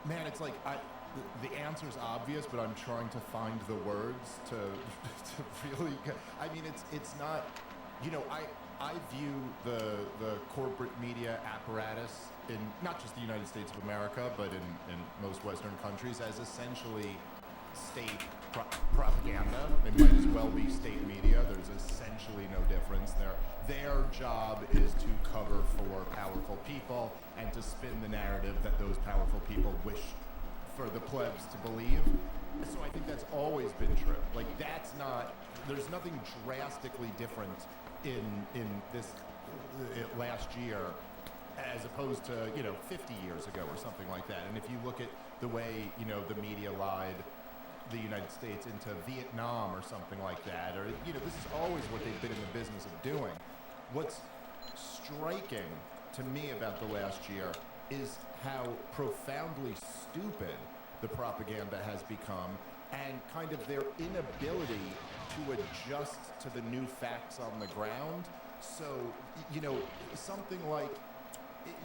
Man, it's like the answer's obvious, but I'm trying to find the words to to really. I mean, it's not. You know, I view the corporate media apparatus in not just the United States of America, but in most Western countries as essentially state propaganda. They might as well be state media. There's essentially no difference there. Their job is to cover for powerful people and to spin the narrative that those powerful people wish for the plebs to believe. So I think that's always been true. Like that's not. There's nothing drastically different in this last year as opposed to 50 years ago or something like that. And if you look at the way the media lied the United States into Vietnam or something like that, or this is always what they've been in the business of doing. What's striking to me about the last year is how profoundly stupid the propaganda has become and kind of their inability to adjust to the new facts on the ground. So, something like,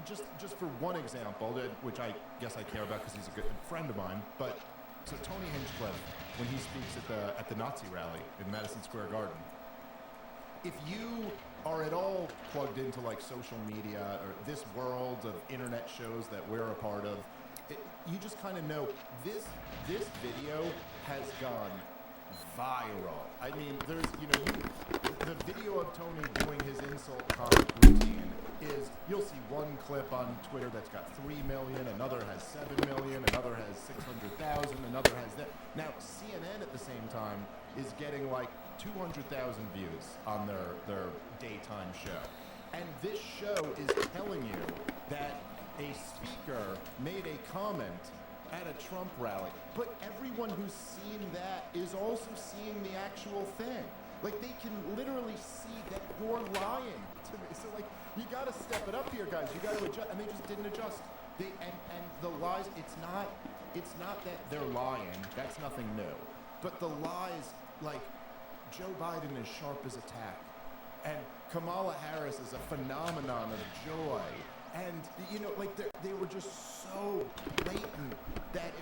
just for one example, which I guess I care about because he's a good friend of mine, but so Tony Hinchcliffe, when he speaks at the Nazi rally in Madison Square Garden, if you are at all plugged into like social media or this world of internet shows that we're a part of, you just kind of know this video has gone viral. I mean, there's the video of Tony doing his insult comic routine is you'll see one clip on Twitter that's got 3 million, another has 7 million, another has 600,000, another has that. Now CNN at the same time is getting like 200,000 views on their daytime show. And this show is telling you that a speaker made a comment at a Trump rally. But everyone who's seen that is also seeing the actual thing. Like, they can literally see that you're lying to me. So, like, you gotta step it up here, guys. You gotta adjust. And they just didn't adjust. And the lies, it's not that they're lying. That's nothing new. But the lies, like, Joe Biden is sharp as a tack. And Kamala Harris is a phenomenon of joy. And, like, they were just so blatant that,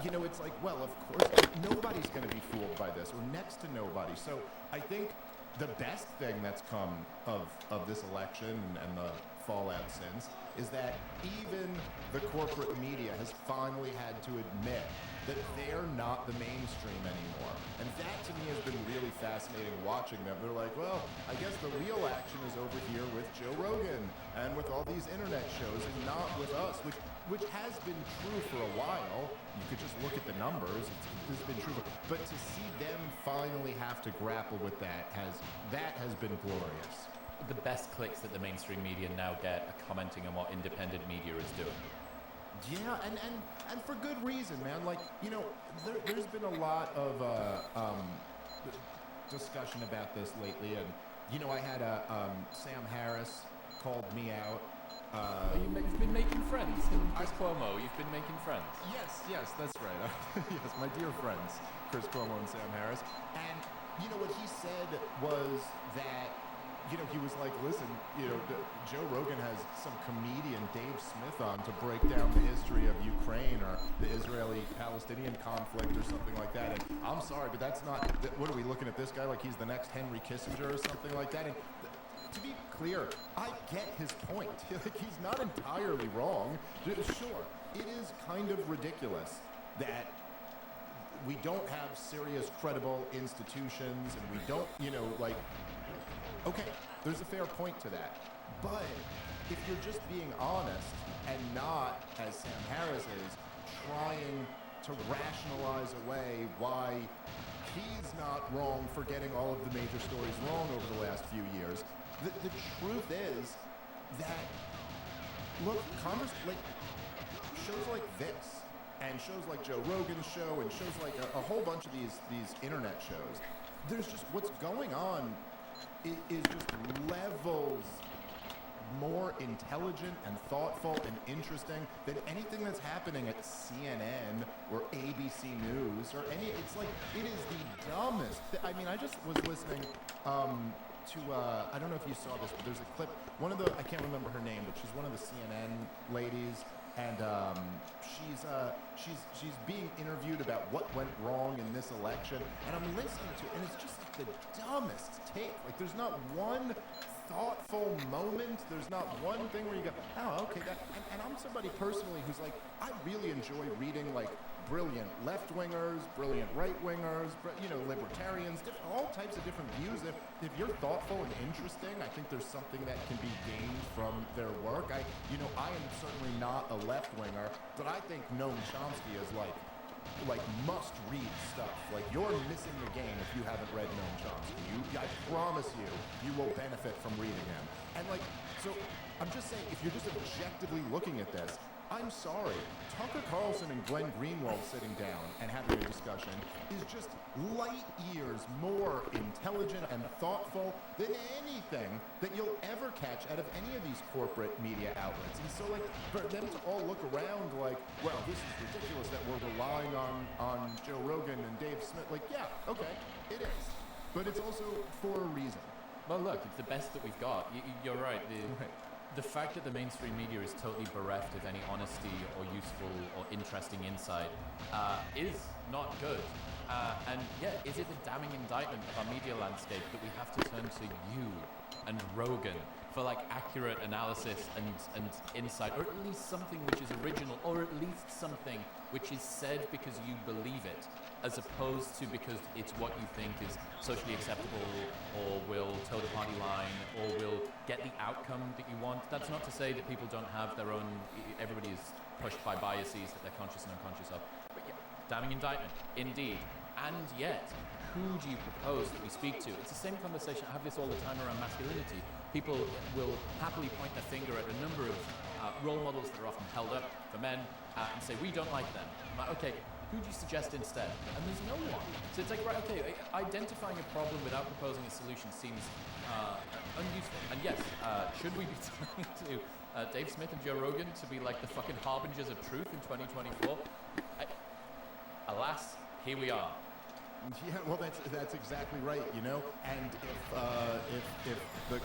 it's like, well, of course, nobody's going to be fooled by this, or next to nobody. So I think the best thing that's come of this election and the fallout since is that even the corporate media has finally had to admit that they're not the mainstream anymore. And that to me has been really fascinating watching them. They're like, well, I guess the real action is over here with Joe Rogan and with all these internet shows and not with us, which has been true for a while. You could just look at the numbers. It's been true. But to see them finally have to grapple with that has been glorious. The best clicks that the mainstream media now get are commenting on what independent media is doing. Yeah, and for good reason, man. Like, there's been a lot of discussion about this lately, and I had Sam Harris called me out. You've been making friends. Chris Cuomo, you've been making friends. Yes, that's right. Yes, my dear friends, Chris Cuomo and Sam Harris. And what he said was that he was like, listen, Joe Rogan has some comedian Dave Smith on to break down the history of Ukraine or the Israeli-Palestinian conflict or something like that. And I'm sorry, but that's not, what are we looking at this guy like he's the next Henry Kissinger or something like that? And to be clear, I get his point. Like, he's not entirely wrong. Sure, it is kind of ridiculous that we don't have serious, credible institutions and we don't, okay, there's a fair point to that. But if you're just being honest and not, as Sam Harris is, trying to rationalize away why he's not wrong for getting all of the major stories wrong over the last few years, the truth is that, look, shows like this, and shows like Joe Rogan's show, and shows like a whole bunch of these internet shows, there's just, what's going on is just levels more intelligent and thoughtful and interesting than anything that's happening at CNN or ABC News or any. It's like, it is the dumbest. I mean, I just was listening to I don't know if you saw this, but there's a clip. I can't remember her name, but she's one of the CNN ladies. and she's being interviewed about what went wrong in this election, and I'm listening to it, and it's just like the dumbest take. Like, there's not one thoughtful moment. There's not one thing where you go, oh, okay, and I'm somebody personally who's like, I really enjoy reading like brilliant left-wingers, brilliant right-wingers, libertarians, all types of different views. If you're thoughtful and interesting, I think there's something that can be gained from their work. I am certainly not a left-winger, but I think Noam Chomsky is like must-read stuff. Like, you're missing the game if you haven't read Noam Chomsky. I promise you will benefit from reading him. And so I'm just saying, if you're just objectively looking at this, I'm sorry, Tucker Carlson and Glenn Greenwald sitting down and having a discussion is just light years more intelligent and thoughtful than anything that you'll ever catch out of any of these corporate media outlets. And so, for them to all look around like, well, this is ridiculous that we're relying on Joe Rogan and Dave Smith. Yeah, okay, it is. But it's also for a reason. Well, look, it's the best that we've got. You're right. The fact that the mainstream media is totally bereft of any honesty or useful or interesting insight is not good. And yeah, is it a damning indictment of our media landscape that we have to turn to you and Rogan for accurate analysis and insight, or at least something which is original, or at least something which is said because you believe it, as opposed to because it's what you think is socially acceptable, or will toe the party line, or will get the outcome that you want. That's not to say that people don't have their own, everybody is pushed by biases that they're conscious and unconscious of. But yeah, damning indictment, indeed. And yet, who do you propose that we speak to? It's the same conversation, I have this all the time around masculinity. People will happily point their finger at a number of role models that are often held up for men and say, we don't like them. I'm like, okay, who do you suggest instead? And there's no one. So it's like, right, okay, identifying a problem without proposing a solution seems unuseful. And yes, should we be turning to Dave Smith and Joe Rogan to be like the fucking harbingers of truth in 2024? Alas, here we are. Yeah, well, that's exactly right, And if the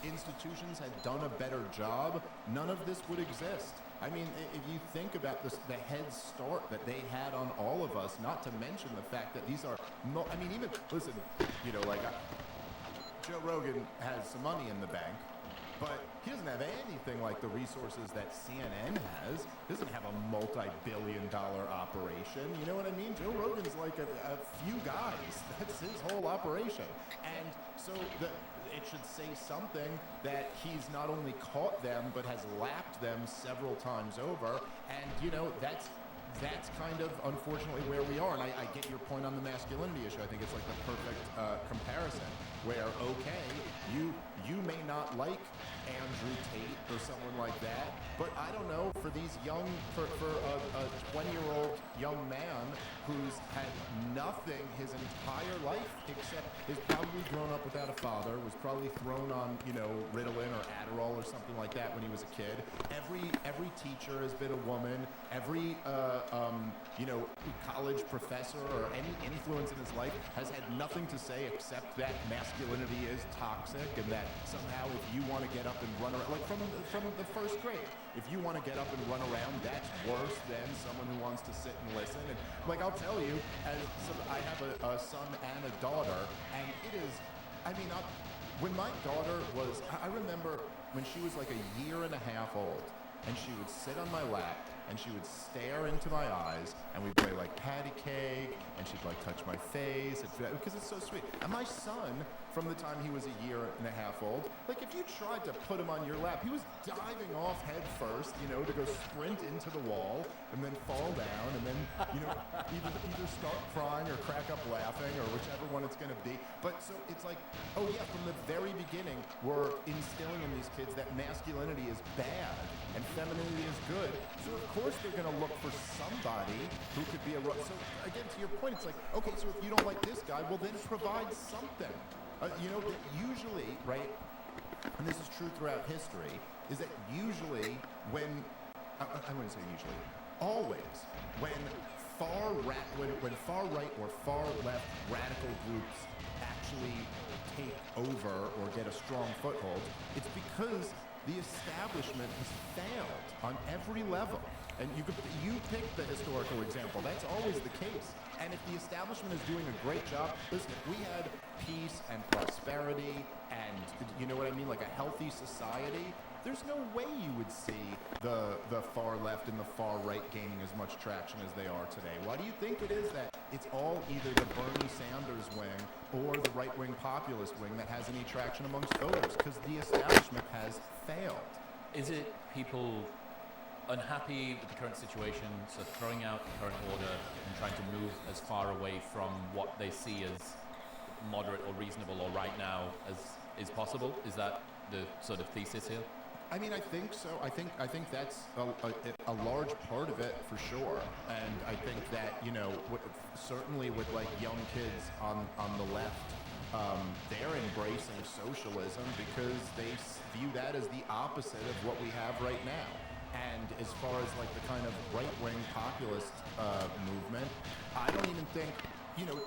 institutions had done a better job, none of this would exist. I mean, if you think about the head start that they had on all of us, not to mention the fact that these are, listen, Joe Rogan has some money in the bank, but he doesn't have anything like the resources that CNN has. He doesn't have a multi-billion-dollar operation. You know what I mean? Joe Rogan's like a few guys. That's his whole operation. And so it should say something that he's not only caught them, but has lapped them several times over. And, that's kind of, unfortunately, where we are. And I get your point on the masculinity issue. I think it's like the perfect comparison, where, okay, you may not like Andrew Tate or someone like that, but I don't know, for these for a 20-year-old young man who's had nothing his entire life except is probably grown up without a father, was probably thrown on, Ritalin or Adderall or something like that when he was a kid. Every teacher has been a woman. Every college professor or any influence in his life has had nothing to say except that masculinity is toxic, and that somehow if you want to get up and run around, like from the first grade, if you want to get up and run around, that's worse than someone who wants to sit and listen. And I'll tell you, I have a son and a daughter, and it is, when my daughter was, I remember when she was like a year and a half old, and she would sit on my lap, and she would stare into my eyes, and we'd play like patty cake, and she'd touch my face, because it's so sweet. And my son, from the time he was a year and a half old, if you tried to put him on your lap, he was diving off head first, to go sprint into the wall, and then fall down, and then, either start crying or crack up laughing, or whichever one it's going to be. But so it's like, oh yeah, from the very beginning, we're instilling in these kids that masculinity is bad and femininity is good. So of course they're going to look for somebody who could be so again, to your point, it's like, okay, so if you don't like this guy, well then provide something. Usually, right, and this is true throughout history, is that usually when, I wouldn't say usually, always, when far right or far left radical groups actually take over or get a strong foothold, it's because the establishment has failed on every level. And you pick the historical example. That's always the case. And if the establishment is doing a great job, listen, if we had peace and prosperity and, you know what I mean, like a healthy society, there's no way you would see the far left and the far right gaining as much traction as they are today. Why do you think it is that it's all either the Bernie Sanders wing or the right-wing populist wing that has any traction amongst voters? Because the establishment has failed. Is it people unhappy with the current situation, so throwing out the current order and trying to move as far away from what they see as moderate or reasonable or right now as is possible? Is that the sort of thesis here? I mean, I think so. I think that's a large part of it for sure. And I think that, you know, certainly with like young kids on the left, they're embracing socialism because they view that as the opposite of what we have right now. And as far as like the kind of right-wing populist movement, I don't even think, you know,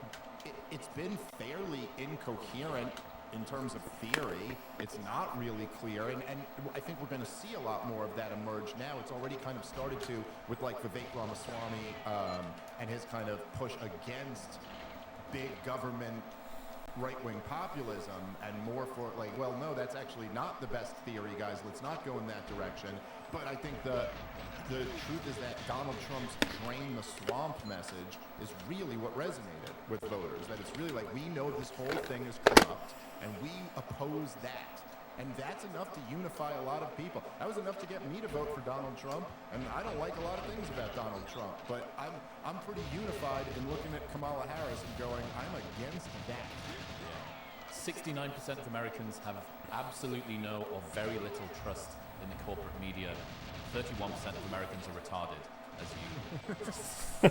it's been fairly incoherent in terms of theory. It's not really clear, and I think we're going to see a lot more of that emerge now. It's already kind of started to with like Vivek Ramaswamy and his kind of push against big government right-wing populism and more for like, well, no, that's actually not the best theory, guys. Let's not go in that direction. But I think the truth is that Donald Trump's drain the swamp message is really what resonated with voters. That it's really like, we know this whole thing is corrupt and we oppose that. And that's enough to unify a lot of people. That was enough to get me to vote for Donald Trump. And I don't like a lot of things about Donald Trump, but I'm pretty unified in looking at Kamala Harris and going, I'm against that. 69% of Americans have absolutely no or very little trust in the corporate media. 31% of Americans are retarded, as you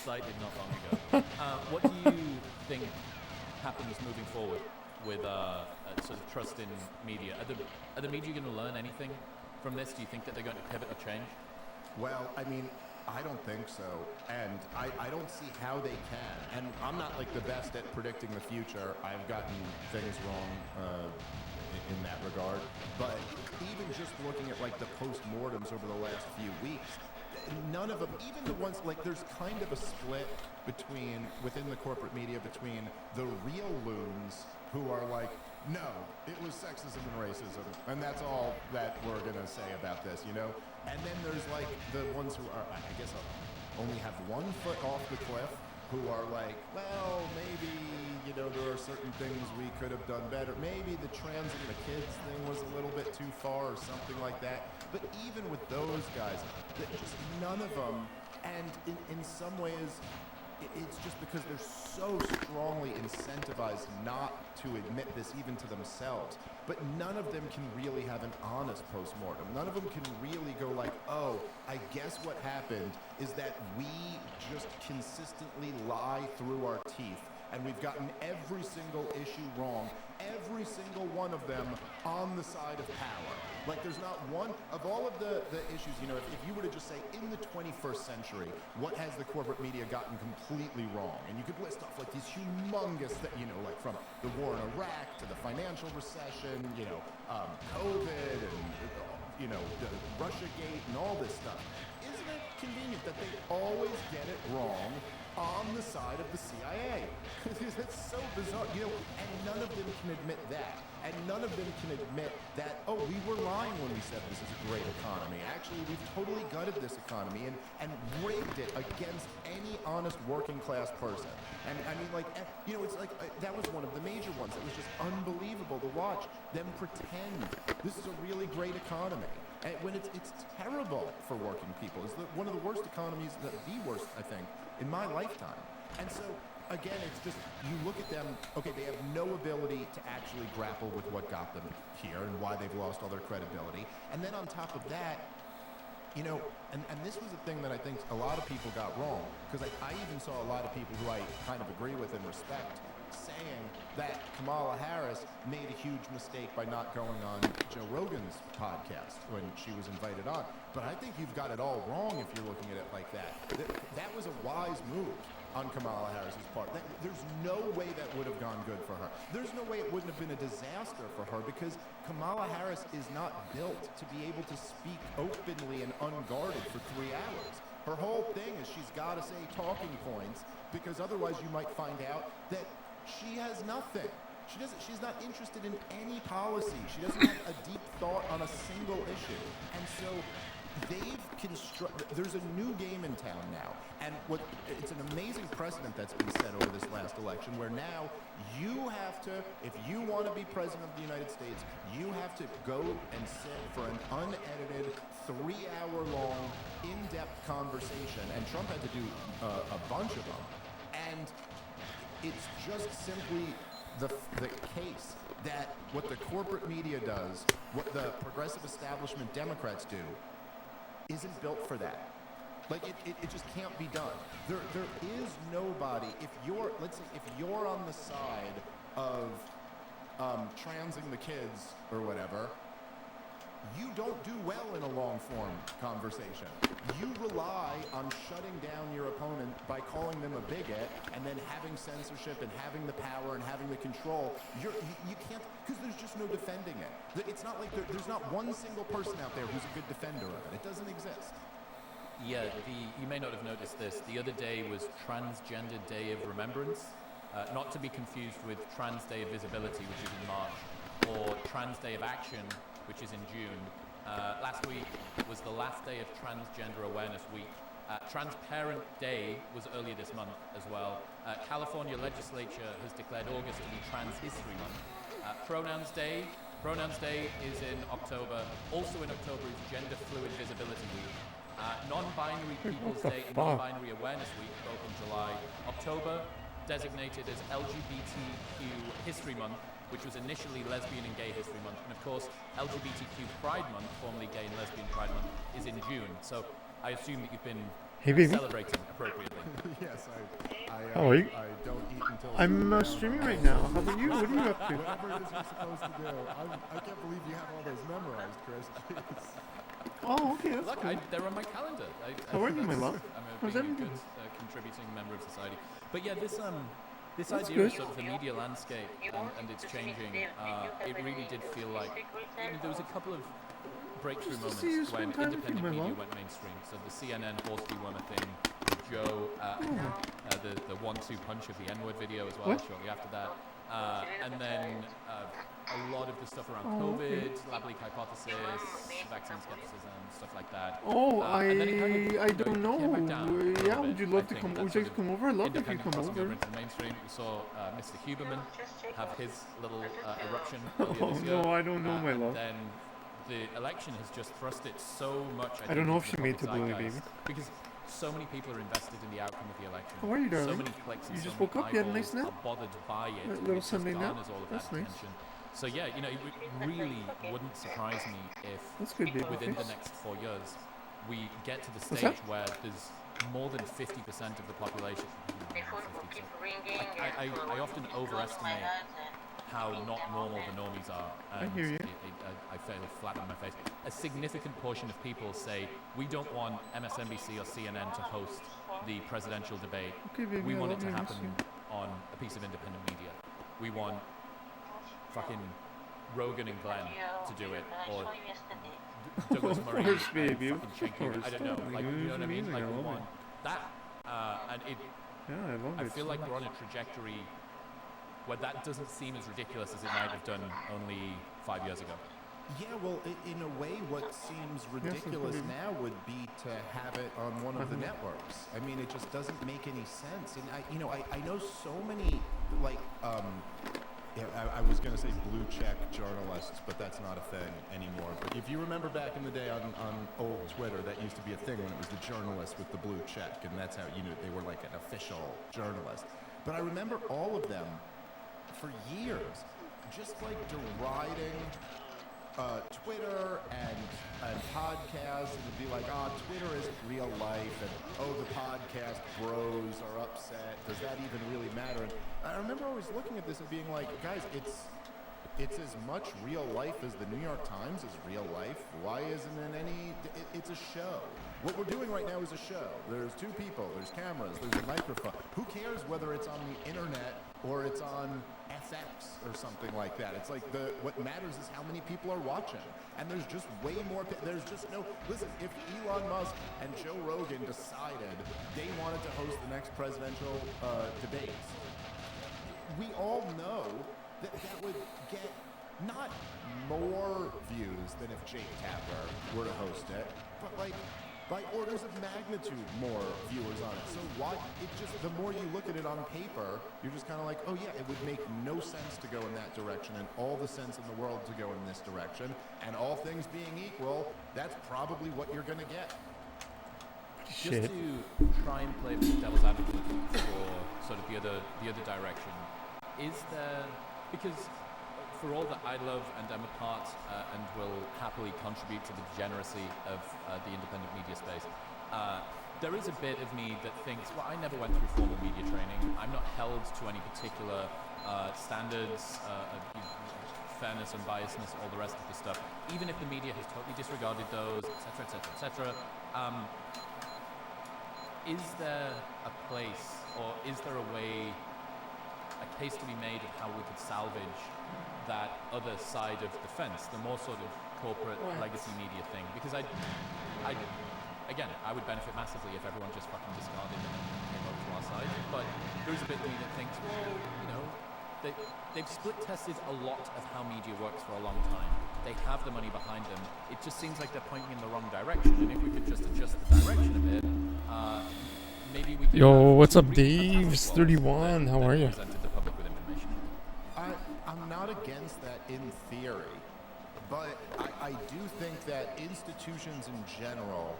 cited not long ago. What do you think happens moving forward with sort of trust in media? Are the media going to learn anything from this? Do you think that they're going to pivot or change? Well, I mean, I don't think so, and I don't see how they can. And I'm not like the best at predicting the future. I've gotten things wrong in that regard. But even just looking at like the post-mortems over the last few weeks, none of them, even the ones like there's kind of a split within the corporate media between the real loons who are like, no, it was sexism and racism, and that's all that we're gonna say about this, you know? And then there's like the ones who are, I guess, only have 1 foot off the cliff, who are like, well, maybe, you know, there are certain things we could have done better. Maybe the trans and the kids thing was a little bit too far or something like that. But even with those guys, just none of them, and in some ways, it's just because they're so strongly incentivized not to admit this even to themselves. But none of them can really have an honest postmortem. None of them can really go like, oh, I guess what happened is that we just consistently lie through our teeth and we've gotten every single issue wrong, every single one of them on the side of power. Like there's not one of all of the issues, you know, if you were to just say in the 21st century, what has the corporate media gotten completely wrong? And you could list off like these humongous, you know, like from the war in Iraq to the financial recession, you know, COVID and, you know, the Russiagate and all this stuff. Isn't it convenient that they always get it wrong on the side of the CIA? It's so bizarre, you know, and none of them can admit that. And none of them can admit that, oh, we were lying when we said this is a great economy. Actually, we've totally gutted this economy and rigged it against any honest working class person. And I mean, like, you know, it's like, that was one of the major ones. It was just unbelievable to watch them pretend this is a really great economy. And when it's terrible for working people. It's one of the worst economies, the worst, I think, in my lifetime. And so, again, it's just, you look at them, okay, they have no ability to actually grapple with what got them here and why they've lost all their credibility. And then on top of that, you know, and this was a thing that I think a lot of people got wrong, because I even saw a lot of people who I kind of agree with and respect saying that Kamala Harris made a huge mistake by not going on Joe Rogan's podcast when she was invited on. But I think you've got it all wrong if you're looking at it like that. That was a wise move on Kamala Harris's part. There's no way that would have gone good for her. There's no way it wouldn't have been a disaster for her because Kamala Harris is not built to be able to speak openly and unguarded for 3 hours. Her whole thing is she's got to say talking points because otherwise you might find out that she has nothing. She's not interested in any policy. She doesn't have a deep thought on a single issue. And so there's a new game in town now. And it's an amazing precedent that's been set over this last election where now you have to, if you want to be president of the United States, you have to go and sit for an unedited 3-hour-long in-depth conversation. And Trump had to do a bunch of them. And it's just simply the case that what the corporate media does, what the progressive establishment Democrats do, isn't built for that. Like it just can't be done. There is nobody. If you're on the side of transing the kids or whatever, you don't do well in a long-form conversation. You rely on shutting down your opponent by calling them a bigot and then having censorship and having the power and having the control. You can't, because there's just no defending it. It's not like there's not one single person out there who's a good defender of it. It doesn't exist. Yeah, you may not have noticed this. The other day was Transgender Day of Remembrance, not to be confused with Trans Day of Visibility, which is in March, or Trans Day of Action, which is in June. Last week was the last day of Transgender Awareness Week. Transparent Day was earlier this month as well. California legislature has declared August to be Trans History Month. Pronouns Day is in October. Also in October is Gender Fluid Visibility Week. Non-binary People's Day and Non-binary Awareness Week, both in July. October designated as LGBTQ History Month, which was initially Lesbian and Gay History Month. And of course, LGBTQ Pride Month, formerly Gay and Lesbian Pride Month, is in June. So I assume that you've been celebrating appropriately. Yes, How are you? I don't eat until... I'm streaming right now. How about you? What are you up to? Whatever it is you're supposed to do. I can't believe you have all those memorized, Chris. Jeez. Oh, okay, that's Look, cool. they're on my calendar. How are you, my love? I'm How's a everything? good contributing member of society. But yeah, this That's idea good. of sort of the media landscape and it's changing, it really did feel like there was a couple of breakthrough Just to see you moments when spend time with you, independent my media love. went mainstream. So the CNN horse dewormer thing, Joe, the 1-2 punch of the N-word video as well, What? shortly after that. And then a lot of the stuff around Oh, COVID, okay. lab leak hypothesis, vaccine skepticism, stuff like that. Oh, And then it kind of, I don't know. came back down a little Yeah, bit, would you love I to think. come? That Would you sort like to of come over? I'd love if you independent come crossing over over. into the mainstream. We saw Mr. Huberman have his little eruption Oh earlier this year. no, I don't know, my and love. then the election has just thrust it so much. I don't know if into she the made public tabbouleh, zeitgeist, baby. because so many people are invested in the outcome of the election. How are you, So darling? many clicks and You so just many woke up? You had a nice eyeballs nap? are bothered by it. A little It just Sunday nap? garners all of That's that nice. attention. So yeah, it really wouldn't surprise me if That's good, baby within the face. next 4 years we get to the What's stage that? where there's more than 50% of the population. I often overestimate how not normal the normies are. I hear you. I fail flat on my face. A significant portion of people say we don't want MSNBC or CNN to host the presidential debate. Okay, baby, We I want love it to you, I miss happen you. on a piece of independent media. We want fucking Rogan and Glenn to do it, or Douglas Of Murray course, and baby, of fucking Cenk Uygur. I don't know, course. like, you know what I mean? Amazing, Like, I we love want it. that, and it. Yeah, I love I it. feel like we're on a trajectory where that doesn't seem as ridiculous as it might have done only 5 years ago. Yeah, well, in a way, what seems ridiculous indeed. now would be to have it on one of the networks. I mean, it just doesn't make any sense. And I know so many, like, I was going to say blue check journalists, but that's not a thing anymore. But if you remember back in the day on old Twitter, that used to be a thing when it was the journalist with the blue check, and that's how you knew they were like an official journalist. But I remember all of them for years just like deriding Twitter and podcasts, and it'd be like, Twitter isn't real life, and the podcast bros are upset. Does that even really matter? And I remember always looking at this and being like, guys, it's as much real life as the New York Times is real life. Why isn't it any? It's a show. What we're doing right now is a show. There's two people, there's cameras, there's a microphone. Who cares whether it's on the internet or it's on FX or something like that? It's like what matters is how many people are watching. And there's just way more, there's just no, listen, if Elon Musk and Joe Rogan decided they wanted to host the next presidential debates, we all know that would get not more views than if Jake Tapper were to host it, but like by orders of magnitude more viewers on it. So why, the more you look at it on paper, you're just kind of like, oh yeah, it would make no sense to go in that direction and all the sense in the world to go in this direction. And all things being equal, that's probably what you're going to get. Just Shit. to try and play devil's advocate for sort of the other direction, is there, because for all that I love and am a part and will happily contribute to the degeneracy of the independent media space, there is a bit of me that thinks, well, I never went through formal media training. I'm not held to any particular standards, fairness, unbiasedness, all the rest of the stuff. Even if the media has totally disregarded those, etc., etc., etc. Is there a place, or is there a way, a case to be made of how we could salvage that other side of the fence, the more sort of corporate legacy media thing? Because I would benefit massively if everyone just fucking discarded and came over to our side. But there's a bit of me that thinks, well, you know, they've split tested a lot of how media works for a long time. They have the money behind them. It just seems like they're pointing in the wrong direction. And if we could just adjust the direction a bit, maybe we could. Yo, what's up, Dave's 31? How are you? The public with information. I'm not against that in theory, but I do think that institutions in general,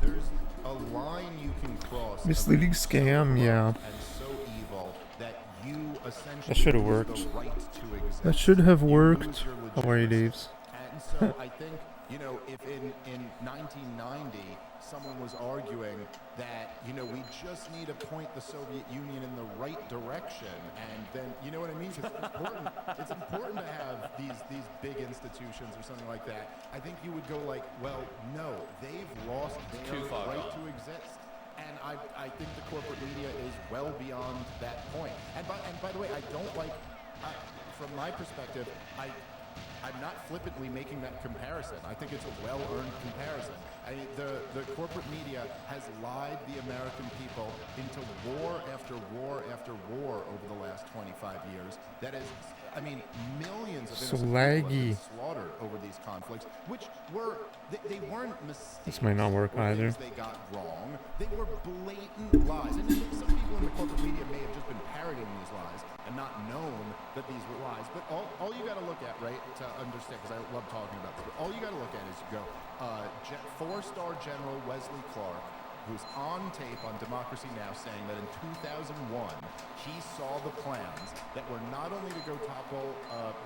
there's a line you can cross. Misleading scam, yeah. And so evil that you essentially That should have lose worked. the right to exist. That should have You worked. lose your How are you, legitimacy. Dave's? And so I think, you know, if in 1990 someone was arguing that, you know, we just need to point the Soviet Union in the right direction, and then, you know what I mean? 'Cause it's important to have these big institutions or something like that. I think you would go like, well, no, they've lost their Too far right gone. to exist. And I think the corporate media is well beyond that point. And by the way, I don't like, from my perspective, I'm not flippantly making that comparison. I think it's a well-earned comparison. I mean, the corporate media has lied the American people into war after war after war over the last 25 years. That is, I mean, millions of So innocent people have laggy. been slaughtered over these conflicts, which were, they weren't mistakes. This might not work or either. things they got wrong. They were blatant lies. And some people in the corporate media may have just been parroting these lies and not known that these were lies. But all you got to look at, right, to understand, because I love talking about this, but all you got to look at is you go, four-star General Wesley Clark, who's on tape on Democracy Now! Saying that in 2001, he saw the plans that were not only to go topple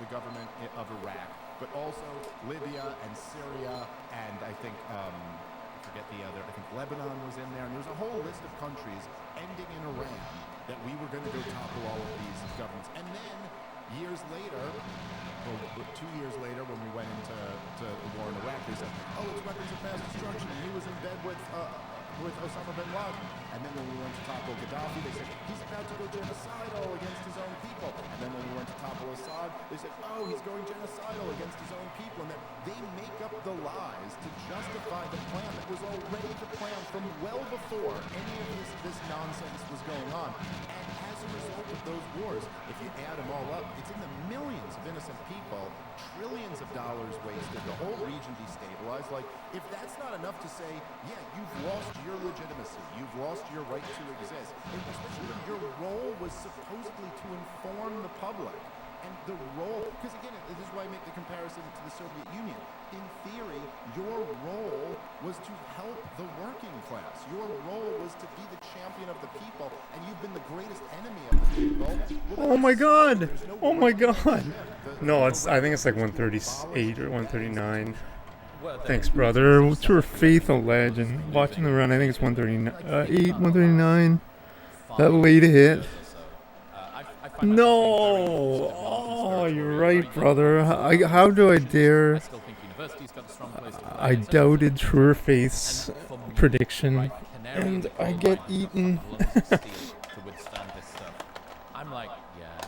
the government of Iraq, but also Libya and Syria, and I think, I forget the other, I think Lebanon was in there, and there's a whole list of countries ending in Iran that we were going to go topple all of these governments. And then, years later, 2 years later, when we went into the war in Iraq, they said, oh, it's weapons of mass destruction. He was in bed with Osama bin Laden. And then when we went to topple Gaddafi, they said, he's about to go genocidal against his own people. And then when we went to topple Assad, they said, oh, he's going genocidal against his own people. And then they make up the lies to justify the plan that was already the plan from well before any of this nonsense was going on. And as a result of those wars, if you add them all up, it's in the millions of innocent people, trillions of dollars wasted, the whole region destabilized. Like, if that's not enough to say, yeah, you've lost your legitimacy, you've lost your right to exist, and especially when your role was supposedly to inform the public. And the role, because again, this is why I make the comparison to the Soviet Union. In theory, your role was to help the working class. Your role was to be the champion of the people, and you've been the greatest enemy of the people. Oh my god! Oh my god! No, I think it's like 138 or 139. Thanks, brother. Tour Faith, a legend. Watching the run, I think it's 138, 139. That late hit. No! Oh, you're right, brother. How do I dare? I doubted Tour Faith's prediction, and I get eaten.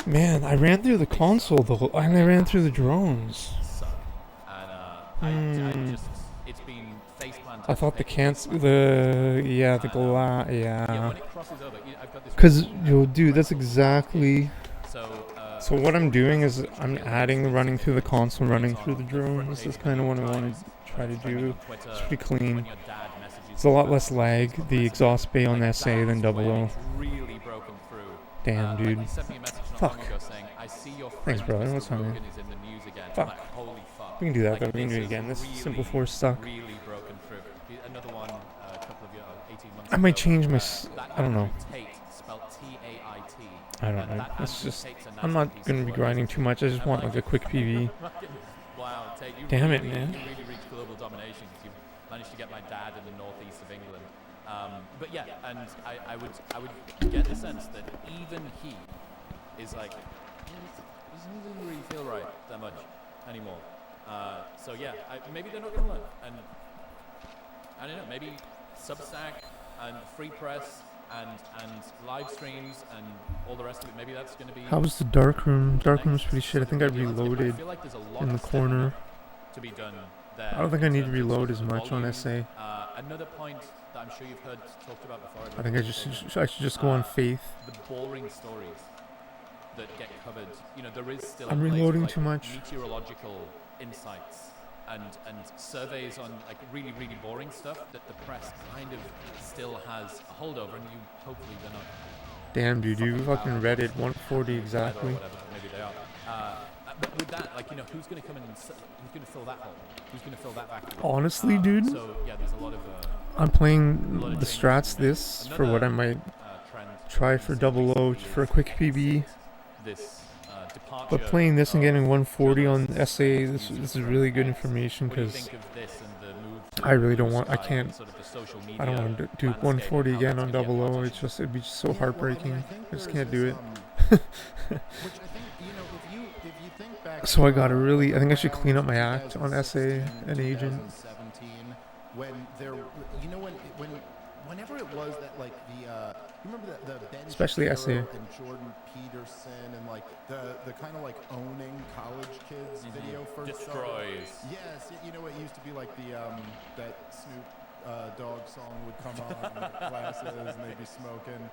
Man, I ran through the console though, and I ran through the drones. I thought the Cause yo, dude, that's exactly. So what I'm doing is I'm adding running through the console, running through the drones. That's kind of what I want to try to do. It's pretty clean. It's a lot less lag. The exhaust bay on SA than 00. Damn, dude. Fuck. Thanks, brother. What's on there? Fuck. We can do that, though. We can do it again. This simple 4 stuck. I might change my... I don't know. I don't know. It's just... I'm not going to be grinding too much. I just want, like, a quick PV. Damn it, man. Managed to get my dad in the northeast of England. But yeah, and I would get the sense that even he is like, it doesn't really feel right that much anymore. So yeah, maybe they're not going to learn. And I don't know, maybe Substack and free press and live streams and all the rest of it, maybe that's going to be... How was the dark room? Dark room's pretty shit. I think I reloaded in the corner. To be done. I don't think I need to reload as much on SA. Another point that I'm sure you've heard talked about before. I think I should just go on Faith. The boring stories that get covered. You know, there is still. I'm reloading too much. Meteorological insights and surveys on like really boring stuff that the press kind of still has a hold over, and you hopefully they're not. Damn, dude, you fucking read it 140 exactly. Maybe they are. But with that, like, you know, who's going to come in and who's going to fill that hole? Who's going to fill that vacuum? Honestly, dude, so, yeah, there's a lot of, I'm playing the strats this for what I might try for 00 for a quick PB. But playing this and getting 140 on SA, this is really good information because I really don't want, I don't want to do 140 again on 00. It'd be just so heartbreaking. I just can't do it. So I gotta I think I should clean up my act on SA and Agent. Whenever it was that, like, you remember the Ben Especially Shapiro SA. and Jordan Peterson and, like, the kind of, like, owning college kids video first Destroys. started? Yes, you know, it used to be like that Snoop Dogg song would come on in the classes and they'd be smoking.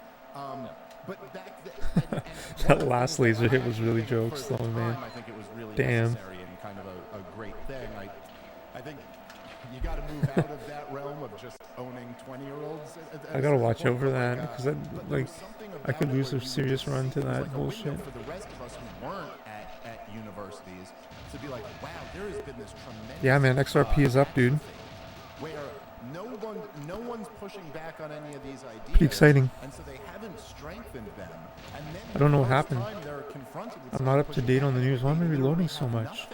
But back then, that last laser hit was really jokes, though, man. I think it was really damn necessary and kind of a great thing. I think you got to move out of that realm of just owning 20-years. I gotta watch over that because I could lose a serious run to that bullshit. For the rest of us who weren't at universities, to be like, wow, there has been this tremendous. Yeah, man, XRP is up, dude. Where no one's pushing back on any of these ideas. Pretty exciting. And so they haven't strengthened them. And then I don't know what happened. I'm I'm not up to date on the news. Why am I reloading so much?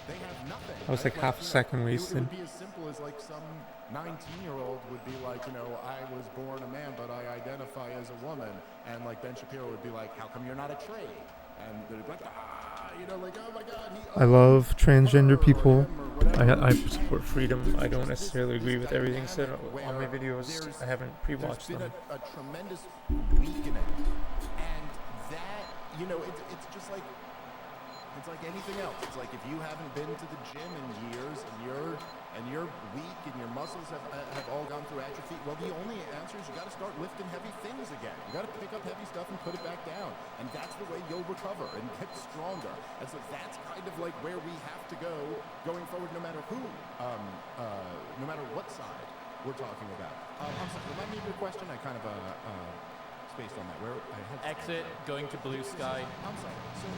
They have nothing. I was like half a second wasted. It would be as simple as like some 19-year-old would be like, you know, I was born a man, but I identify as a woman. And like Ben Shapiro would be like, how come you're not a trade? And they'd be like, you know, like, oh my God. I love transgender people. I support freedom. I don't necessarily agree with everything said on my videos. I haven't pre-watched them. There's been a tremendous weakening. And that, you know, it's just like, it's like anything else. It's like if you haven't been to the gym in years and you're weak and your muscles have all gone through atrophy, well, the only answer is you got to start lifting heavy things again. You got to pick up heavy stuff and put it back down, and that's the way you'll recover and get stronger. And so that's kind of like where we have to go going forward, no matter who, no matter what side we're talking about. I'm sorry, remind me of your question. I kind of based on that? Where I had Exit, going to Blue Sky. I'm sorry. So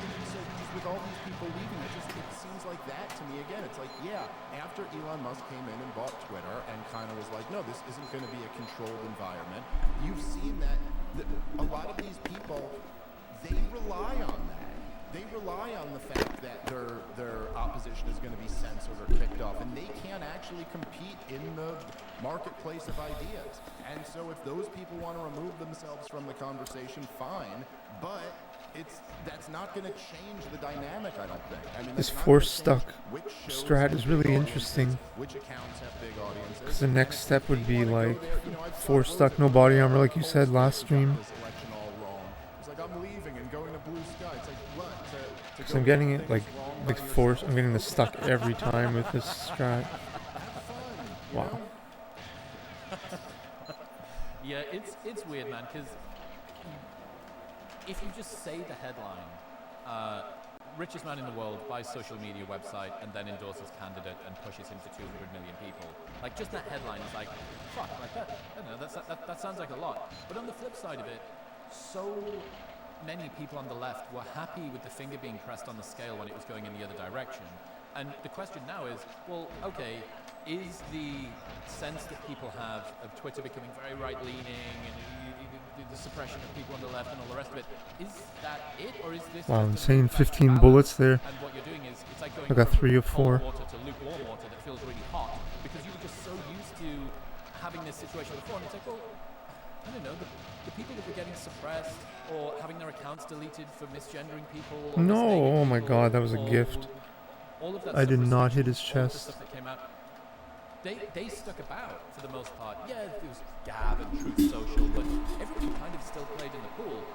just with all these people leaving, it seems like that to me again. It's like, yeah, after Elon Musk came in and bought Twitter and kind of was like, no, this isn't going to be a controlled environment. You've seen that a lot of these people, they rely on that. They rely on the fact that their opposition is going to be censored or kicked off, and they can't actually compete in the marketplace of ideas. And so if those people want to remove themselves from the conversation, fine, but that's not going to change the dynamic, I don't think. I mean, This force stuck strat is really interesting. Which accounts have big audiences. Because the next step would be like force stuck, no body armor, like you said last stream. It's like I'm leaving and going to Blue Sky. It's like what? Because I'm getting it like force. I'm getting the stuck every time with this strat. Wow. Yeah, it's weird, man, because if you just say the headline, richest man in the world buys social media website and then endorses candidate and pushes him to 200 million people, like just that headline is like, fuck, like that, I don't know, that sounds like a lot. But on the flip side of it, so many people on the left were happy with the finger being pressed on the scale when it was going in the other direction. And the question now is, well, okay, is the sense that people have of Twitter becoming very right-leaning and the suppression of people on the left and all the rest of it, is that it, or is this Wow, just insane 15 bullets there. And what you're doing is, it's like going I got from 3 of 4. cold water to lukewarm water that feels really hot, because you were just so used to having this situation before, and it's like, well, I don't know, the people that were getting suppressed or having their accounts deleted for misgendering people. Or No, oh my people, god, that was a gift. All of that I stuff did was not censored, hit his all of the chest. stuff that came out, they stuck about for the most part. Yeah, it was Gab and Truth Social, but everybody kind of still played in the pool.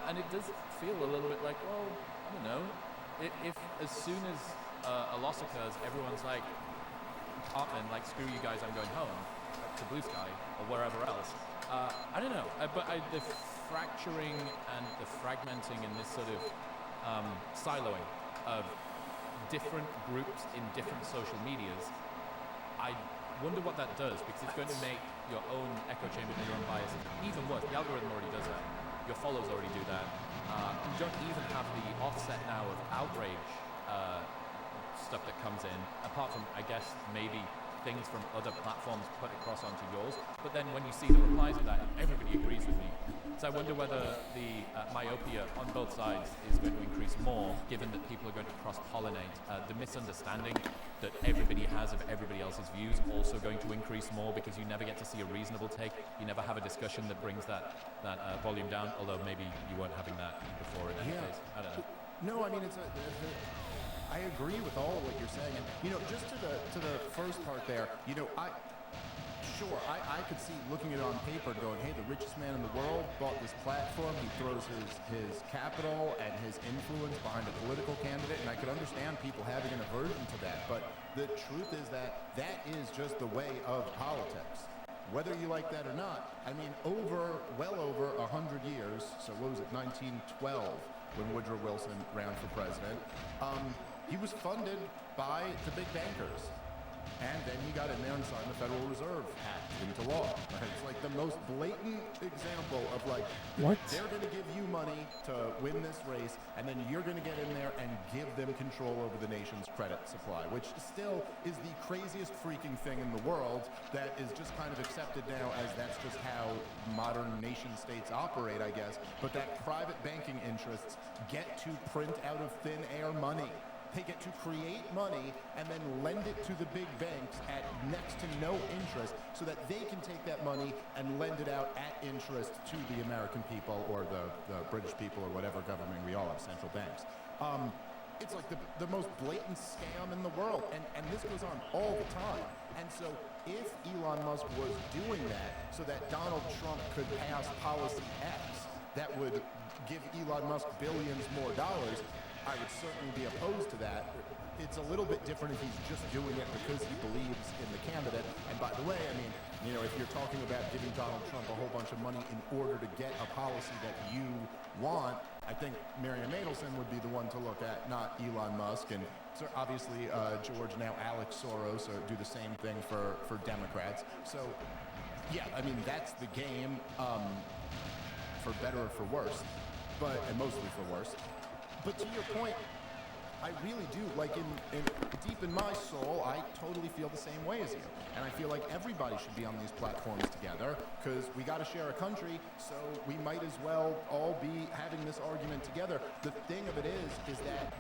And it does feel a little bit like, well, I don't know, if as soon as a loss occurs, everyone's like, Hartman, like, screw you guys, I'm going home to Blue Sky or wherever else. I don't know, but the fracturing and the fragmenting and this sort of siloing of different groups in different social medias, I wonder what that does, because it's going to make your own echo chamber and your own bias even worse. The algorithm already does that. Your follows already do that. You don't even have the offset now of outrage stuff that comes in, apart from, I guess, maybe things from other platforms put across onto yours. But then when you see the replies of that, everybody agrees with me. So I wonder whether the myopia on both sides is going to increase more, given that people are going to cross-pollinate. The misunderstanding that everybody has of everybody else's views also going to increase more, because you never get to see a reasonable take. You never have a discussion that brings that volume down, although maybe you weren't having that before in any case. I don't know. No, I mean, I agree with all of what you're saying, and just to the first part there, I could see looking at it on paper, going, hey, the richest man in the world bought this platform. He throws his capital and his influence behind a political candidate, and I could understand people having an aversion to that. But the truth is that is just the way of politics. Whether you like that or not, I mean, well over 100 years. So what was it, 1912, when Woodrow Wilson ran for president? He was funded by the big bankers. And then he got in there and signed the Federal Reserve Act into law. Right? It's like the most blatant example of like, what? They're going to give you money to win this race, and then you're going to get in there and give them control over the nation's credit supply, which still is the craziest freaking thing in the world that is just kind of accepted now as that's just how modern nation states operate, I guess. But that private banking interests get to print out of thin air money. They get to create money and then lend it to the big banks at next to no interest, so that they can take that money and lend it out at interest to the American people or the British people or whatever government we all have, central banks. It's like the most blatant scam in the world, and this goes on all the time. And so if Elon Musk was doing that so that Donald Trump could pass policy X that would give Elon Musk billions more dollars, I would certainly be opposed to that. It's a little bit different if he's just doing it because he believes in the candidate. And by the way, I mean, if you're talking about giving Donald Trump a whole bunch of money in order to get a policy that you want, I think Miriam Adelson would be the one to look at, not Elon Musk. And so obviously George, now Alex Soros, do the same thing for Democrats. So, yeah, I mean, that's the game. for better or for worse, and mostly for worse. But to your point, I really do, like in deep in my soul, I totally feel the same way as you. And I feel like everybody should be on these platforms together, because we got to share a country, so we might as well all be having this argument together. The thing of it is that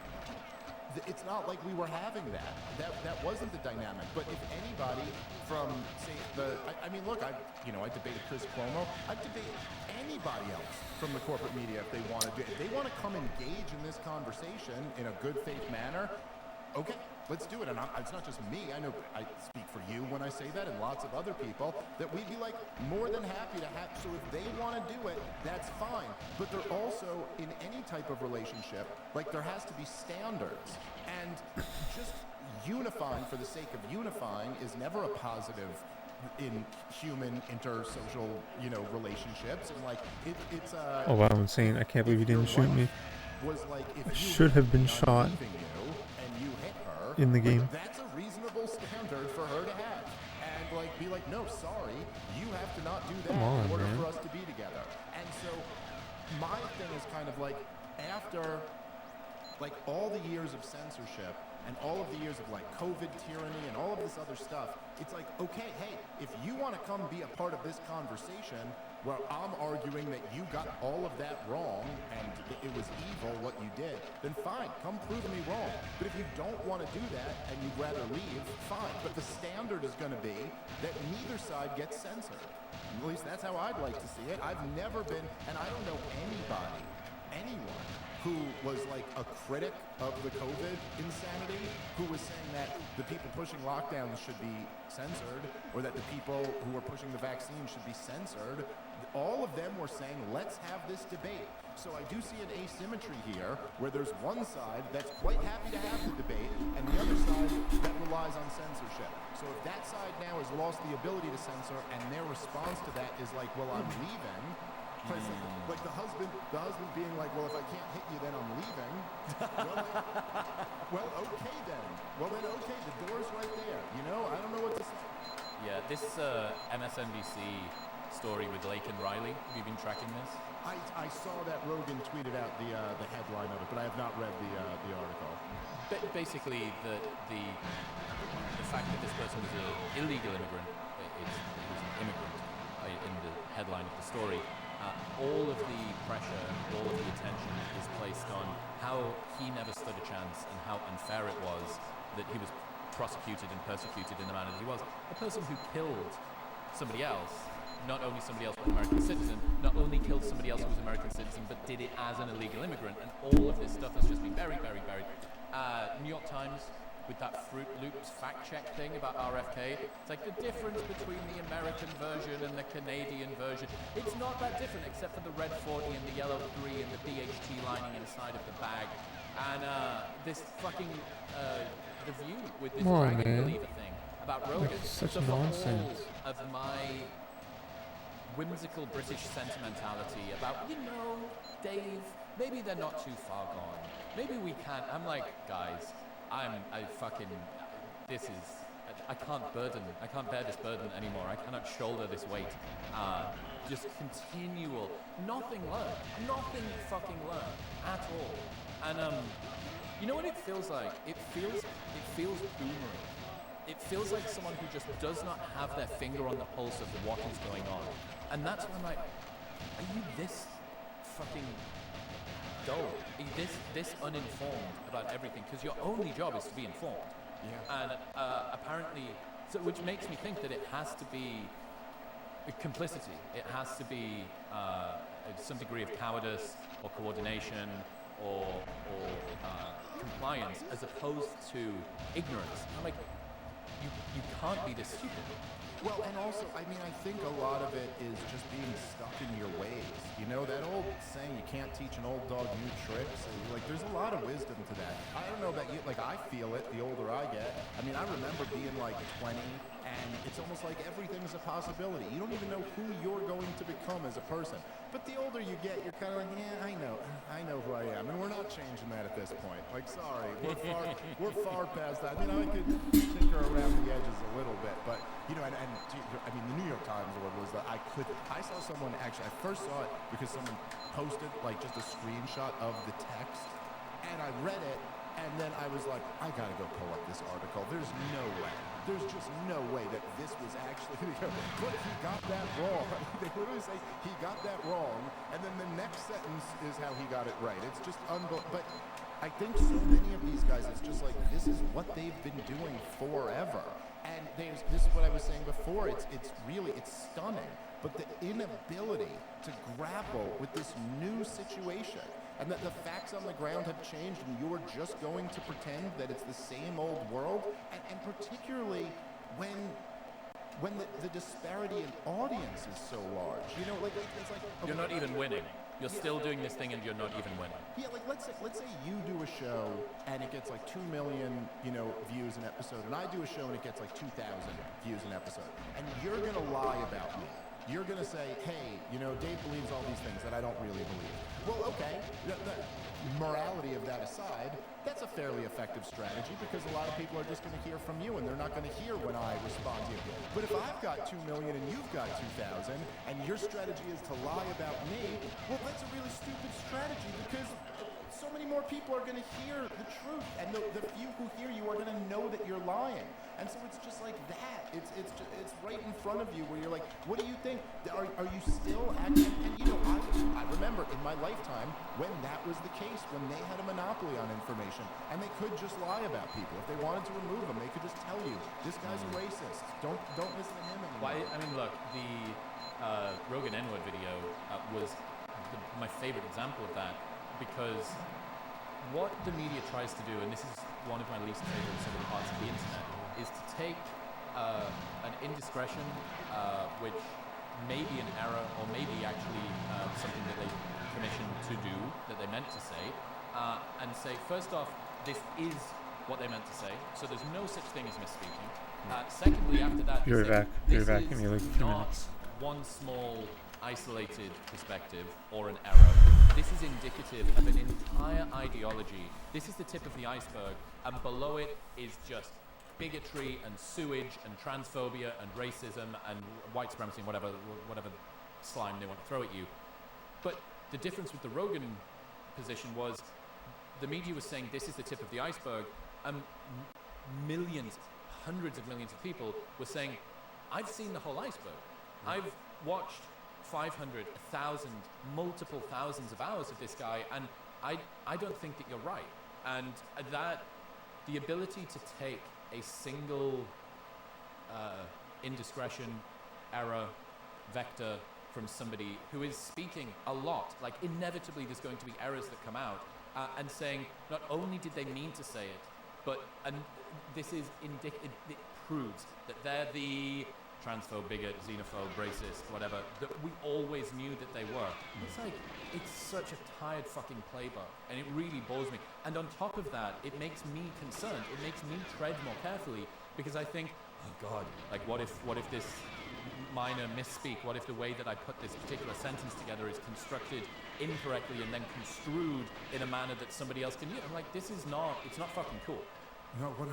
it's not like we were having that. That wasn't the dynamic. But if anybody from, say, I mean, look, I debated Chris Cuomo. I'd debate anybody else from the corporate media if they want to do it. If they want to come engage in this conversation in a good faith manner, okay, let's do it. And it's not just me. I know I speak for you when I say that, and lots of other people, that we'd be like more than happy to have. So if they want to do it, that's fine. But they're also, in any type of relationship, like there has to be standards. And just unifying for the sake of unifying is never a positive in human intersocial, relationships. And like it's Oh wow, insane. I can't believe he didn't shoot me. Was like if I should have been shot you hit her in the game. That's a reasonable standard for her to have. And like be like, no, sorry, you have to not do that in order for us to be together. And so my thing is kind of like, after like all the years of censorship and all of the years of like COVID tyranny and all of this other stuff, it's like, okay, hey, if you want to come be a part of this conversation where I'm arguing that you got all of that wrong and it was evil what you did, then fine, come prove me wrong. But if you don't want to do that and you'd rather leave, fine. But the standard is going to be that neither side gets censored. At least that's how I'd like to see it. I've never been, and I don't know anyone who was like a critic of the COVID insanity, who was saying that the people pushing lockdowns should be censored, or that the people who were pushing the vaccine should be censored. All of them were saying, let's have this debate. So I do see an asymmetry here, where there's one side that's quite happy to have the debate, and the other side that relies on censorship. So if that side now has lost the ability to censor, and their response to that is like, well, I'm leaving, like the husband being like, well, if I can't hit you, then I'm leaving. Well, okay then. Well then, okay, the door's right there. I don't know what to say. Yeah, this MSNBC story with Lake and Riley. Have you been tracking this? I saw that Rogan tweeted out the headline of it, but I have not read the article. Basically, the fact that this person was an illegal immigrant, it was an immigrant in the headline of the story. All of the pressure, all of the attention is placed on how he never stood a chance and how unfair it was that he was prosecuted and persecuted in the manner that he was. A person who killed somebody else, not only somebody else but an American citizen, not only killed somebody else who was an American citizen, but did it as an illegal immigrant. And all of this stuff has just been buried. New York Times, with that Fruit Loops fact check thing about RFK, it's like the difference between the American version and the Canadian version. It's not that different, except for the red 40 and the yellow 3 and the BHT lining inside of the bag. And this fucking The View with this Dragon Believer thing about Rogan. Such so nonsense. Of my whimsical British sentimentality about, Dave, maybe they're not too far gone. Maybe we can. I'm like, guys, I can't bear this burden anymore. I cannot shoulder this weight. Just continual, nothing fucking learned at all. And you know what it feels like? It feels boomerang. It feels like someone who just does not have their finger on the pulse of what is going on. And that's when I'm like, are you this fucking dull? Are you this uninformed about everything? Because your only job is to be informed. Yeah. And apparently, which makes me think that it has to be complicity. It has to be some degree of cowardice or coordination or compliance, as opposed to ignorance. I'm like, you can't be this stupid. Well, and also, I think a lot of it is just being stuck in your ways. That old saying, you can't teach an old dog new tricks. Like, there's a lot of wisdom to that. I don't know about you. Like, I feel it the older I get. I remember being like 20, and it's almost like everything's a possibility. You don't even know who you're going to become as a person. But the older you get, you're kind of like, yeah, I know who I am. And we're not changing that at this point. Like, sorry, we're far past that. I could tinker around the edges a little bit, but, and the New York Times was where I saw someone actually, I first saw it because someone posted like just a screenshot of the text, and I read it, and then I was like, I gotta go pull up this article. There's no way. There's just no way that this was actually, look, he got that wrong. They literally say he got that wrong, and then the next sentence is how he got it right. It's just unbelievable. But I think so many of these guys, it's just like, this is what they've been doing forever. And this is what I was saying before, it's stunning. But the inability to grapple with this new situation, and that the facts on the ground have changed, and you're just going to pretend that it's the same old world, and particularly when the disparity in audience is so large. You know, like it's like okay, you're not even winning. You're still doing this thing, and you're not even winning. Yeah, like let's say you do a show and it gets like 2 million, views an episode, and I do a show and it gets like 2,000 views an episode, and you're gonna lie about me. You're gonna say, hey, Dave believes all these things that I don't really believe. Well, okay, the morality of that aside, that's a fairly effective strategy because a lot of people are just gonna hear from you and they're not gonna hear when I respond to you. But if I've got 2 million and you've got 2,000 and your strategy is to lie about me, well, that's a really stupid strategy because so many more people are gonna hear the truth, and the few who hear you are gonna know that you're lying. And so it's just like that. It's right in front of you where you're like, what do you think? Are you still acting? And I remember in my lifetime when that was the case, when they had a monopoly on information and they could just lie about people. If they wanted to remove them, they could just tell you, this guy's a racist. Don't listen to him anymore. Why? I mean, look, the Rogan N-word video was my favorite example of that, because what the media tries to do, and this is one of my least favorite sort of parts of the internet, is to take an indiscretion, which may be an error or maybe actually something that they commissioned to do, that they meant to say, and say, first off, this is what they meant to say, so there's no such thing as misspeaking. Secondly, after that, You're back. You're back in like a few not minutes. one small isolated perspective or an error. This is indicative of an entire ideology. This is the tip of the iceberg, and below it is just bigotry and sewage and transphobia and racism and white supremacy and whatever slime they want to throw at you. But the difference with the Rogan position was the media was saying this is the tip of the iceberg, and millions, hundreds of millions of people were saying, I've seen the whole iceberg. I've watched 500, 1,000, multiple thousands of hours of this guy, and I don't think that you're right. And that the ability to take a single indiscretion, error, vector from somebody who is speaking a lot, like inevitably there's going to be errors that come out, and saying not only did they mean to say it, but this is it proves that they're the transphobe, bigot, xenophobe, racist, whatever, that we always knew that they were. It's like, it's such a tired fucking playbook, and it really bores me. And on top of that, it makes me concerned. It makes me tread more carefully, because I think, oh God, like what if this minor misspeak, what if the way that I put this particular sentence together is constructed incorrectly and then construed in a manner that somebody else can use? I'm like, it's not fucking cool. No, 100%,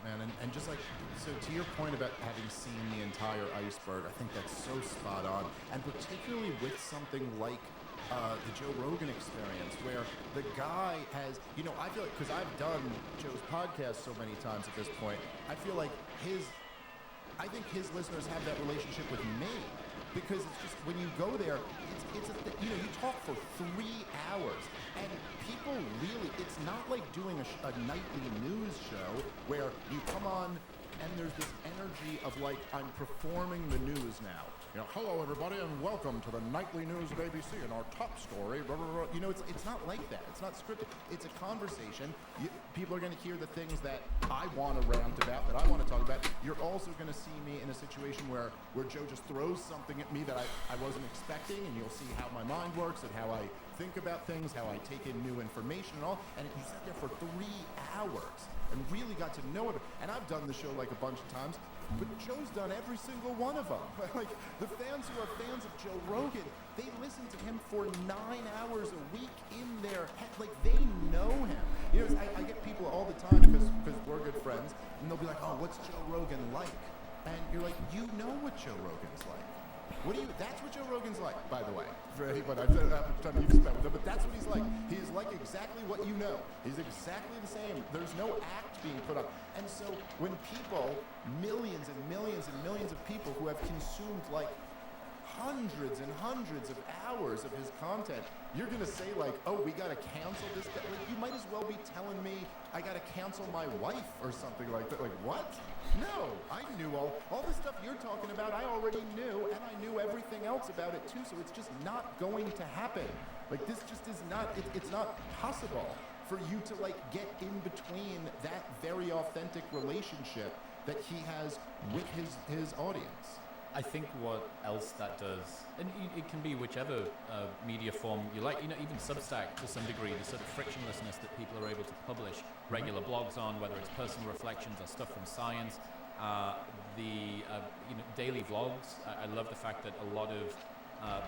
man. And just like, so to your point about having seen the entire iceberg, I think that's so spot on. And particularly with something like the Joe Rogan experience, where the guy has, I feel like, because I've done Joe's podcast so many times at this point, I feel like I think his listeners have that relationship with me. Because it's just, when you go there, you talk for 3 hours, and people really, it's not like doing a nightly news show where you come on and there's this energy of like, I'm performing the news now. Hello everybody and welcome to the nightly news of ABC and our top story, blah, blah, blah. It's not like that. It's not scripted. It's a conversation. People are going to hear the things that I want to rant about, that I want to talk about. You're also going to see me in a situation where Joe just throws something at me that I wasn't expecting, and you'll see how my mind works and how I think about things, how I take in new information and all. And you sat there for 3 hours and really got to know it. And I've done the show like a bunch of times, but Joe's done every single one of them. Like, the fans who are fans of Joe Rogan, they listen to him for 9 hours a week in their head. Like, they know him. I get people all the time, because we're good friends, and they'll be like, oh, what's Joe Rogan like? And you're like, you know what Joe Rogan's like. That's what Joe Rogan's like, by the way. For anybody, I don't know how much time you've spent with him, but that's what he's like. He's like exactly what you know. He's exactly the same. There's no act being put up. And so when people, millions and millions and millions of people who have consumed like hundreds and hundreds of hours of his content, you're gonna say like, oh, we gotta cancel this guy. Like, you might as well be telling me I gotta cancel my wife or something like that. Like, what? No, I knew all the stuff you're talking about. I already knew, and I knew everything else about it too. So it's just not going to happen. Like, this just is not. It's not possible for you to like get in between that very authentic relationship that he has with his audience. I think what else that does, and it can be whichever media form you like, you know, even Substack to some degree, the sort of frictionlessness that people are able to publish regular blogs on, whether it's personal reflections or stuff from science, daily vlogs. I love the fact that a lot of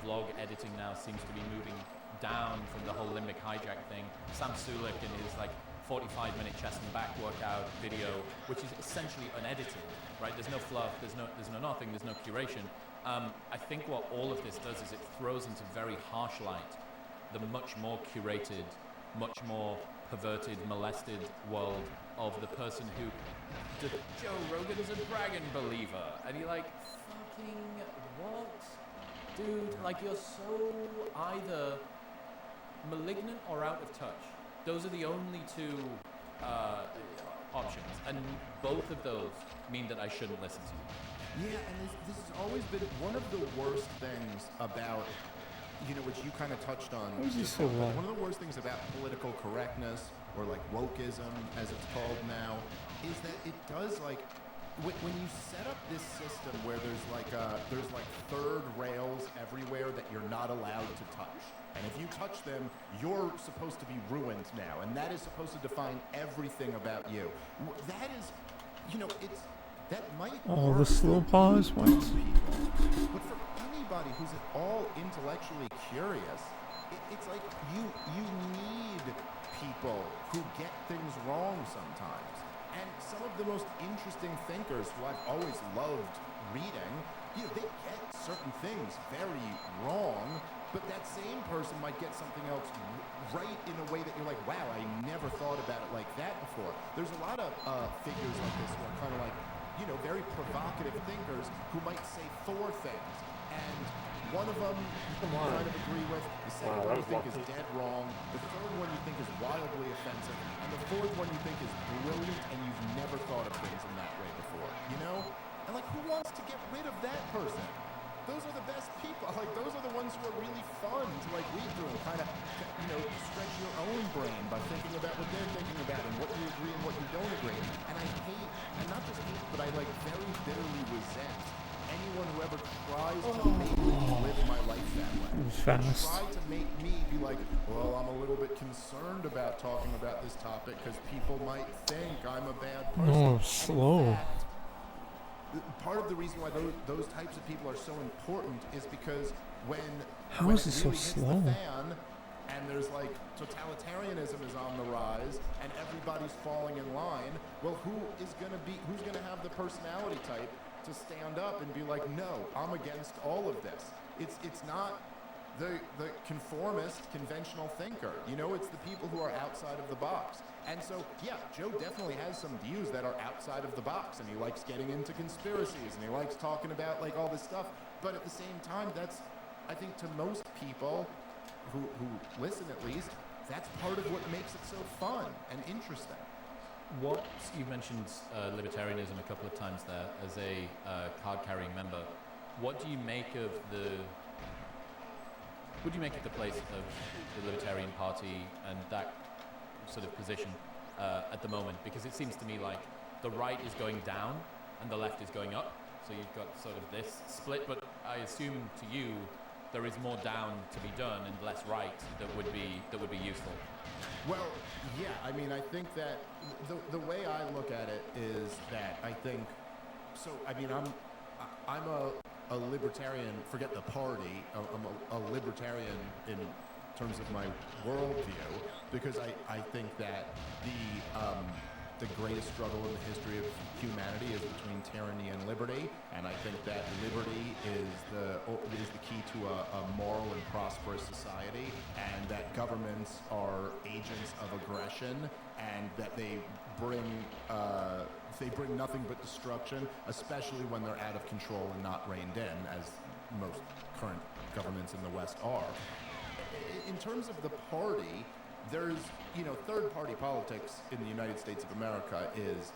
vlog editing now seems to be moving down from the whole limbic hijack thing. Sam Sulek in his like 45-minute chest and back workout video, which is essentially unedited, right? There's no fluff, there's no nothing, there's no curation. I think what all of this does is it throws into very harsh light the much more curated, much more perverted, molested world of the person who, Joe Rogan is a dragon believer, and you're like, fucking what? Dude, like you're so either malignant or out of touch. Those are the only two options, and both of those mean that I shouldn't listen to you. Yeah, and this has always been one of the worst things about, you know, which you kind of touched on. One of the worst things about political correctness, or like wokeism, as it's called now, is that it does like, when you set up this system where there's like third rails everywhere that you're not allowed to touch. And if you touch them, you're supposed to be ruined now. And that is supposed to define everything about you. That is, you know, that might the slow pause, what? But for anybody who's at all intellectually curious, it's like you need people who get things wrong sometimes. And some of the most interesting thinkers who I've always loved reading, you know, they get certain things very wrong, but that same person might get something else right in a way that you're like, wow, I never thought about it like that before. There's a lot of figures like this who are kind of like, you know, very provocative thinkers who might say four things, and one of them you kind of agree with, the second one you think is dead wrong, the third one you think is wildly offensive, and the fourth one you think is brilliant and you've never thought of things in that way before, you know? And like, who wants to get rid of that person? Those are the best people. Like, those are the ones who are really fun to like read through and kind of, you know, stretch your own brain by thinking about what they're thinking about and what you agree and what you don't agree. And I hate, and not just hate, but I like very bitterly resent anyone who ever tries to make me live my life that way. Fast. Try to make me be like, well, I'm a little bit concerned about talking about this topic because people might think I'm a bad person. No, slow. Part of the reason why those types of people are so important is because when How when is it it really so hits slow? the fan and there's like totalitarianism is on the rise and everybody's falling in line, well, who's gonna have the personality type to stand up and be like, no, I'm against all of this. It's not the conformist, conventional thinker. You know, it's the people who are outside of the box. And so, yeah, Joe definitely has some views that are outside of the box, and he likes getting into conspiracies, and he likes talking about, like, all this stuff. But at the same time, that's, I think, to most people who listen at least, that's part of what makes it so fun and interesting. What you mentioned libertarianism a couple of times there as a card-carrying member. What do you make of the place of the Libertarian Party and that sort of position at the moment? Because it seems to me like the right is going down and the left is going up. So you've got sort of this split, but I assume to you there is more down to be done and less right that would be useful. Well, yeah, I mean, I think that the way I look at it is that I think, so, I mean, I'm a libertarian, forget the party, I'm a libertarian in terms of my worldview, because I think that the greatest struggle in the history of humanity is between tyranny and liberty, and I think that liberty is the key to a moral and prosperous society, and that governments are agents of aggression, and that they bring nothing but destruction, especially when they're out of control and not reined in, as most current governments in the West are. In terms of the party, there's, third-party politics in the United States of America is,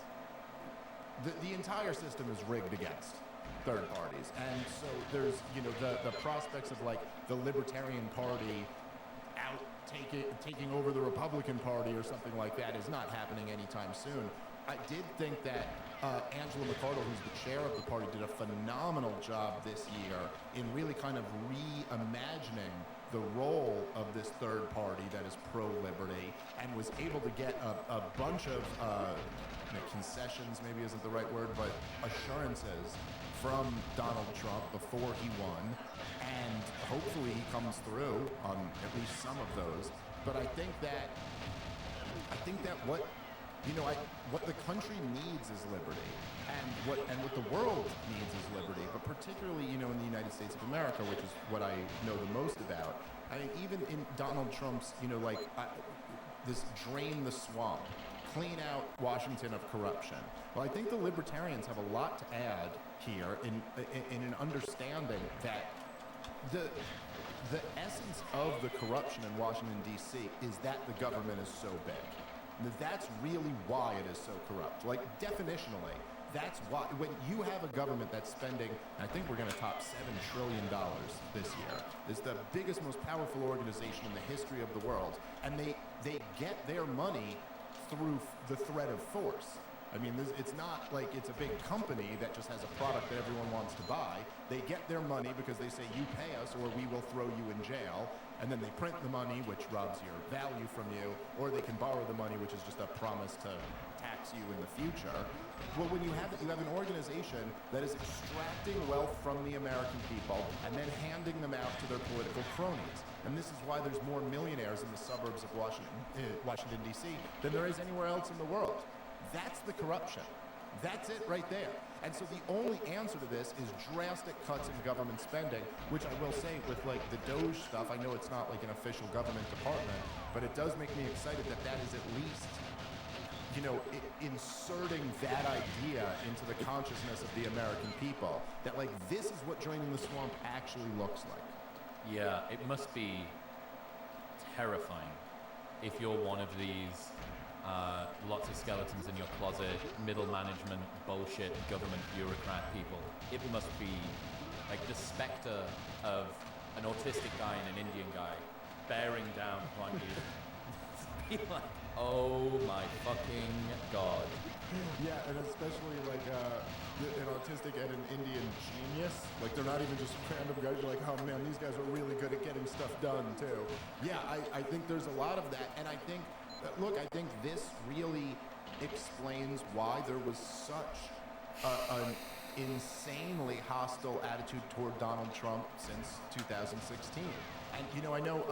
the entire system is rigged against third parties. And so there's, the prospects of, like, the Libertarian Party taking over the Republican Party or something like that is not happening anytime soon. I did think that Angela McArdle, who's the chair of the party, did a phenomenal job this year in really kind of reimagining the role of this third party that is pro-liberty, and was able to get a bunch of concessions, maybe isn't the right word, but assurances from Donald Trump before he won, and hopefully he comes through on at least some of those. But I think that what the country needs is liberty, and what the world needs is liberty, but particularly, in the United States of America, which is what I know the most about. I mean, even in Donald Trump's, this drain the swamp, clean out Washington of corruption. Well, I think the libertarians have a lot to add here in an understanding that the essence of the corruption in Washington, D.C. is that the government is so big. That's really why it is so corrupt. Like, definitionally, that's why. When you have a government that's spending, I think we're going to top $7 trillion this year. It's the biggest, most powerful organization in the history of the world. And they get their money through the threat of force. I mean, it's not like it's a big company that just has a product that everyone wants to buy. They get their money because they say, you pay us or we will throw you in jail. And then they print the money, which robs your value from you, or they can borrow the money, which is just a promise to tax you in the future. Well, when you have an organization that is extracting wealth from the American people and then handing them out to their political cronies. And this is why there's more millionaires in the suburbs of Washington, D.C. than there is anywhere else in the world. That's the corruption. That's it right there. And so the only answer to this is drastic cuts in government spending, which I will say with like the Doge stuff, I know it's not like an official government department, but it does make me excited that is at least, inserting that idea into the consciousness of the American people, that like this is what joining the swamp actually looks like. Yeah, it must be terrifying if you're one of these lots of skeletons in your closet, middle management, bullshit, government bureaucrat people. It must be like the specter of an autistic guy and an Indian guy bearing down upon you. Be like, oh my fucking god. Yeah, and especially like an autistic and an Indian genius. Like they're not even just random guys. You're like, oh man, these guys are really good at getting stuff done too. Yeah, I think there's a lot of that, and I think. Look, I think this really explains why there was such an insanely hostile attitude toward Donald Trump since 2016. And, I know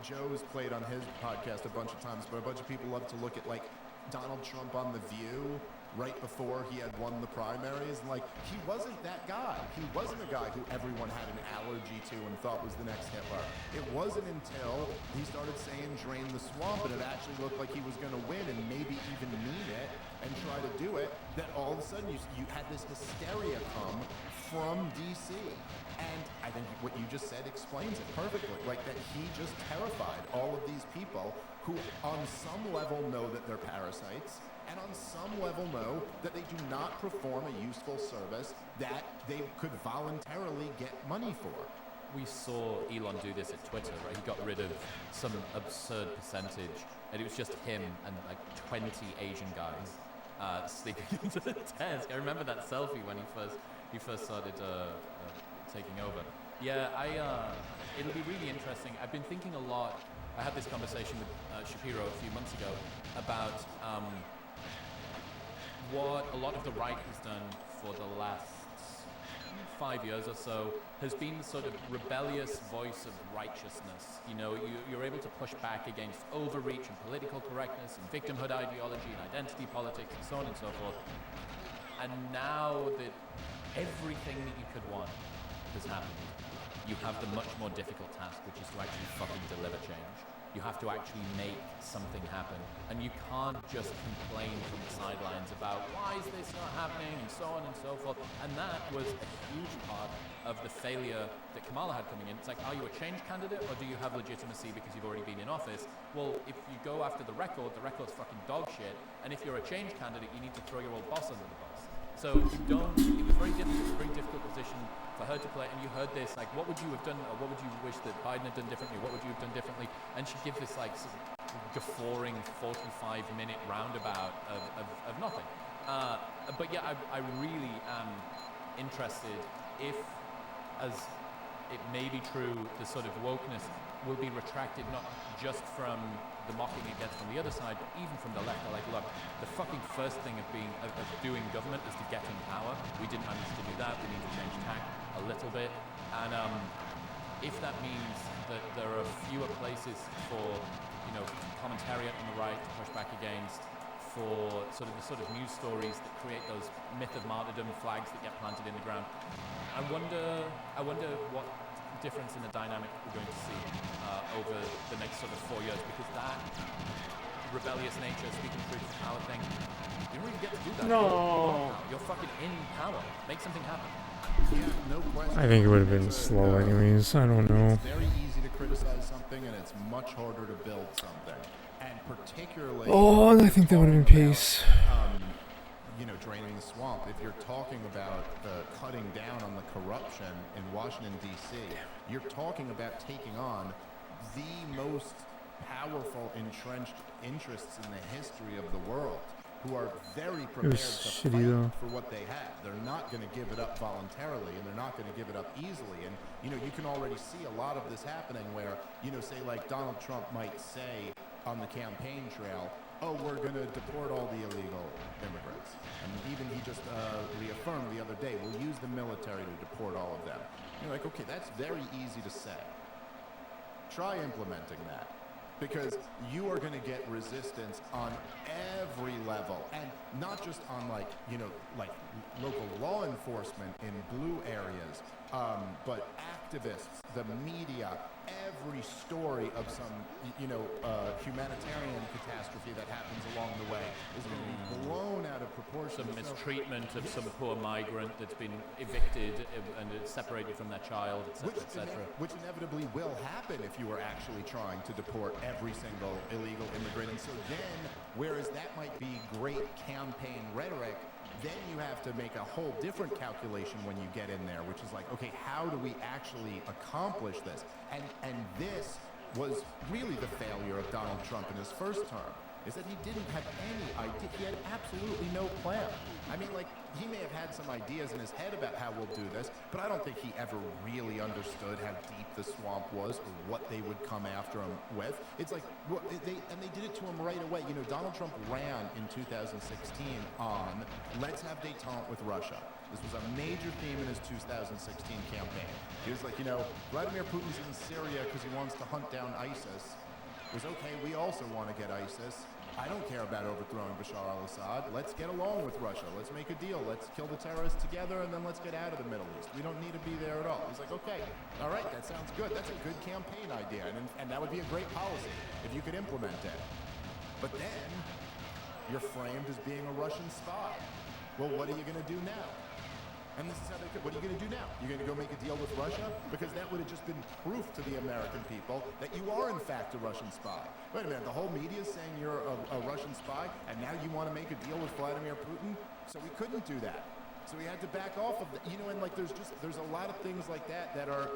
Joe's played on his podcast a bunch of times, but a bunch of people love to look at, like, Donald Trump on The View right before he had won the primaries. And, like, he wasn't that guy. He wasn't a guy who everyone had an allergy to and thought was the next Hitler. It wasn't until he started saying drain the swamp and it actually looked like he was going to win and maybe even mean it and try to do it, that all of a sudden you had this hysteria come from D.C. And I think what you just said explains it perfectly. Like that he just terrified all of these people who on some level know that they're parasites, and on some level know that they do not perform a useful service that they could voluntarily get money for. We saw Elon do this at Twitter, right? He got rid of some absurd percentage, and it was just him and like 20 Asian guys sleeping into the desk. I remember that selfie when he first started taking over. Yeah, it'll be really interesting. I've been thinking a lot. I had this conversation with Shapiro a few months ago about what a lot of the right has done for the last 5 years or so has been the sort of rebellious voice of righteousness. You know, you're able to push back against overreach and political correctness and victimhood ideology and identity politics and so on and so forth. And now that everything that you could want has happened, you have the much more difficult task, which is to actually fucking deliver change. You have to actually make something happen. And you can't just complain from the sidelines about why is this not happening and so on and so forth. And that was a huge part of the failure that Kamala had coming in. It's like, are you a change candidate or do you have legitimacy because you've already been in office? Well, if you go after the record's fucking dog shit. And if you're a change candidate, you need to throw your old boss under the bus. So you don't, it was very difficult, a very difficult position for her to play. And you heard this, like, what would you have done, or what would you wish that Biden had done differently? What would you have done differently? And she'd give this, like, sort of guffawing 45-minute roundabout of nothing. But yeah, I really am interested if, as it may be true, the sort of wokeness will be retracted not just from the mocking it gets from the other side, but even from the left. They're like, look, the fucking first thing of doing government is to get in power. We didn't manage to do that. We need to change tack a little bit. And if that means that there are fewer places for, you know, commentariat on the right to push back against, for sort of news stories that create those myth of martyrdom flags that get planted in the ground, I wonder what difference in the dynamic we're going to see over the next sort of 4 years, because that rebellious nature, speaking truth to power thing, you don't really get to do that. No. You're fucking in power. Make something happen. Yeah, no question. I think it would have been slow anyways. I don't know. It's very easy to criticize something, and it's much harder to build something. And particularly... Oh, I think that would have been pace. You know, draining the swamp. If you're talking about cutting down on the corruption in Washington, D.C., you're talking about taking on the most powerful entrenched interests in the history of the world, who are very prepared to fight for what they have. They're not going to give it up voluntarily, and they're not going to give it up easily. And, you know, you can already see a lot of this happening where, you know, say like Donald Trump might say on the campaign trail, oh, we're going to deport all the illegal immigrants. And even he just reaffirmed the other day, we'll use the military to deport all of them. You're like, okay, that's very easy to say. Try implementing that. Because you are going to get resistance on every level, and not just on, like, you know, like local law enforcement in blue areas, but activists, the media, every story of some, you know, humanitarian catastrophe that happens along the way is going to be blown out of proportion. Some mistreatment of some poor migrant that's been evicted and separated from their child, etc., etc. Which inevitably will happen if you are actually trying to deport every single illegal immigrant. And so then, whereas that might be great campaign rhetoric, then you have to make a whole different calculation when you get in there, which is like, okay, how do we actually accomplish this? And this was really the failure of Donald Trump in his first term, is that he didn't have any idea. He had absolutely no plan. I mean, like, he may have had some ideas in his head about how we'll do this, but I don't think he ever really understood how deep the swamp was or what they would come after him with. It's like, they did it to him right away. You know, Donald Trump ran in 2016 on let's have détente with Russia. This was a major theme in his 2016 campaign. He was like, you know, Vladimir Putin's in Syria because he wants to hunt down ISIS. It was okay, we also want to get ISIS. I don't care about overthrowing Bashar al-Assad. Let's get along with Russia. Let's make a deal. Let's kill the terrorists together, and then let's get out of the Middle East. We don't need to be there at all. He's like, okay, all right, that sounds good. That's a good campaign idea, and that would be a great policy if you could implement it. But then, you're framed as being a Russian spy. Well, what are you going to do now? And this is how they could. What are you going to do now? You're going to go make a deal with Russia? Because that would have just been proof to the American people that you are, in fact, a Russian spy. Wait a minute, the whole media is saying you're a Russian spy, and now you want to make a deal with Vladimir Putin? So we couldn't do that. So we had to back off of that. You know, and like there's a lot of things like that are,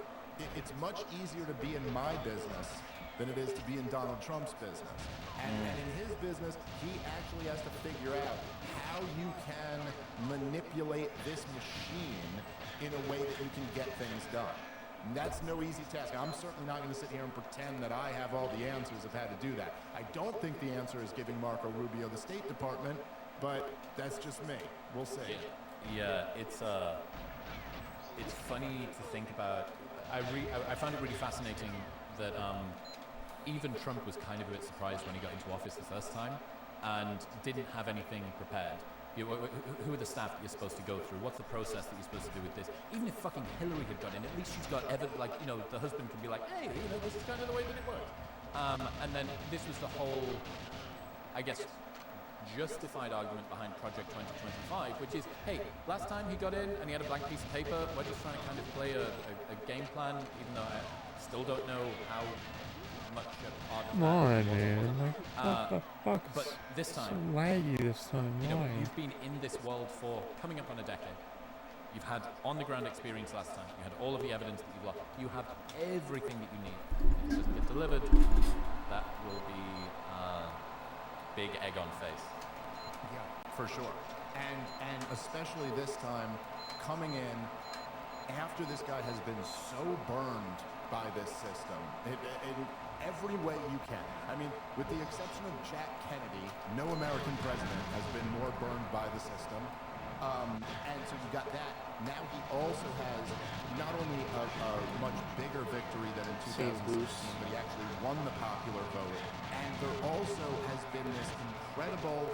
it's much easier to be in my business than it is to be in Donald Trump's business. And in his business, he actually has to figure out how you can manipulate this machine in a way that you can get things done. And that's no easy task. I'm certainly not going to sit here and pretend that I have all the answers of how to do that. I don't think the answer is giving Marco Rubio the State Department, but that's just me. We'll see. Yeah, it's it's funny to think about. I found it really fascinating that even Trump was kind of a bit surprised when he got into office the first time and didn't have anything prepared. Who are the staff that you're supposed to go through? What's the process that you're supposed to do with this? Even if fucking Hillary had got in, at least she's got like, the husband can be like, hey, this is kind of the way that it works. And then this was the whole, I guess, justified argument behind Project 2025, which is, hey, last time he got in and he had a blank piece of paper, we're just trying to kind of play a game plan, even though I still don't know how much a part of Come on, man. Like, what the fuck? But this time, so laggy this time. Why? You've been in this world for coming up on a decade. You've had on-the-ground experience last time. You had all of the evidence that you've lost. You have everything that you need. If it doesn't get delivered, that will be big egg on face. Yeah, for sure. And especially this time, coming in after this guy has been so burned by this system in every way you can. I mean, with the exception of Jack Kennedy, no American president has been more burned by the system. And so you got that. Now he also has not only a much bigger victory than in 2016, but he actually won the popular vote. And there also has been this incredible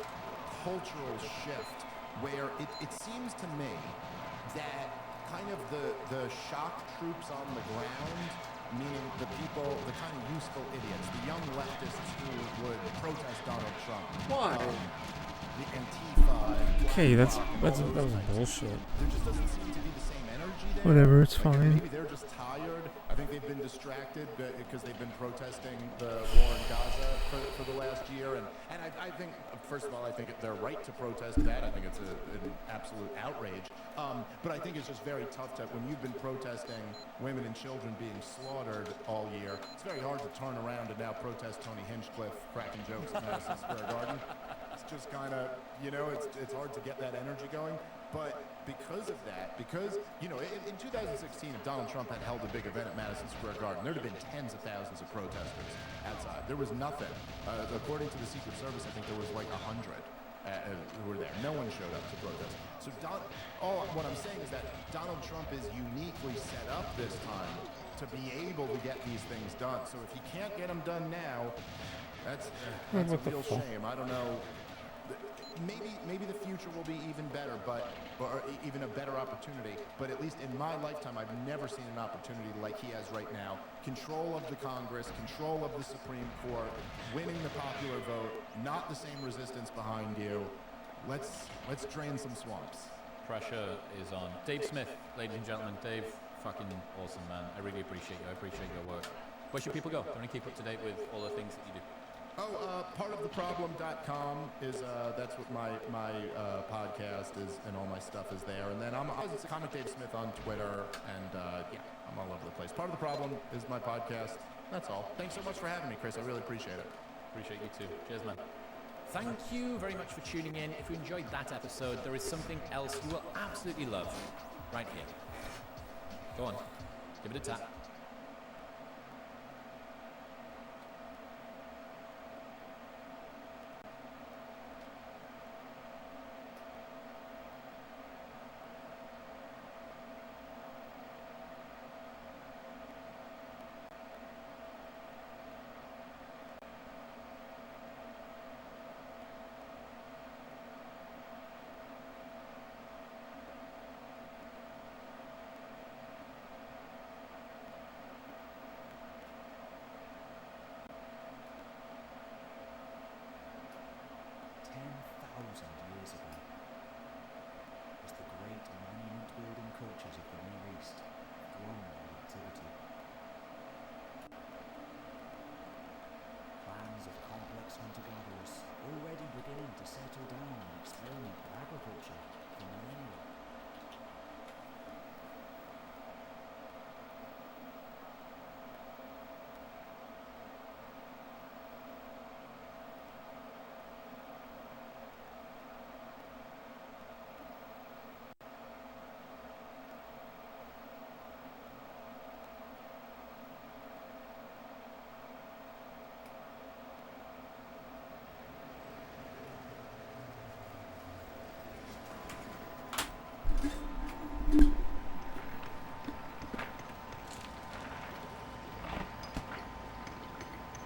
cultural shift where it seems to me that kind of the shock troops on the ground, meaning the people, the kind of useful idiots, the young leftists who would protest Donald Trump. Why? The Antifa. Okay, that was bullshit. There just doesn't seem to be the same energy there. Whatever, it's Like, fine. Maybe they're just tired. I think they've been distracted because they've been protesting the war in Gaza for the last year. And I think, first of all, I think they're right to protest that. I think it's an absolute outrage. But I think it's just very tough when you've been protesting women and children being slaughtered all year, it's very hard to turn around and now protest Tony Hinchcliffe cracking jokes at Madison Square Garden. It's just kind of, it's hard to get that energy going. But because of that, in 2016, if Donald Trump had held a big event at Madison Square Garden, there'd have been tens of thousands of protesters outside. There was nothing. According to the Secret Service, I think there was like 100 who were there. No one showed up to protest. So what I'm saying is that Donald Trump is uniquely set up this time to be able to get these things done. So if he can't get them done now, that's a real shame. I don't know. Maybe the future will be even better, or even a better opportunity. But at least in my lifetime, I've never seen an opportunity like he has right now. Control of the Congress, control of the Supreme Court, winning the popular vote, not the same resistance behind you. Let's drain some swamps. Pressure is on. Dave Smith, ladies and gentlemen. Dave, fucking awesome, man. I really appreciate you. I appreciate your work. Where should people go? They want to keep up to date with all the things that you do. Partoftheproblem.com is that's what my podcast is, and all my stuff is there. And then I'm Comic Dave Smith on Twitter, and I'm all over the place. Part of the Problem is my podcast. That's all. Thanks so much for having me, Chris. I really appreciate it. Appreciate you too. Cheers, man. Thank you very much for tuning in. If you enjoyed that episode, there is something else you will absolutely love right here. Go on, give it a tap.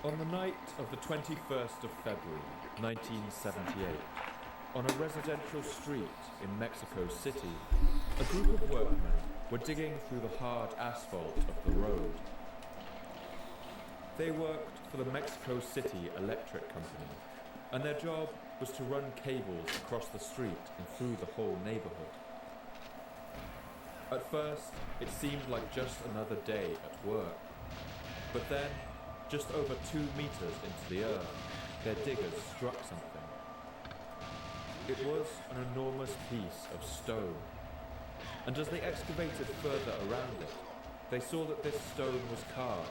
On the night of the 21st of February, 1978, on a residential street in Mexico City, a group of workmen were digging through the hard asphalt of the road. They worked for the Mexico City Electric Company, and their job was to run cables across the street and through the whole neighborhood. At first, it seemed like just another day at work. But then, just over 2 meters into the earth, their diggers struck something. It was an enormous piece of stone. And as they excavated further around it, they saw that this stone was carved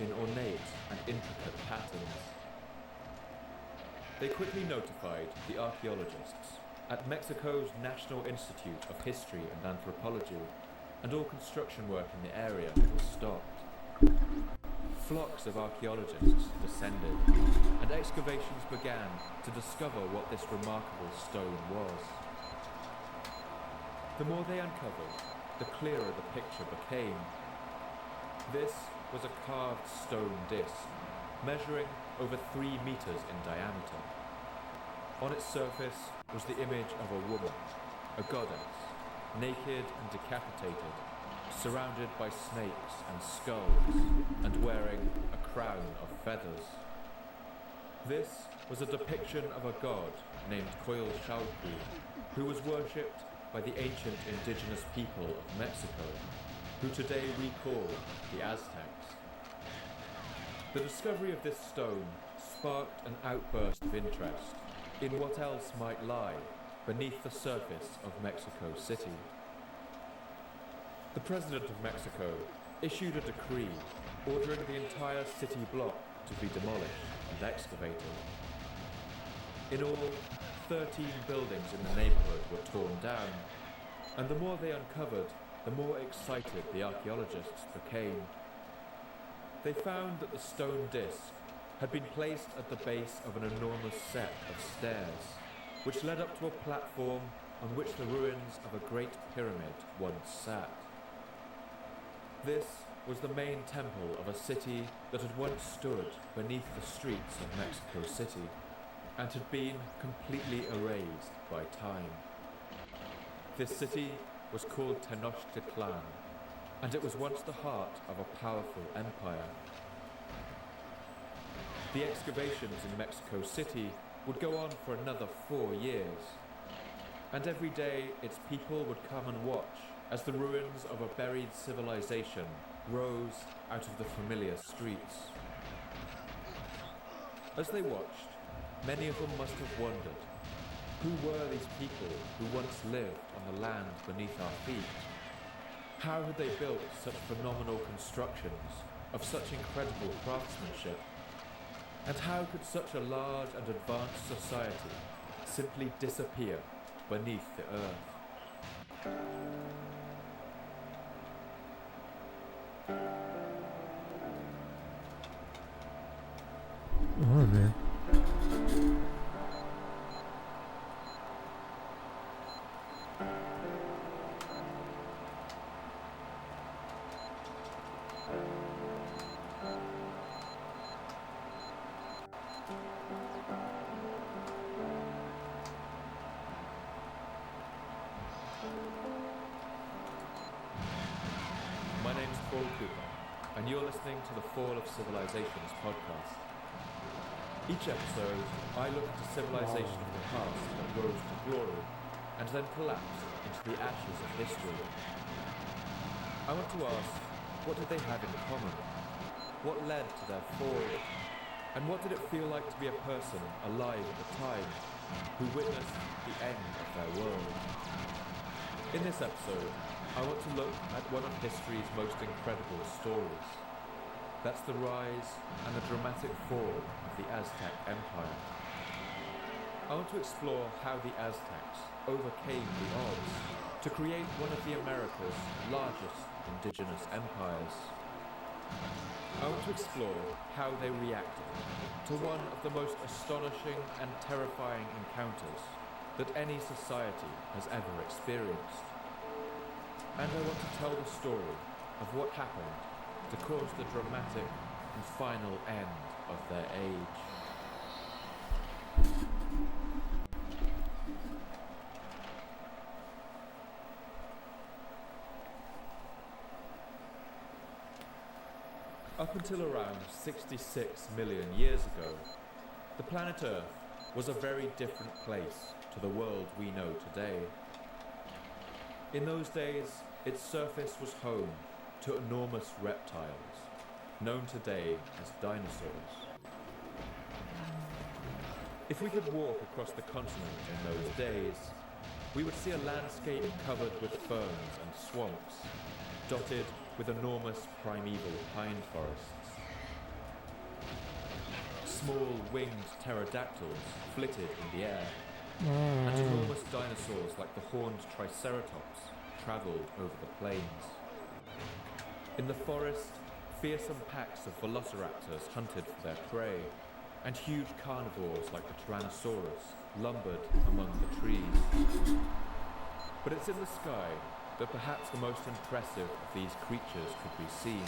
in ornate and intricate patterns. They quickly notified the archaeologists at Mexico's National Institute of History and Anthropology, and all construction work in the area was stopped. Flocks of archaeologists descended, and excavations began to discover what this remarkable stone was. The more they uncovered, the clearer the picture became. This was a carved stone disc, measuring over 3 meters in diameter. On its surface was the image of a woman, a goddess, naked and decapitated, surrounded by snakes and skulls, and wearing a crown of feathers. This was a depiction of a god named Coyolxauhqui, who was worshipped by the ancient indigenous people of Mexico, who today we call the Aztecs. The discovery of this stone sparked an outburst of interest in what else might lie beneath the surface of Mexico City. The President of Mexico issued a decree ordering the entire city block to be demolished and excavated. In all, 13 buildings in the neighborhood were torn down, and the more they uncovered, the more excited the archaeologists became. They found that the stone disc had been placed at the base of an enormous set of stairs, which led up to a platform on which the ruins of a great pyramid once sat. This was the main temple of a city that had once stood beneath the streets of Mexico City and had been completely erased by time. This city was called Tenochtitlan, and it was once the heart of a powerful empire. The excavations in Mexico City would go on for another 4 years, and every day its people would come and watch as the ruins of a buried civilization rose out of the familiar streets. As they watched, many of them must have wondered, who were these people who once lived on the land beneath our feet? How had they built such phenomenal constructions of such incredible craftsmanship? And how could such a large and advanced society simply disappear beneath the earth? Oh, man. My name's Paul Cooper, and you're listening to the Fall of Civilizations podcast. Each episode, I look at a civilization of the past that rose to glory and then collapsed into the ashes of history. I want to ask, what did they have in common? What led to their fall? And what did it feel like to be a person alive at the time who witnessed the end of their world? In this episode, I want to look at one of history's most incredible stories. That's the rise and the dramatic fall of the Aztec Empire. I want to explore how the Aztecs overcame the odds to create one of the America's largest indigenous empires. I want to explore how they reacted to one of the most astonishing and terrifying encounters that any society has ever experienced. And I want to tell the story of what happened to cause the dramatic and final end of their age. Up until around 66 million years ago, the planet Earth was a very different place to the world we know today. In those days, its surface was home to enormous reptiles, known today as dinosaurs. If we could walk across the continent in those days, we would see a landscape covered with ferns and swamps, dotted with enormous primeval pine forests. Small winged pterodactyls flitted in the air, and enormous dinosaurs like the horned triceratops travelled over the plains. In the forest, fearsome packs of velociraptors hunted for their prey, and huge carnivores like the Tyrannosaurus lumbered among the trees. But it's in the sky that perhaps the most impressive of these creatures could be seen.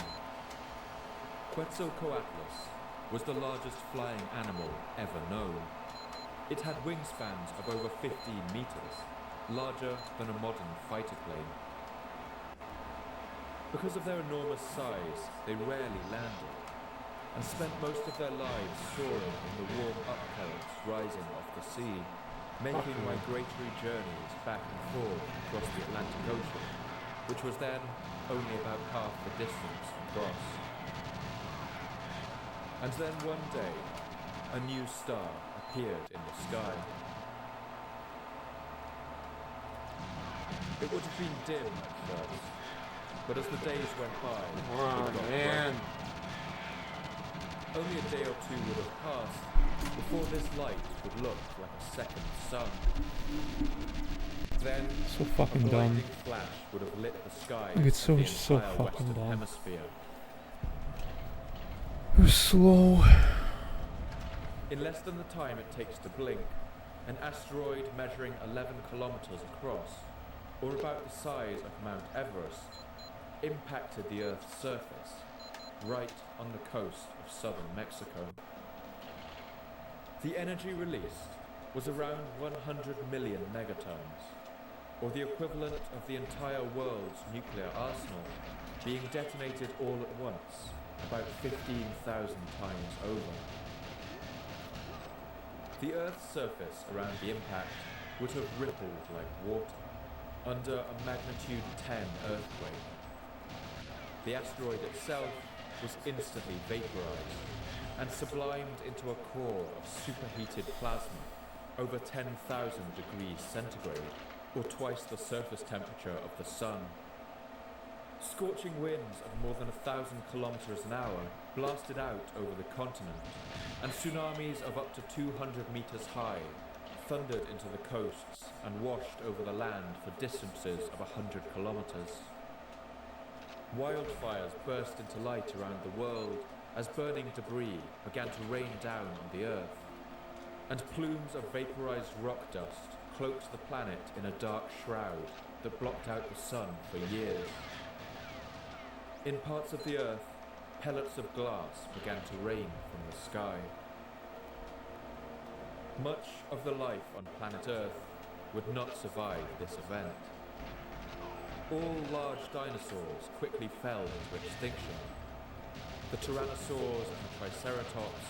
Quetzalcoatlus was the largest flying animal ever known. It had wingspans of over 15 meters, larger than a modern fighter plane. Because of their enormous size, they rarely landed, and spent most of their lives soaring in the warm upcurrents rising off the sea, making migratory journeys back and forth across the Atlantic Ocean, which was then only about half the distance across. And then one day, a new star appeared in the sky. It would have been dim at first, but as the days went by, it got bright. Only a day or two would have passed before this light would look like a second sun. Then, So fucking a blinding dumb. flash would have lit the sky Like, it's of the so entire fucking Western dumb. Hemisphere. It was slow. In less than the time it takes to blink, an asteroid measuring 11 kilometers across, or about the size of Mount Everest, impacted the Earth's surface, right on the coast of southern Mexico. The energy released was around 100 million megatons, or the equivalent of the entire world's nuclear arsenal being detonated all at once, about 15,000 times over. The Earth's surface around the impact would have rippled like water under a magnitude 10 earthquake. The asteroid itself was instantly vaporized and sublimed into a core of superheated plasma over 10,000 degrees centigrade, or twice the surface temperature of the sun. Scorching winds of more than 1,000 kilometers an hour blasted out over the continent, and tsunamis of up to 200 meters high thundered into the coasts and washed over the land for distances of 100 kilometers. Wildfires burst into light around the world as burning debris began to rain down on the Earth, and plumes of vaporized rock dust cloaked the planet in a dark shroud that blocked out the sun for years. In parts of the Earth, pellets of glass began to rain from the sky. Much of the life on planet Earth would not survive this event. All large dinosaurs quickly fell into extinction. The Tyrannosaurs and the Triceratops,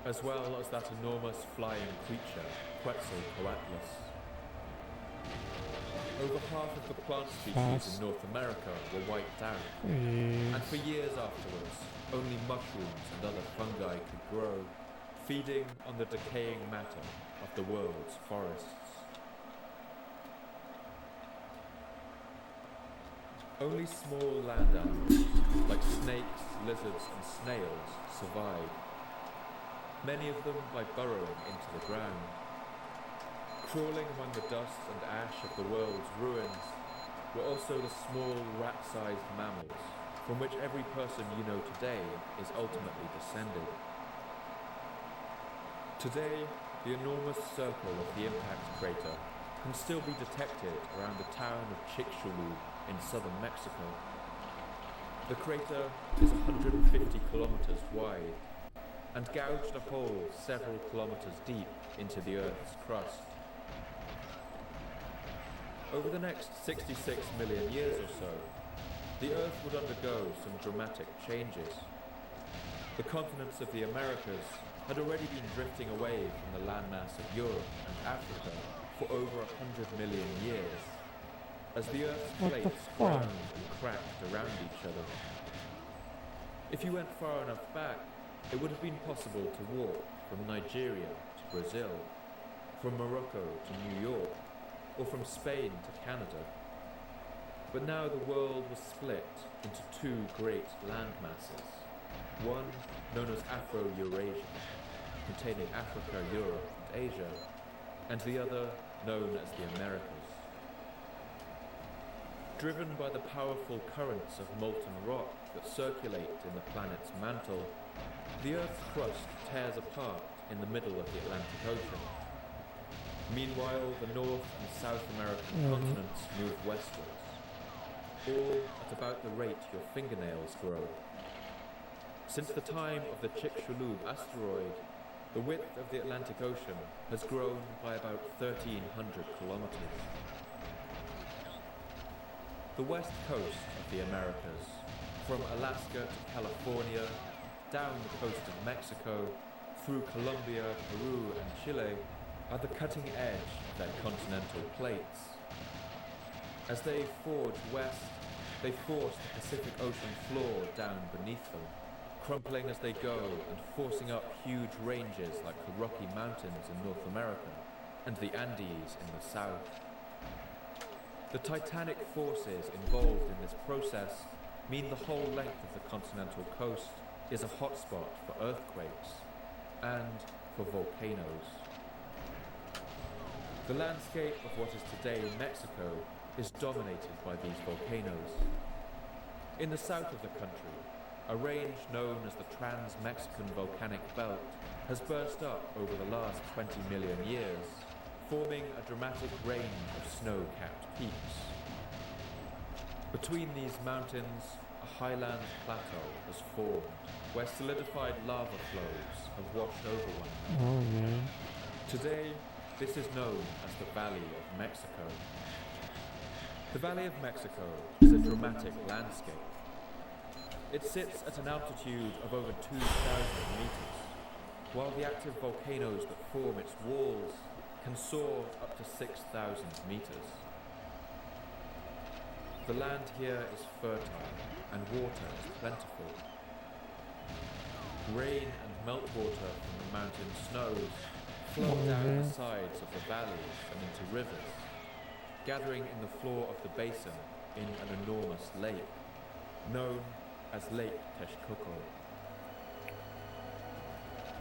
as well as that enormous flying creature, Quetzalcoatlus. Over half of the plant species in North America were wiped out, and for years afterwards, only mushrooms and other fungi could grow, feeding on the decaying matter of the world's forests. Only small land animals, like snakes, lizards and snails, survive, many of them by burrowing into the ground. Crawling among the dust and ash of the world's ruins were also the small rat-sized mammals, from which every person you know today is ultimately descended. Today, the enormous circle of the impact crater can still be detected around the town of Chicxulub in southern Mexico. The crater is 150 kilometers wide and gouged a hole several kilometers deep into the Earth's crust. Over the next 66 million years or so, the Earth would undergo some dramatic changes. The continents of the Americas had already been drifting away from the landmass of Europe and Africa for over 100 million years, as the Earth's plates ground and cracked around each other. If you went far enough back, it would have been possible to walk from Nigeria to Brazil, from Morocco to New York, or from Spain to Canada. But now the world was split into two great land masses, one known as Afro-Eurasia, containing Africa, Europe, and Asia, and the other known as the Americas. Driven by the powerful currents of molten rock that circulate in the planet's mantle, the Earth's crust tears apart in the middle of the Atlantic Ocean. Meanwhile, the North and South American continents move westwards, all at about the rate your fingernails grow. Since the time of the Chicxulub asteroid, the width of the Atlantic Ocean has grown by about 1,300 kilometers. The west coast of the Americas, from Alaska to California, down the coast of Mexico, through Colombia, Peru, and Chile, are the cutting edge of their continental plates. As they forge west, they force the Pacific Ocean floor down beneath them, crumpling as they go and forcing up huge ranges like the Rocky Mountains in North America and the Andes in the south. The titanic forces involved in this process mean the whole length of the continental coast is a hotspot for earthquakes and for volcanoes. The landscape of what is today Mexico is dominated by these volcanoes. In the south of the country, a range known as the Trans-Mexican Volcanic Belt has burst up over the last 20 million years, forming a dramatic range of snow-capped peaks. Between these mountains, a highland plateau has formed, where solidified lava flows have washed over one another. Oh, man. Today, this is known as the Valley of Mexico. The Valley of Mexico is a dramatic landscape. It sits at an altitude of over 2,000 meters, while the active volcanoes that form its walls can soar up to 6,000 meters. The land here is fertile and water is plentiful. Rain and meltwater from the mountain snows flow down the sides of the valleys and into rivers, gathering in the floor of the basin in an enormous lake, known as Lake Texcoco.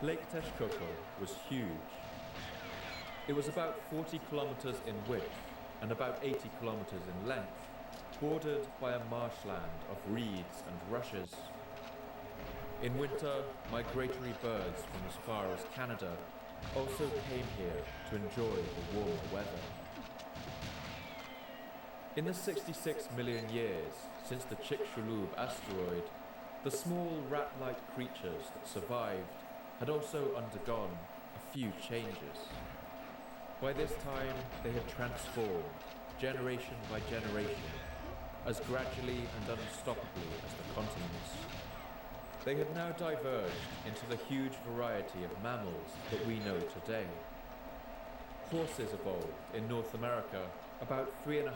Lake Texcoco was huge. It was about 40 kilometers in width and about 80 kilometers in length, bordered by a marshland of reeds and rushes. In winter, migratory birds from as far as Canada also came here to enjoy the warmer weather. In the 66 million years since the Chicxulub asteroid, the small rat-like creatures that survived had also undergone a few changes. By this time, they had transformed, generation by generation, as gradually and unstoppably as the continents. They had now diverged into the huge variety of mammals that we know today. Horses evolved in North America about 3.5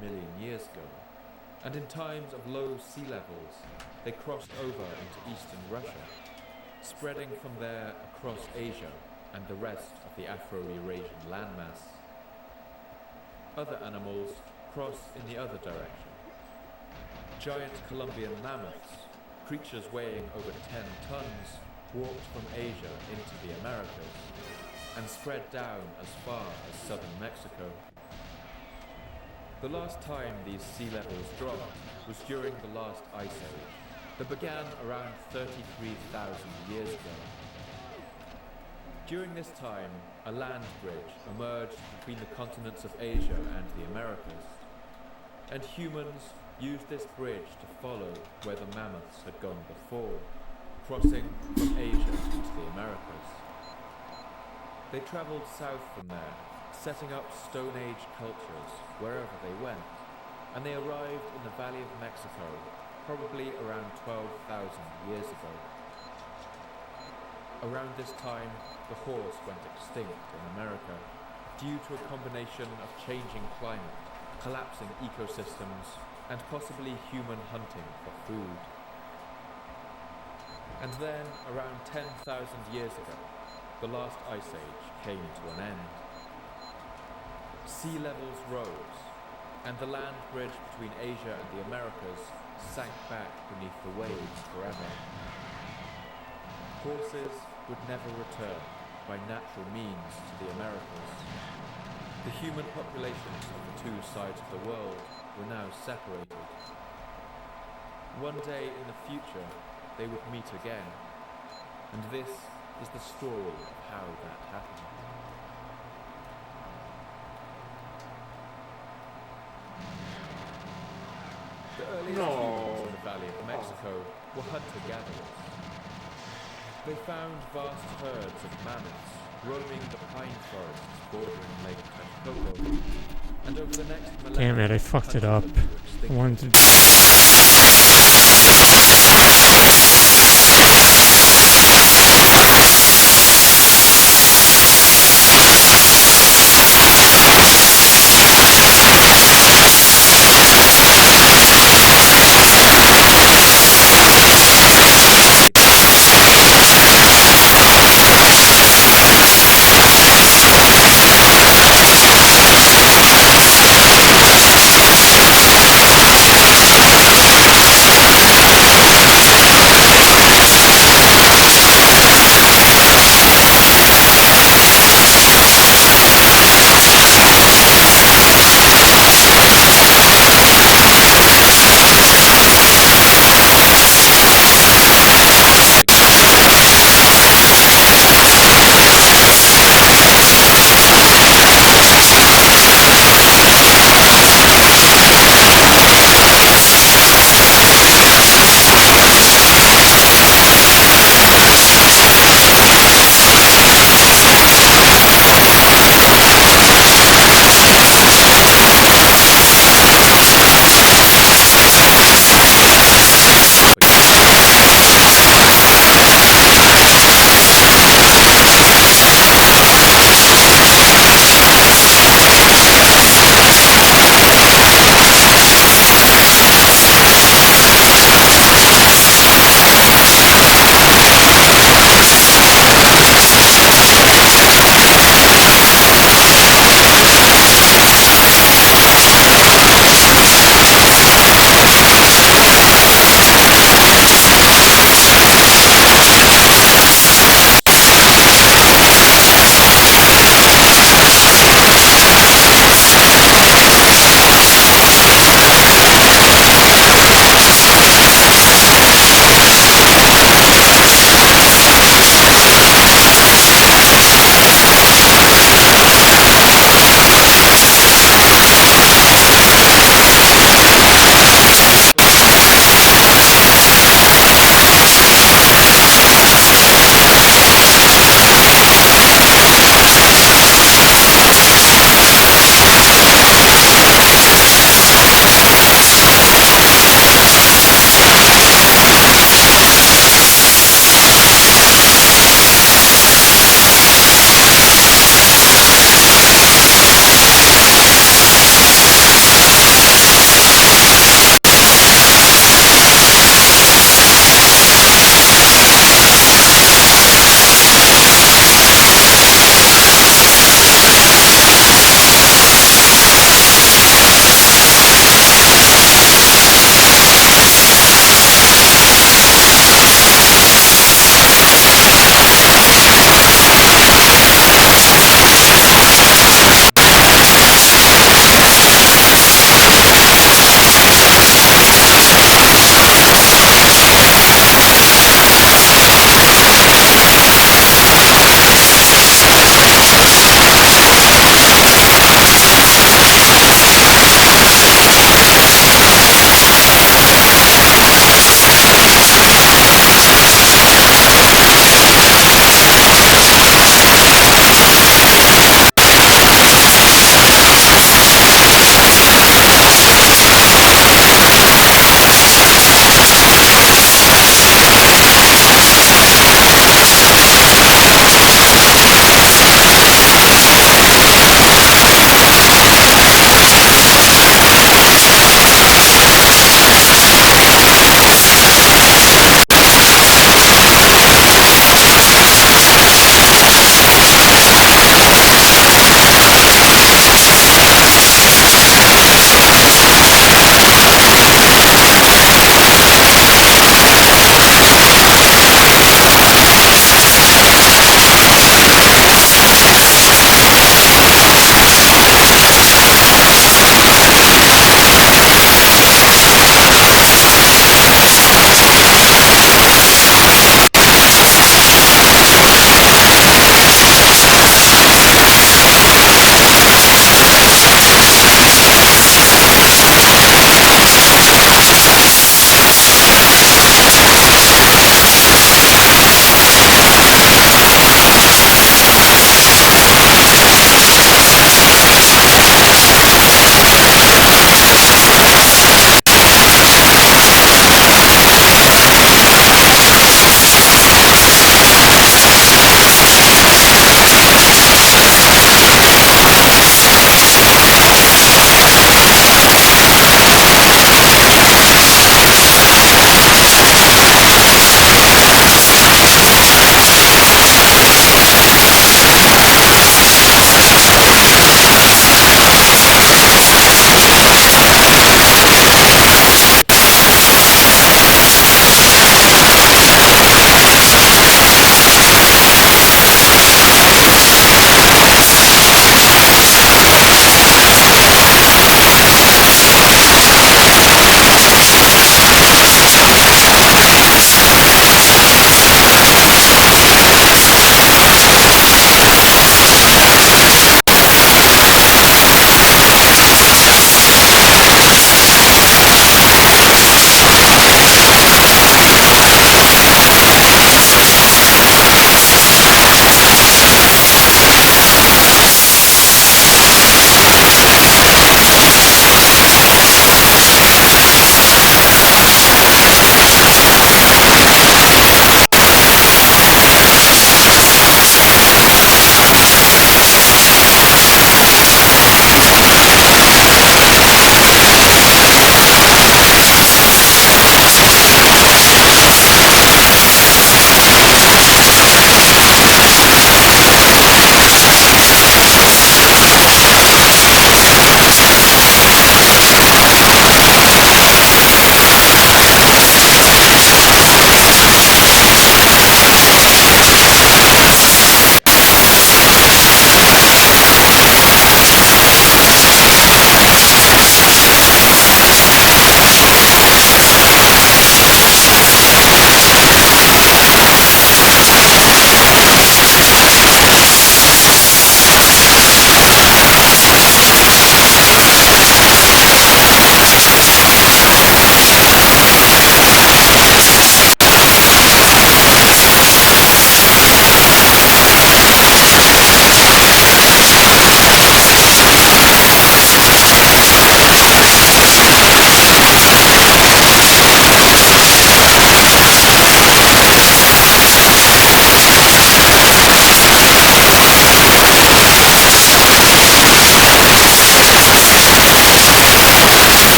million years ago, and in times of low sea levels, they crossed over into eastern Russia, spreading from there across Asia and the rest of the Afro-Eurasian landmass. Other animals crossed in the other direction. Giant Columbian mammoths, creatures weighing over 10 tons, walked from Asia into the Americas and spread down as far as southern Mexico. The last time these sea levels dropped was during the last ice age that began around 33,000 years ago. During this time, a land bridge emerged between the continents of Asia and the Americas, and humans used this bridge to follow where the mammoths had gone before, crossing from Asia into the Americas. They travelled south from there, setting up Stone Age cultures wherever they went, and they arrived in the Valley of Mexico probably around 12,000 years ago. Around this time, the horse went extinct in America due to a combination of changing climate, collapsing ecosystems, and possibly human hunting for food. And then, around 10,000 years ago, the last ice age came to an end. Sea levels rose, and the land bridge between Asia and the Americas sank back beneath the waves forever. Horses would never return by natural means to the Americas. The human populations of the two sides of the world were now separated. One day in the future, they would meet again, and this is the story of how that happened. The earliest humans in the Valley of Mexico were hunter-gatherers. They found vast herds of mammoths roaming the pine forests bordering Lake Texcoco, and over the next millennium, Damn it, I fucked it up. hunted them to I extinction. wanted to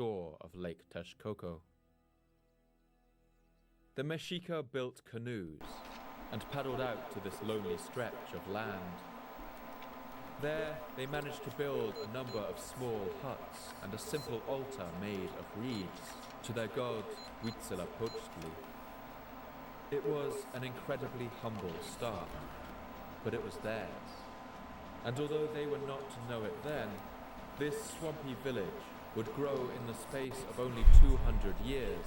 shore of Lake Texcoco. The Mexica built canoes and paddled out to this lonely stretch of land. There, they managed to build a number of small huts and a simple altar made of reeds to their god Huitzilopochtli. It was an incredibly humble start, but it was theirs. And although they were not to know it then, this swampy village would grow in the space of only 200 years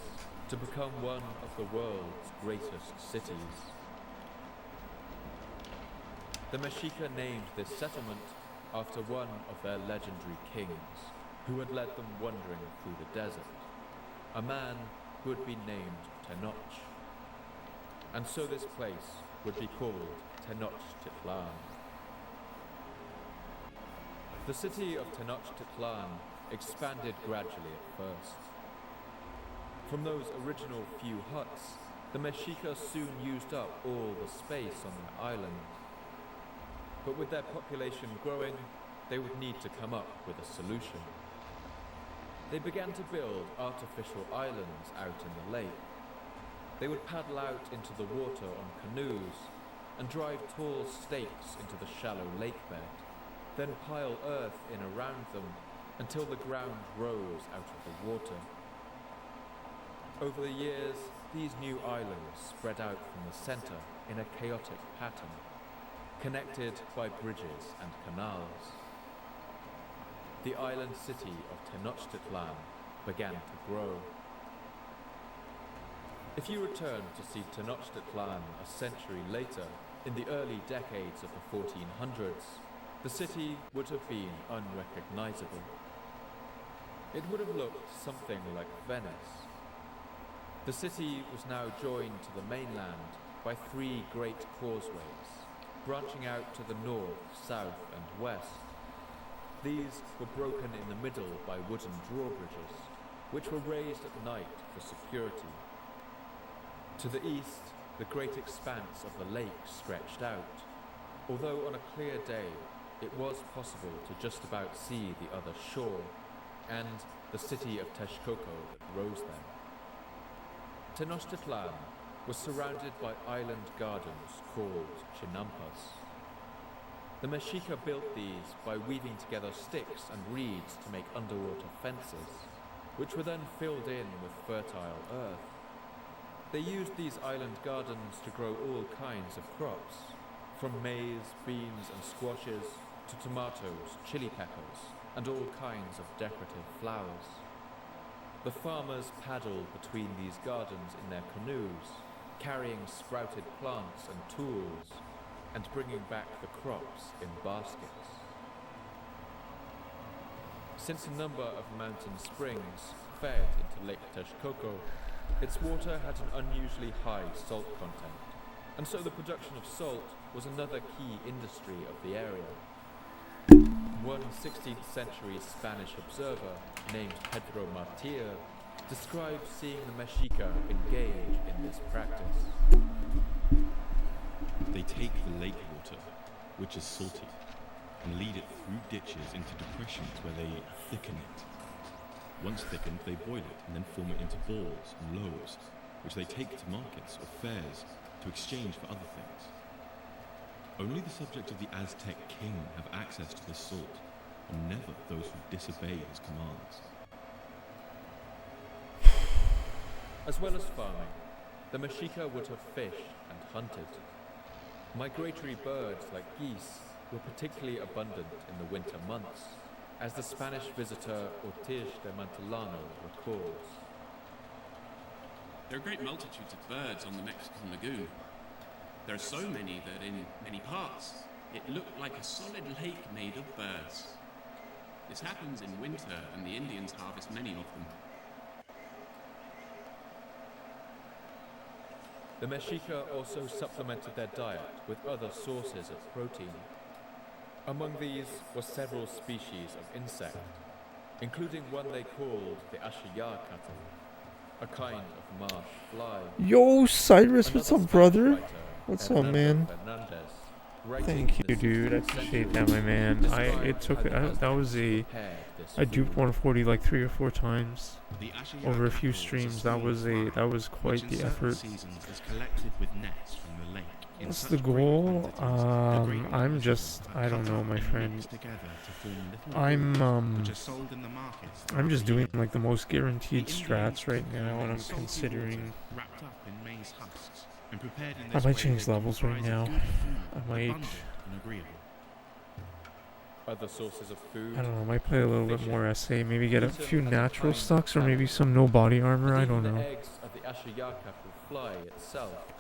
to become one of the world's greatest cities. The Mexica named this settlement after one of their legendary kings, who had led them wandering through the desert, a man who had been named Tenoch. And so this place would be called Tenochtitlan. The city of Tenochtitlan expanded gradually at first. From those original few huts, the Mexica soon used up all the space on their island. But with their population growing, they would need to come up with a solution. They began to build artificial islands out in the lake. They would paddle out into the water on canoes and drive tall stakes into the shallow lake bed, then pile earth in around them until the ground rose out of the water. Over the years, these new islands spread out from the center in a chaotic pattern, connected by bridges and canals. The island city of Tenochtitlan began to grow. If you return to see Tenochtitlan a century later, in the early decades of the 1400s, the city would have been unrecognizable. It would have looked something like Venice. The city was now joined to the mainland by 3 great causeways, branching out to the north, south, and west. These were broken in the middle by wooden drawbridges, which were raised at night for security. To the east, the great expanse of the lake stretched out, although on a clear day it was possible to just about see the other shore and the city of Texcoco that rose there. Tenochtitlan was surrounded by island gardens called chinampas. The Mexica built these by weaving together sticks and reeds to make underwater fences, which were then filled in with fertile earth. They used these island gardens to grow all kinds of crops, from maize, beans and squashes to tomatoes, chili peppers, and all kinds of decorative flowers. The farmers paddled between these gardens in their canoes, carrying sprouted plants and tools, and bringing back the crops in baskets. Since a number of mountain springs fed into Lake Texcoco, its water had an unusually high salt content, and so the production of salt was another key industry of the area. One 16th century Spanish observer named Pedro Martir described seeing the Mexica engage in this practice. They take the lake water, which is salty, and lead it through ditches into depressions where they thicken it. Once thickened, they boil it and then form it into balls and loaves, which they take to markets or fairs to exchange for other things. Only the subjects of the Aztec king have access to this salt, and never those who disobey his commands. As well as farming, the Mexica would have fished and hunted. Migratory birds like geese were particularly abundant in the winter months, as the Spanish visitor Ortiz de Montellano recalls. There are great multitudes of birds on the Mexican lagoon. There are so many that in many parts it looked like a solid lake made of birds. This happens in winter, and the Indians harvest many of them. The Mexica also supplemented their diet with other sources of protein. Among these were several species of insect, including one they called the ashiyacatl, a kind of marsh fly. Yo, Cyrus, what's Another up, brother? Spanish writer, What's up, Hernando man? Fernandez, Thank you, dude. I appreciate that, my man. That was I duped 140 like 3 or 4 times over a few streams. That was quite the effort. What's the goal? I don't know, my friend. I'm just doing like the most guaranteed strats right now, and I'm considering. I might change levels right now. I might. Other sources of food. I don't know. I might play a little bit more SA. Maybe get a few natural stocks, or maybe some no body armor. I don't know. I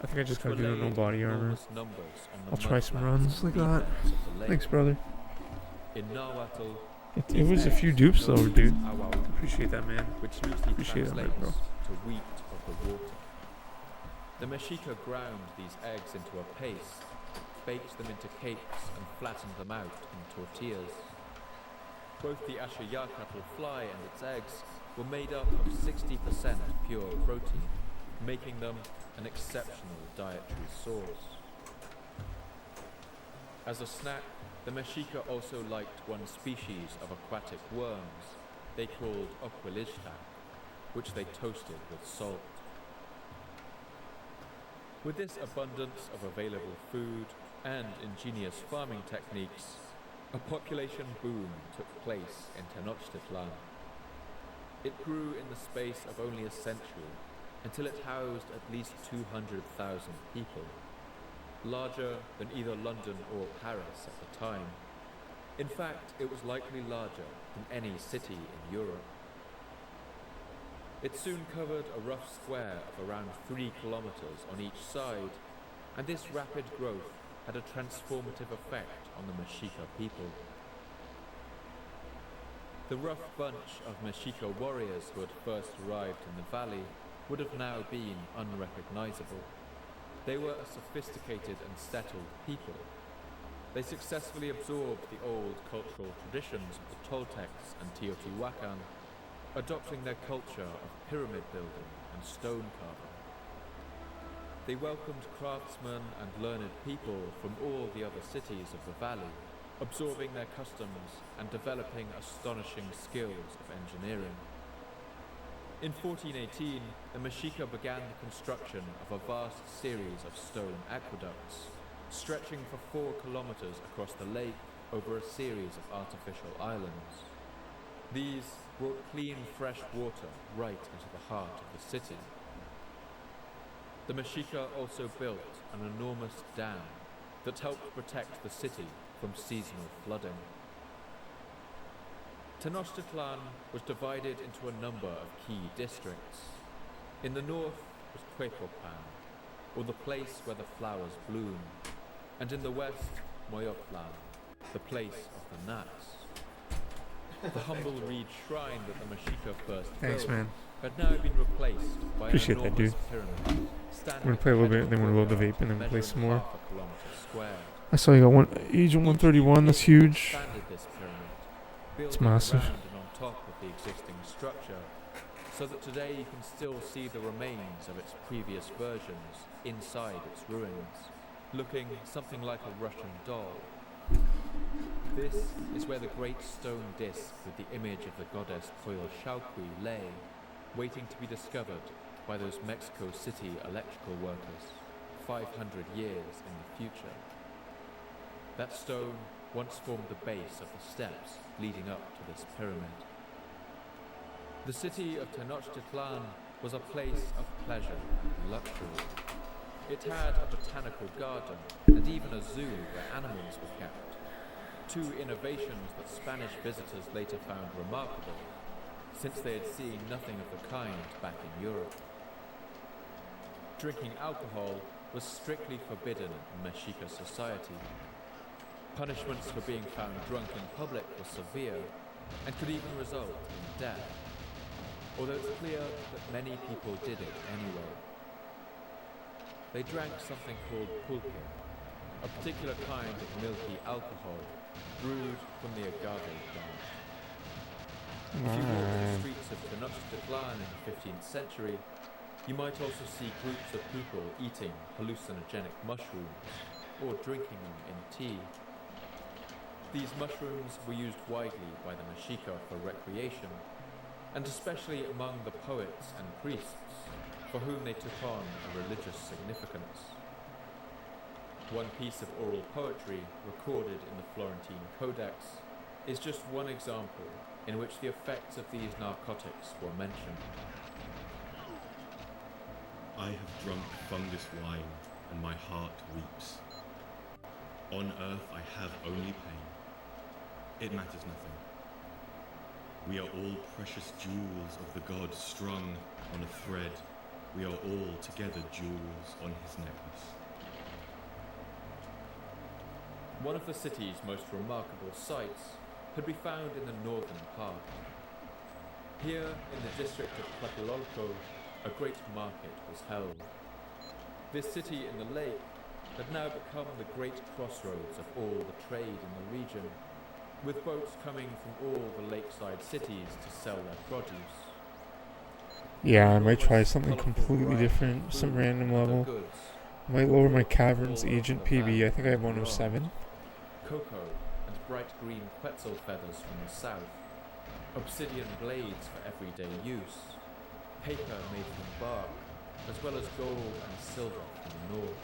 think I just gotta do no body armor. I'll try some runs like that. Thanks, brother. It was a few dupes though, dude. Appreciate that, man. Appreciate that, bro. The Mexica ground these eggs into a paste, baked them into cakes, and flattened them out in tortillas. Both the Ashayacatl fly and its eggs were made up of 60% pure protein, making them an exceptional dietary source. As a snack, the Mexica also liked one species of aquatic worms they called oquilishta, which they toasted with salt. With this abundance of available food and ingenious farming techniques, a population boom took place in Tenochtitlan. It grew in the space of only a century until it housed at least 200,000 people, larger than either London or Paris at the time. In fact, it was likely larger than any city in Europe. It soon covered a rough square of around 3 kilometers on each side, and this rapid growth had a transformative effect on the Mexica people. The rough bunch of Mexica warriors who had first arrived in the valley would have now been unrecognizable. They were a sophisticated and settled people. They successfully absorbed the old cultural traditions of the Toltecs and Teotihuacan, adopting their culture of pyramid building and stone carving. They welcomed craftsmen and learned people from all the other cities of the valley, absorbing their customs and developing astonishing skills of engineering. In 1418, the Mexica began the construction of a vast series of stone aqueducts, stretching for 4 kilometers across the lake over a series of artificial islands. These brought clean, fresh water right into the heart of the city. The Mexica also built an enormous dam that helped protect the city from seasonal flooding. Tenochtitlan was divided into a number of key districts. In the north was Cuepopan, or the place where the flowers bloom, and in the west, Moyoplan, the place of the gnats. The humble reed shrine that the Mexica first built had now been replaced by an enormous pyramid. I'm gonna play a little bit, then we're gonna load the vape and then play some more. I saw you got Agent 131, that's huge. It's massive. On top of the existing structure, so that today you can still see the remains of its previous versions inside its ruins, looking something like a Russian doll. This is where the great stone disc with the image of the goddess Coyolxauhqui lay, waiting to be discovered by those Mexico City electrical workers 500 years in the future. That stone once formed the base of the steps leading up to this pyramid. The city of Tenochtitlan was a place of pleasure and luxury. It had a botanical garden and even a zoo where animals were kept. 2 innovations that Spanish visitors later found remarkable, since they had seen nothing of the kind back in Europe. Drinking alcohol was strictly forbidden in Mexica society. Punishments for being found drunk in public were severe and could even result in death, although it's clear that many people did it anyway. They drank something called pulque, a particular kind of milky alcohol brewed from the agave plant. If you walk the streets of Tenochtitlan in the 15th century, you might also see groups of people eating hallucinogenic mushrooms, or drinking them in tea. These mushrooms were used widely by the Mexica for recreation, and especially among the poets and priests, for whom they took on a religious significance. One piece of oral poetry recorded in the Florentine Codex is just one example in which the effects of these narcotics were mentioned. I have drunk fungus wine, and my heart weeps. On earth I have only pain. It matters nothing. We are all precious jewels of the god strung on a thread. We are all together jewels on his necklace. One of the city's most remarkable sights could be found in the northern part. Here, in the district of Tlatelolco, a great market was held. This city in the lake had now become the great crossroads of all the trade in the region, with boats coming from all the lakeside cities to sell their produce. Yeah, I might try something completely different, some random level. Might lower my Caverns Agent PB, I think I have 107. Cocoa and bright green quetzal feathers from the south, obsidian blades for everyday use, paper made from bark, as well as gold and silver from the north.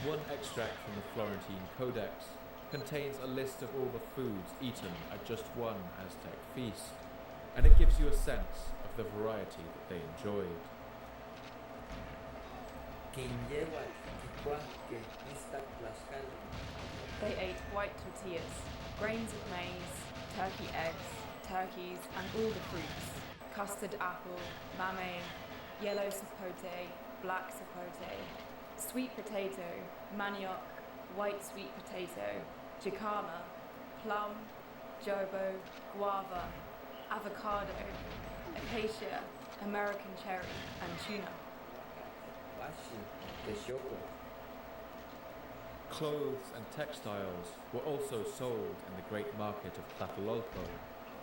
One extract from the Florentine Codex contains a list of all the foods eaten at just one Aztec feast, and it gives you a sense of the variety that they enjoyed. They ate white tortillas, grains of maize, turkey eggs, turkeys, and all the fruits: custard apple, mamey, yellow sapote, black sapote, sweet potato, manioc, white sweet potato, jicama, plum, jobo, guava, avocado, acacia, American cherry, and tuna. Clothes and textiles were also sold in the great market of Tlatelolco,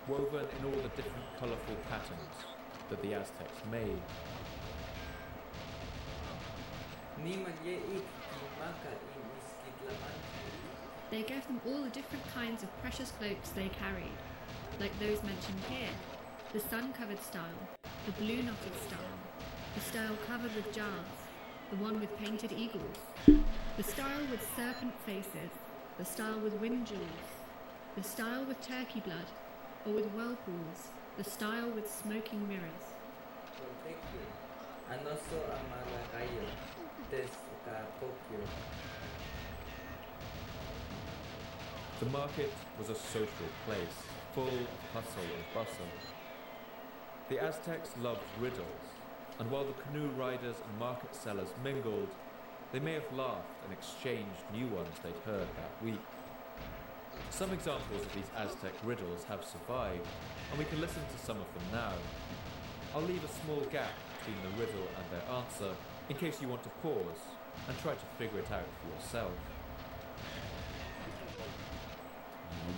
woven in all the different colourful patterns that the Aztecs made. They gave them all the different kinds of precious cloaks they carried, like those mentioned here: the sun-covered style, the blue knotted style, the style covered with jars, the one with painted eagles, the style with serpent faces, the style with wind jewels, the style with turkey blood, or with whirlpools, the style with smoking mirrors. The market was a social place, full of hustle and bustle. The Aztecs loved riddles, and while the canoe riders and market sellers mingled, they may have laughed and exchanged new ones they'd heard that week. Some examples of these Aztec riddles have survived, and we can listen to some of them now. I'll leave a small gap between the riddle and their answer, in case you want to pause and try to figure it out for yourself.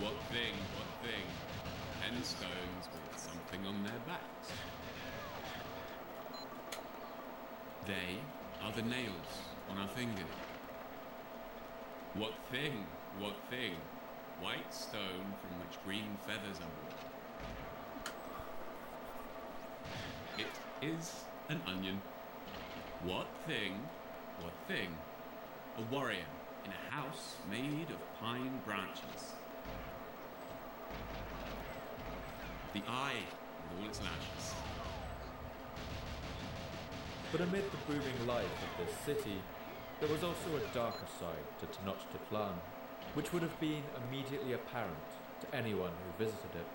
What thing? 10 stones with something on their backs. They are the nails on our fingers. What thing? White stone from which green feathers are born. It is an onion. What thing? A warrior in a house made of pine branches. The eye with all its lashes. But amid the booming life of this city, there was also a darker side to Tenochtitlan, which would have been immediately apparent to anyone who visited it.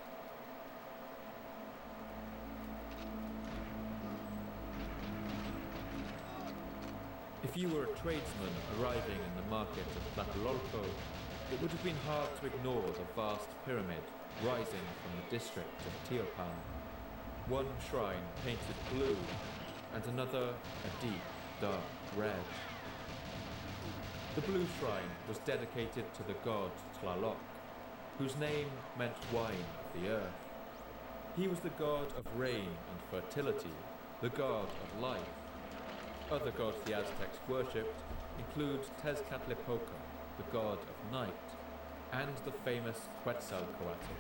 If you were a tradesman arriving in the market of Tlatelolco, it would have been hard to ignore the vast pyramid rising from the district of Tiopan. One shrine painted blue, and another a deep, dark red. The blue shrine was dedicated to the god Tlaloc, whose name meant wine of the earth. He was the god of rain and fertility, the god of life. Other gods the Aztecs worshipped include Tezcatlipoca, the god of night, and the famous Quetzalcoatl,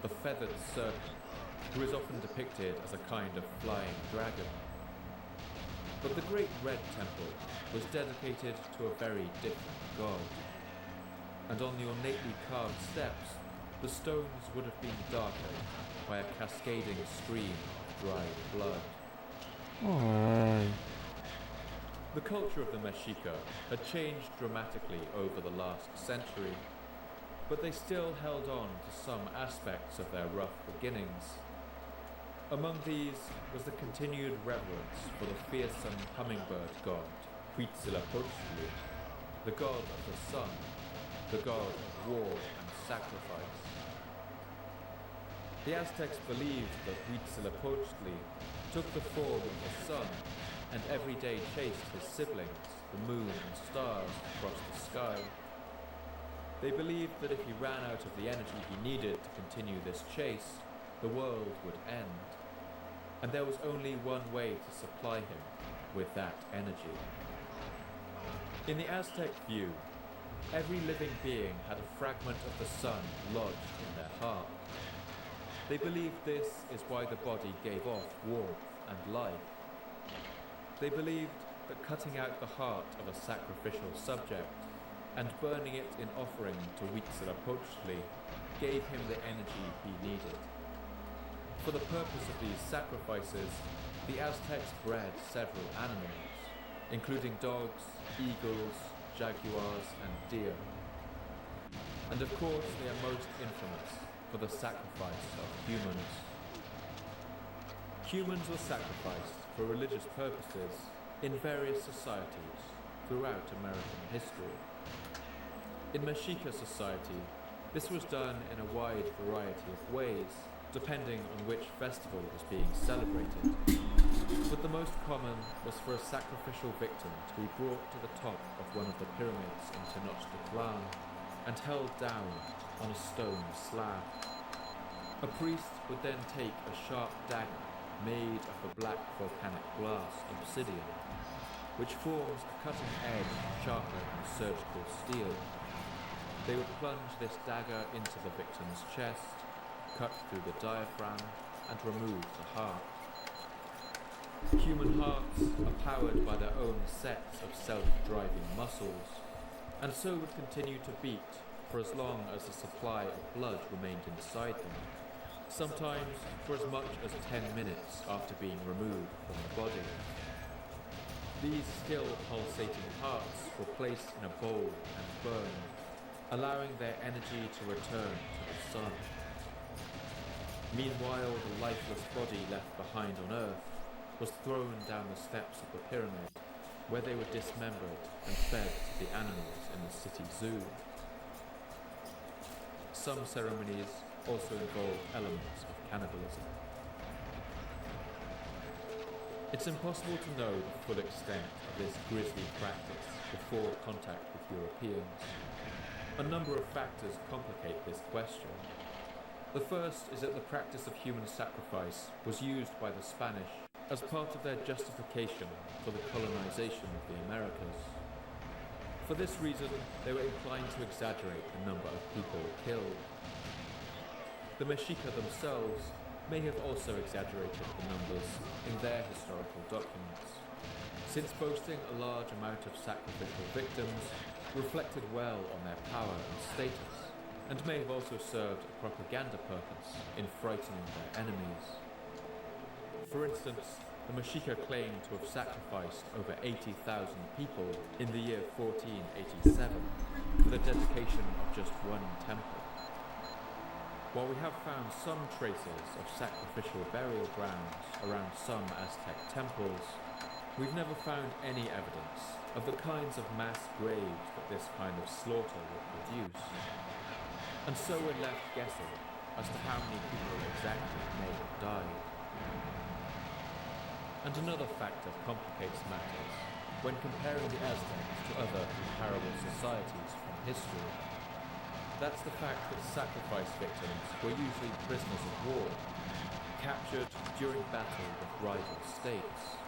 the feathered serpent, who is often depicted as a kind of flying dragon. But the Great Red Temple was dedicated to a very different god, and on the ornately carved steps, the stones would have been darkened by a cascading stream of dried blood. Oh. The culture of the Mexica had changed dramatically over the last century, but they still held on to some aspects of their rough beginnings. Among these was the continued reverence for the fearsome hummingbird god, Huitzilopochtli, the god of the sun, the god of war and sacrifice. The Aztecs believed that Huitzilopochtli took the form of the sun and every day chased his siblings, the moon and stars, across the sky. They believed that if he ran out of the energy he needed to continue this chase, the world would end. And there was only one way to supply him with that energy. In the Aztec view, every living being had a fragment of the sun lodged in their heart. They believed this is why the body gave off warmth and life. They believed that cutting out the heart of a sacrificial subject and burning it in offering to Huitzilopochtli gave him the energy he needed. For the purpose of these sacrifices, the Aztecs bred several animals, including dogs, eagles, jaguars, and deer. And of course, they are most infamous for the sacrifice of humans. Humans were sacrificed for religious purposes in various societies throughout American history. In Mexica society, this was done in a wide variety of ways, depending on which festival was being celebrated. But the most common was for a sacrificial victim to be brought to the top of one of the pyramids in Tenochtitlan and held down on a stone slab. A priest would then take a sharp dagger made of the black volcanic glass obsidian, which forms a cutting edge sharper than surgical steel. They would plunge this dagger into the victim's chest, cut through the diaphragm, and remove the heart. Human hearts are powered by their own sets of self-driving muscles, and so would continue to beat for as long as a supply of blood remained inside them, sometimes for as much as 10 minutes after being removed from the body. These still pulsating hearts were placed in a bowl and burned, allowing their energy to return to the sun. Meanwhile, the lifeless body left behind on Earth was thrown down the steps of the pyramid, where they were dismembered and fed to the animals in the city zoo. Some ceremonies also involved elements of cannibalism. It's impossible to know the full extent of this grisly practice before contact with Europeans. A number of factors complicate this question. The first is that the practice of human sacrifice was used by the Spanish as part of their justification for the colonization of the Americas. For this reason, they were inclined to exaggerate the number of people killed. The Mexica themselves may have also exaggerated the numbers in their historical documents, since boasting a large amount of sacrificial victims reflected well on their power and status, and may have also served a propaganda purpose in frightening their enemies. For instance, the Mexica claimed to have sacrificed over 80,000 people in the year 1487 for the dedication of just one temple. While we have found some traces of sacrificial burial grounds around some Aztec temples, we've never found any evidence of the kinds of mass graves that this kind of slaughter would produce. And so we're left guessing as to how many people exactly may have died. And another factor complicates matters when comparing the Aztecs to other comparable societies from history. That's the fact that sacrifice victims were usually prisoners of war, captured during battle with rival states.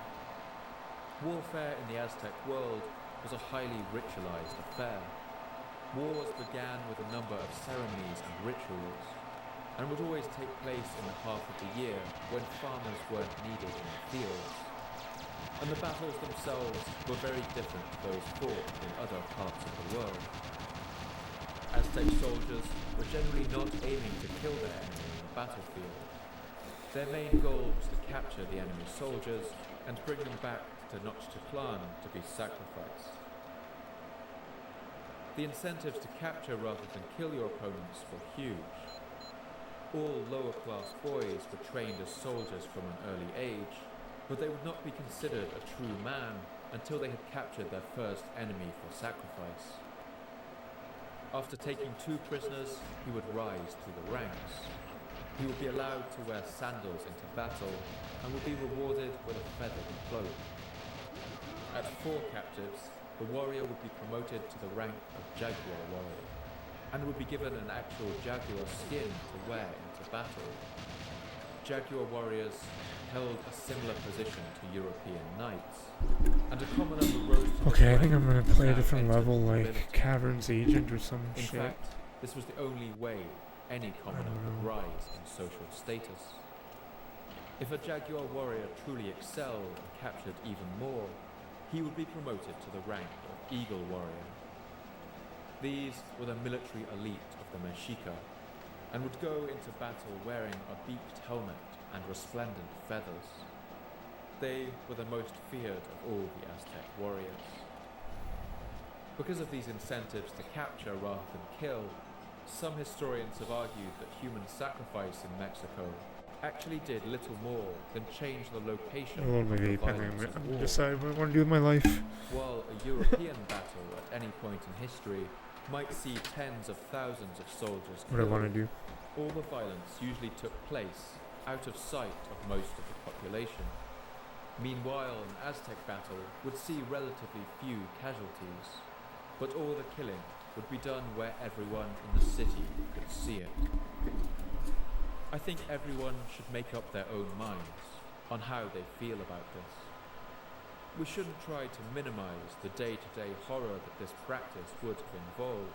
Warfare in the Aztec world was a highly ritualized affair. Wars began with a number of ceremonies and rituals, and would always take place in the half of the year when farmers weren't needed in the fields. And the battles themselves were very different to those fought in other parts of the world. Aztec soldiers were generally not aiming to kill their enemy in the battlefield. Their main goal was to capture the enemy soldiers and bring them back to Tenochtitlan to be sacrificed. The incentives to capture rather than kill your opponents were huge. All lower-class boys were trained as soldiers from an early age, but they would not be considered a true man until they had captured their first enemy for sacrifice. After taking 2 prisoners, he would rise through the ranks. He would be allowed to wear sandals into battle and would be rewarded with a feathered cloak. At 4 captives, the warrior would be promoted to the rank of Jaguar warrior and would be given an actual jaguar skin to wear into battle. Jaguar warriors held a similar position to European knights, and a commoner who rose to Okay, I think I'm gonna play a different level, like Caverns Agent or some in shit. fact, this was the only way any commoner could rise in social status. If a Jaguar warrior truly excelled and captured even more, he would be promoted to the rank of Eagle warrior. These were the military elite of the Mexica, and would go into battle wearing a beaked helmet and resplendent feathers. They were the most feared of all the Aztec warriors. Because of these incentives to capture rather than kill, some historians have argued that human sacrifice in Mexico actually did little more than change the location Oh, of the maybe violence of I'm war. decide what I want to do with my life. While a European battle at any point in history might see tens of thousands of soldiers What I killed, want to do. all the violence usually took place out of sight of most of the population. Meanwhile, an Aztec battle would see relatively few casualties, but all the killing would be done where everyone in the city could see it. I think everyone should make up their own minds on how they feel about this. We shouldn't try to minimize the day-to-day horror that this practice would have involved,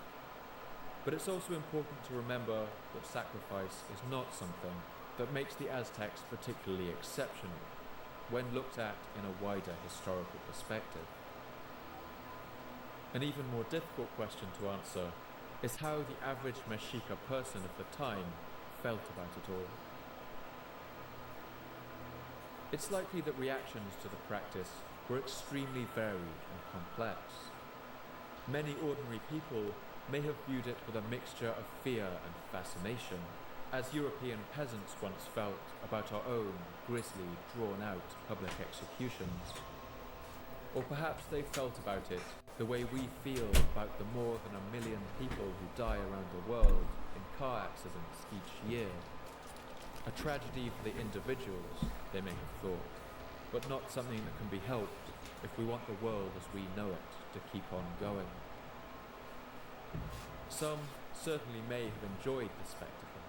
but it's also important to remember that sacrifice is not something that makes the Aztecs particularly exceptional when looked at in a wider historical perspective. An even more difficult question to answer is how the average Mexica person of the time felt about it all. It's likely that reactions to the practice were extremely varied and complex. Many ordinary people may have viewed it with a mixture of fear and fascination, as European peasants once felt about our own grisly, drawn-out public executions. Or perhaps they felt about it the way we feel about the more than 1 million people who die around the world in car accidents each year. A tragedy for the individuals, they may have thought, but not something that can be helped if we want the world as we know it to keep on going. Some certainly may have enjoyed the spectacle.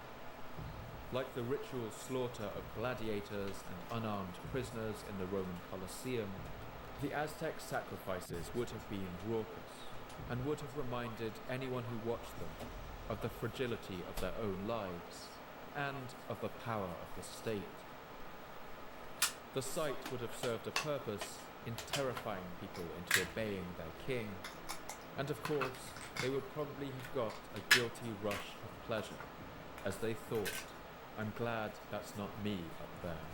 Like the ritual slaughter of gladiators and unarmed prisoners in the Roman Colosseum, the Aztec sacrifices would have been raucous and would have reminded anyone who watched them of the fragility of their own lives and of the power of the state. The sight would have served a purpose in terrifying people into obeying their king, and of course, they would probably have got a guilty rush of pleasure as they thought, "I'm glad that's not me up there."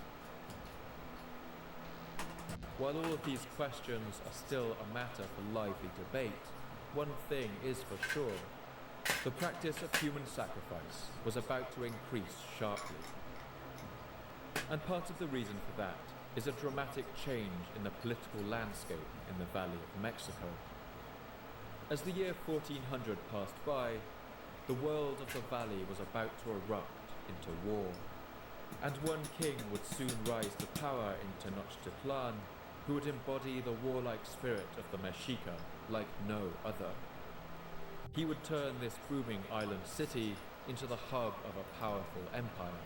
While all of these questions are still a matter for lively debate, one thing is for sure. The practice of human sacrifice was about to increase sharply. And part of the reason for that is a dramatic change in the political landscape in the Valley of Mexico. As the year 1400 passed by, the world of the valley was about to erupt into war, and one king would soon rise to power in Tenochtitlan who would embody the warlike spirit of the Mexica like no other. He would turn this booming island city into the hub of a powerful empire.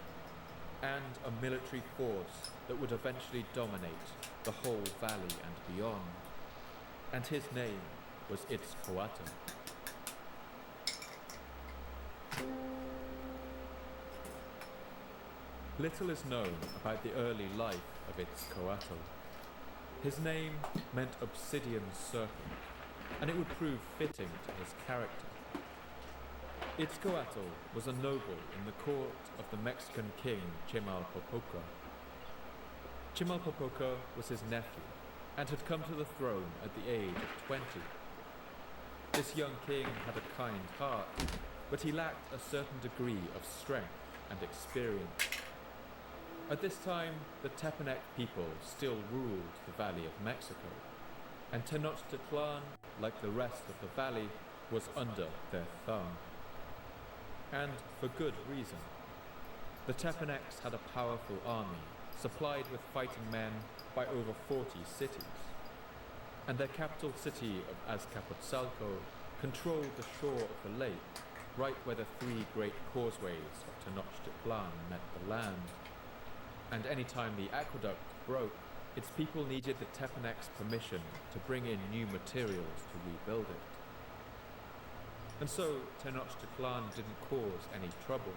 and a military force that would eventually dominate the whole valley and beyond. And his name was Itzcoatl. Little is known about the early life of Itzcoatl. His name meant obsidian serpent, and it would prove fitting to his character. Itzcoatl was a noble in the court of the Mexican king Chimalpopoca. Chimalpopoca was his nephew, and had come to the throne at the age of 20. This young king had a kind heart, but he lacked a certain degree of strength and experience. At this time, the Tepanec people still ruled the Valley of Mexico, and Tenochtitlan, like the rest of the valley, was under their thumb. And for good reason. The Tepanecs had a powerful army, supplied with fighting men by over 40 cities, and their capital city of Azcapotzalco controlled the shore of the lake, right where the three great causeways of Tenochtitlan met the land. And any time the aqueduct broke, its people needed the Tepanecs' permission to bring in new materials to rebuild it. And so Tenochtitlan didn't cause any trouble.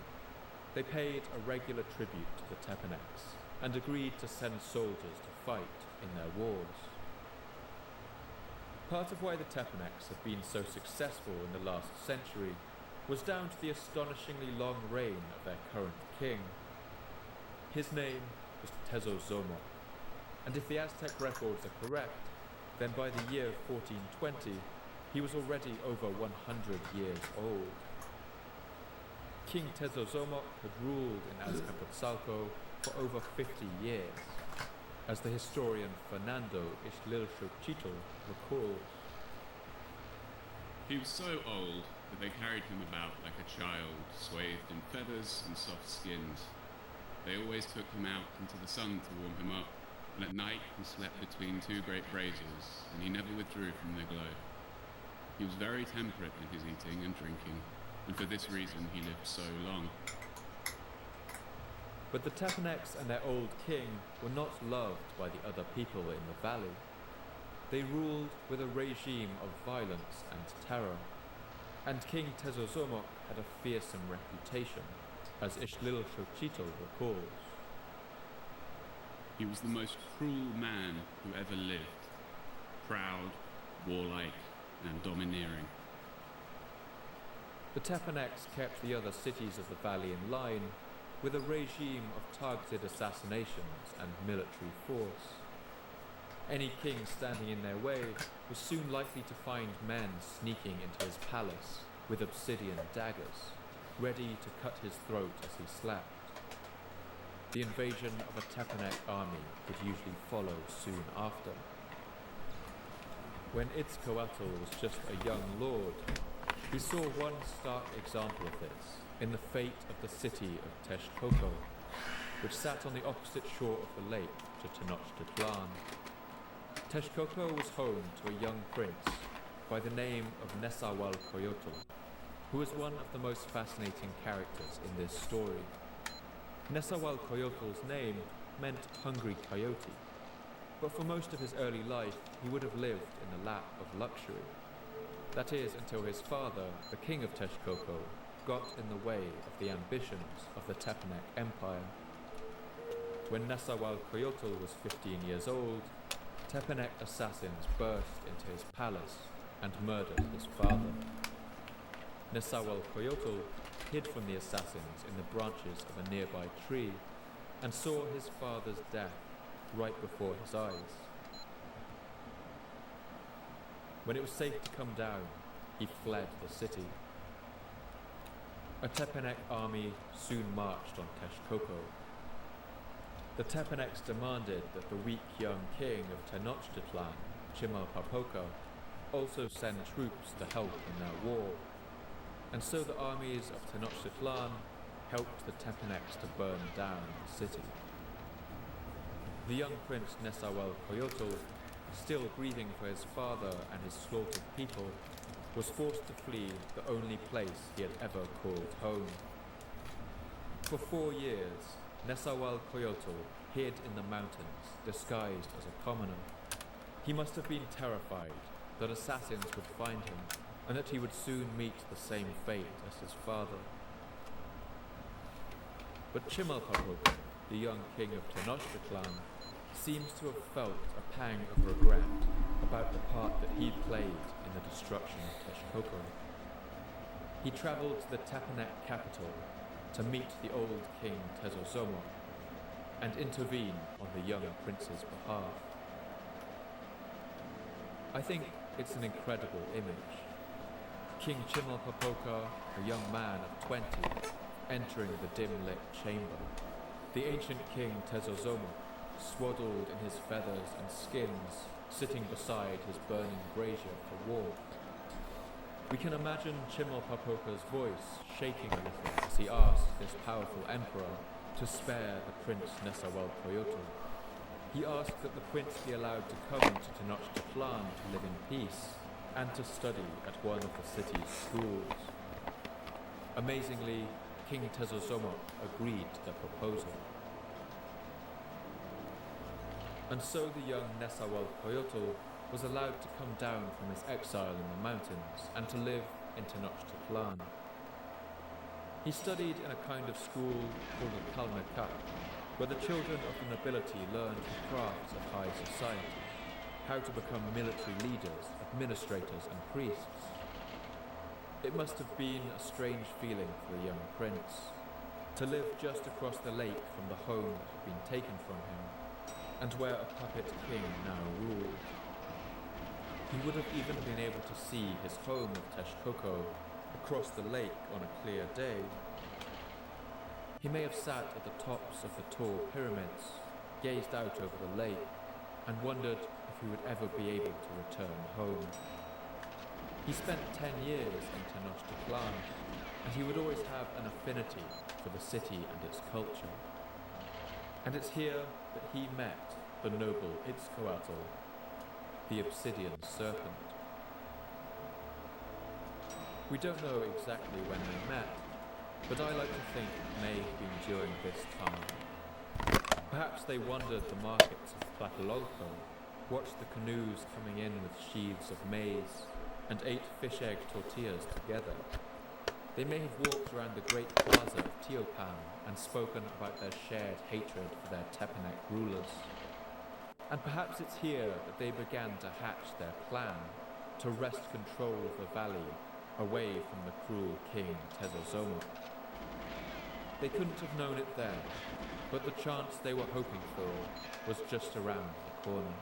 They paid a regular tribute to the Tepanecs and agreed to send soldiers to fight in their wars. Part of why the Tepanecs had been so successful in the last century was down to the astonishingly long reign of their current king. His name was Tezozomoc, and if the Aztec records are correct, then by the year 1420, he was already over 100 years old. King Tezozomoc had ruled in Azcapotzalco for over 50 years, as the historian Fernando Ixtlilxochitl recalls. He was so old that they carried him about like a child, swathed in feathers and soft skins. They always took him out into the sun to warm him up, and at night he slept between two great braziers, and he never withdrew from their glow. He was very temperate in his eating and drinking, and for this reason he lived so long. But the Tepanecs and their old king were not loved by the other people in the valley. They ruled with a regime of violence and terror, and King Tezozomoc had a fearsome reputation, as Ixtlilxochitl recalls. He was the most cruel man who ever lived, proud, warlike, and domineering. The Tepanecs kept the other cities of the valley in line with a regime of targeted assassinations and military force. Any king standing in their way was soon likely to find men sneaking into his palace with obsidian daggers, ready to cut his throat as he slept. The invasion of a Tepanec army would usually follow soon after. When Itzcoatl was just a young lord, he saw one stark example of this in the fate of the city of Texcoco, which sat on the opposite shore of the lake to Tenochtitlan. Texcoco was home to a young prince by the name of Nezahualcoyotl, who was one of the most fascinating characters in this story. Nezahualcoyotl's name meant hungry coyote, but for most of his early life he would have lived in the lap of luxury. That is, until his father, the king of Texcoco, got in the way of the ambitions of the Tepanec Empire. When Nezahualcoyotl was 15 years old, Tepanec assassins burst into his palace and murdered his father. Nezahualcoyotl hid from the assassins in the branches of a nearby tree and saw his father's death right before his eyes. When it was safe to come down, he fled the city. A Tepanec army soon marched on Texcoco. The Tepanecs demanded that the weak young king of Tenochtitlan, Chimalpopoca, also send troops to help in their war, and so the armies of Tenochtitlan helped the Tepanecs to burn down the city. The young prince Nezahualcoyotl, still grieving for his father and his slaughtered people, was forced to flee the only place he had ever called home. For 4 years, Nezahualcoyotl hid in the mountains, disguised as a commoner. He must have been terrified that assassins would find him and that he would soon meet the same fate as his father. But Chimalpopoca, the young king of Tenochtitlan, seems to have felt a pang of regret about the part that he'd played in the destruction of Texcoco. He travelled to the Tepanec capital to meet the old king Tezozomoc and intervene on the young prince's behalf. I think it's an incredible image. King Chimalpopoca, a young man of 20, entering the dim-lit chamber. The ancient king Tezozomoc, swaddled in his feathers and skins, sitting beside his burning brazier for warmth. We can imagine Chimalpopoca's voice shaking a little as he asked this powerful emperor to spare the Prince Nezahualcoyotl. He asked that the prince be allowed to come to Tenochtitlan to live in peace and to study at one of the city's schools. Amazingly, King Tezozomoc agreed to the proposal. And so the young Nezahualcoyotl was allowed to come down from his exile in the mountains and to live in Tenochtitlan. He studied in a kind of school called a Kalmekat, where the children of the nobility learned the crafts of high society, how to become military leaders, administrators and priests. It must have been a strange feeling for the young prince, to live just across the lake from the home that had been taken from him, and where a puppet king now ruled. He would have even been able to see his home of Texcoco across the lake on a clear day. He may have sat at the tops of the tall pyramids, gazed out over the lake, and wondered if he would ever be able to return home. He spent 10 years in Tenochtitlan, and he would always have an affinity for the city and its culture. And it's here that he met the noble Itzcoatl, the obsidian serpent. We don't know exactly when they met, but I like to think it may have been during this time. Perhaps they wandered the markets of Tlatelolco, watched the canoes coming in with sheaves of maize, and ate fish egg tortillas together. They may have walked around the great plaza of Tiopan and spoken about their shared hatred for their Tepanec rulers. And perhaps it's here that they began to hatch their plan to wrest control of the valley away from the cruel king Tezozomoc. They couldn't have known it then, but the chance they were hoping for was just around the corner.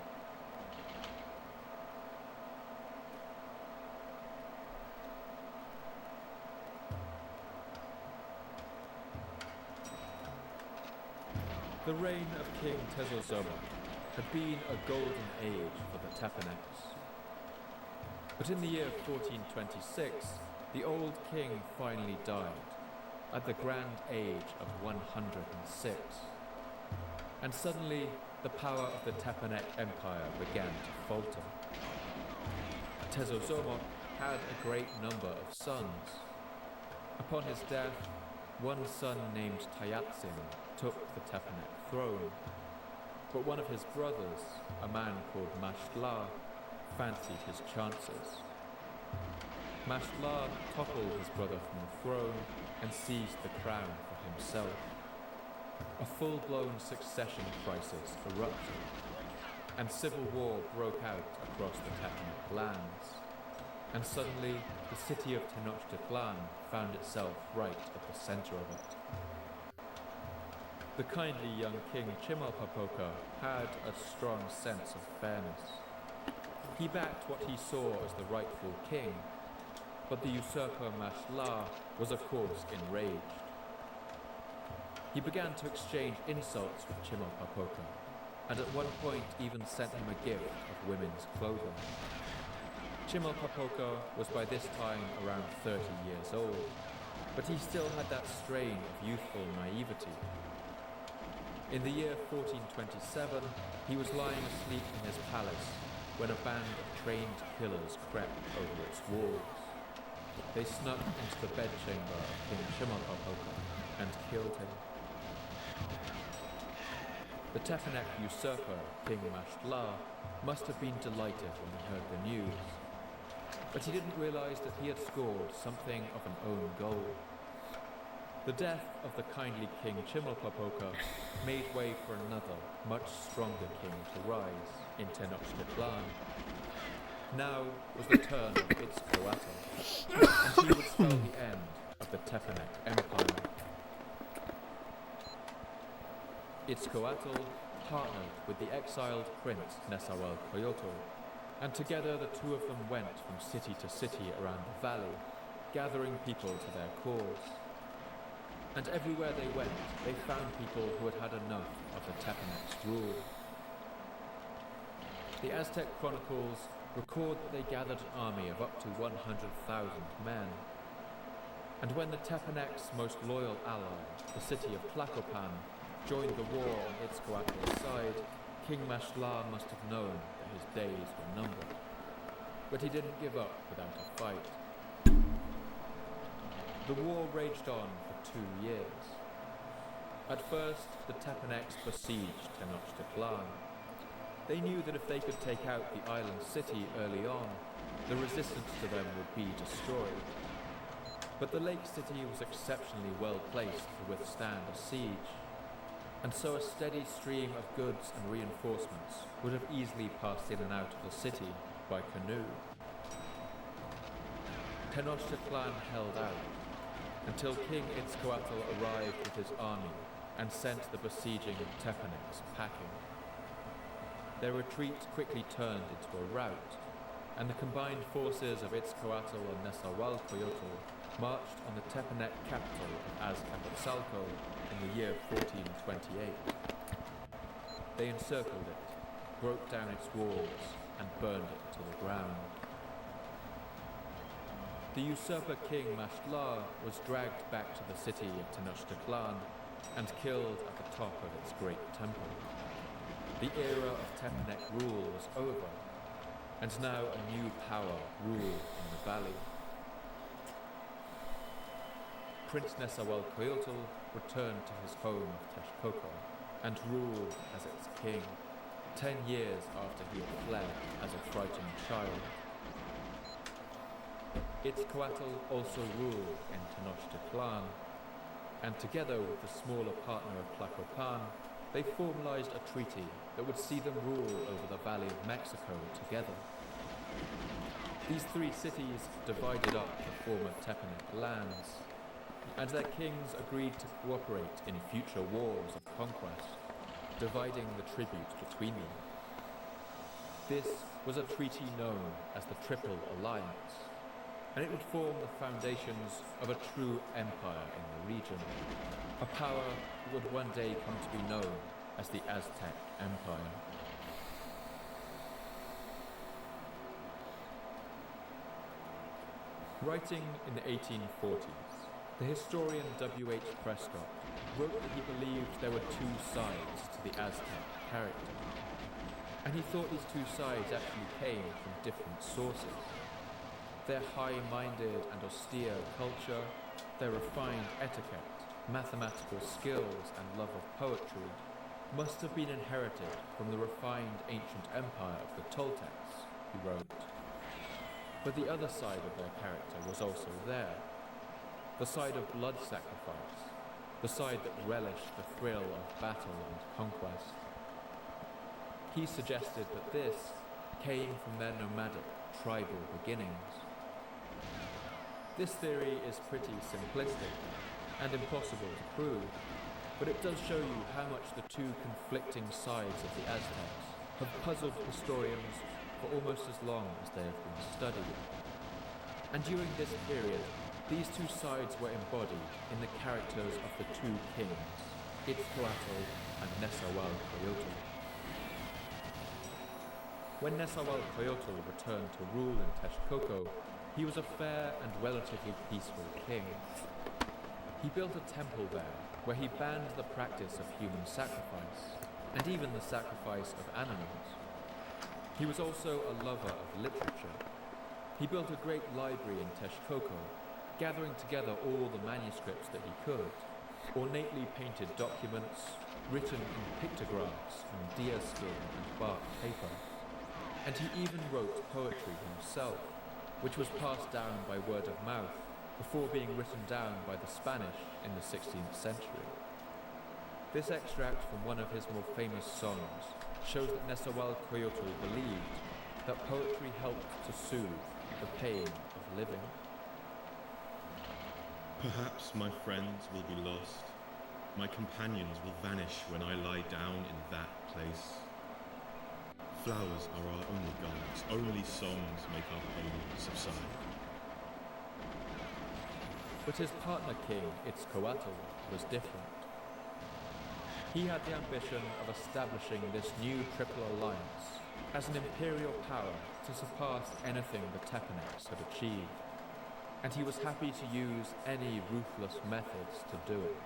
The reign of King Tezozomoc had been a golden age for the Tepanecs. But in the year 1426, the old king finally died, at the grand age of 106. And suddenly, the power of the Tepanec Empire began to falter. Tezozomoc had a great number of sons. Upon his death, one son named Tayatzin took the Tepanec throne, but one of his brothers, a man called Mashtla, fancied his chances. Mashtla toppled his brother from the throne and seized the crown for himself. A full-blown succession crisis erupted, and civil war broke out across the Tepanec lands. And suddenly, the city of Tenochtitlan found itself right at the center of it. The kindly young king Chimalpopoca had a strong sense of fairness. He backed what he saw as the rightful king, but the usurper Mashtla was of course enraged. He began to exchange insults with Chimalpopoca, and at one point even sent him a gift of women's clothing. Chimalpopoca was by this time around 30 years old, but he still had that strain of youthful naivety. In the year 1427, he was lying asleep in his palace when a band of trained killers crept over its walls. They snuck into the bedchamber of King Chimalpopoca and killed him. The Tepanek usurper, King Mashtla, must have been delighted when he heard the news. But he didn't realize that he had scored something of an own goal. The death of the kindly King Chimalpopoca made way for another, much stronger king to rise in Tenochtitlan. Now was the turn of Itzcoatl, and he would spell the end of the Tepanek Empire. Itzcoatl partnered with the exiled prince Nezahualcoyotl, and together the two of them went from city to city around the valley, gathering people to their cause. And everywhere they went, they found people who had had enough of the Tepanek's rule. The Aztec chronicles record that they gathered an army of up to 100,000 men. And when the Tepanek's most loyal ally, the city of Tlacopan, joined the war on Itzcoatl's side, King Mashtla must have known that his days were numbered. But he didn't give up without a fight. The war raged on for 2 years. At first, the Tepaneks besieged Tenochtitlan. They knew that if they could take out the island city early on, the resistance to them would be destroyed. But the lake city was exceptionally well placed to withstand a siege, and so a steady stream of goods and reinforcements would have easily passed in and out of the city by canoe. Tenochtitlan held out until King Itzcoatl arrived with his army and sent the besieging Tepaneks packing. Their retreat quickly turned into a rout, and the combined forces of Itzcoatl and Nezahualcoyotl marched on the Tepanek capital of Azcapotzalco in the year 1428. They encircled it, broke down its walls, and burned it to the ground. The usurper King Mashtla was dragged back to the city of Tenochtitlan and killed at the top of its great temple. The era of Tepanek rule was over, and now a new power ruled in the valley. Prince Nezahualcoyotl returned to his home of Texcoco and ruled as its king, 10 years after he had fled as a frightened child. Itzcoatl also ruled in Tenochtitlan, and together with the smaller partner of Tlacopan, they formalized a treaty that would see them rule over the Valley of Mexico together. These 3 cities divided up the former Tepanek lands, and their kings agreed to cooperate in future wars of conquest, dividing the tribute between them. This was a treaty known as the Triple Alliance, and it would form the foundations of a true empire in the region, a power that would one day come to be known as the Aztec Empire. Writing in the 1840s, the historian W.H. Prescott wrote that he believed there were 2 sides to the Aztec character, and he thought these 2 sides actually came from different sources. Their high-minded and austere culture, their refined etiquette, mathematical skills and love of poetry must have been inherited from the refined ancient empire of the Toltecs, he wrote. But the other side of their character was also there, the side of blood sacrifice, the side that relished the thrill of battle and conquest. He suggested that this came from their nomadic, tribal beginnings. This theory is pretty simplistic and impossible to prove, but it does show you how much the 2 conflicting sides of the Aztecs have puzzled historians for almost as long as they have been studied. And during this period, these 2 sides were embodied in the characters of the 2 kings, Itzcoatl and Nezahualcoyotl. When Nezahualcoyotl returned to rule in Texcoco, he was a fair and relatively peaceful king. He built a temple there where he banned the practice of human sacrifice, and even the sacrifice of animals. He was also a lover of literature. He built a great library in Texcoco, gathering together all the manuscripts that he could, ornately painted documents, written in pictographs on deerskin and bark paper, and he even wrote poetry himself, which was passed down by word of mouth before being written down by the Spanish in the 16th century. This extract from one of his more famous songs shows that Nezahualcóyotl believed that poetry helped to soothe the pain of living. Perhaps my friends will be lost. My companions will vanish when I lie down in that place. Flowers are our only guides, only songs make our pain subside. But his partner king, Itzcoatl, was different. He had the ambition of establishing this new triple alliance as an imperial power to surpass anything the Tepanecs had achieved, and he was happy to use any ruthless methods to do it.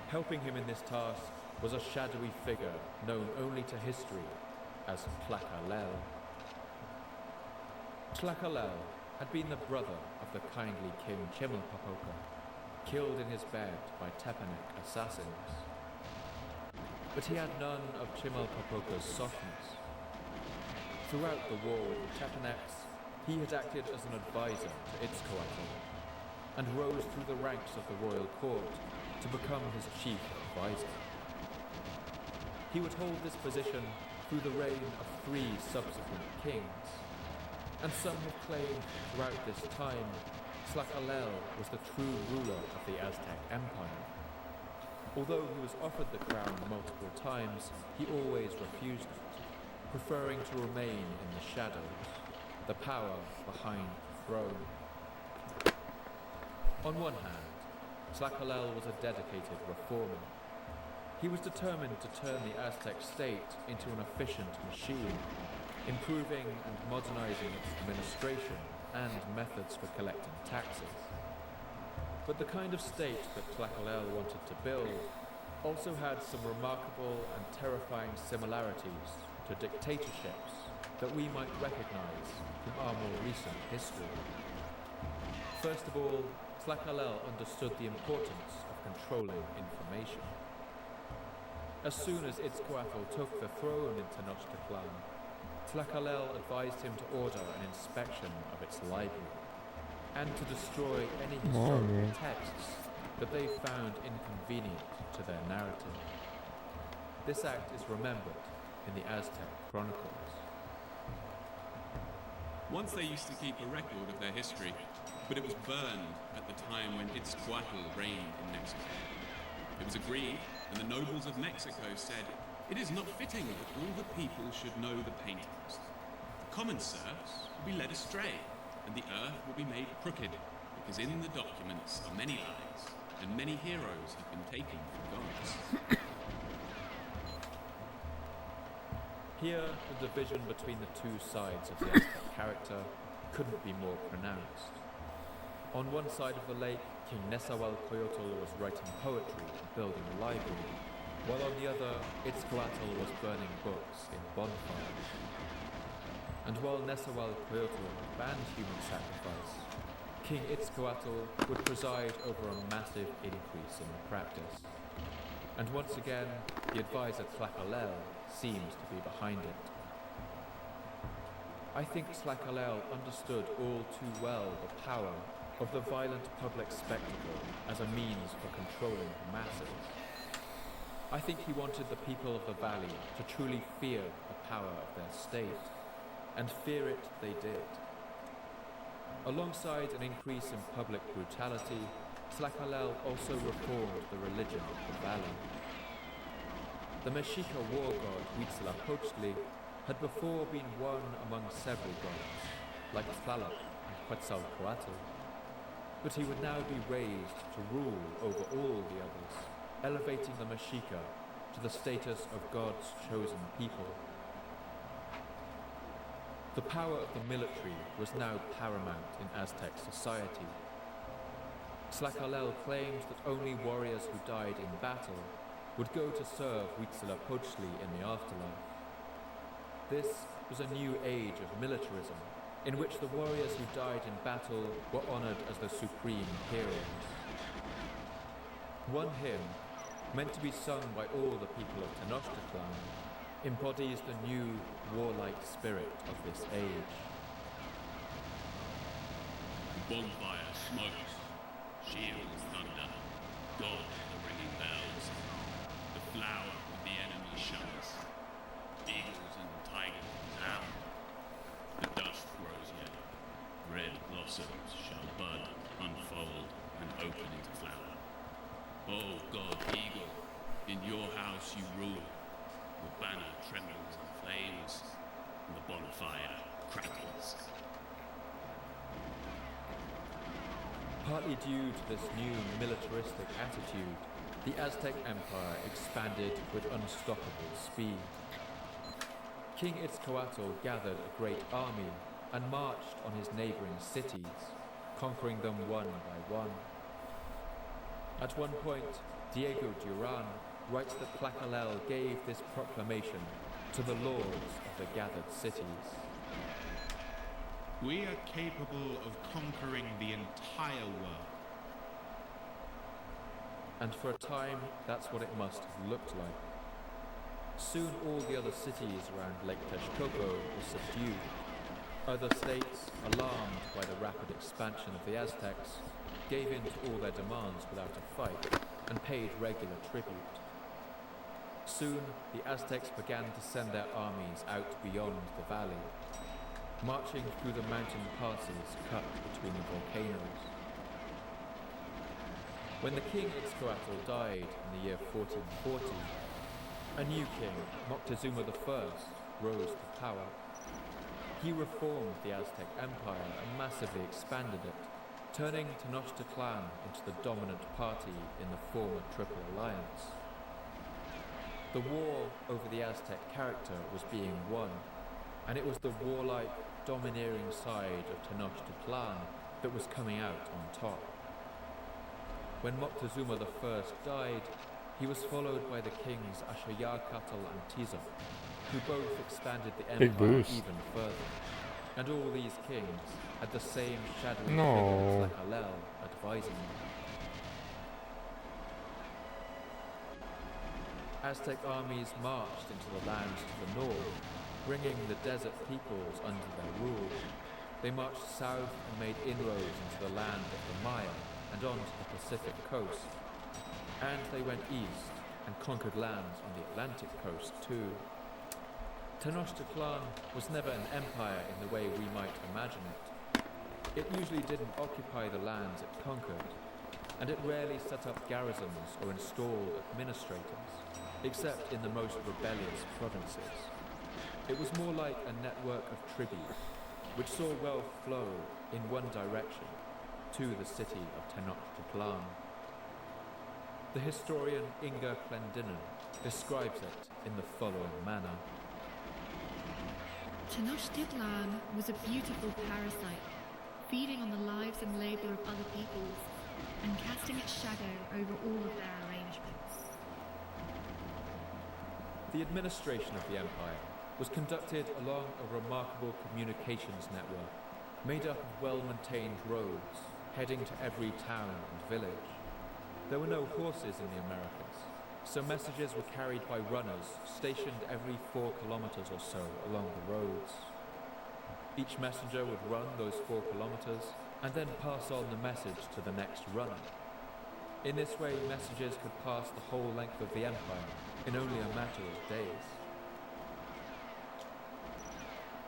Helping him in this task was a shadowy figure known only to history as Tlacaelel. Tlacaelel had been the brother of the kindly king Chimalpopoca, killed in his bed by Tepanec assassins. But he had none of Chimalpopoca's softness. Throughout the war with the Tepanecs, he had acted as an advisor to Itzcoatl, and rose through the ranks of the royal court to become his chief advisor. He would hold this position through the reign of 3 subsequent kings, and some have claimed throughout this time Tlacaelel was the true ruler of the Aztec Empire. Although he was offered the crown multiple times, he always refused it, preferring to remain in the shadows, the power behind the throne. On one hand, Tlacaelel was a dedicated reformer. He was determined to turn the Aztec state into an efficient machine, improving and modernizing its administration and methods for collecting taxes. But the kind of state that Tlacaelel wanted to build also had some remarkable and terrifying similarities to dictatorships that we might recognize from our more recent history. First of all, Tlacaelel understood the importance of controlling information. As soon as Itzcoatl took the throne in Tenochtitlan, Tlacaelel advised him to order an inspection of its library, and to destroy any historical texts that they found inconvenient to their narrative. This act is remembered in the Aztec Chronicles. Once they used to keep a record of their history, but it was burned at the time when Itzcoatl reigned in Mexico. It was agreed, and the nobles of Mexico said, "It is not fitting that all the people should know the paintings. The common serfs will be led astray, and the earth will be made crooked, because in the documents are many lies, and many heroes have been taken for gods." Here, the division between the two sides of the Aztec character couldn't be more pronounced. On one side of the lake, King Nezahualcóyotl was writing poetry and building a library, while on the other, Itzcoatl was burning books in bonfires. And while Nezahualcóyotl banned human sacrifice, King Itzcoatl would preside over a massive increase in the practice. And once again, the advisor Tlacaelel seems to be behind it. I think Tlacaelel understood all too well the power of the violent public spectacle as a means for controlling the masses. I think he wanted the people of the valley to truly fear the power of their state, and fear it they did. Alongside an increase in public brutality, Tlacaelel also reformed the religion of the valley. The Mexica war god Huitzilopochtli had before been one among several gods, like Tlaloc and Quetzalcoatl, but he would now be raised to rule over all the others, elevating the Mexica to the status of God's chosen people. The power of the military was now paramount in Aztec society. Tlacaelel claimed that only warriors who died in battle would go to serve Huitzilopochtli in the afterlife. This was a new age of militarism, in which the warriors who died in battle were honored as the supreme heroes. One hymn, meant to be sung by all the people of Tenochtitlan, embodies the new warlike spirit of this age. The bonfire smokes, shields thunder, God the ringing bells. The flower of the enemy shudders, eagles and tigers resound. The dust grows yellow, red blossoms shall bud, unfold, and open into flower. O God Eagle, in your house you rule. The banner trembles and flames, and the bonfire crackles. Partly due to this new militaristic attitude, the Aztec Empire expanded with unstoppable speed. King Itzcoatl gathered a great army and marched on his neighboring cities, conquering them one by one. At one point, Diego Duran writes that Tlacaelel gave this proclamation to the lords of the gathered cities. We are capable of conquering the entire world. And for a time, that's what it must have looked like. Soon all the other cities around Lake Texcoco were subdued. Other states, alarmed by the rapid expansion of the Aztecs, gave in to all their demands without a fight and paid regular tribute. Soon, the Aztecs began to send their armies out beyond the valley, marching through the mountain passes cut between the volcanoes. When the king Itzcoatl died in the year 1440, a new king, Moctezuma I, rose to power. He reformed the Aztec Empire and massively expanded it, turning Tenochtitlan into the dominant party in the former Triple Alliance. The war over the Aztec character was being won, and it was the warlike, domineering side of Tenochtitlan that was coming out on top. When Moctezuma I died, he was followed by the kings Ashayarkatl and Tizoc, who both expanded the empire even further. And all these kings had the same shadowy figure as Tlacaelel advising them. Aztec armies marched into the lands to the north, bringing the desert peoples under their rule. They marched south and made inroads into the land of the Maya and onto the Pacific coast. And they went east and conquered lands on the Atlantic coast too. Tenochtitlan was never an empire in the way we might imagine it. It usually didn't occupy the lands it conquered, and it rarely set up garrisons or installed administrators, except in the most rebellious provinces. It was more like a network of tributes, which saw wealth flow in one direction to the city of Tenochtitlan. The historian Inga Clendinnen describes it in the following manner. Tenochtitlan was a beautiful parasite, feeding on the lives and labour of other peoples, and casting its shadow over all of their arrangements. The administration of the empire was conducted along a remarkable communications network, made up of well-maintained roads, heading to every town and village. There were no horses in the Americas, so messages were carried by runners stationed every 4 kilometers or so along the roads. Each messenger would run those 4 kilometers and then pass on the message to the next runner. In this way, messages could pass the whole length of the empire in only a matter of days.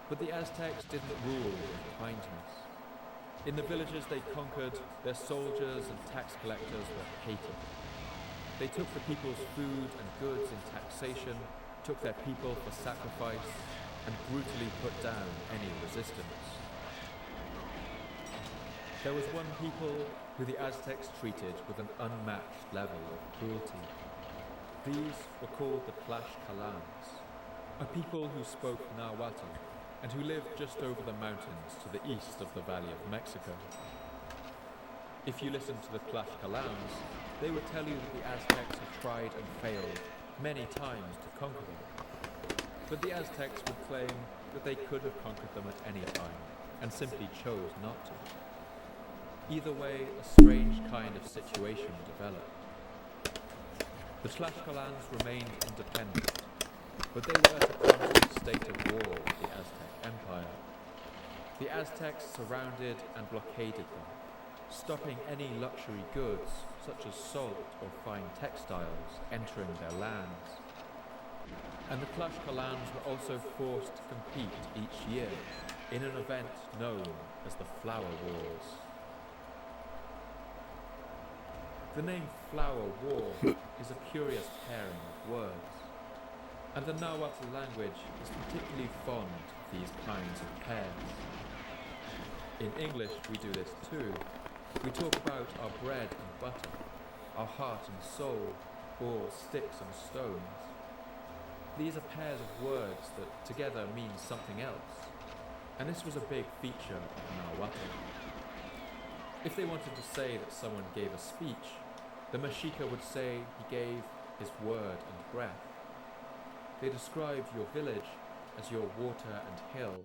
But the Aztecs didn't rule with kindness. In the villages they conquered, their soldiers and tax collectors were hated. They took the people's food and goods in taxation, took their people for sacrifice, and brutally put down any resistance. There was one people who the Aztecs treated with an unmatched level of cruelty. These were called the Tlaxcalans, a people who spoke Nahuatl and who lived just over the mountains to the east of the Valley of Mexico. If you listen to the Tlaxcalans, they would tell you that the Aztecs had tried and failed many times to conquer them. But the Aztecs would claim that they could have conquered them at any time, and simply chose not to. Either way, a strange kind of situation developed. The Tlaxcalans remained independent, but they were at a constant state of war with the Aztec Empire. The Aztecs surrounded and blockaded them, stopping any luxury goods, such as salt or fine textiles, entering their lands. And the Tlaxcalans were also forced to compete each year in an event known as the Flower Wars. The name Flower War is a curious pairing of words, and the Nahuatl language is particularly fond of these kinds of pairs. In English we do this too. We talk about our bread and butter, our heart and soul, or sticks and stones. These are pairs of words that together mean something else, and this was a big feature of Nahuatl. If they wanted to say that someone gave a speech, the Mexica would say he gave his word and breath. They described your village as your water and hill.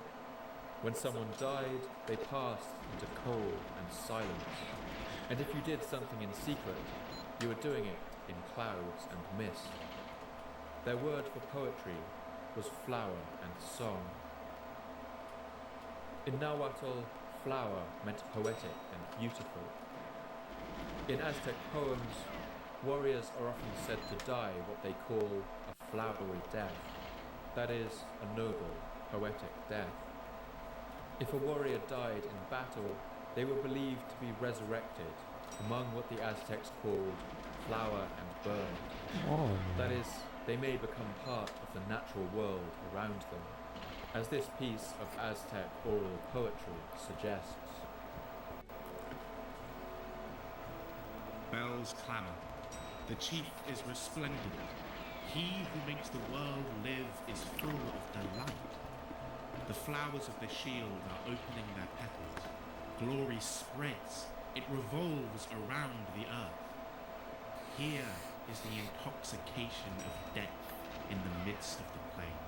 When someone died, they passed into cold and silence. And if you did something in secret, you were doing it in clouds and mist. Their word for poetry was flower and song. In Nahuatl, flower meant poetic and beautiful. In Aztec poems, warriors are often said to die what they call a flowery death, that is, a noble, poetic death. If a warrior died in battle, they were believed to be resurrected among what the Aztecs called flower and bird. That is, they may become part of the natural world around them, as this piece of Aztec oral poetry suggests. Bells clamour. The chief is resplendent. He who makes the world live is full of delight. The flowers of the shield are opening their petals. Glory spreads. It revolves around the earth. Here is the intoxication of death in the midst of the plain.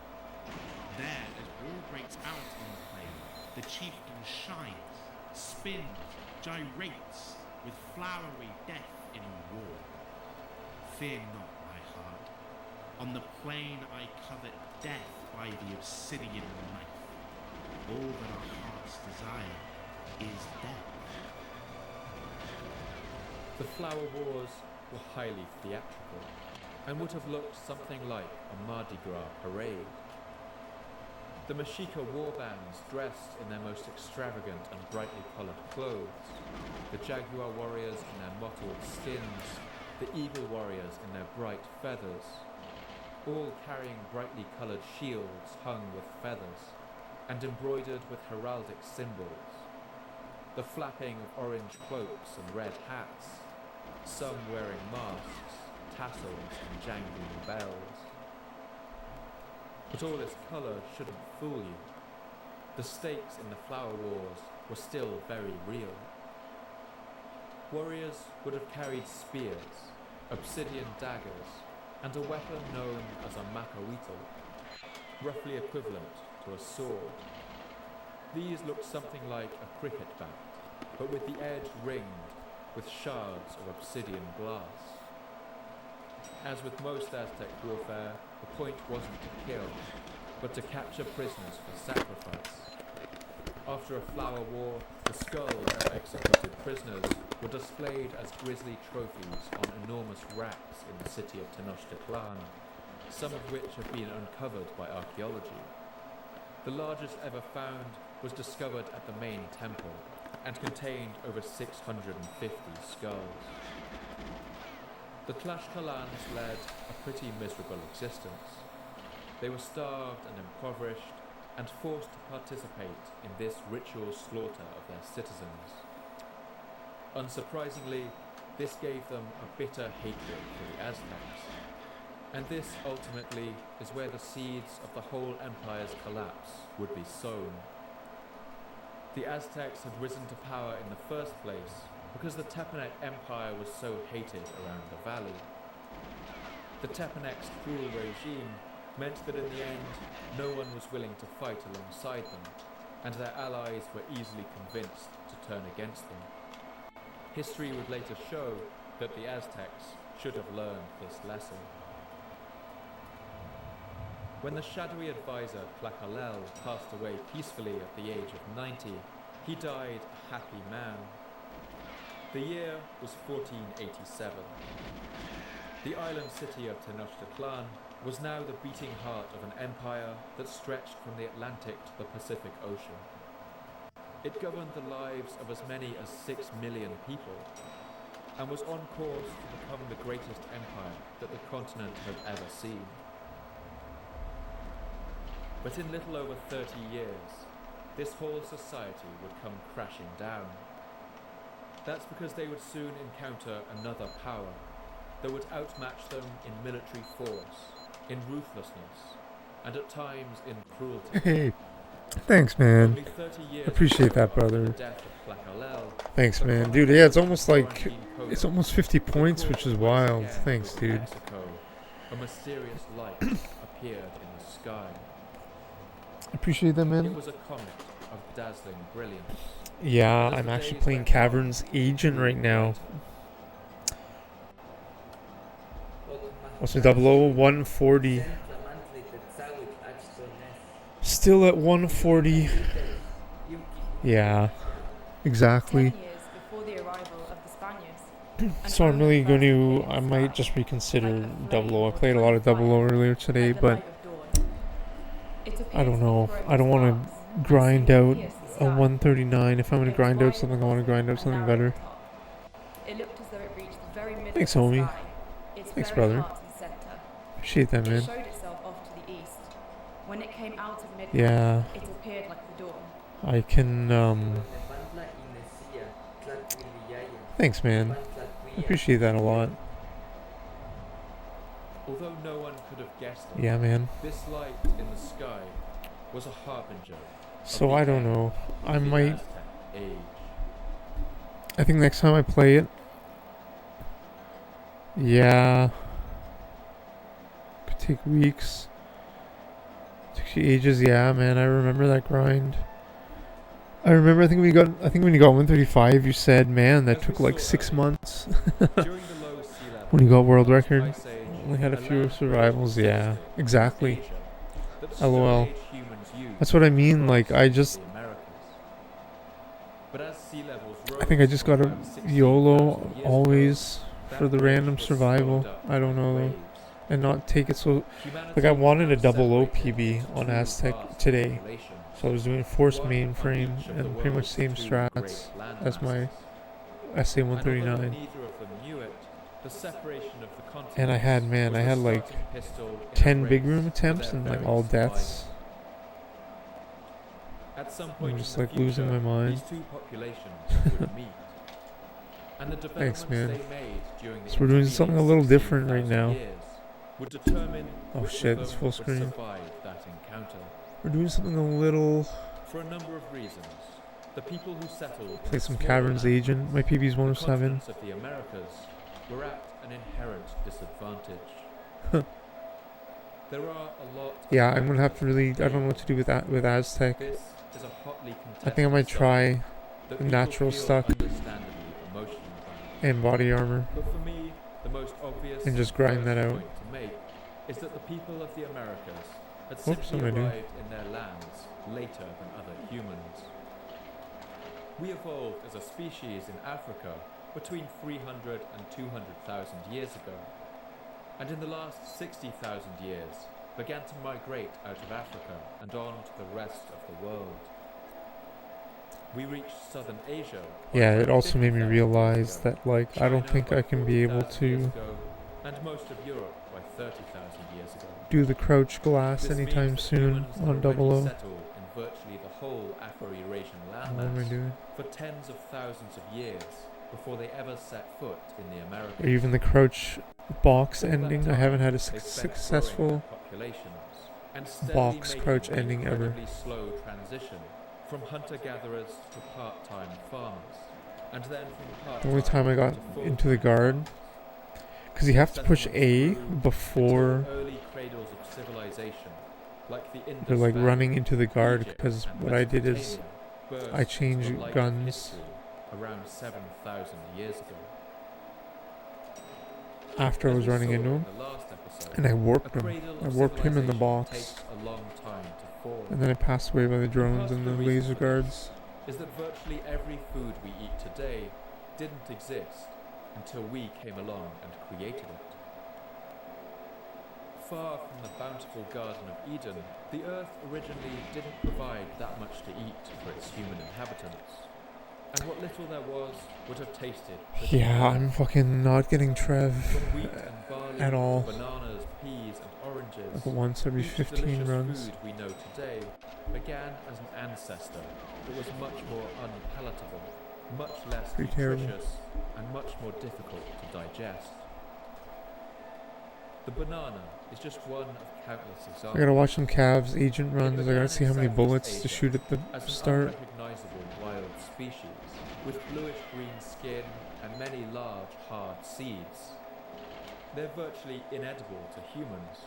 There, as war breaks out on the plain, the chieftain shines, spins, gyrates with flowery death in war. Fear not, my heart. On the plain I covet death by the obsidian knife. All that our hearts desire is death. The Flower Wars were highly theatrical, and would have looked something like a Mardi Gras parade. The Mexica war bands dressed in their most extravagant and brightly coloured clothes, the jaguar warriors in their mottled skins, the eagle warriors in their bright feathers, all carrying brightly coloured shields hung with feathers and embroidered with heraldic symbols, the flapping of orange cloaks and red hats, some wearing masks, tassels and jangling bells. But all this colour shouldn't fool you. The stakes in the Flower Wars were still very real. Warriors would have carried spears, obsidian daggers, and a weapon known as a macahuitl, roughly equivalent to a sword. These looked something like a cricket bat, but with the edge ringed with shards of obsidian glass. As with most Aztec warfare, the point wasn't to kill, but to capture prisoners for sacrifice. After a flower war, the skulls of executed prisoners were displayed as grisly trophies on enormous racks in the city of Tenochtitlan, some of which have been uncovered by archaeology. The largest ever found was discovered at the main temple and contained over 650 skulls. The Tlaxcalans led a pretty miserable existence. They were starved and impoverished and forced to participate in this ritual slaughter of their citizens. Unsurprisingly, this gave them a bitter hatred for the Aztecs, and this ultimately is where the seeds of the whole empire's collapse would be sown. The Aztecs had risen to power in the first place because the Tepanec Empire was so hated around the valley. The Tepanec's cruel regime meant that in the end, no one was willing to fight alongside them, and their allies were easily convinced to turn against them. History would later show that the Aztecs should have learned this lesson. When the shadowy advisor Tlacaelel passed away peacefully at the age of 90, he died a happy man. The year was 1487. The island city of Tenochtitlan was now the beating heart of an empire that stretched from the Atlantic to the Pacific Ocean. It governed the lives of as many as 6 million people, and was on course to become the greatest empire that the continent had ever seen. But in little over 30 years, this whole society would come crashing down. That's because they would soon encounter another power that would outmatch them in military force, in ruthlessness, and at times in cruelty. Hey, thanks, man. Only 30 years Appreciate that, after brother. the death of Tlacaelel, Thanks, the man. Dude, yeah, it's almost like, quarantine code it's almost 50 points, which is wild. again Thanks, over dude. Mexico, a mysterious light appeared in the sky. Appreciate that, It man. was a comet of dazzling brilliance. Yeah, As I'm the actually days playing went on, Caverns Agent right now. Also, 00140. Still at 140. Yeah, 10 exactly. years before the arrival of the Spaniards. So I'm really going to, I might just reconsider 00. I played a lot of 00 earlier today, but I don't know. I don't want to grind out a 139. If I'm going to grind out something, I want to grind out something better. It looked as though it reached the very middle Thanks, of the homie. sky, its Thanks, very brother. heart and center. Appreciate that, It man. showed itself off to the east. When it came out of midnight, Yeah, it appeared like the dawn. I can, thanks, man. Appreciate that a lot. Although no one could have guessed it, Yeah, man. this light in the sky was a harbinger. So I don't know. I of the might, Aztec age. I think next time I play it, yeah, could take weeks. Took you ages. Yeah, man. I remember that grind. I remember. I think when you got 135, you said, "Man, that As we took like saw 6 earlier, months." During the low sea level When you got world of record, Ice Age, only had a few land survivals. growth Yeah, existed in exactly. Asia that LOL. Stone Age humans used That's what I mean. across Like, I just, the Americas. But as sea levels rose I think I just from gotta around 16,000 YOLO years always ago, for the that random range was survival. swallowed up I don't by know though. waves. And not take it so. Humanity Like, I wanted a now 00 separated PB into on two Aztec vast today. populations. So I was doing force One on mainframe each of and the pretty much world's same two strats great as my landmasses. SA And although 139. neither of them knew it, the separation of the continents And I had, man, was I the had like starting pistol in a 10 race big room for attempts their and like very all survival. deaths. At some point I'm just in the like losing future, my mind. these two populations would meet. And the developments man. they made during the So we're doing something a little intervening different right 16,000 now. years would determine Oh which shit, of it's them full would screen. survive that encounter. We're doing something a little. For a number of reasons, the people who settled Play in some smaller Caverns lands, Agent. My PB's the 107. continents of the Americas, were at an inherent disadvantage. There are a lot of Yeah, I'm gonna have to factors really. at I don't know what to do with that with Aztec. This is a hotly I think I might contested try subject that the people natural feel stuff understandably emotional about. and body armor. But for me, the most obvious And just grind that first out. point to make is that the people of the Americas had Whoops, simply what am I doing? arrived in their lands later than other humans. We evolved as a species in Africa between 300 and 200,000 years ago, and in the last 60,000 years began to migrate out of Africa and on to the rest of the world. We reached southern Asia. by Yeah, it about also made me 50,000 years realize ago, that like I don't China think by I can be able 40,000 years to ago, and most of Europe by 30,000 years ago. do the crouch glass This anytime means that soon humans on had already 00. settled in virtually the whole Afro-Eurasian What am I landmass doing? for tens of thousands of years before they ever set foot in the Americas. Or even the crouch box All that ending. I time, haven't had a they spent growing successful their populations and steadily box making crouch an ending ever. incredibly slow transition from hunter-gatherers to part-time farmers, and then from The only time I got to into the full-time guard, farmers. because you have to push Settlements A grew until before the early cradles of civilization, like the Indus they're like Valley, running into the guard. Egypt, Because and what I did is Mesopotamia burst I into changed the light of guns. history around 7,000 years ago. after I was running into him, and I warped him. I warped him in the box, and then I passed away by the drones and the laser guards. Is that virtually every food we eat today didn't exist until we came along and created it. Far from the bountiful Garden of Eden, the Earth originally didn't provide that much to eat for its human inhabitants. And what little there was would have tasted. Yeah, I'm fucking not getting Trev From wheat and barley, at all. bananas, peas, and oranges. Like once every each 15 delicious runs. food we know today began as an ancestor that was much more unpalatable, much less Pretty terrible. nutritious, and much more difficult to digest. The banana is just one of countless examples. I gotta watch some Cavs agent runs. I gotta see how many bullets to shoot at the as an start. unrecognizable wild species with bluish-green skin and many large, hard seeds. They're virtually inedible to humans,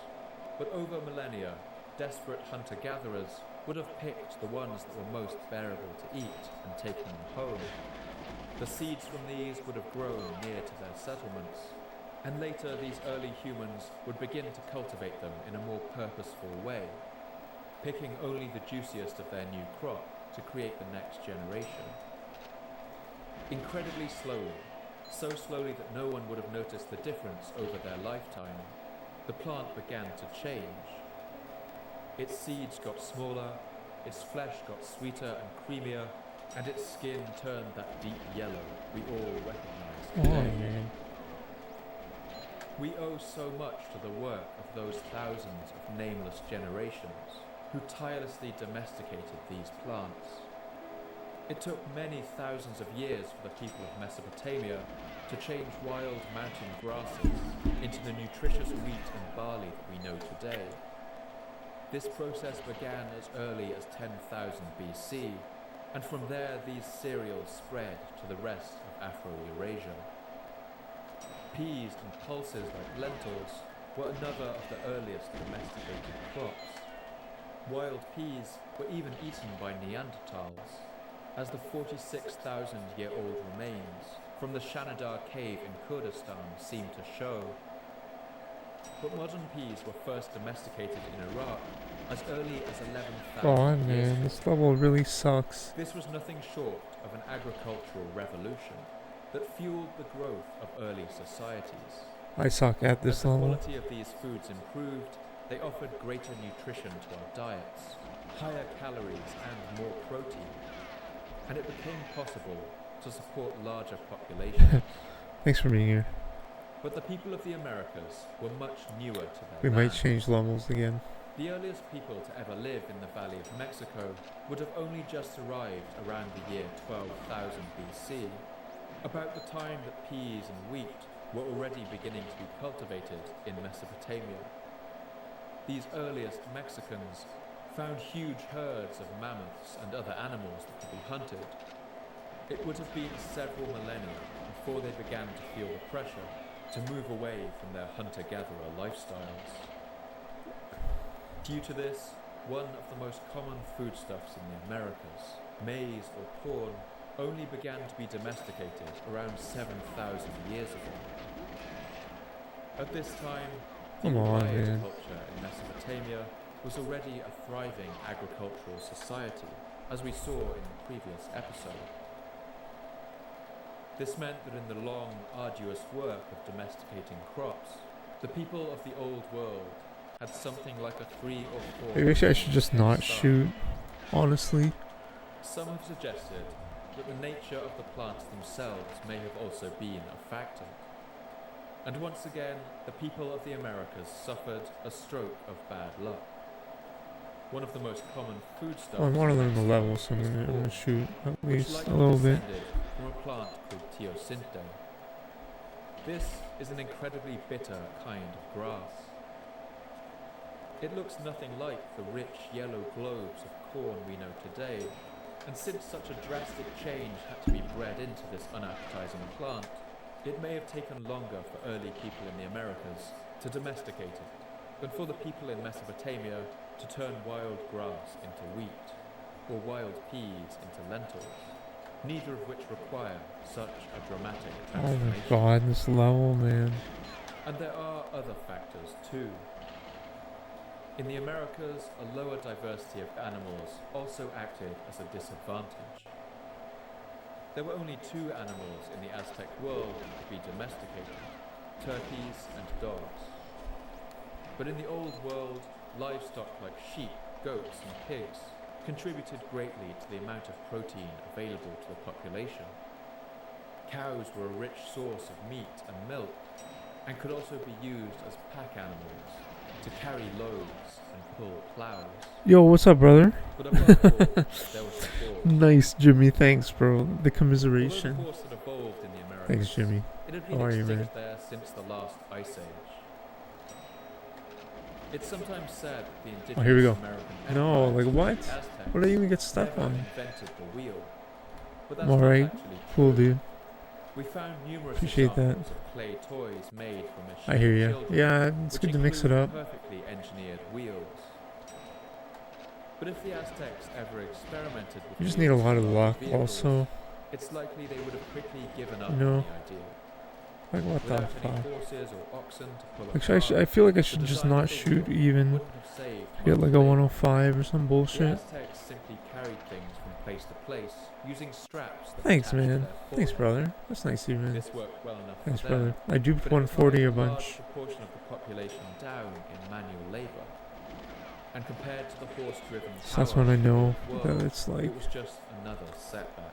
but over millennia, desperate hunter-gatherers would have picked the ones that were most bearable to eat and taken them home. The seeds from these would have grown near to their settlements, and later these early humans would begin to cultivate them in a more purposeful way, picking only the juiciest of their new crop to create the next generation. Incredibly slowly, so slowly that no one would have noticed the difference over their lifetime, the plant began to change. Its seeds got smaller, its flesh got sweeter and creamier, and its skin turned that deep yellow we all recognize Oh, today. man. We owe so much to the work of those thousands of nameless generations who tirelessly domesticated these plants. It took many thousands of years for the people of Mesopotamia to change wild mountain grasses into the nutritious wheat and barley that we know today. This process began as early as 10,000 BC, and from there these cereals spread to the rest of Afro-Eurasia. Peas and pulses like lentils were another of the earliest domesticated crops. Wild peas were even eaten by Neanderthals, as the 46,000-year-old remains from the Shanidar cave in Kurdistan seem to show. But modern peas were first domesticated in Iraq as early as 11,000 God, years man, ago. this level really sucks. This was nothing short of an agricultural revolution that fueled the growth of early societies. I suck at this As the level. quality of these foods improved, they offered greater nutrition to our diets, higher calories and more protein, and it became possible to support larger populations. Thanks for being here. But the people of the Americas were much newer to their We land. might change levels again. The earliest people to ever live in the Valley of Mexico would have only just arrived around the year 12,000 BC, about the time that peas and wheat were already beginning to be cultivated in Mesopotamia. These earliest Mexicans found huge herds of mammoths and other animals that could be hunted. It would have been several millennia before they began to feel the pressure to move away from their hunter-gatherer lifestyles. Due to this, one of the most common foodstuffs in the Americas, maize or corn, only began to be domesticated around 7,000 years ago. At this time, the Come on, Maya man. culture in Mesopotamia was already a thriving agricultural society, as we saw in the previous episode. This meant that in the long, arduous work of domesticating crops, the people of the old world had something like a 3 or 4... Maybe I should just not start. shoot, honestly. Some have suggested that the nature of the plants themselves may have also been a factor. And once again, the people of the Americas suffered a stroke of bad luck. One of the most common foodstuffs... Well, I want to learn the in level, Mexico so I'm was gonna corn, shoot at which least likely a little bit. descended from a plant called teosinte. This is an incredibly bitter kind of grass. It looks nothing like the rich yellow globes of corn we know today, and since such a drastic change had to be bred into this unappetizing plant, it may have taken longer for early people in the Americas to domesticate it than for the people in Mesopotamia to turn wild grass into wheat, or wild peas into lentils, neither of which require such a dramatic Oh my transformation. god, this level, man. And there are other factors too. In the Americas, a lower diversity of animals also acted as a disadvantage. There were only 2 animals in the Aztec world to be domesticated, turkeys and dogs. But in the Old World, livestock like sheep, goats and pigs contributed greatly to the amount of protein available to the population. Cows were a rich source of meat and milk, and could also be used as pack animals to carry loads and pull plows. Yo, what's up, brother? But above all, there was the horse. Nice, Jimmy. Thanks, bro. The Although the commiseration. horse had evolved in the Americas, Thanks, Jimmy. it had been How are you, extinct man? there since the last ice age. It's sometimes said that the indigenous Oh, here we go. American No, empires, like what? the Aztecs, What did I even get stuck never on? invented the wheel. But that's Alright. not actually Cool, true. dude. We found numerous Appreciate that. examples of clay toys made from machine I hear ya. children, Yeah, it's which good to mix it include up. perfectly engineered wheels. But if the Aztecs ever experimented with You just need a wheels lot for of large luck, vehicles, also. it's likely they would have quickly given up You know, on the idea. Like, what the Without any fuck? horses or oxen to pull a Actually, cart, I feel like I the should just design not of the shoot wheel even. wouldn't have saved Get much like a labor. 105 or some The bullshit. Aztecs simply carried things from place to place using straps that Thanks, attached to man. their Thanks, forearms. brother. That's nice of you, man. This worked well enough Thanks, for them, brother. I duped but it 140 a required large bunch. proportion of the population down in manual labor. And compared to the horse-driven So that's power when I of the know old that world, it's like it was just another setback.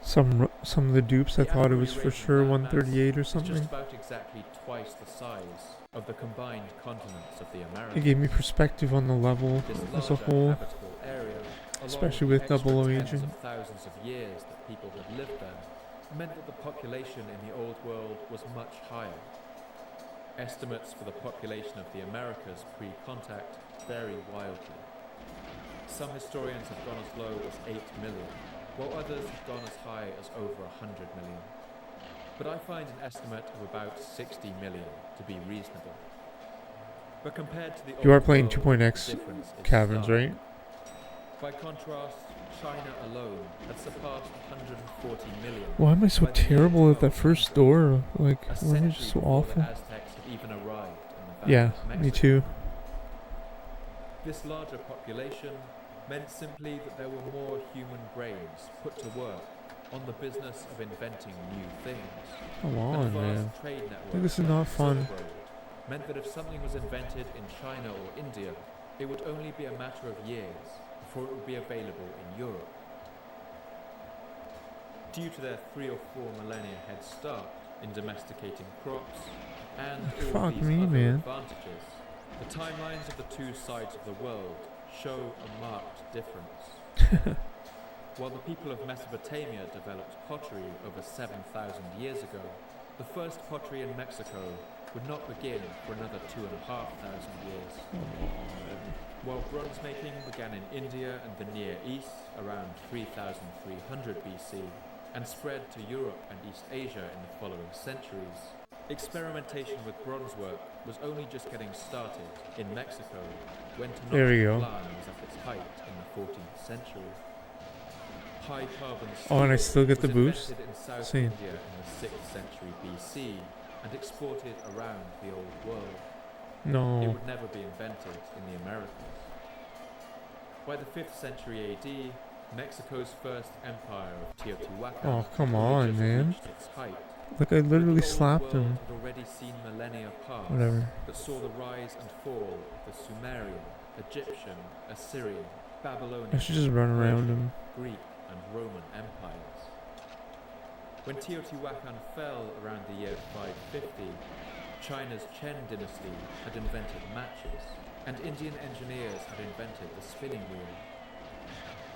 some of the dupes I The thought it average was for rate of sure landmass 138 or is just something. about exactly twice the size of the combined continents of the Americas. It gave me perspective on the level This as a larger whole. habitable area, along especially with with the extra double O tens aging. of thousands of years that people had lived there, meant that the population in the Old World was much higher. Estimates for the population of the Americas pre-contact vary wildly. Some historians have gone as low as 8 million, while others have gone as high as over 100 million. But I find an estimate of about 60 million to be reasonable. But compared to the You are Old playing World, 2.x the difference is caverns, stark. right? By contrast, China alone had surpassed 140 million. Why am I so by the year terrible at that 1200. first door? Like, A why am I just century so before awful? the Aztecs had even arrived in the valley Yeah, of me Mexico. too. This larger population meant simply that there were more human brains put to work on the business of inventing new things. Come And on, vast man. trade networks Like, this is like not the fun. Silk Road meant that if something was invented in China or India, it would only be a matter of years before it would be available in Europe. Due to their 3 or 4 millennia head start in domesticating crops and all Fuck these me, other man. advantages, the timelines of the two sides of the world show a marked difference. While the people of Mesopotamia developed pottery over 7,000 years ago, the first pottery in Mexico would not begin for another 2,500 years. While bronze making began in India and the Near East around 3,300 BC and spread to Europe and East Asia in the following centuries, experimentation with bronze work was only just getting started in Mexico when There we go. Tenochtitlan was at its height in the 14th century. High carbon Oh, and I steel still get the was boost? invented in South Same. India in the 6th century BC and exported around the old world. It No. would never be invented in the Americas. By the 5th century AD, Mexico's first empire of Teotihuacan Oh, come had on, just man. reached its height. Like, I But literally the old slapped world him. had already seen millennia pass Whatever. that saw the rise and fall of the Sumerian, Egyptian, Assyrian, Babylonian, I should just run around him. Greek and Roman empires. When Teotihuacan fell around the year 550, China's Chen dynasty had invented matches, and Indian engineers had invented the spinning wheel.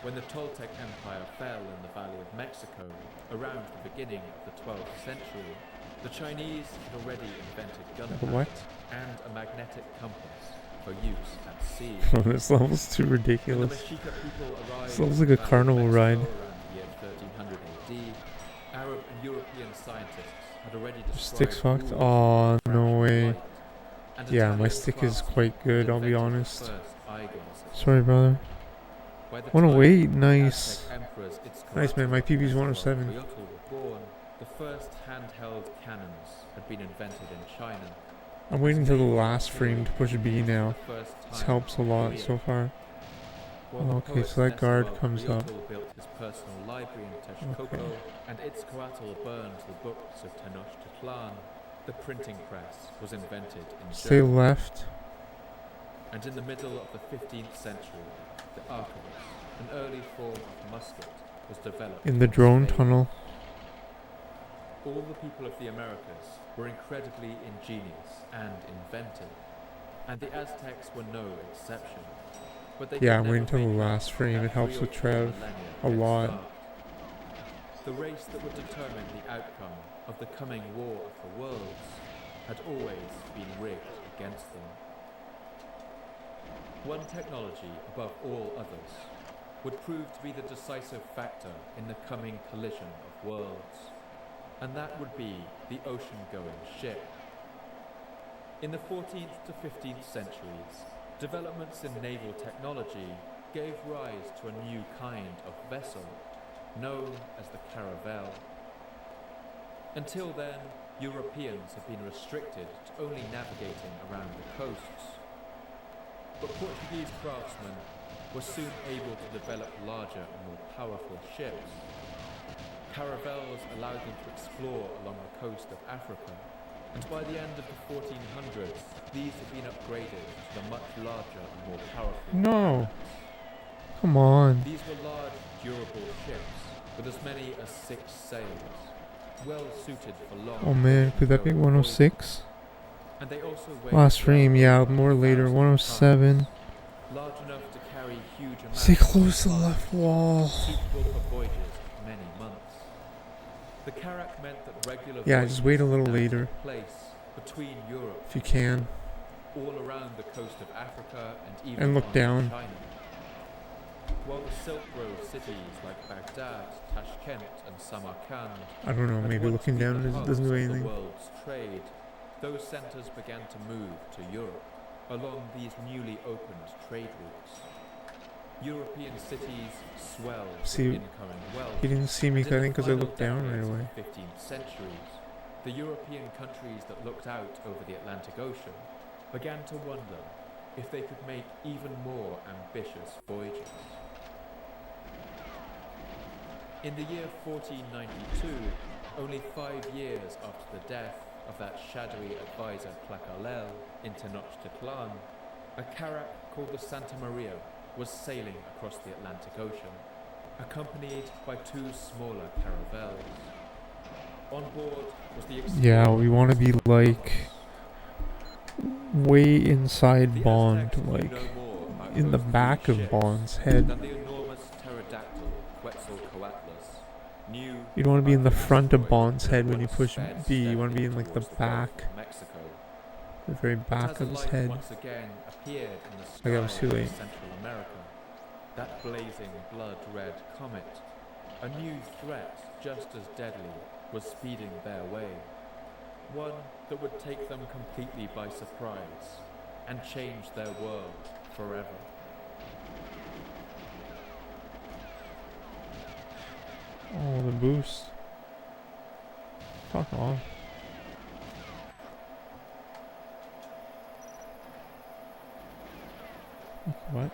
When the Toltec Empire fell in the Valley of Mexico around the beginning of the 12th century, the Chinese had already invented gunpowder What? and a magnetic compass for use at sea. This level's too When the ridiculous. Mexica people arrived This level's in like a the Valley of carnival Mexico ride. around the year 1300 AD, Arab and European scientists had already Stick's described fucked? rules Oh, for no fractional way. light, and Yeah, my Italian stick is craftsmen quite had good, I'll be invented the honest. first eyeglasses. Sorry, brother. By the 108, time nice. Aztec emperors Nice, man, my PB is Itzcoatl, 107. Teotl were born, The first handheld cannons had been invented in China. I'm waiting till the last frame to push B now. This helps a lot so far. Okay, so that guard comes up. Built his personal library in Texcoco, and Itzcoatl burned the books of Tenochtitlan. The printing press was invented in Stay Germany. left. And in the middle of the 15th century, the arquebus, an early form of musket, was developed In the drone Spain. tunnel. All the people of the Americas were incredibly ingenious and inventive, and the Aztecs were no exception. But they Yeah, could I'm waiting never till the make last up frame. that It helps 3 with or 4 Trev millennia a head lot. start. The race that would determine the outcome of the coming war of the worlds had always been rigged against them. One technology above all others would prove to be the decisive factor in the coming collision of worlds, and that would be the ocean-going ship. In the 14th to 15th centuries, developments in naval technology gave rise to a new kind of vessel, known as the caravel. Until then, Europeans had been restricted to only navigating around the coasts. But Portuguese craftsmen were soon able to develop larger and more powerful ships. Caravels allowed them to explore along the coast of Africa, and by the end of the 1400s, these had been upgraded to the much larger and more powerful No. cannons. Come on. These were large, durable ships with as many as 6 sails, well suited for long. Oh man, could that be ocean-going 106? and they also weighed Last frame, well yeah, over more later. 1,000 107. tons, large enough to carry huge amounts Stay of close to the supplies, left wall. suitable for voyages of many months. The Carrack meant that regular Yeah, just wait a little voyages now later. took place between Europe, If you can. all around the coast of Africa, and even And look onto down. China. While the Silk Road cities like Baghdad, Tashkent, and Samarkand I don't know, had maybe once looking been down the it hubs doesn't do of anything. The world's trade. Those centres began to move to Europe along these newly opened trade routes. European cities swelled See, with incoming wealth. He didn't see me, And in I think, the because I final looked down right decades of away. the 15th centuries, the European countries that looked out over the Atlantic Ocean began to wonder if they could make even more ambitious voyages. In the year 1492, only 5 years after the death of that shadowy advisor Tlacaelel in Tenochtitlan, a carrack called the Santa Maria was sailing across the Atlantic Ocean, accompanied by 2 smaller caravels. On board was the Yeah, we want to be like way The inside Bond, Aztecs knew like no more about in the those back three of ships Bond's head. than the enormous pterodactyl Quetzalcoatlus knew You don't want to be in the about front of asteroid Bond's that head when you once push sped B. You want to be steadily in like the towards Gulf back, of Mexico. the very But back as of a his light head. once again appeared in the Okay, I was sky too of late. Central America, that blazing blood-red comet, a new threat just as deadly was speeding their way. One that would take them completely by surprise and change their world forever. Oh, the boost. Fuck off. What?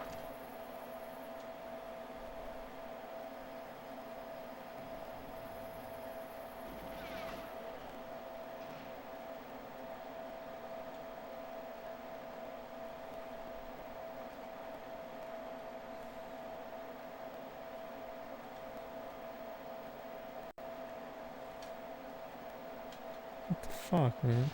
What the fuck, man?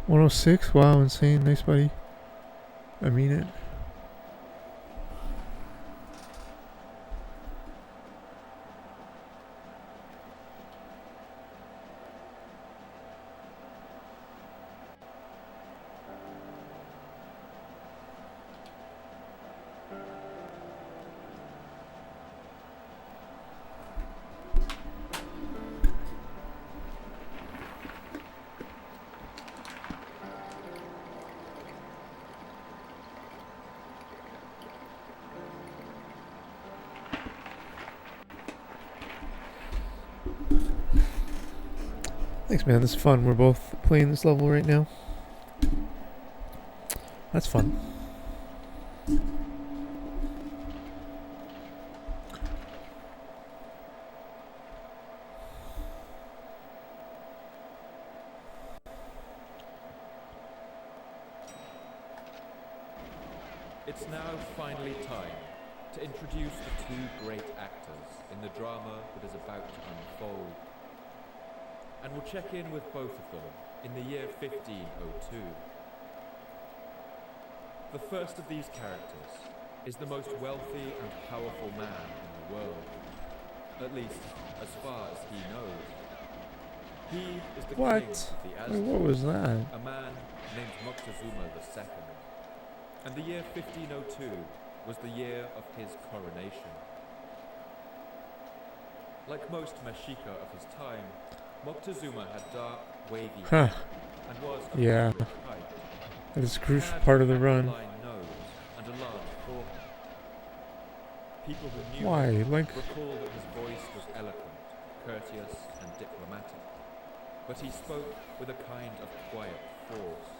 $106? Wow, insane. Nice, buddy. I mean it. Thanks, man. This is fun. We're both playing this level right now. That's fun. It's now finally time to introduce the two great actors in the drama that is about to unfold. And we'll check in with both of them in the year 1502. The first of these characters is the most wealthy and powerful man in the world, at least as far as he knows. He is the king of the Aztecs, What was that? a man named Moctezuma II. And the year 1502 was the year of his coronation. Like most Mexica of his time, Moctezuma had dark, wavy hair and was of average height. That's a crucial part of the run. Nose and a large forehead. People who knew him recall that his voice was eloquent, courteous, and diplomatic, but he spoke with a kind of quiet force.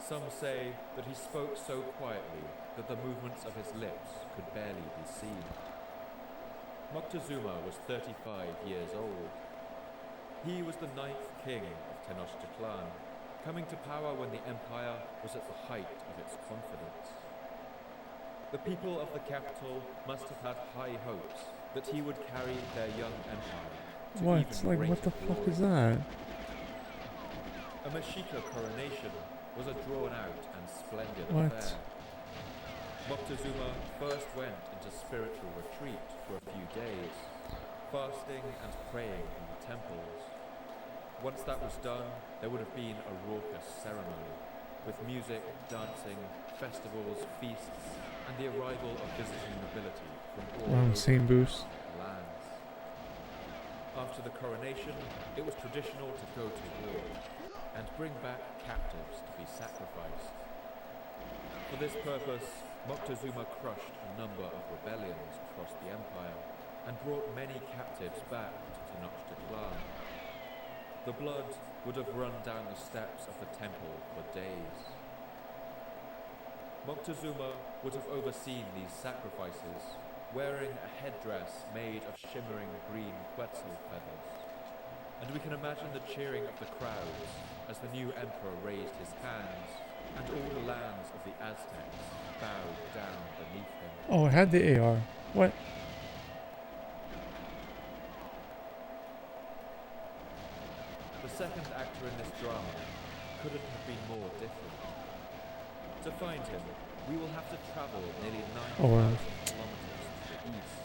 Some say that he spoke so quietly that the movements of his lips could barely be seen. Moctezuma was 35 years old. He was the 9th king of Tenochtitlan, coming to power when the empire was at the height of its confidence. The people of the capital must have had high hopes that he would carry their young empire to even greater what the fuck glory. is that? A Mexica coronation was a drawn-out and splendid What? affair. Moctezuma first went into spiritual retreat for a few days, fasting and praying in the temples. Once that was done, there would have been a raucous ceremony, with music, dancing, festivals, feasts, and the arrival of visiting nobility from all over Same boost. the lands. After the coronation, it was traditional to go to war and bring back captives to be sacrificed. For this purpose, Moctezuma crushed a number of rebellions across the empire and brought many captives back to Tenochtitlan. The blood would have run down the steps of the temple for days. Moctezuma would have overseen these sacrifices, wearing a headdress made of shimmering green quetzal feathers. And we can imagine the cheering of the crowds as the new emperor raised his hands, and all the lands of the Aztecs bowed down beneath him. Oh, it had the AR. What? The second actor in this drama couldn't have been more different. To find him, we will have to travel nearly 9,000 kilometers to the east,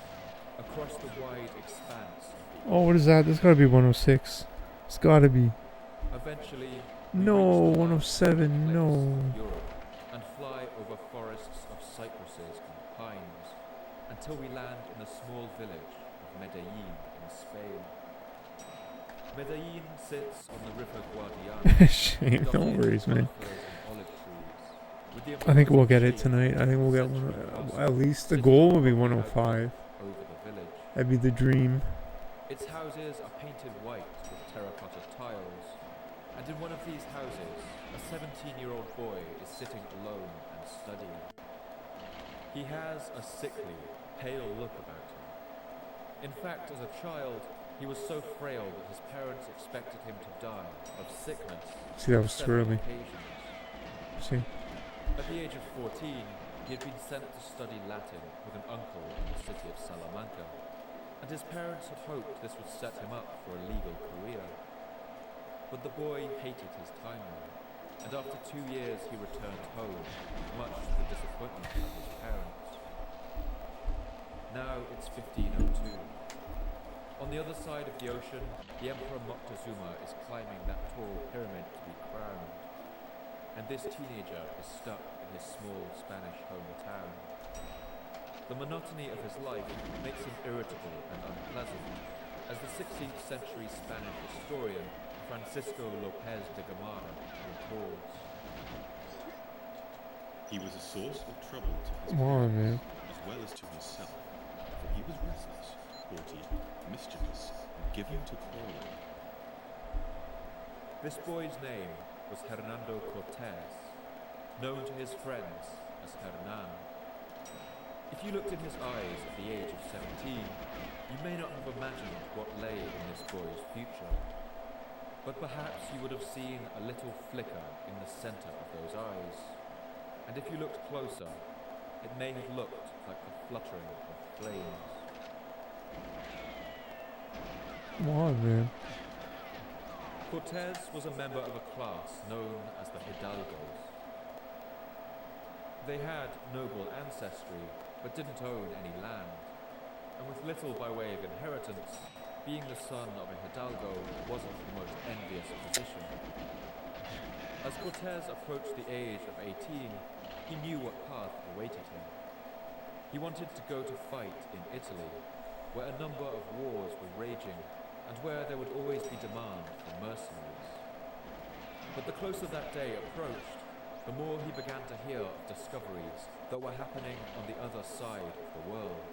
across the wide expanse of the What is that? There's gotta be 106. It's gotta be. Eventually, No, we reach the 107, no. of Europe and fly over forests of cypresses and pines until we land in the small village of Medellin in Spain. Medellin sits on the river Guadiana. Shame, no worries, man. conifers and olive trees, with the I think we'll get it abundance of tonight. I think we'll get one. centuries At least the sitting goal would be over 105. the village. That'd be the dream. Its houses are painted white with terracotta tiles, and in one of these houses, a 17-year-old boy is sitting alone and studying. He has a sickly, pale look about him. In fact, as a child, he was so frail that his parents expected him to die of sickness. See, that was on several swirly. occasions. See? At the age of 14, he had been sent to study Latin with an uncle in the city of Salamanca, and his parents had hoped this would set him up for a legal career. But the boy hated his time there, and after 2 years he returned home, much to the disappointment of his parents. Now it's 1502. On the other side of the ocean, the Emperor Moctezuma is climbing that tall pyramid to be crowned, and this teenager is stuck in his small Spanish hometown. The monotony of his life makes him irritable and unpleasant, as the 16th century Spanish historian Francisco López de Gamara recalls. He was a source of trouble to his Come on, parents, man. as well as to himself, for he was restless, haughty, mischievous, and given to quarreling. This boy's name was Hernando Cortés, known to his friends as Hernan. If you looked in his eyes at the age of 17, you may not have imagined what lay in this boy's future. But perhaps you would have seen a little flicker in the center of those eyes. And if you looked closer, it may have looked like the fluttering of flames. Come on, man. Cortés was a member of a class known as the Hidalgos. They had noble ancestry, but didn't own any land. And with little by way of inheritance, being the son of a Hidalgo wasn't the most envious position. As Cortés approached the age of 18, he knew what path awaited him. He wanted to go to fight in Italy, where a number of wars were raging, and where there would always be demand for mercenaries. But the closer that day approached, the more he began to hear of discoveries that were happening on the other side of the world.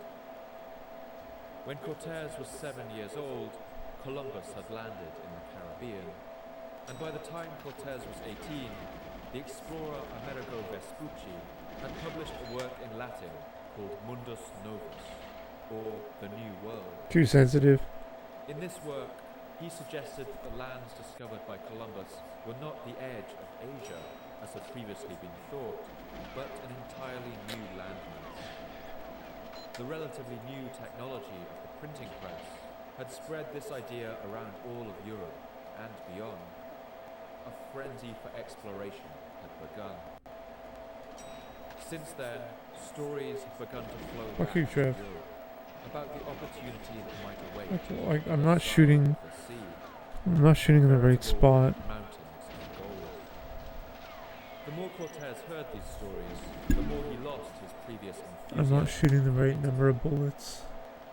When Cortés was 7 years old, Columbus had landed in the Caribbean, and by the time Cortés was 18, the explorer Amerigo Vespucci had published a work in Latin called Mundus Novus, or The New World. Too sensitive. In this work, he suggested that the lands discovered by Columbus were not the edge of Asia, as had previously been thought, but an entirely new landmass. The relatively new technology of the printing press had spread this idea around all of Europe and beyond. A frenzy for exploration had begun. Since then, stories have begun to flow back to Trev. Europe about the opportunity that might await. Like, I'm not shooting. I'm not shooting in the right spot. Mountains and gold. The more Cortés heard these stories, the more he lost his previous enthusiasm. I'm not shooting the right number of bullets.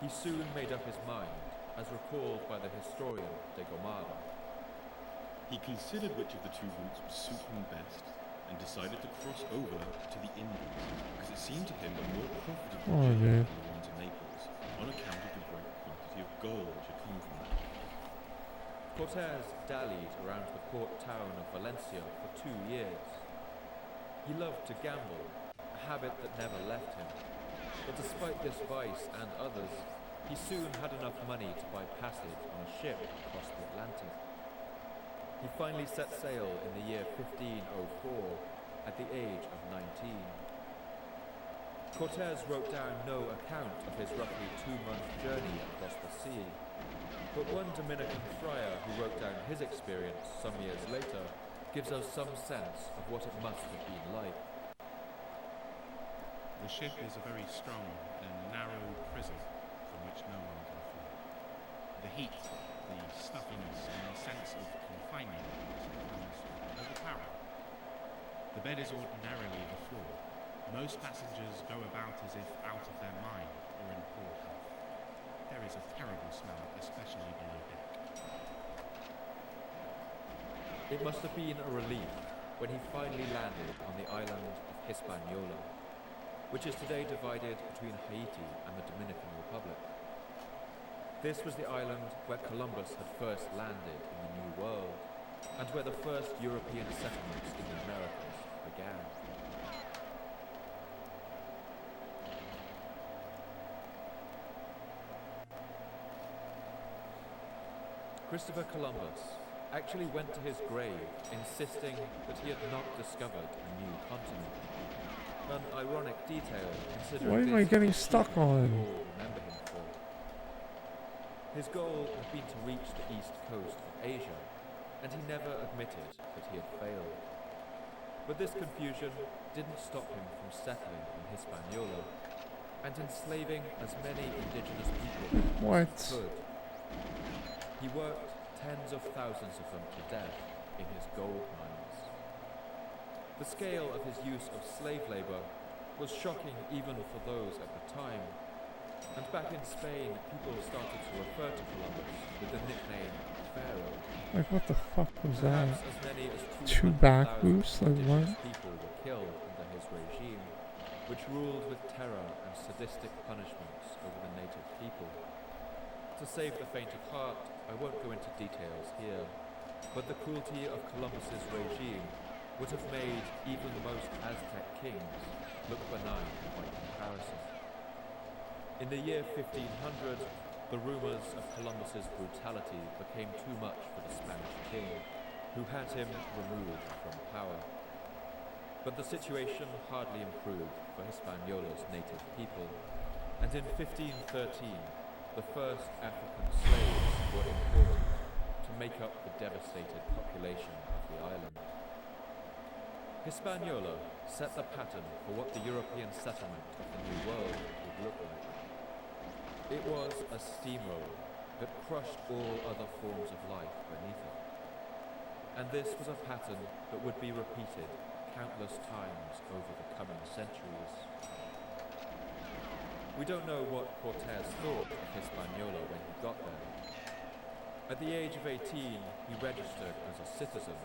He soon made up his mind, as recalled by the historian de Gomara. He considered which of the two routes would suit him best, and decided to cross over to the Indies, because it seemed to him a more profitable journey than the one to Naples, on account of the great quantity of gold which had come from there. Cortés dallied around the port town of Valencia for 2 years. He loved to gamble, a habit that never left him. But despite this vice and others, he soon had enough money to buy passage on a ship across the Atlantic. He finally set sail in the year 1504, at the age of 19. Cortés wrote down no account of his roughly 2-month journey across the sea, but one Dominican friar who wrote down his experience some years later gives us some sense of what it must have been like. The ship is a very strong and narrow prison from which no one can flee. The heat, the stuffiness, and the sense of confinement is sometimes overpowering. The bed is ordinarily the floor. Most passengers go about as if out of their mind or in poor health. There is a terrible smell, especially below deck. It must have been a relief when he finally landed on the island of Hispaniola, which is today divided between Haiti and the Dominican Republic. This was the island where Columbus had first landed in the New World, and where the first European settlements in the Americas began. Christopher Columbus actually went to his grave insisting that he had not discovered a new continent. An ironic detail considering What am I getting stuck on? all remember him for. His goal had been to reach the east coast of Asia, and he never admitted that he had failed. But this confusion didn't stop him from settling in Hispaniola and enslaving as many indigenous people What? as he could. He worked tens of thousands of them to death in his gold mines. The scale of his use of slave labor was shocking even for those at the time, and back in Spain people started to refer to Columbus with the nickname Pharaoh. Like, what the fuck was that? Perhaps as many as 2 back 200,000 boosts? Like, what? indigenous people were killed under his regime, which ruled with terror and sadistic punishments over the native people. To save the faint of heart, I won't go into details here, but the cruelty of Columbus's regime would have made even the most Aztec kings look benign by comparison. In the year 1500, the rumors of Columbus's brutality became too much for the Spanish king, who had him removed from power. But the situation hardly improved for Hispaniola's native people, and in 1513, the first African slaves were imported to make up the devastated population of the island. Hispaniola set the pattern for what the European settlement of the New World would look like. It was a steamroller that crushed all other forms of life beneath it. And this was a pattern that would be repeated countless times over the coming centuries. We don't know what Cortés thought of Hispaniola when he got there. At the age of 18, he registered as a citizen,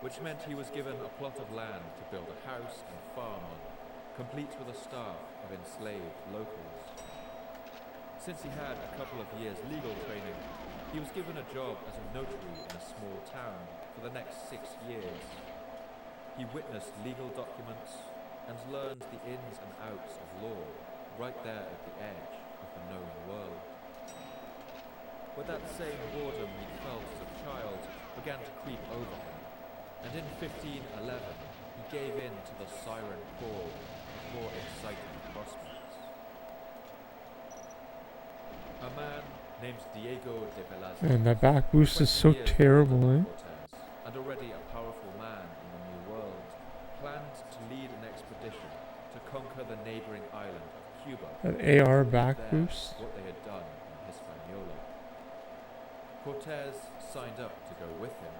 which meant he was given a plot of land to build a house and farm on, complete with a staff of enslaved locals. Since he had a couple of years' legal training, he was given a job as a notary in a small town for the next 6 years. He witnessed legal documents and learned the ins and outs of law right there at the edge of the known world. But that same boredom he felt as a child began to creep over him, and in 1511 he gave in to the siren call of more exciting prospects. A man named Diego de Velázquez, Man, that back boost is so 20 years terrible, older eh? than Cortés, and already a powerful man in the New World, planned to lead an expedition to conquer the neighboring island of Cuba. That AR and back there boost. what they had done in Hispaniola. Cortés signed up to go with him.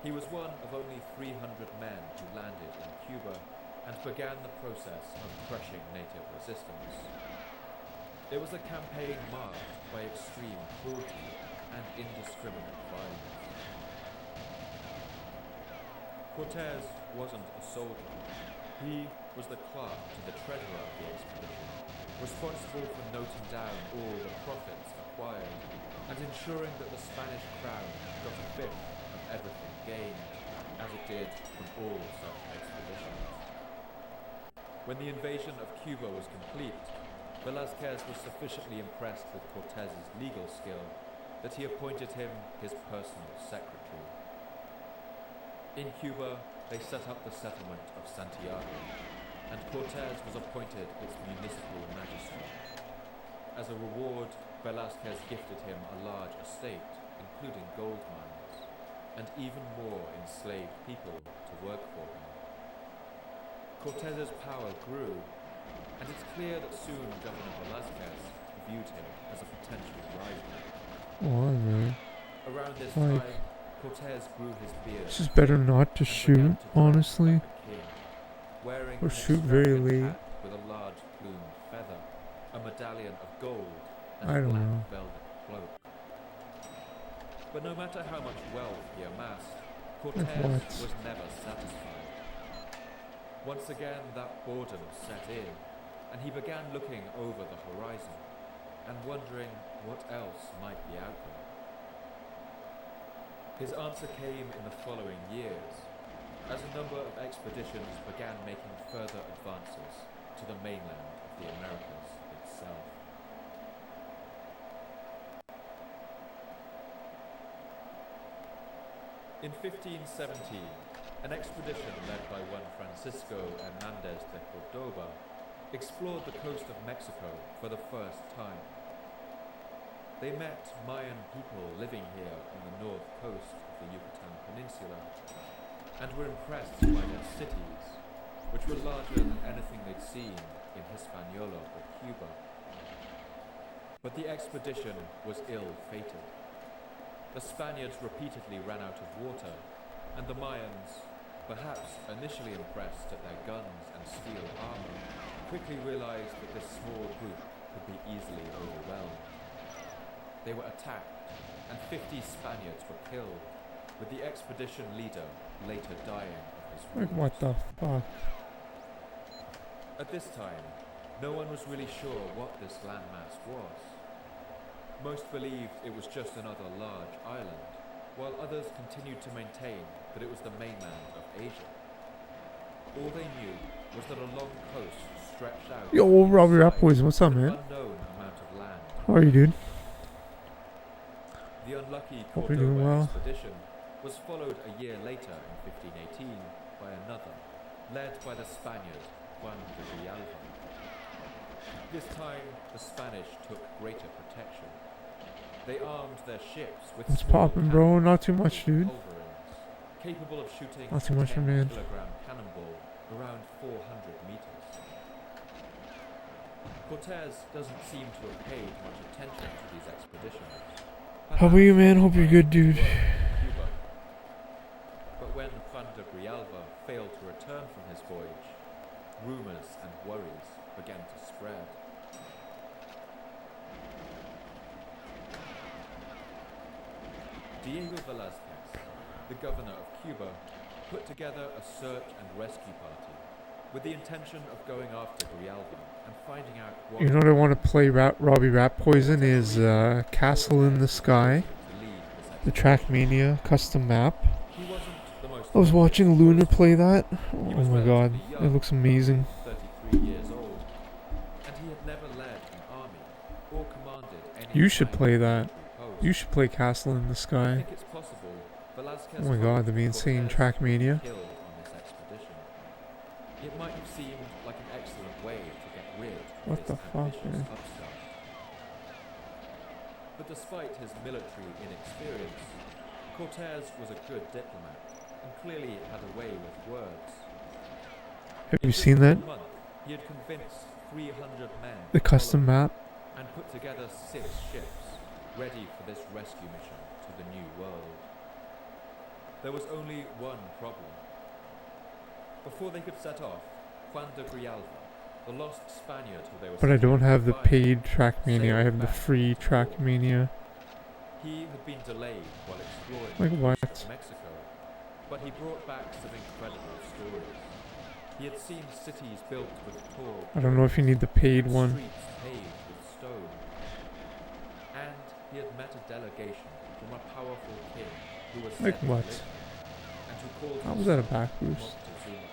He was one of only 300 men who landed in Cuba and began the process of crushing native resistance. It was a campaign marked by extreme cruelty and indiscriminate violence. Cortés wasn't a soldier. He was the clerk to the treasurer of the expedition, responsible for noting down all the profits acquired and ensuring that the Spanish crown got a fifth of everything gained, as it did from all such expeditions. When the invasion of Cuba was complete, Velázquez was sufficiently impressed with Cortés's legal skill that he appointed him his personal secretary. In Cuba, they set up the settlement of Santiago, and Cortés was appointed its municipal magistrate. As a reward, Velázquez gifted him a large estate, including gold mines, and even more enslaved people to work for him. Cortés's power grew, and it's clear that soon Governor Velázquez viewed him as a potential rival. Why, man? Around this Like, time, Cortés grew his beard. It's just better not to and shoot, began to dress honestly. like a king, wearing Or an shoot very extravagant late. hat with a large plumed feather, a medallion of gold, and I a don't black know. velvet cloak. But no matter how much wealth he amassed, Like Cortés what? was never satisfied. Once again, that boredom set in, and he began looking over the horizon and wondering what else might be out there. His answer came in the following years, as a number of expeditions began making further advances to the mainland of the Americas itself. In 1517, an expedition led by one Francisco Hernández de Córdoba explored the coast of Mexico for the first time. They met Mayan people living here on the north coast of the Yucatan Peninsula and were impressed by their cities, which were larger than anything they'd seen in Hispaniola or Cuba. But the expedition was ill-fated. The Spaniards repeatedly ran out of water, and the Mayans, perhaps initially impressed at their guns and steel armor, quickly realized that this small group could be easily overwhelmed. They were attacked, and 50 Spaniards were killed, with the expedition leader later dying of his Like, wounds. what the fuck? At this time, no one was really sure what this landmass was. Most believed it was just another large island, while others continued to maintain that it was the mainland of Asia. All they knew was that a long coast stretched out. Yo, Robbie Rap Poison, what's up, man? Unknown amount of land. How are you, dude? The unlucky Hope you're doing Cordoba well. expedition was followed a year later in 1518 by another, led by the Spaniard Juan de Villalba. This time, the Spanish took greater protection. They armed their ships with What's small poppin', bro? cannons Not too much, called dude. culverins, capable of shooting Not too much, a man. 10-kilogram cannonball around 400 meters. Cortez doesn't seem to have paid much attention to these expeditions. How are you, man? Hope you're good, dude. Cuba. But when Juan de Grijalva failed to return from his voyage, rumors and worries began to spread. Diego Velázquez, the governor of Cuba, put together a search and rescue party with the intention of going after Grijalva and finding out what... You know what I want to play Robbie Rap Poison is Castle in the Sky, the Trackmania custom map. I was watching Lunar play that. Oh my god, it looks amazing. 33 years old, and he had never led an army or commanded any... You should play that. post. You should play Castle in the I Sky. think it's possible Velázquez Oh my god, that'd be insane. Trackmania. killed on this expedition. It might have seemed like an excellent way to get rid of What this the fuck, ambitious man? upstart. But despite his military inexperience, Cortez was a good diplomat and clearly had a way with words. Have In you just seen that? 1 month, he had convinced 300 men The to custom follow him map? and put together 6 ships ready for this rescue mission to the New World. There was only one problem. Before they could set off, Juan de Grijalva, the lost Spaniard who they were But I don't seeking to have the find, paid Trackmania. I have the free Trackmania. he had been delayed while exploring Like the what? coast of Mexico, but he brought back some incredible stories. He had seen cities built with tall I don't know if you need the paid one. streets paved with stone. And he had met a delegation from a powerful king who was Like set to what? live and who called How was that a himself back boost? Moctezuma.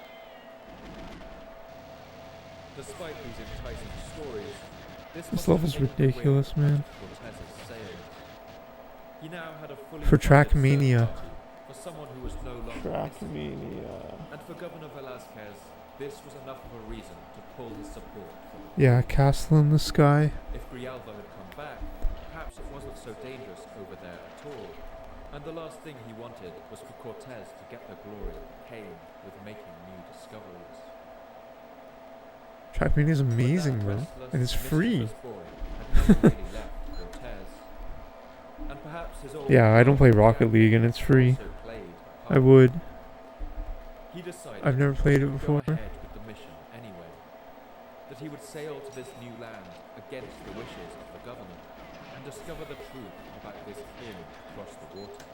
Despite these enticing stories, This level's ridiculous, man. Cortez's sails. He now had a fully For funded search Trackmania. party for someone who was no longer missing. And for Governor Velázquez, this was enough of a reason to pull his support from the Yeah, Castle in the Sky. If Grijalva had come back, perhaps it wasn't so dangerous over there at all. And the last thing he wanted was for Cortez to get the glory that came with making new discoveries. Trackmania is But that amazing, bro. restless, And it's free. mischievous boy had never really left Cortez. And perhaps his old Yeah, I don't play pal Rocket League and it's free. also played a I part. would. He decided I've never played it to before. go ahead with the mission anyway. That he would sail to this new land against the wishes of the governor and discover the truth about this king across the water.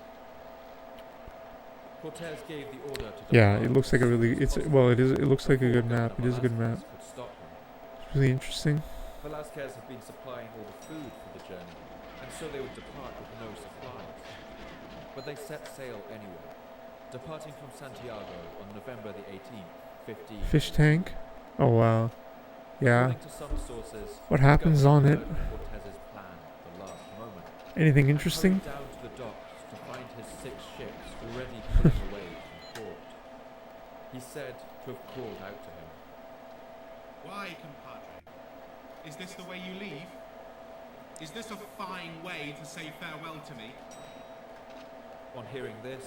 Cortez gave the order to Yeah, depart it looks like a as really. soon as It's possible well, it is. It looks like a before good map. It Governor is a good map. Velázquez could stop him. It's really interesting. Velázquez had been supplying all the food for the journey, and so they would depart with no supplies. But they set sail anyway, departing from Santiago on November the 18th, 15. Fish tank. Oh wow. Yeah. According to some sources, What happens the on governor it? heard of Cortez's plan at the last moment. Anything and interesting? hurried down to the docks to find his 6 ships already pulling away from port. He said to have called out to him. Why, compadre? Is this the way you leave? Is this a fine way to say farewell to me? On hearing this,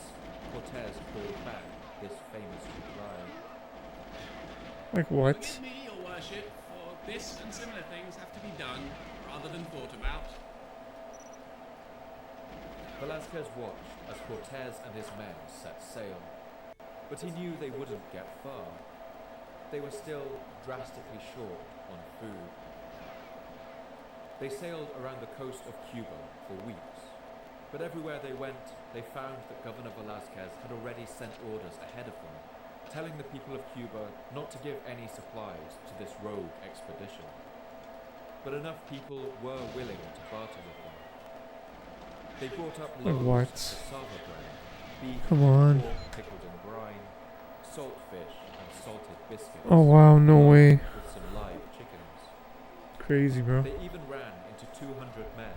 Cortez called back this famous reply. Like what? Forgive me, your worship, for this and similar things have to be done rather than thought about. Velázquez watched as Cortez and his men set sail, but he knew they wouldn't get far. They were still drastically short on food. They sailed around the coast of Cuba for weeks, but everywhere they went, they found that Governor Velázquez had already sent orders ahead of them, telling the people of Cuba not to give any supplies to this rogue expedition. But enough people were willing to barter with them. They brought up Like loaves what? of cassava bread, beef, Come on. pork pickled in brine, saltfish and salted biscuits. Oh wow, no way. With some live chickens. Crazy, bro. They even ran into 200 men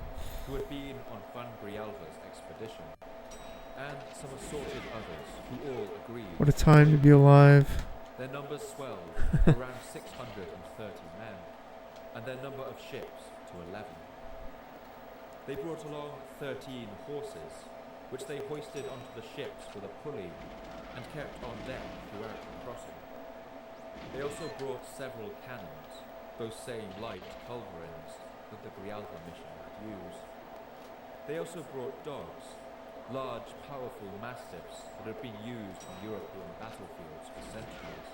who had been on Van Grialva's expedition, and some assorted others who all agreed. What a time to be alive. Their numbers swelled to around 630 men, and their number of ships to 11. They brought along 13 horses, which they hoisted onto the ships with a pulley and kept on deck throughout the crossing. They also brought several cannons, those same light culverins that the Grialva mission had used. They also brought dogs, large, powerful mastiffs that had been used on European battlefields for centuries.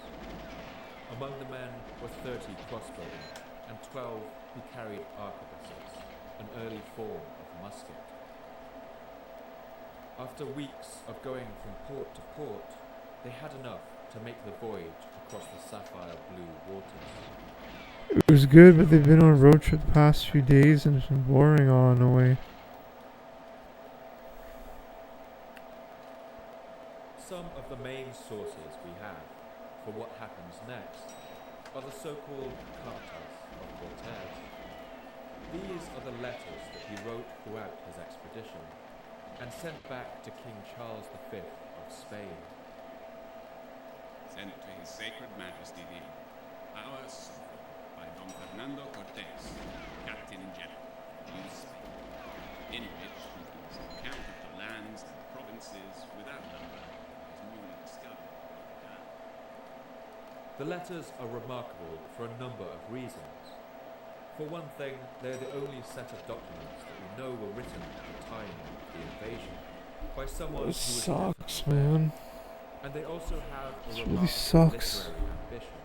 Among the men were 30 crossbowmen and 12 who carried arquebuses, an early form of musket. After weeks of going from port to port, they had enough to make the voyage across the sapphire blue waters. It was good, but they've been on a road trip the past few days and it's been boring. Oh, no way. Some of the main sources we have for what happens next are the so-called cartas of Cortez. These are the letters that he wrote throughout his expedition and sent back to King Charles V of Spain. Sent to His Sacred Majesty the Our Sovereign by Don Fernando Cortés, Captain General, New Spain, in which he gives an account of the lands and provinces without number as newly discovered. The letters are remarkable for a number of reasons. For one thing, they're the only set of documents that we know were written at the time of the invasion by someone who This was sucks, definitely there. man. And they also have a This really remarkable sucks. literary ambition,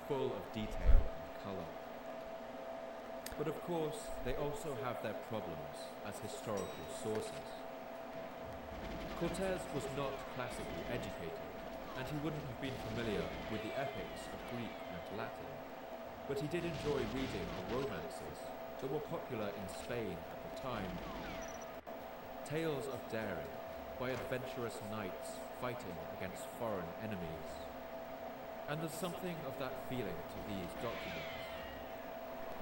full of detail and colour. But of course, they also have their problems as historical sources. Cortés was not classically educated, and he wouldn't have been familiar with the epics of Greek and Latin. But he did enjoy reading the romances that were popular in Spain at the time. Tales of daring by adventurous knights fighting against foreign enemies. And there's something of that feeling to these documents.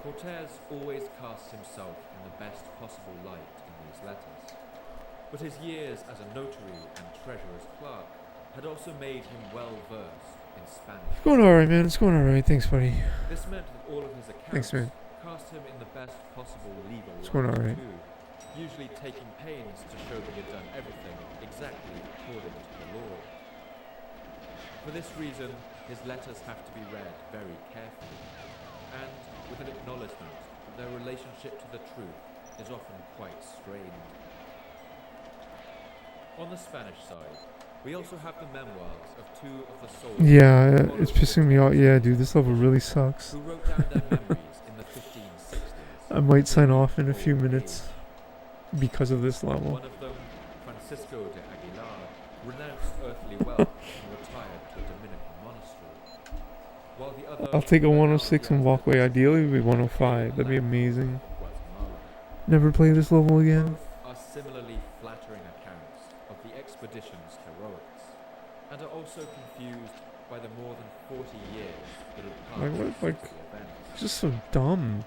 Cortés always casts himself in the best possible light in these letters. But his years as a notary and treasurer's clerk had also made him well versed in Spanish. It's going alright, man. It's going alright. Thanks, buddy. This meant that all of his Thanks, accounts man. cast him in the best possible legal It's going light alright. too, usually taking pains to show that he'd done everything exactly according to the law. For this reason, his letters have to be read very carefully, and with an acknowledgement that their relationship to the truth is often quite strained. On the Spanish side, we also have the memoirs of two of the soldiers Yeah, who it's followed pissing me off. Cortés, Yeah, dude, this level really sucks. who wrote down their memories in the 1560s. I might sign during off in a the few Golden minutes Age. because of this level. One of them, Francisco de Aguilar, renounced earthly wealth and retired to a Dominican monastery. While the other, I'll take a Bernal 106 and Diaz walk away. de Ideally, it would be Guatemala, 105. That'd be amazing. Guatemala. Never play this level again. Both are similarly flattering accounts of the expedition's heroics, and are also confused by the more than 40 years that had passed Like, what, since like, the events. it's just so dumb.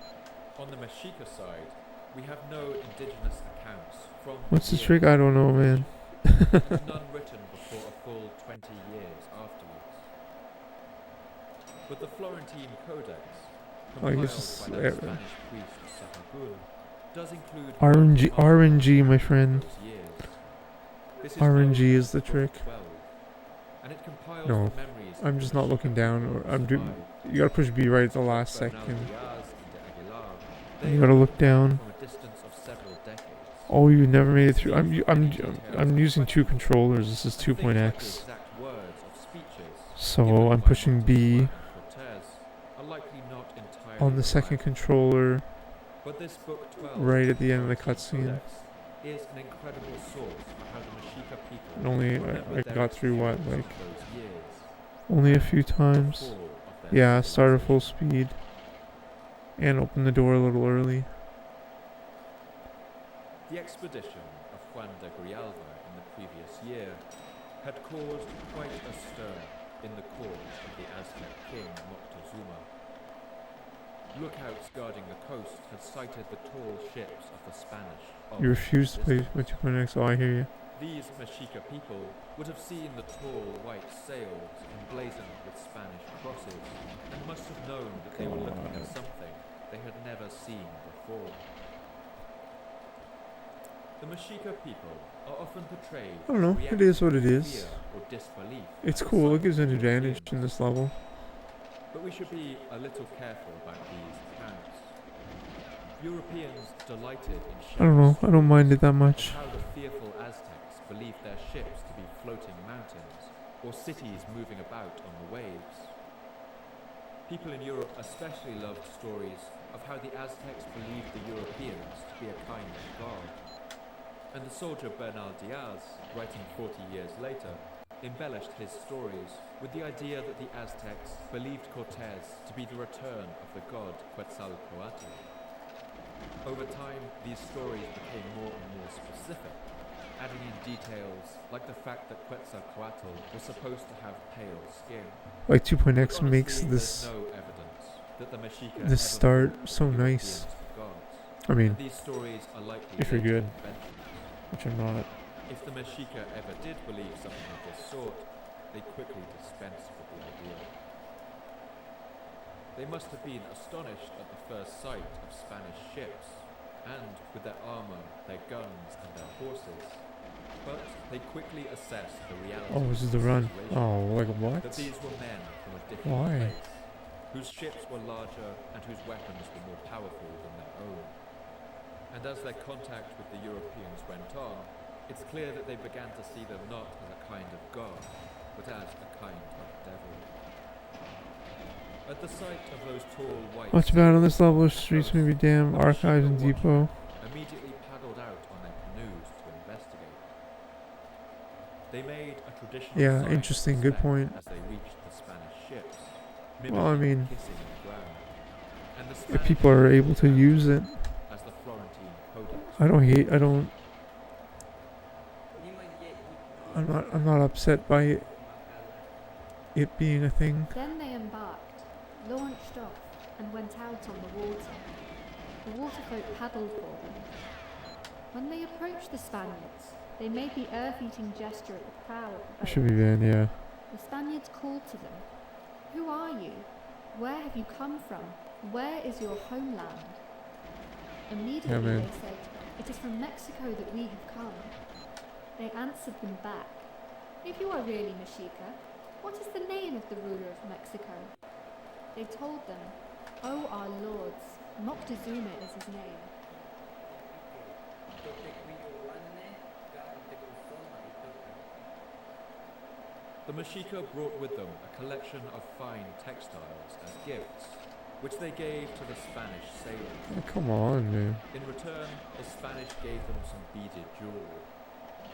On the Mexica side, we have no indigenous accounts from What's the years trick? I don't know, man. and none written before a full 20 years afterwards. But the Florentine Codex, I compiled guess by that Spanish priest Sahagún, does include RNG, remarkable RNG, my accounts of friend. those years. This is RNG known is as the Book trick. 12, and it compiles No, the memories of I'm the just not looking Mexica down, people or who I'm doing. survived. You gotta push B right at the last Bernal second. Diaz and de Aguilar, You they gotta are look written down. from a distance of several decades. Oh, you never made it through. I'm using two controllers. This is And things like the 2.x. exact words of speeches So given I'm by pushing Montezuma B and Cortez are likely not entirely on the second reliable. controller, But this book 12 right at the end of the Florentine cutscene. Codex is an incredible source for how the Mexica people And only remembered I their got through what, experience like of those years, only a few the times. fall of their Yeah, start at full civilization. speed and open the door a little early. The expedition of Juan de Grijalva in the previous year had caused quite a stir in the court of the Aztec king Moctezuma. Lookouts guarding the coast had sighted the tall ships of the Spanish. You refuse to play with 2.x, oh I hear you. These Mexica people would have seen the tall white sails emblazoned with Spanish crosses and must have known that they were looking at something they had never seen before. The Mexica people are often portrayed I don't know, it is what it is. or disbelief. It's cool, it gives an advantage in this level. But we should be a little careful about these accounts. Europeans delighted in I don't know, I don't mind it that much. how the fearful Aztecs believed their ships to be floating mountains or cities moving about on the waves. People in Europe especially loved stories of how the Aztecs believed the Europeans to be a kind of god. And the soldier Bernal Diaz, writing 40 years later, embellished his stories with the idea that the Aztecs believed Cortés to be the return of the god Quetzalcoatl. Over time, these stories became more and more specific, adding in details like the fact that Quetzalcoatl was supposed to have pale skin. Like 2.x But makes honestly, this there's no evidence that the Mexica this ever start believed so the nice. Europeans to gods. I mean, And these stories are likely if you're later good. inventions. which I'm not. If the Mexica ever did believe something of this sort, they quickly dispensed with the idea. They must have been astonished at the first sight of Spanish ships, and with their armour, their guns, and their horses. But they quickly assessed the reality Oh, this is of the run. situation, Oh, like what? that these were men from a different Why? place, whose ships were larger and whose weapons were more powerful than their own. And as their contact with the Europeans went on, it's clear that they began to see them not as a kind of god, but as a kind of devil. At the sight of those tall white What's bad on this sails level? on the Streets, coast, maybe dam, the archives, and Mexica depot. watchmen immediately paddled out on their canoes to investigate. They made a traditional Yeah, sign of interesting, good respect point. as they reached the Spanish ships, Well, I mimicking mean, kissing the ground. And the if Spanish people are able to regarded use it, as the Florentine Codex. I'm not upset by it being a thing. Then they embarked, launched off, and went out on the water. The waterfolk paddled for them. When they approached the Spaniards, they made the earth-eating gesture at the prow of the It boat. should be banned, yeah. The Spaniards called to them, "Who are you? Where have you come from? Where is your homeland?" Immediately man. they said, "It is from Mexico that we have come." They answered them back, "If you are really Mexica, what is the name of the ruler of Mexico?" They told them, "Oh, our lords, Moctezuma is his name." The Mexica brought with them a collection of fine textiles as gifts, which they gave to the Spanish sailors. Oh, come on, man. In return, the Spanish gave them some beaded jewelry,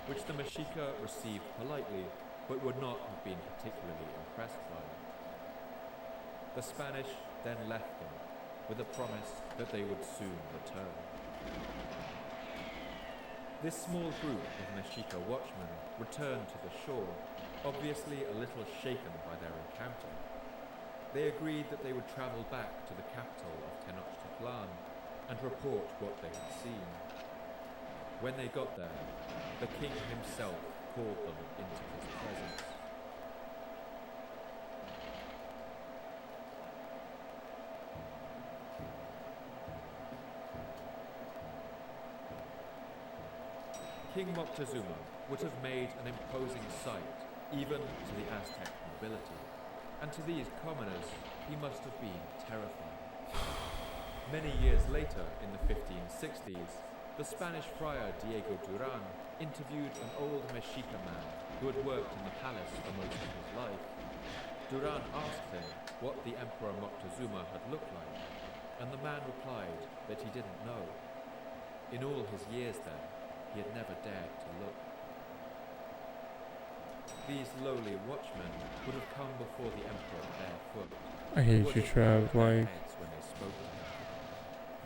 which the Mexica received politely, but would not have been particularly impressed by. The Spanish then left them, with a promise that they would soon return. This small group of Mexica watchmen returned to the shore, obviously a little shaken by their encounter. They agreed that they would travel back to the capital of Tenochtitlan and report what they had seen. When they got there, the king himself called them into his presence. King Moctezuma would have made an imposing sight even to the Aztec nobility, and to these commoners he must have been terrifying. Many years later, in the 1560s, the Spanish friar Diego Duran interviewed an old Mexica man who had worked in the palace for most of his life. Duran asked him what the Emperor Moctezuma had looked like, and the man replied that he didn't know. In all his years there, he had never dared to look. These lowly watchmen would have come before the Emperor barefoot. I hate would you, have Trav. bowed their Like, heads when they spoke to him.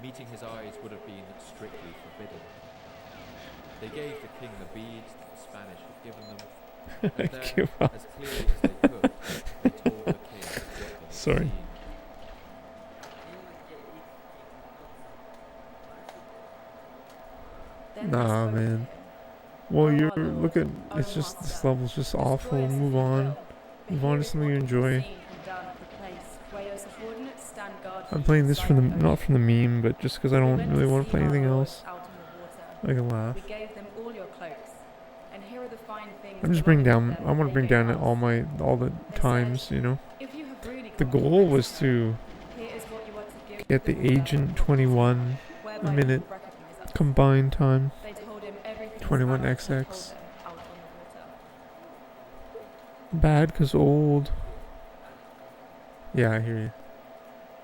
Meeting his eyes would have been strictly forbidden. They gave the king the beads that the Spanish had given them, and then, Give up. as clearly as they could, they told the king what they had Sorry. seen. Then they Nah, spoke to man. him. Well, "O you're our Lord, look at O it's just this Master, level's just destroy awful. us if Move you on. will, but Move on here to is something what you can be enjoy. seen and done at the place where your subordinates stand guard for I'm you playing this for the beside not from the meme, but just because I We don't went really want to see play our anything Lord else. out on the water. I can laugh. We gave them all your cloaks, and here are the fine things I'm just bringing belonging down. to I them want to they bring gave down us. all the They said, times. You know, If you have really the come from goal was Mexico, to here is what you are to give get the the ruler Agent of the 21 whereby he minute will recognize us. combined time. They told him everything 21XX. Spanish had told them out on the water. Bad because old. Yeah, I hear you.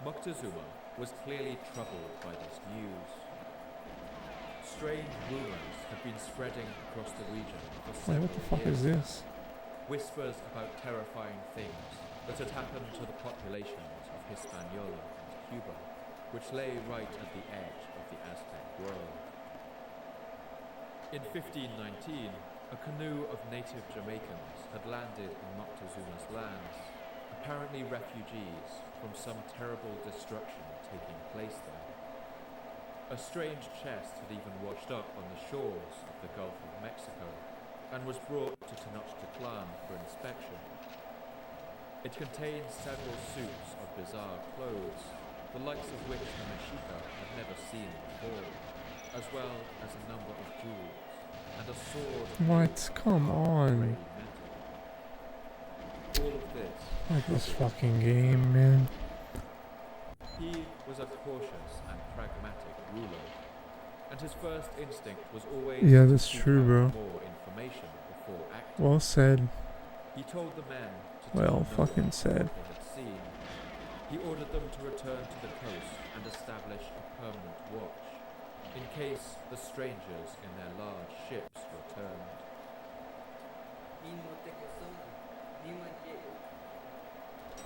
Moctezuma was clearly troubled by this news. Strange rumors had been spreading across the region for Wait, several what the fuck years. is this? Whispers about terrifying things that had happened to the populations of Hispaniola and Cuba, which lay right at the edge of the Aztec world. In 1519, a canoe of native Jamaicans had landed in Moctezuma's lands, apparently refugees from some terrible destruction taking place there. A strange chest had even washed up on the shores of the Gulf of Mexico and was brought to Tenochtitlan for inspection. It contained several suits of bizarre clothes, the likes of which the Mexica had never seen before, as well as a number of jewels and a sword. What? Come on. All of this. Like this fucking game, man. He was a cautious and pragmatic ruler, and his first instinct was always Yeah, to that's seek true, out bro. more information before acting. Well said. He told the men to Well tell no fucking one said. what they had seen. He ordered them to return to the coast and establish a permanent watch, in case the strangers in their large ships returned.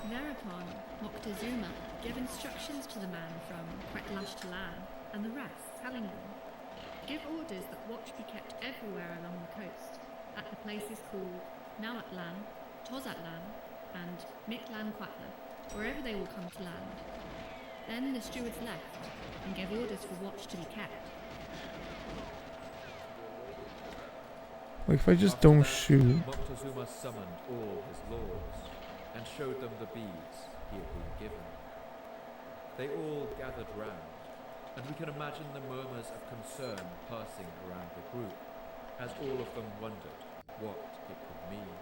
Thereupon, Moctezuma gave instructions to the man from Quetlashtlan and the rest, telling them, give orders that watch be kept everywhere along the coast, at the places called Nahuatlan, Tozatlan, and Mictlanquatla, wherever they will come to land. Then the stewards left, and gave orders for watch to be kept. Like if I just After don't that, shoot. Moctezuma summoned all his lords and showed them the beads he had been given. They all gathered round, and we can imagine the murmurs of concern passing around the group as all of them wondered what it could mean.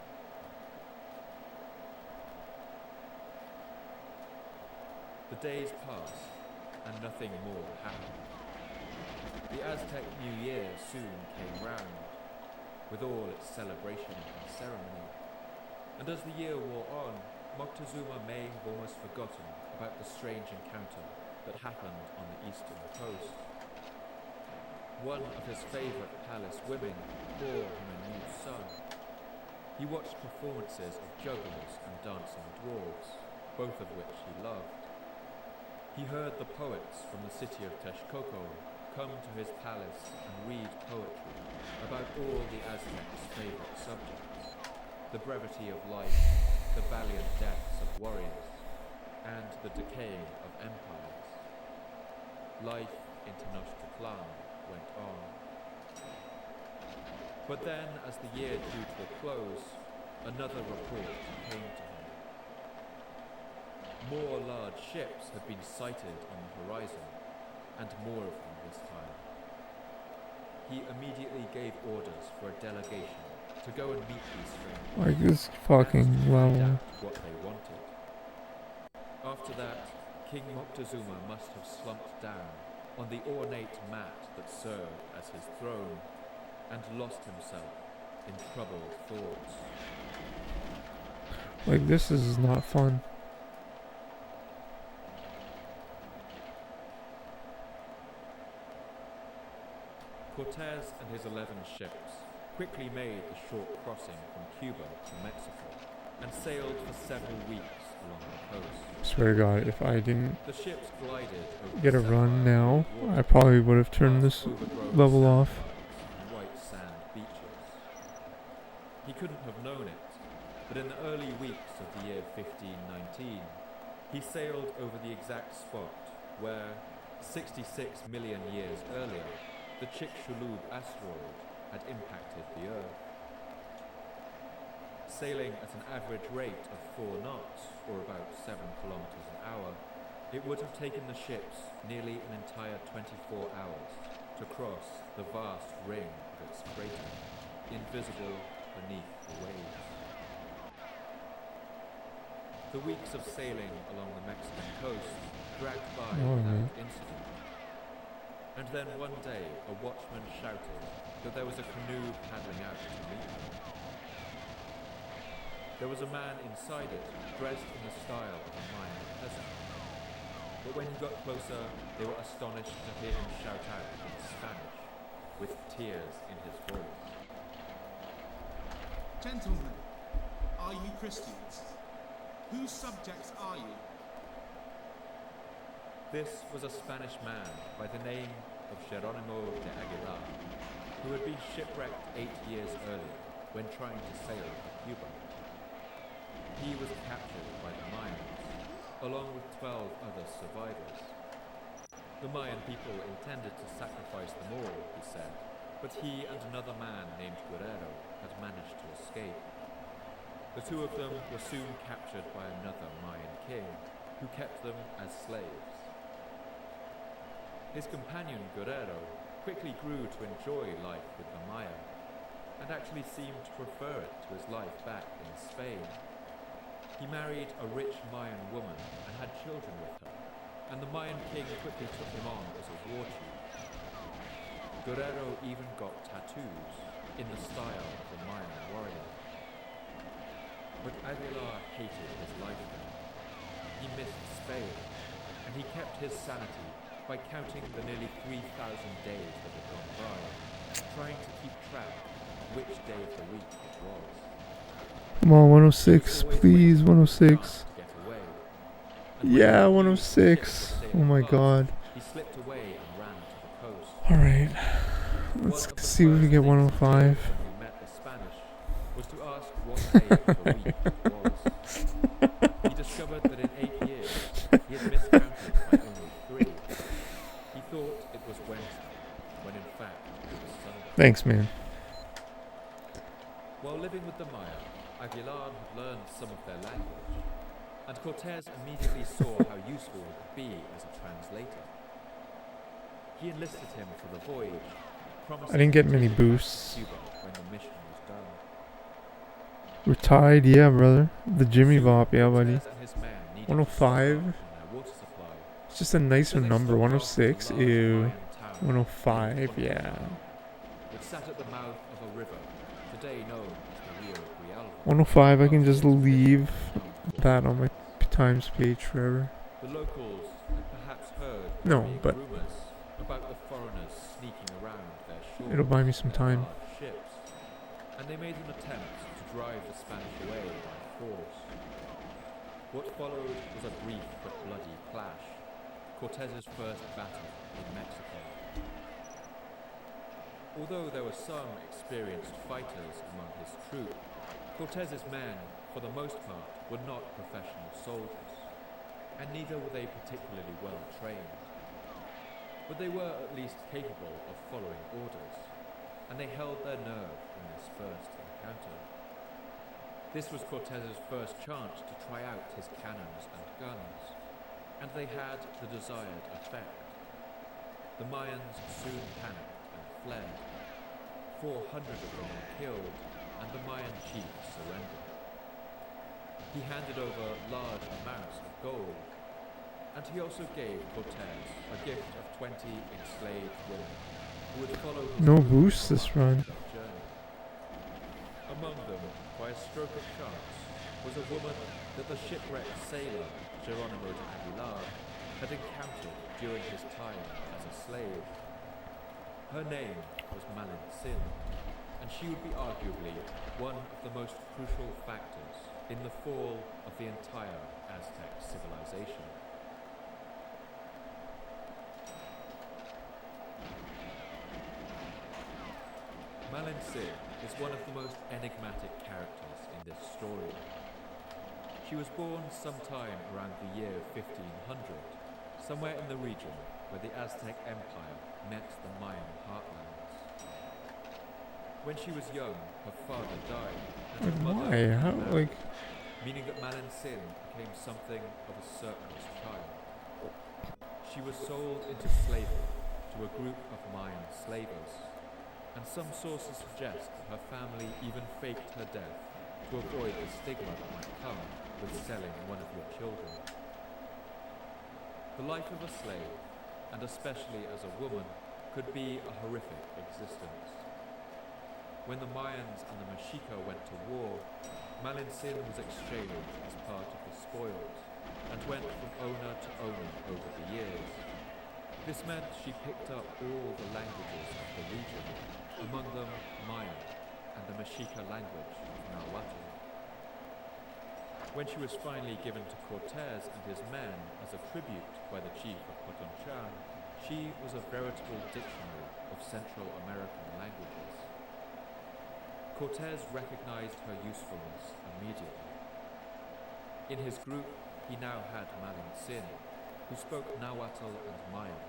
The days passed, and nothing more happened. The Aztec New Year soon came round, with all its celebration and ceremony. And as the year wore on, Moctezuma may have almost forgotten about the strange encounter that happened on the eastern coast. One of his favourite palace women bore him a new son. He watched performances of jugglers and dancing dwarves, both of which he loved. He heard the poets from the city of Texcoco come to his palace and read poetry about all the Aztecs' favourite subjects: the brevity of life, the valiant deaths of warriors, and the decaying of empires. Life in Tenochtitlan went on. But then, as the year drew to a close, another report came to him. More large ships had been sighted on the horizon, and more of them this time. He immediately gave orders for a delegation to go and meet these strangers. Like this and fucking to find level. out what they wanted. After that, King Moctezuma must have slumped down on the ornate mat that served as his throne and lost himself in troubled thoughts. Like this is not fun. Cortez and his 11 ships quickly made the short crossing from Cuba to Mexico and sailed for several weeks along the coast. Swear to God, if I didn't The ships glided over get a sapphire run now, water, I probably would have turned past this overgrown level off. sandbars and white He couldn't have known it, but in the early weeks of the year 1519, he sailed over the exact spot where, 66 million years earlier, the Chicxulub asteroid had impacted the Earth. Sailing at an average rate of 4 knots, or about 7 kilometers an hour, it would have taken the ships nearly an entire 24 hours to cross the vast ring of its crater, invisible beneath the waves. The weeks of sailing along the Mexican coast dragged by without incident. And then one day a watchman shouted that there was a canoe paddling out to meet them. There was a man inside it, dressed in the style of a Mayan peasant. But when he got closer, they were astonished to hear him shout out in Spanish, with tears in his voice. Gentlemen, are you Christians? Whose subjects are you? This was a Spanish man by the name of Geronimo de Aguilar, who had been shipwrecked 8 years earlier when trying to sail to Cuba. He was captured by the Mayans, along with 12 other survivors. The Mayan people intended to sacrifice them all, he said, but he and another man named Guerrero had managed to escape. The two of them were soon captured by another Mayan king, who kept them as slaves. His companion Guerrero quickly grew to enjoy life with the Maya, and actually seemed to prefer it to his life back in Spain. He married a rich Mayan woman and had children with her, and the Mayan king quickly took him on as a war chief. Guerrero even got tattoos in the style of a Mayan warrior. But Aguilar hated his life there. He missed Spain, and he kept his sanity by counting the nearly 3,000 days that had gone by, trying to keep track of which day of the week it was. Come on, 106, please, 106. Yeah, 106. Oh my god. He slipped away and ran to the coast. Alright. Let's see if we can get 105. He met the Spanish was to ask what day of the week it was. He discovered that in 8 years he had miscounted by only 3. He thought it was Wednesday, when in fact it was Sunday. Thanks, man. While living with the Maya, Aguilar had learned some of their language, and Cortés immediately saw how useful he could be as a translator. He enlisted him for the voyage, promising I didn't get to many take him back to boosts. Cuba when the mission was done. We're tied, yeah, brother. The Jimmy Soon, Bop, yeah, buddy. Cortés and his men needed to 105. stock up on their water supply. It's just a nicer So they number. stopped off 106, at a large ew. Mayan town 105, called yeah. which sat at the mouth of a river, today known as the Rio Grijalva. 105, I can just leave that on my times page forever. The locals had perhaps heard No, varying but rumors about the foreigners sneaking around their shores it'll buy me some in their time. large ships, and they made an attempt to drive the Spanish away by force. What followed was a brief but bloody clash, Cortés's first battle in Mexico. Although there were some experienced fighters among his troop, Cortés's men, for the most part, were not professional soldiers, and neither were they particularly well trained. But they were at least capable of following orders, and they held their nerve in this first encounter. This was Cortés's first chance to try out his cannons and guns, and they had the desired effect. The Mayans soon panicked and fled. 400 of them were killed, and the Mayan chief surrendered. He handed over large amounts of gold, and he also gave Cortés a gift of 20 enslaved women who would follow his No group boosts on this run. their journey. Among them, by a stroke of chance, was a woman that the shipwrecked sailor Geronimo de Aguilar had encountered during his time as a slave. Her name was Sin, and she would be arguably one of the most crucial factors in the fall of the entire Aztec civilization. Sin is one of the most enigmatic characters in this story. She was born sometime around the year 1500, somewhere in the region where the Aztec Empire met the Mayan heartlands. When she was young, her father died, and her mother Why? How, married, like... meaning that Malin Sin became something of a circus child. She was sold into slavery to a group of Mayan slavers, and some sources suggest that her family even faked her death to avoid the stigma that might come with selling one of your children. The life of a slave, and especially as a woman, could be a horrific existence. When the Mayans and the Mexica went to war, Malin Sin was exchanged as part of the spoils, and went from owner to owner over the years. This meant she picked up all the languages of the region, among them Mayan and the Mexica language of Nahuatl. When she was finally given to Cortez and his men as a tribute by the chief of Potonchan, she was a veritable dictionary of Central American languages. Cortez recognized her usefulness immediately. In his group, he now had Malin Sin, who spoke Nahuatl and Mayan,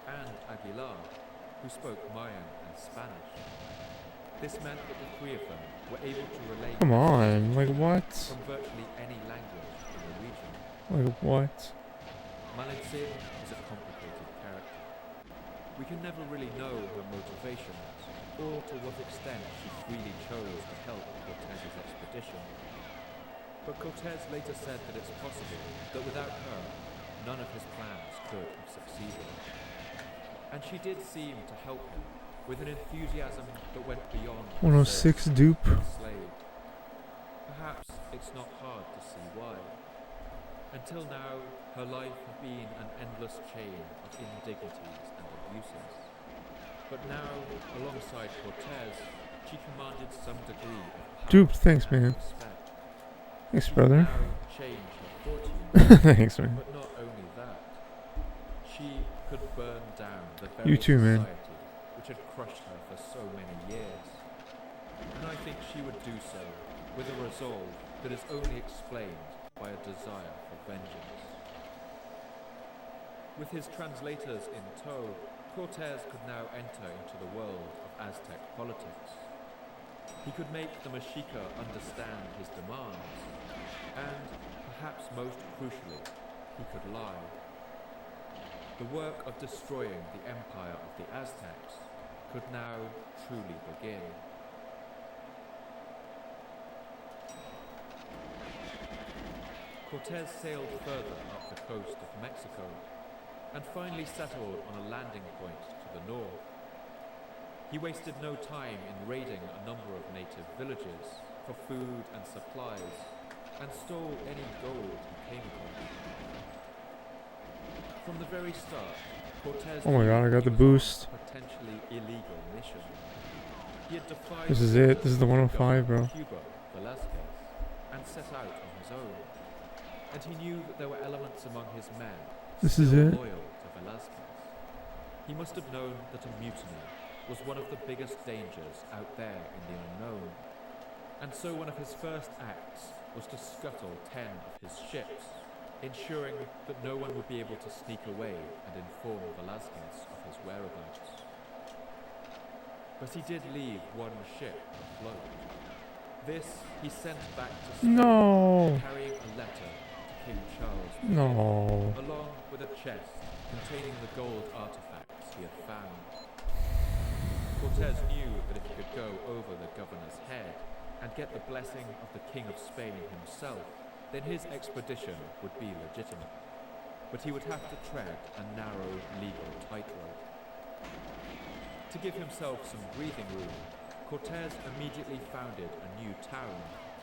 and Aguilar, who spoke Mayan and Spanish. This meant that the three of them were able to relate Come on, like what? from virtually any language in the region. Like what? Malin Sin is a complicated character. We can never really know her motivations, or to what extent she freely chose to help Cortez's expedition. But Cortez later said that it's possible that without her, none of his plans could have succeeded. And she did seem to help him with an enthusiasm that went beyond 106 dupe. slave. Perhaps it's not hard to see why. Until now, her life had been an endless chain of indignities and abuses. But now, alongside Cortez, she commanded some degree of power Dupe, thanks, and man. respect. Thanks, She brother. could now change her fortune. Thanks, man. But not only that, she could burn down the You very too, man. society which had crushed her for so many years. And I think she would do so with a resolve that is only explained by a desire for vengeance. With his translators in tow, Cortez could now enter into the world of Aztec politics. He could make the Mexica understand his demands, and, perhaps most crucially, he could lie. The work of destroying the empire of the Aztecs could now truly begin. Cortez sailed further up the coast of Mexico, and finally settled on a landing point to the north. He wasted no time in raiding a number of native villages for food and supplies, and stole any gold he came across. From the very start, Cortez Oh my god, I got the boost. potentially illegal mission. He had defied This is it. This is the 105, bro. Cuba, Velasquez, and set out on his own. And he knew that there were elements among his men This is still it. loyal to Velasquez. He must have known that a mutiny was one of the biggest dangers out there in the unknown. And so one of his first acts was to scuttle 10 of his ships, ensuring that no one would be able to sneak away and inform Velasquez of his whereabouts. But he did leave one ship afloat. This he sent back to Spain, No. carrying a letter to King Charles V, No. along with a chest containing the gold artifacts he had found. Cortez knew that if he could go over the governor's head and get the blessing of the King of Spain himself, then his expedition would be legitimate. But he would have to tread a narrow legal tightrope. To give himself some breathing room, Cortez immediately founded a new town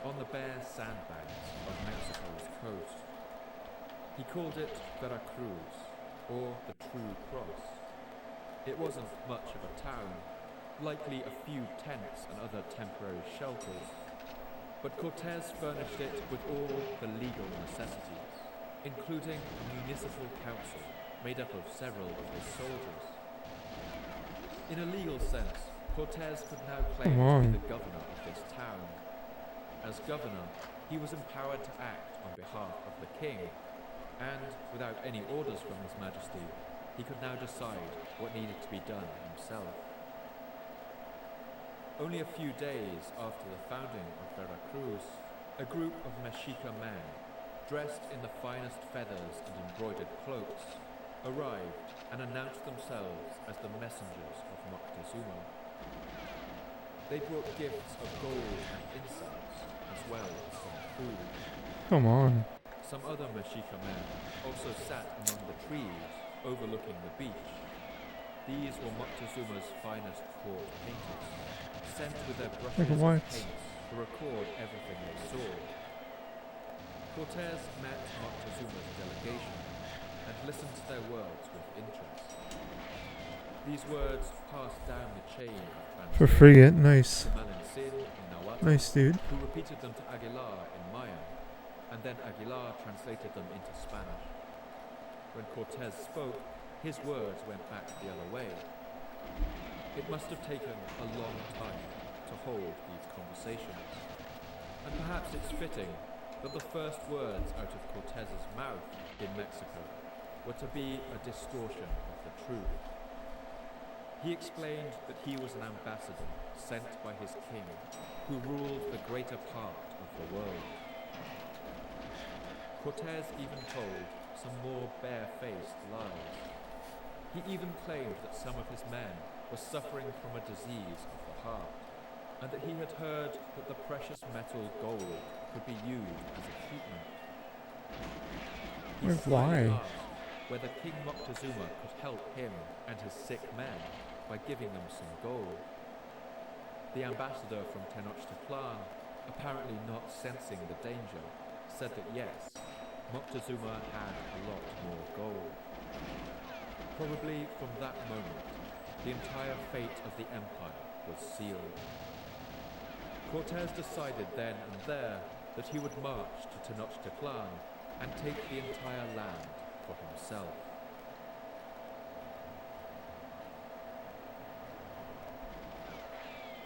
on the bare sandbanks of Mexico's coast. He called it Veracruz, or the True Cross. It wasn't much of a town, likely a few tents and other temporary shelters, but Cortez furnished it with all the legal necessities, including a municipal council made up of several of his soldiers. In a legal sense, Cortez could now claim Come to on. be the governor of this town. As governor, he was empowered to act on behalf of the king, and without any orders from His Majesty, he could now decide what needed to be done himself. Only a few days after the founding of Veracruz, a group of Mexica men, dressed in the finest feathers and embroidered cloaks, arrived and announced themselves as the messengers of Moctezuma. They brought gifts of gold and incense, as well as some food. Come on. Some other Mexica men also sat among the trees overlooking the beach. These were Moctezuma's finest court painters, sent with their brushes and what? paints to record everything they saw. Cortez met Moctezuma's delegation and listened to their words with interest. These words passed down the chain of For translation frigate, nice. to Malencin in Nahuatl, Nice, dude. who repeated them to Aguilar in Maya, and then Aguilar translated them into Spanish. When Cortez spoke, his words went back the other way. It must have taken a long time to hold these conversations. And perhaps it's fitting that the first words out of Cortez's mouth in Mexico were to be a distortion of the truth. He explained that he was an ambassador sent by his king, who ruled the greater part of the world. Cortez even told some more barefaced lies. He even claimed that some of his men were suffering from a disease of the heart, and that he had heard that the precious metal gold could be used as a treatment. He Wait, slyly why? asked whether King Moctezuma could help him and his sick men by giving them some gold. The ambassador from Tenochtitlan, apparently not sensing the danger, said that yes, Moctezuma had a lot more gold. Probably from that moment, the entire fate of the empire was sealed. Cortez decided then and there that he would march to Tenochtitlan and take the entire land for himself.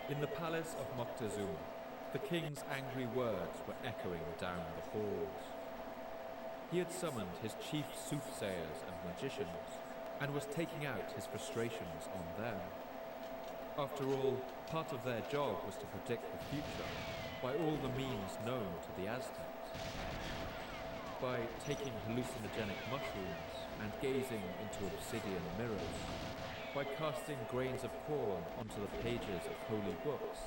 In the palace of Moctezuma, the king's angry words were echoing down the halls. He had summoned his chief soothsayers and magicians, and was taking out his frustrations on them. After all, part of their job was to predict the future by all the means known to the Aztecs. By taking hallucinogenic mushrooms and gazing into obsidian mirrors, by casting grains of corn onto the pages of holy books,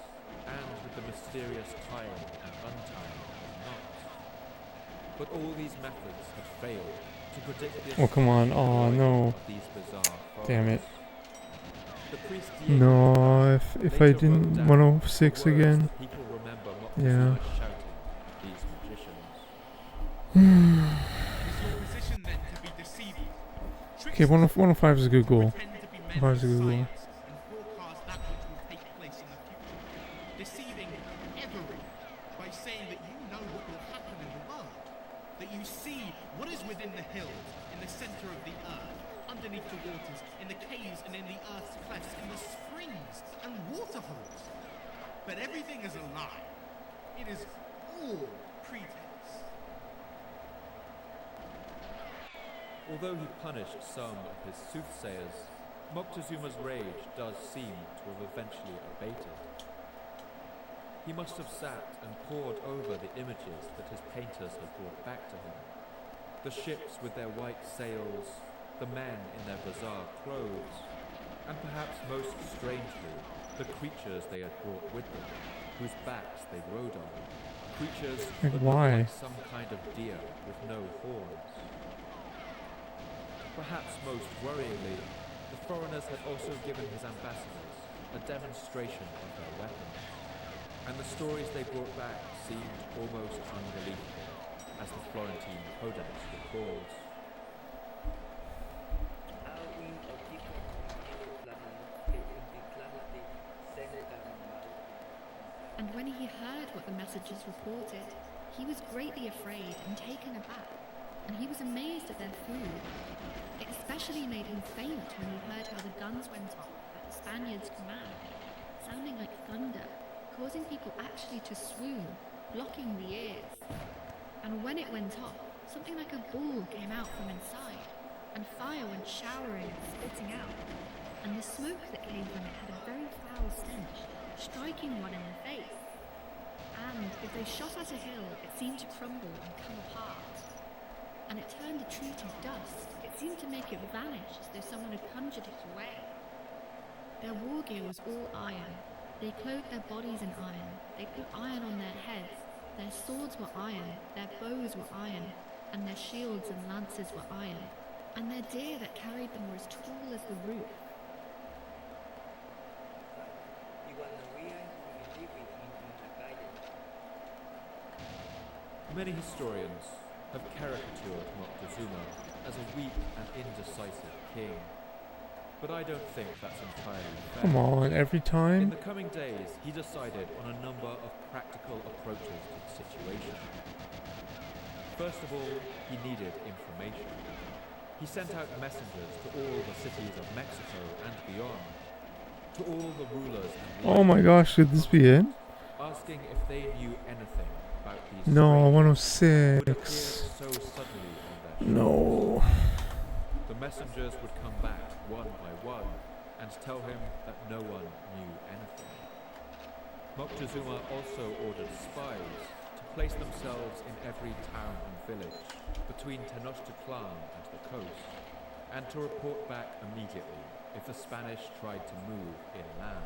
and with the mysterious tying and untying of knots. But all these methods had failed to predict the Oh, come on. Oh, no. of these bizarre Damn it. forms. The priest Gyges No, if I later didn't wrote down 106 the words again. that people remember Yeah. Moctezuma shouting at these magicians. Is your position then to be deceiving? Okay, 105 is a good goal. Pretend to be men 105 of is a good goal. science and forecast that which will take place in the future. Deceiving everyone by saying that you know what will happen in the world. That you see what is within the hills, in the center of the earth, underneath the waters, in the caves and in the earth's clefts, in the springs and waterholes. But everything is a lie. It is all pretense. Although he punished some of his soothsayers, Moctezuma's rage does seem to have eventually abated. He must have sat and pored over the images that his painters had brought back to him. The ships with their white sails, the men in their bizarre clothes, and perhaps most strangely, the creatures they had brought with them, whose backs they rode on. Creatures Like, that why? looked like some kind of deer with no horns. Perhaps most worryingly, the foreigners had also given his ambassadors a demonstration of their weapons, and the stories they brought back seemed almost unbelievable, as the Florentine Codex records. And when he heard what the messengers reported, he was greatly afraid and taken aback, and he was amazed at their food. It especially made him faint when he heard how the guns went off at the Spaniards' command, sounding like thunder, causing people actually to swoon, blocking the ears. And when it went off, something like a ball came out from inside, and fire went showering and spitting out, and the smoke that came from it had a very foul stench, striking one in the face. And if they shot at a hill, it seemed to crumble and come apart. And it turned a tree to dust. It seemed to make it vanish as though someone had conjured it away. Their war gear was all iron. They clothed their bodies in iron. They put iron on their heads. Their swords were iron. Their bows were iron. And their shields and lances were iron. And their deer that carried them were as tall as the roof. Many historians have caricatured Moctezuma as a weak and indecisive king. But I don't think that's entirely fair. Come on, every In time? the coming days, he decided on a number of practical approaches to the situation. First of all, he needed information. He sent out messengers to all the cities of Mexico and beyond, to all the rulers and Oh my gosh, could this be it? asking if they knew anything about these No, strange would appear 106. so suddenly on their shores. No. The messengers would come back one by one and tell him that no one knew anything. Moctezuma also ordered spies to place themselves in every town and village between Tenochtitlan and the coast, and to report back immediately if the Spanish tried to move inland.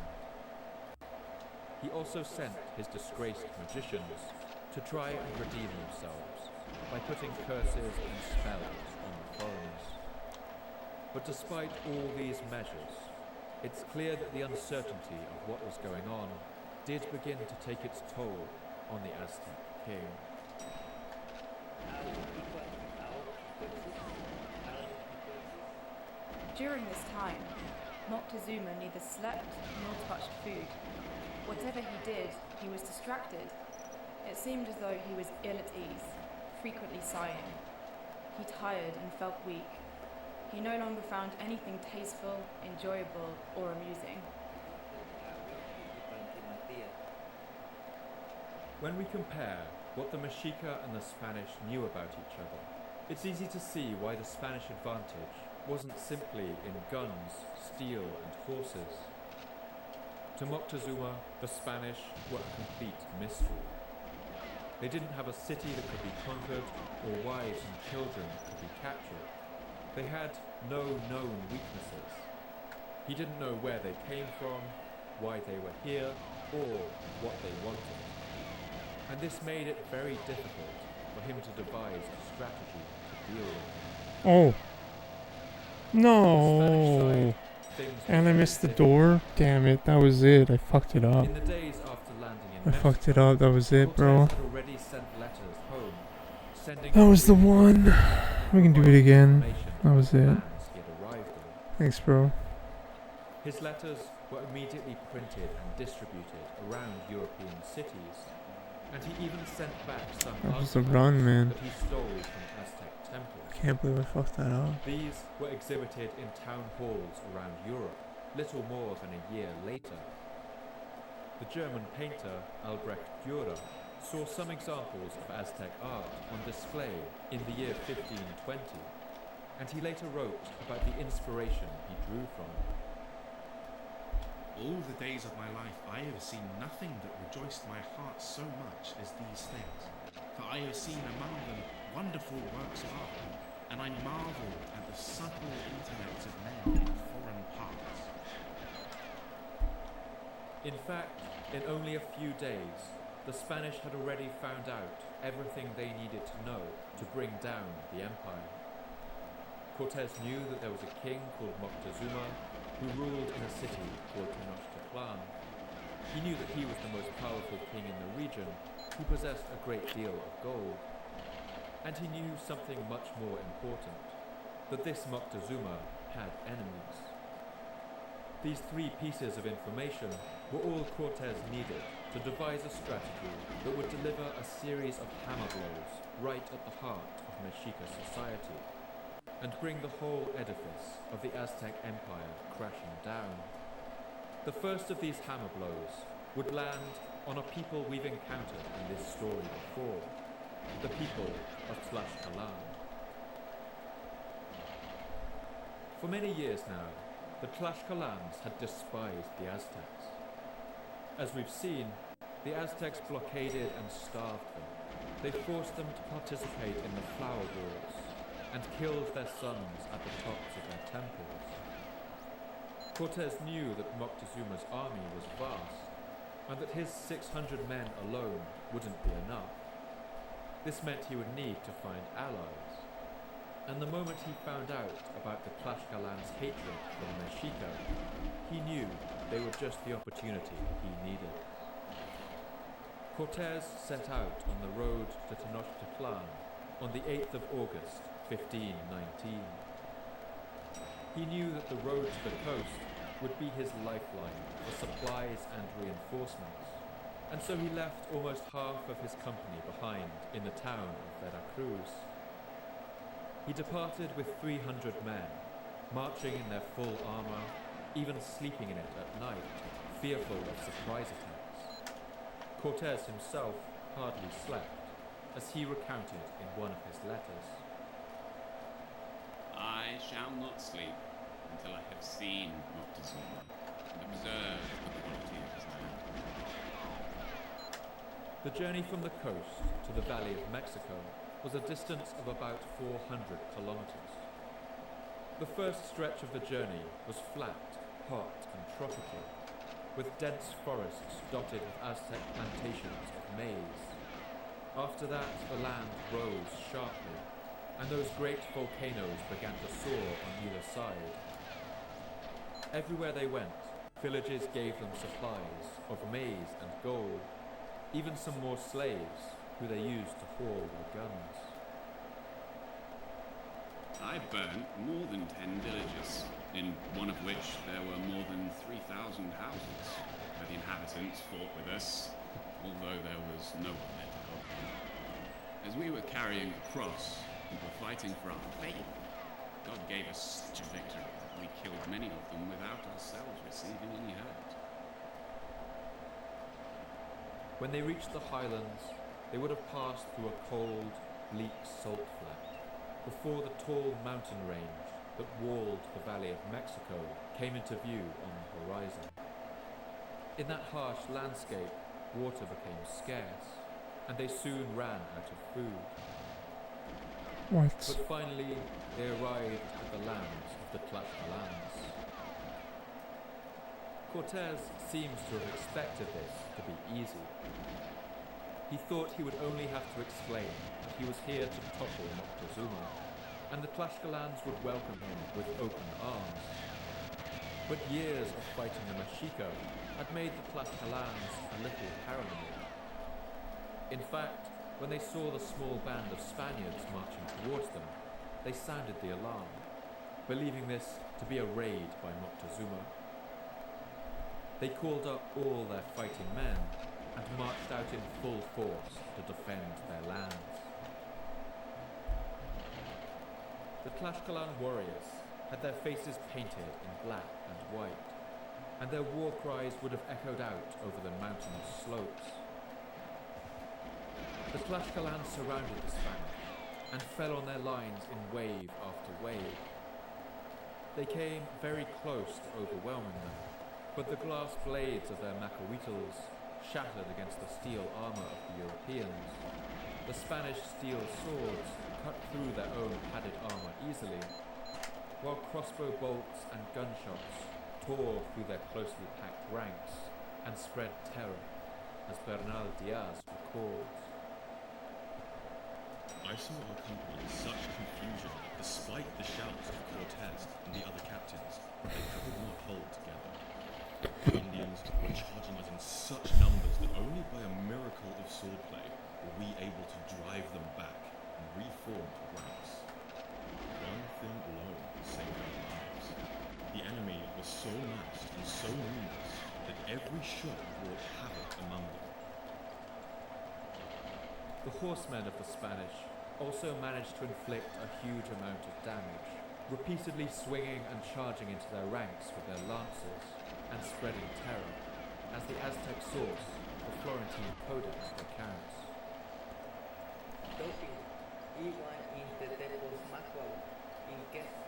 He also sent his disgraced magicians to try and redeem themselves by putting curses and spells on the foreigners. But despite all these measures, it's clear that the uncertainty of what was going on did begin to take its toll on the Aztec king. During this time, Moctezuma neither slept nor touched food. Whatever he did, he was distracted. It seemed as though he was ill at ease, frequently sighing. He tired and felt weak. He no longer found anything tasteful, enjoyable, or amusing. When we compare what the Mexica and the Spanish knew about each other, it's easy to see why the Spanish advantage wasn't simply in guns, steel, and horses. To Moctezuma, the Spanish were a complete mystery. They didn't have a city that could be conquered, or wives and children that could be captured. They had no known weaknesses. He didn't know where they came from, why they were here, or what they wanted. And this made it very difficult for him to devise a strategy to deal with them. Oh. No. And I missed the door? Damn it, that was it. I fucked it up. In the days after landing in I Mexico, fucked it up, that was it, bro. Cortez had already sent letters home, sending That was the one. We can do it again. That was it. lands he had arrived in. Thanks, bro. His letters were immediately printed and distributed around European cities, and he even sent back some That was the artifacts run, man. that he stole from Aztec temples. Can't believe I fucked that up. These were exhibited in town halls around Europe, little more than a year later. The German painter Albrecht Dürer saw some examples of Aztec art on display in the year 1520, and he later wrote about the inspiration he drew from. All the days of my life I have seen nothing that rejoiced my heart so much as these things, for I have seen among them wonderful works of art, and I marvel at the subtle intellects of men in foreign parts. In fact, in only a few days, the Spanish had already found out everything they needed to know to bring down the empire. Cortez knew that there was a king called Moctezuma who ruled in a city called Tenochtitlan. He knew that he was the most powerful king in the region, who possessed a great deal of gold. And he knew something much more important, that this Moctezuma had enemies. These three pieces of information were all Cortez needed to devise a strategy that would deliver a series of hammer blows right at the heart of Mexica society, and bring the whole edifice of the Aztec Empire crashing down. The first of these hammer blows would land on a people we've encountered in this story before, the people of Tlaxcalan. For many years now, the Tlaxcalans had despised the Aztecs. As we've seen, the Aztecs blockaded and starved them. They forced them to participate in the flower wars and killed their sons at the tops of their temples. Cortés knew that Moctezuma's army was vast and that his 600 men alone wouldn't be enough. This meant he would need to find allies. And the moment he found out about the Tlaxcalans' hatred for the Mexica, he knew they were just the opportunity he needed. Cortés set out on the road to Tenochtitlan on the 8th of August, 1519. He knew that the road to the coast would be his lifeline for supplies and reinforcements, and so he left almost half of his company behind in the town of Veracruz. He departed with 300 men, marching in their full armour, even sleeping in it at night, fearful of surprise attacks. Cortés himself hardly slept, as he recounted in one of his letters. I shall not sleep until I have seen Moctezuma and observed the quality of his land. The journey from the coast to the Valley of Mexico was a distance of about 400 kilometers. The first stretch of the journey was flat, hot and tropical, with dense forests dotted with Aztec plantations of maize. After that, the land rose sharply, and those great volcanoes began to soar on either side. Everywhere they went, villages gave them supplies of maize and gold, even some more slaves, who they used to haul the guns. I burnt more than 10 villages, in one of which there were more than 3,000 houses, where the inhabitants fought with us, although there was no one there to help them. As we were carrying the cross and were fighting for our faith, God gave us such a victory that we killed many of them without ourselves receiving any hurt. When they reached the highlands, they would have passed through a cold, bleak salt flat, before the tall mountain range that walled the Valley of Mexico came into view on the horizon. In that harsh landscape, water became scarce, and they soon ran out of food. What? But finally, they arrived at the lands of the Tlaxcalans. Cortés seems to have expected this to be easy. He thought he would only have to explain that he was here to topple Moctezuma, and the Tlaxcalans would welcome him with open arms. But years of fighting the Mexica had made the Tlaxcalans a little paranoid. In fact, when they saw the small band of Spaniards marching towards them, they sounded the alarm, believing this to be a raid by Moctezuma. They called up all their fighting men and marched out in full force to defend their lands. The Tlaxcalan warriors had their faces painted in black and white, and their war cries would have echoed out over the mountainous slopes. The Tlaxcalans surrounded the Spanish and fell on their lines in wave after wave. They came very close to overwhelming them, but the glass blades of their macahuitls shattered against the steel armor of the Europeans. The Spanish steel swords cut through their own padded armor easily, while crossbow bolts and gunshots tore through their closely packed ranks and spread terror, as Bernal Diaz records. I saw our company in such confusion, despite the shouts of Cortés and the other captains, they could not hold together. The Indians were charging us in such numbers that only by a miracle of swordplay were we able to drive them back and reform the ranks. One thing alone saved our lives. The enemy was so massed and so numerous that every shot wrought havoc among them. The horsemen of the Spanish also managed to inflict a huge amount of damage, repeatedly swinging and charging into their ranks with their lances and spreading terror, as the Aztec source, the Florentine Codex, recounts.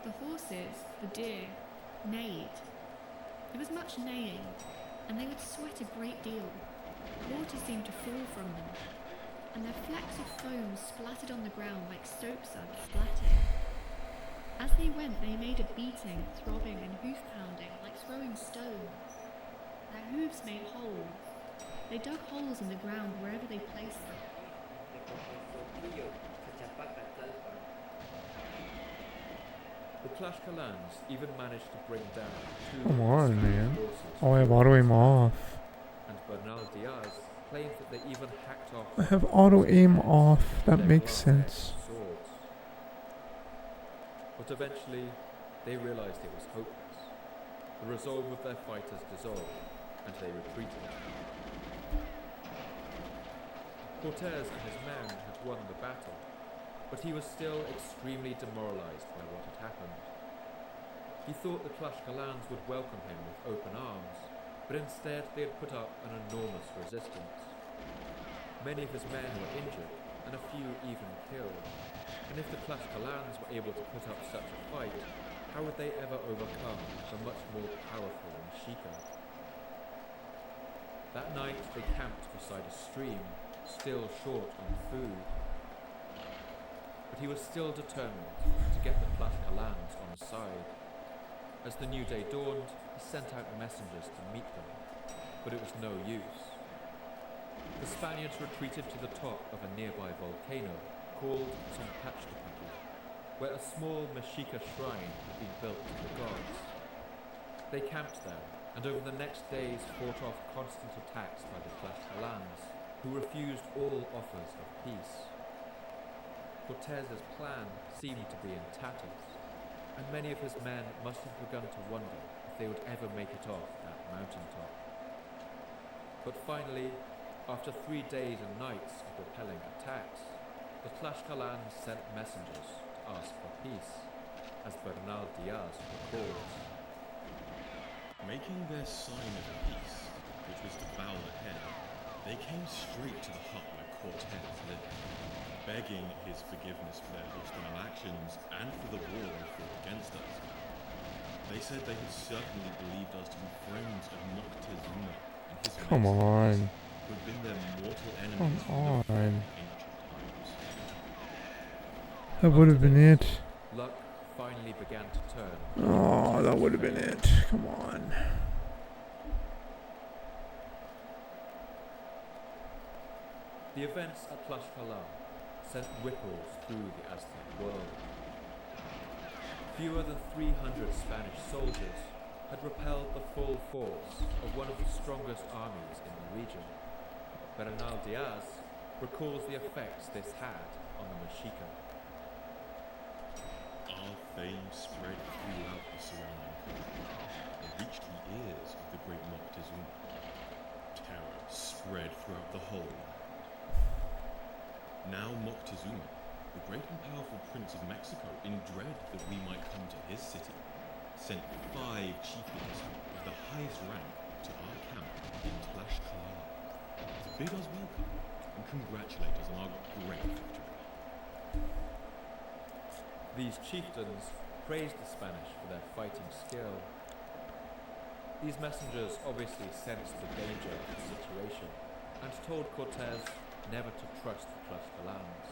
The horses, the deer, neighed. There was much neighing, and they would sweat a great deal. Water seemed to fall from them, and their flecks of foam splattered on the ground like soap suds splatting. As they went, they made a beating, throbbing, and hoof-pounding like throwing stones. Their hooves made holes. They dug holes in the ground wherever they placed them. The Tlaxcalans even managed to bring down 2 Come on, Spanish man. forces, Oh, I have auto aim off. and Bernal Diaz claimed that they even hacked off I have auto aim off. That their makes glass-edged sense. swords. But eventually, they realized it was hopeless. The resolve of their fighters dissolved, and they retreated. Cortés and his men had won the battle, but he was still extremely demoralized by what had happened. He thought the Tlaxcalans would welcome him with open arms, but instead they had put up an enormous resistance. Many of his men were injured, and a few even killed. And if the Tlaxcalans were able to put up such a fight, how would they ever overcome the much more powerful Mexica? That night they camped beside a stream, still short on food. But he was still determined to get the Tlaxcalans on his side. As the new day dawned, he sent out messengers to meet them, but it was no use. The Spaniards retreated to the top of a nearby volcano called Tonpachtapipi, where a small Mexica shrine had been built to the gods. They camped there, and over the next days fought off constant attacks by the Tlaxcalans, who refused all offers of peace. Cortés's plan seemed to be in tatters, and many of his men must have begun to wonder if they would ever make it off that mountaintop. But finally, after 3 days and nights of repelling attacks, the Tlaxcalans sent messengers to ask for peace, as Bernal Diaz records. Making their sign of peace, which was to bow the head, they came straight to the hut where Cortés lived, begging his forgiveness for their hostile actions and for the war they fought against us. They said they had certainly believed us to be friends of Moctezuma and his Come on. who had been their mortal enemies Come from the on. ancient times. That would have been it. Luck finally began to turn. Oh, that would have been it. Come on. The events at Tlaxcalan sent ripples through the Aztec world. Fewer than 300 Spanish soldiers had repelled the full force of one of the strongest armies in the region. Bernal Diaz recalls the effects this had on the Mexica. Our fame spread throughout the surrounding country and reached the ears of the great Moctezuma. Terror spread throughout the whole land. Now Moctezuma, the great and powerful prince of Mexico, in dread that we might come to his city, sent 5 chieftains of the highest rank to our camp in Tlaxcala to bid us welcome and congratulate us on our great victory. These chieftains praised the Spanish for their fighting skill. These messengers obviously sensed the danger of the situation and told Cortés never to trust the Tlaxcalans.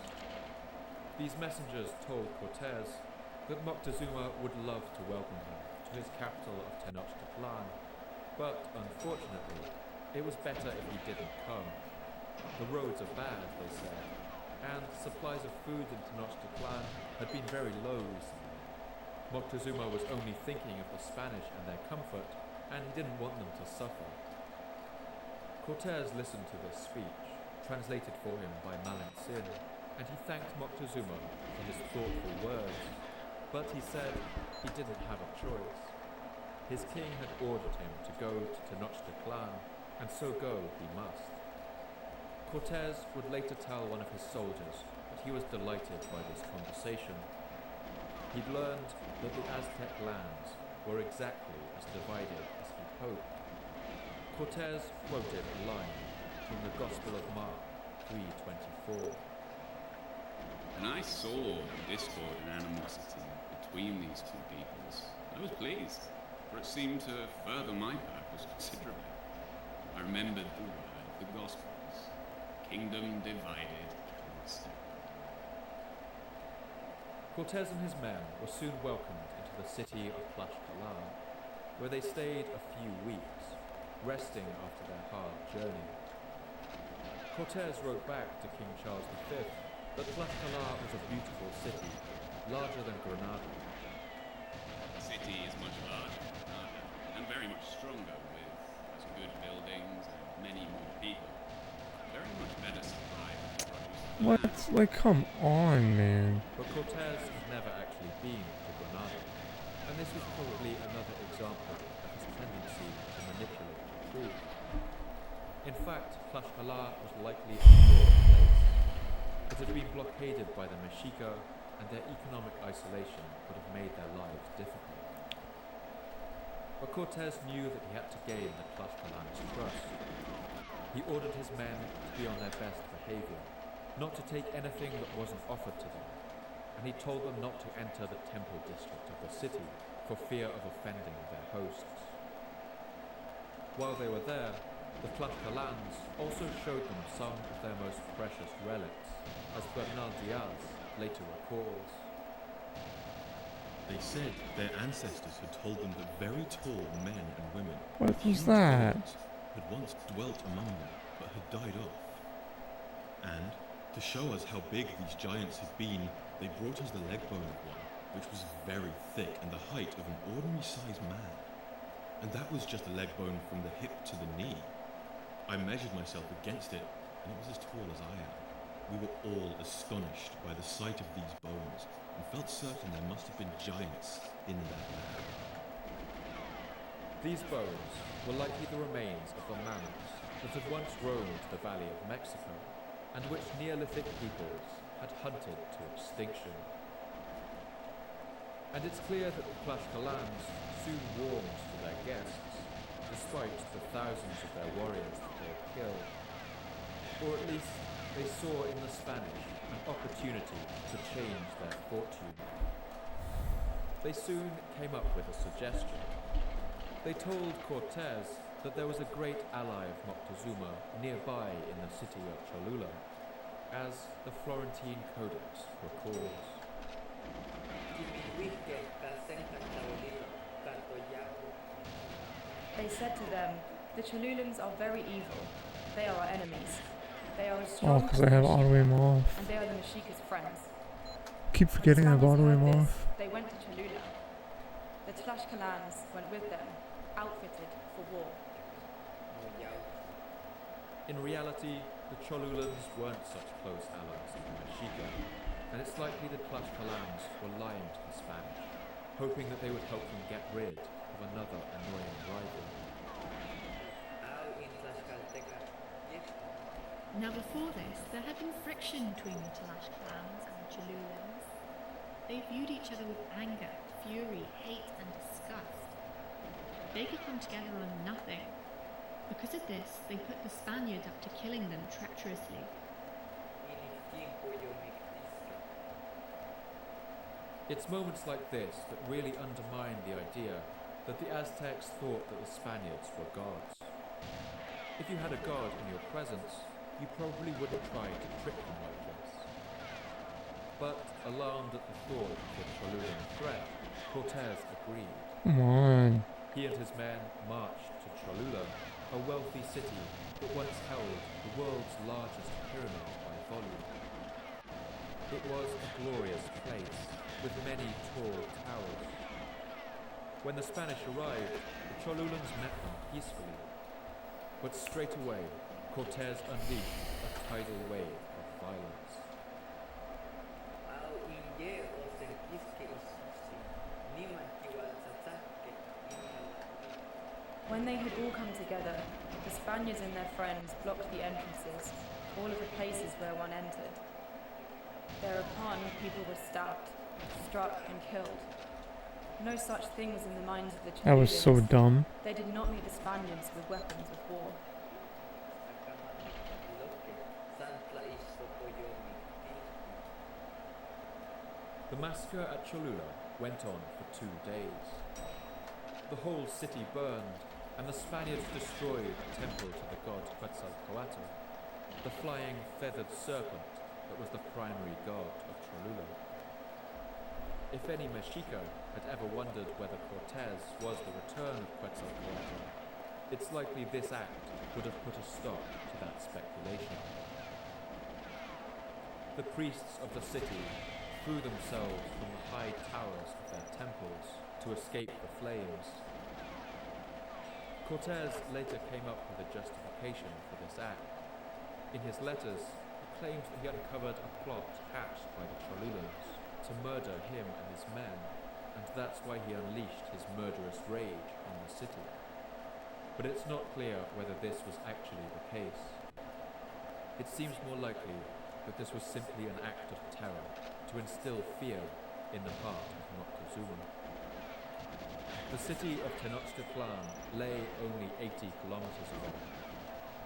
These messengers told Cortés that Moctezuma would love to welcome him to his capital of Tenochtitlan, but unfortunately, it was better if he didn't come. The roads are bad, they said, and supplies of food in Tenochtitlan had been very low recently. Moctezuma was only thinking of the Spanish and their comfort, and he didn't want them to suffer. Cortés listened to this speech, translated for him by Malintzin, and he thanked Moctezuma for his thoughtful words, but he said he didn't have a choice. His king had ordered him to go to Tenochtitlan, and so go he must. Cortés would later tell one of his soldiers that he was delighted by this conversation. He'd learned that the Aztec lands were exactly as divided as he'd hoped. Cortez quoted a line from the Gospel of Mark 3:24. And I saw discord and animosity between these two peoples. I was pleased, for it seemed to further my purpose considerably. I remembered the word of the Gospels, kingdom divided cannot stand. Cortez and his men were soon welcomed into the city of Tlaxcala, where they stayed a few weeks, resting after their hard journey. Cortez wrote back to King Charles V that Tlaxcala was a beautiful city, larger than Granada. The city is much larger than Granada, and very much stronger, with some good buildings and many more people. Very much better supply of produce. What? Like, come on, man. But Cortez had never actually been to Granada, and this was probably another example of his tendency to manipulate the truth. In fact, Tlaxcala was likely a poor place. It had been blockaded by the Mexica, and their economic isolation would have made their lives difficult. But Cortez knew that he had to gain the Tlaxcalans' trust. He ordered his men to be on their best behavior, not to take anything that wasn't offered to them, and he told them not to enter the temple district of the city for fear of offending their hosts. While they were there, the Tlaxcalans also showed them some of their most precious relics, as Bernal Diaz later recalls. They said their ancestors had told them that very tall men and women What was huge that? giants, had once dwelt among them, but had died off. And, to show us how big these giants had been, they brought us the leg bone of one, which was very thick and the height of an ordinary-sized man. And that was just a leg bone from the hip to the knee. I measured myself against it, and it was as tall as I am. We were all astonished by the sight of these bones, and felt certain there must have been giants in that land. These bones were likely the remains of the mammoths that had once roamed the Valley of Mexico, and which Neolithic peoples had hunted to extinction. And it's clear that the Tlaxcalans soon warmed to their guests, despite the thousands of their warriors that they had killed. Or at least, they saw in the Spanish an opportunity to change their fortune. They soon came up with a suggestion. They told Cortez that there was a great ally of Moctezuma nearby in the city of Cholula, as the Florentine Codex recalls. They said to them, "The Cholulans are very evil. They are our enemies. They are as Oh, strong because as I have the auto aim Mexica, off. and they are the Mexica's friends." Keep forgetting I have When the auto aim Spaniards heard off. this, they went to Cholula. The Tlaxcalans went with them, outfitted for war. In reality, the Cholulans weren't such close allies of the Mexica, and it's likely the Tlaxcalans were lying to the Spanish, hoping that they would help them get rid of another annoying rival. Now before this, there had been friction between the Tlaxcalans and the Cholulans. They viewed each other with anger, fury, hate and disgust. They could come together on nothing. Because of this, they put the Spaniards up to killing them treacherously. It's moments like this that really undermine the idea that the Aztecs thought that the Spaniards were gods. If you had a god in your presence, you probably wouldn't try to trick them like this. But, alarmed at the thought of the Cholulan threat, Cortez agreed. Come on. He and his men marched to Cholula, a wealthy city that once held the world's largest pyramid by volume. It was a glorious place, with many tall towers. When the Spanish arrived, the Cholulans met them peacefully. But straight away, Cortez unleashed a tidal wave of violence. When they had all come together, the Spaniards and their friends blocked the entrances, all of the places where one entered. Thereupon, people were stabbed, struck and killed. No such thing was in the minds of the That was so Cholulans. dumb. They did not meet the Spaniards with weapons of war. The massacre at Cholula went on for 2 days. The whole city burned, and the Spaniards destroyed a temple to the god Quetzalcoatl, the flying feathered serpent that was the primary god of Cholula. If any Mexica had ever wondered whether Cortez was the return of Quetzalcoatl, it's likely this act would have put a stop to that speculation. The priests of the city threw themselves from the high towers of their temples to escape the flames. Cortez later came up with a justification for this act. In his letters, he claimed that he uncovered a plot hatched by the Cholulans to murder him and his men, and that's why he unleashed his murderous rage on the city. But it's not clear whether this was actually the case. It seems more likely that this was simply an act of terror to instill fear in the heart of Moctezuma. The city of Tenochtitlan lay only 80 kilometers away,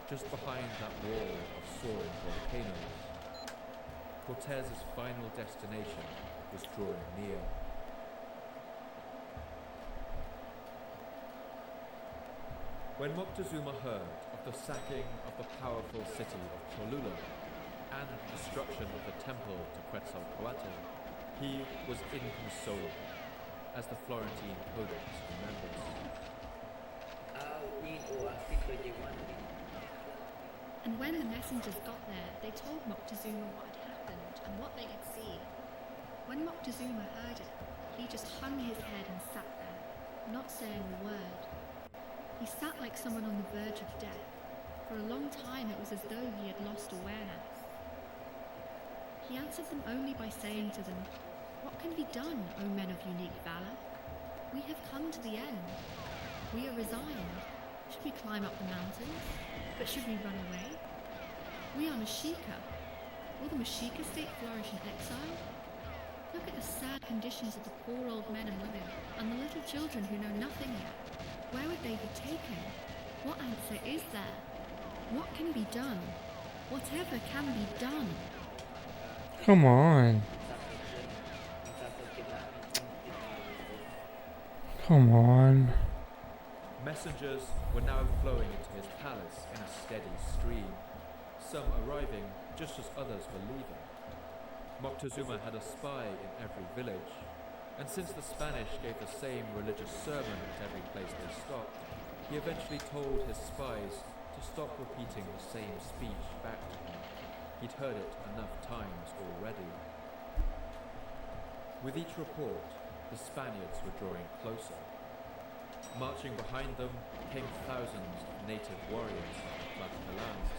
just behind that wall of soaring volcanoes. Cortez's final destination was drawing near. When Moctezuma heard of the sacking of the powerful city of Cholula and the destruction of the temple to Quetzalcoatl, he was inconsolable, as the Florentine Codex remembers. And when the messengers got there, they told Moctezuma what had happened and what they had seen. When Moctezuma heard it, he just hung his head and sat there, not saying a word. He sat like someone on the verge of death. For a long time it was as though he had lost awareness. He answered them only by saying to them, "What can be done, O men of unique valor? We have come to the end. We are resigned. Should we climb up the mountains? But should we run away? We are Mexica. Will the Mexica state flourish in exile? Look at the sad conditions of the poor old men and women, and the little children who know nothing yet. Where would they be taken? What answer is there? What can be done? Whatever can be done." Come on. Come on. Messengers were now flowing into his palace in a steady stream, some arriving just as others were leaving. Moctezuma had a spy in every village, and since the Spanish gave the same religious sermon at every place they stopped, he eventually told his spies to stop repeating the same speech back to him. He'd heard it enough times already. With each report, the Spaniards were drawing closer. Marching behind them came thousands of native warriors like Tlaxcalans,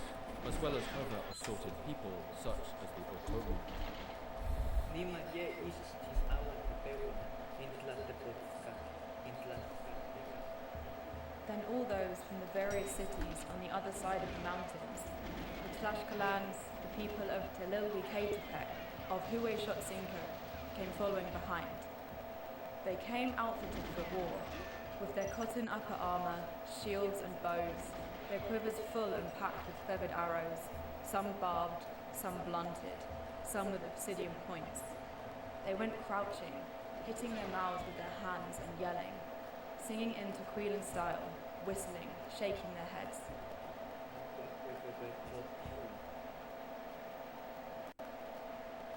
as well as other assorted people such as the Otomi. Then all those from the various cities on the other side of the mountains, the Tlaxcalans, the people of Telilhuicatepec, of Huaychotzinco, came following behind. They came outfitted for war, with their cotton upper armor, shields and bows, their quivers full and packed with feathered arrows, some barbed, some blunted, some with obsidian points. They went crouching, hitting their mouths with their hands and yelling, singing in Tequila style, whistling, shaking their heads.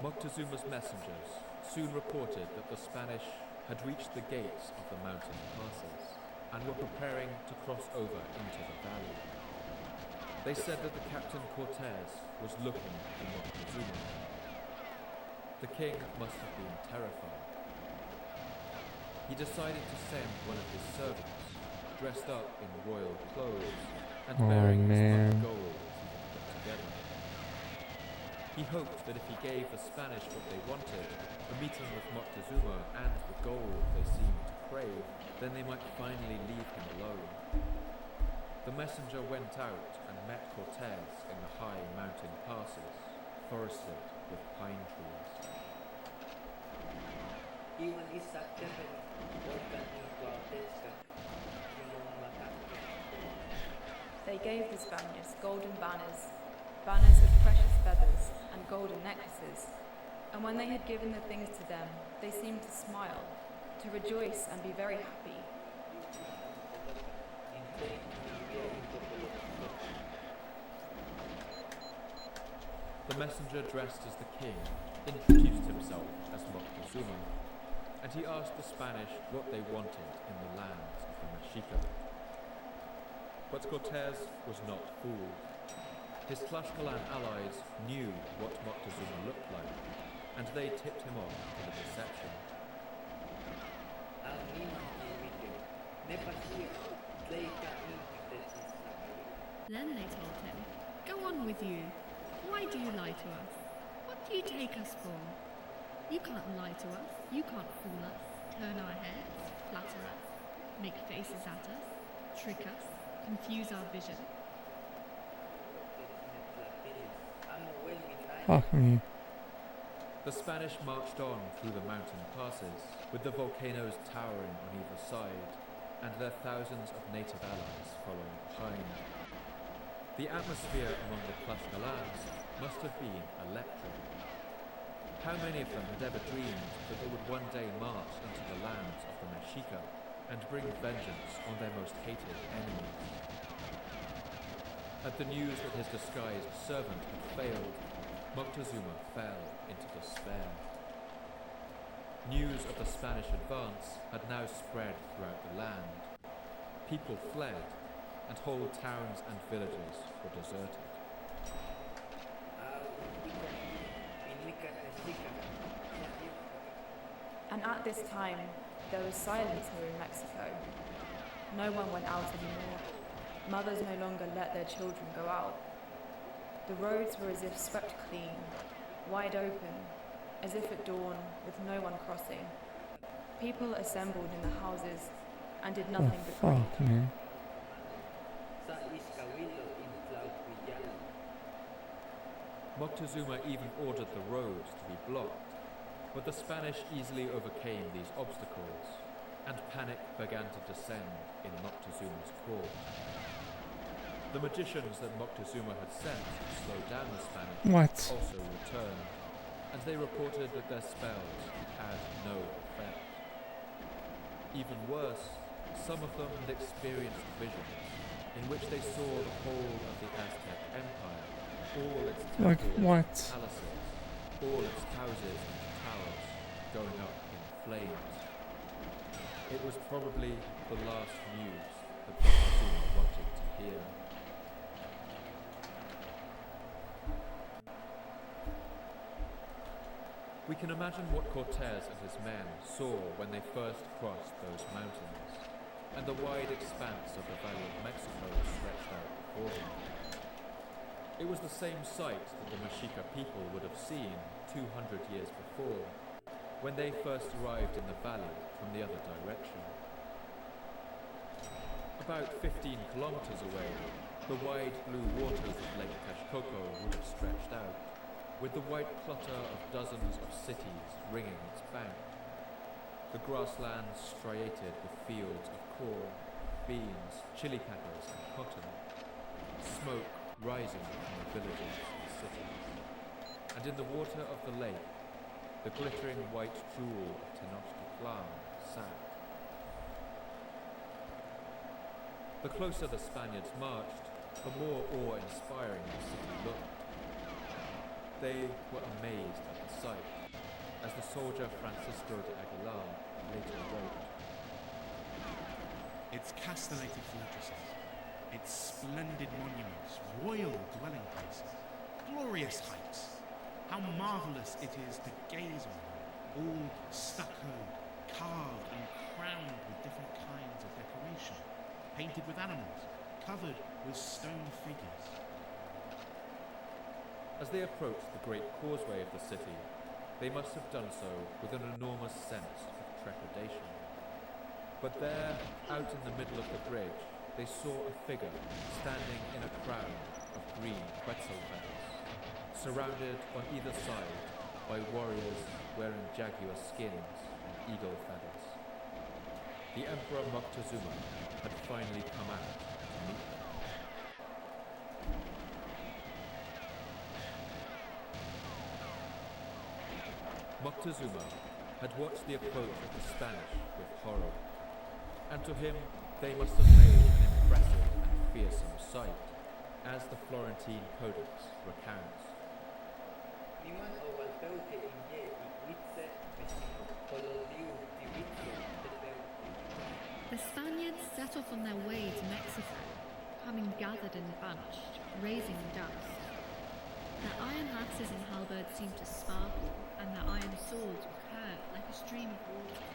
Moctezuma's messengers soon reported that the Spanish had reached the gates of the mountain passes and were preparing to cross over into the valley. They said that the Captain Cortez was looking for Moctezuma. The king must have been terrified. He decided to send one of his servants, dressed up in royal clothes and bearing as much gold as he could put together. He hoped that if he gave the Spanish what they wanted, a meeting with Moctezuma and the gold they seemed to crave, then they might finally leave him alone. The messenger went out and met Cortez in the high mountain passes, forested with pine trees. They gave the Spaniards golden banners, banners of precious feathers and golden necklaces, and when they had given the things to them, they seemed to smile, to rejoice and be very happy. The messenger dressed as the king introduced himself as Moctezuma, and he asked the Spanish what they wanted in the lands of the Mexica. But Cortés was not fooled. His Tlaxcalan allies knew what Moctezuma looked like, and they tipped him off to the deception. Then they told him, "Go on with you. Why do you lie to us? What do you take us for? You can't lie to us. You can't fool us, turn our heads, flatter us, make faces at us, trick us, confuse our vision." Fuck me. The Spanish marched on through the mountain passes, with the volcanoes towering on either side, and their thousands of native allies following behind. The atmosphere among the Tlaxcalans must have been electric. How many of them had ever dreamed that they would one day march into the lands of the Mexica and bring vengeance on their most hated enemies? At the news that his disguised servant had failed, Moctezuma fell into despair. News of the Spanish advance had now spread throughout the land. People fled, and whole towns and villages were deserted. And at this time, there was silence here in Mexico. No one went out anymore. Mothers no longer let their children go out. The roads were as if swept clean, wide open, as if at dawn, with no one crossing. People assembled in the houses and did nothing but greet. Fuck, man. Moctezuma even ordered the roads to be blocked, but the Spanish easily overcame these obstacles, and panic began to descend in Moctezuma's court. The magicians that Moctezuma had sent to slow down the Spanish also returned, and they reported that their spells had no effect. Even worse, some of them had experienced visions in which they saw the whole of the Aztec Empire, all its temples, palaces, all its houses and towers going up in flames. It was probably the last news that Moctezuma wanted to hear. We can imagine what Cortés and his men saw when they first crossed those mountains, and the wide expanse of the Valley of Mexico stretched out before them. It was the same sight that the Mexica people would have seen 200 years before, when they first arrived in the valley from the other direction. About 15 kilometers away, the wide blue waters of Lake Texcoco would have stretched out, with the white clutter of dozens of cities ringing its bank. The grasslands striated with fields of corn, beans, chili peppers and cotton, smoke rising from the villages and cities. And in the water of the lake, the glittering white jewel of Tenochtitlan sat. The closer the Spaniards marched, the more awe-inspiring the city looked. They were amazed at the sight, as the soldier Francisco de Aguilar later wrote. Its castellated fortresses, its splendid monuments, royal dwelling places, glorious heights. How marvellous it is to gaze on them, all stuccoed, carved and crowned with different kinds of decoration, painted with animals, covered with stone figures. As they approached the great causeway of the city, they must have done so with an enormous sense of trepidation. But there, out in the middle of the bridge, they saw a figure standing in a crown of green quetzal feathers, surrounded on either side by warriors wearing jaguar skins and eagle feathers. The Emperor Moctezuma had finally come out to meet them. Moctezuma had watched the approach of the Spanish with horror, and to him they must have made an impressive and fearsome sight, as the Florentine Codex recounts. The Spaniards set off on their way to Mexico, coming gathered and bunched, raising dust. Their iron axes and halberds seemed to sparkle, and their iron swords were curved like a stream of water.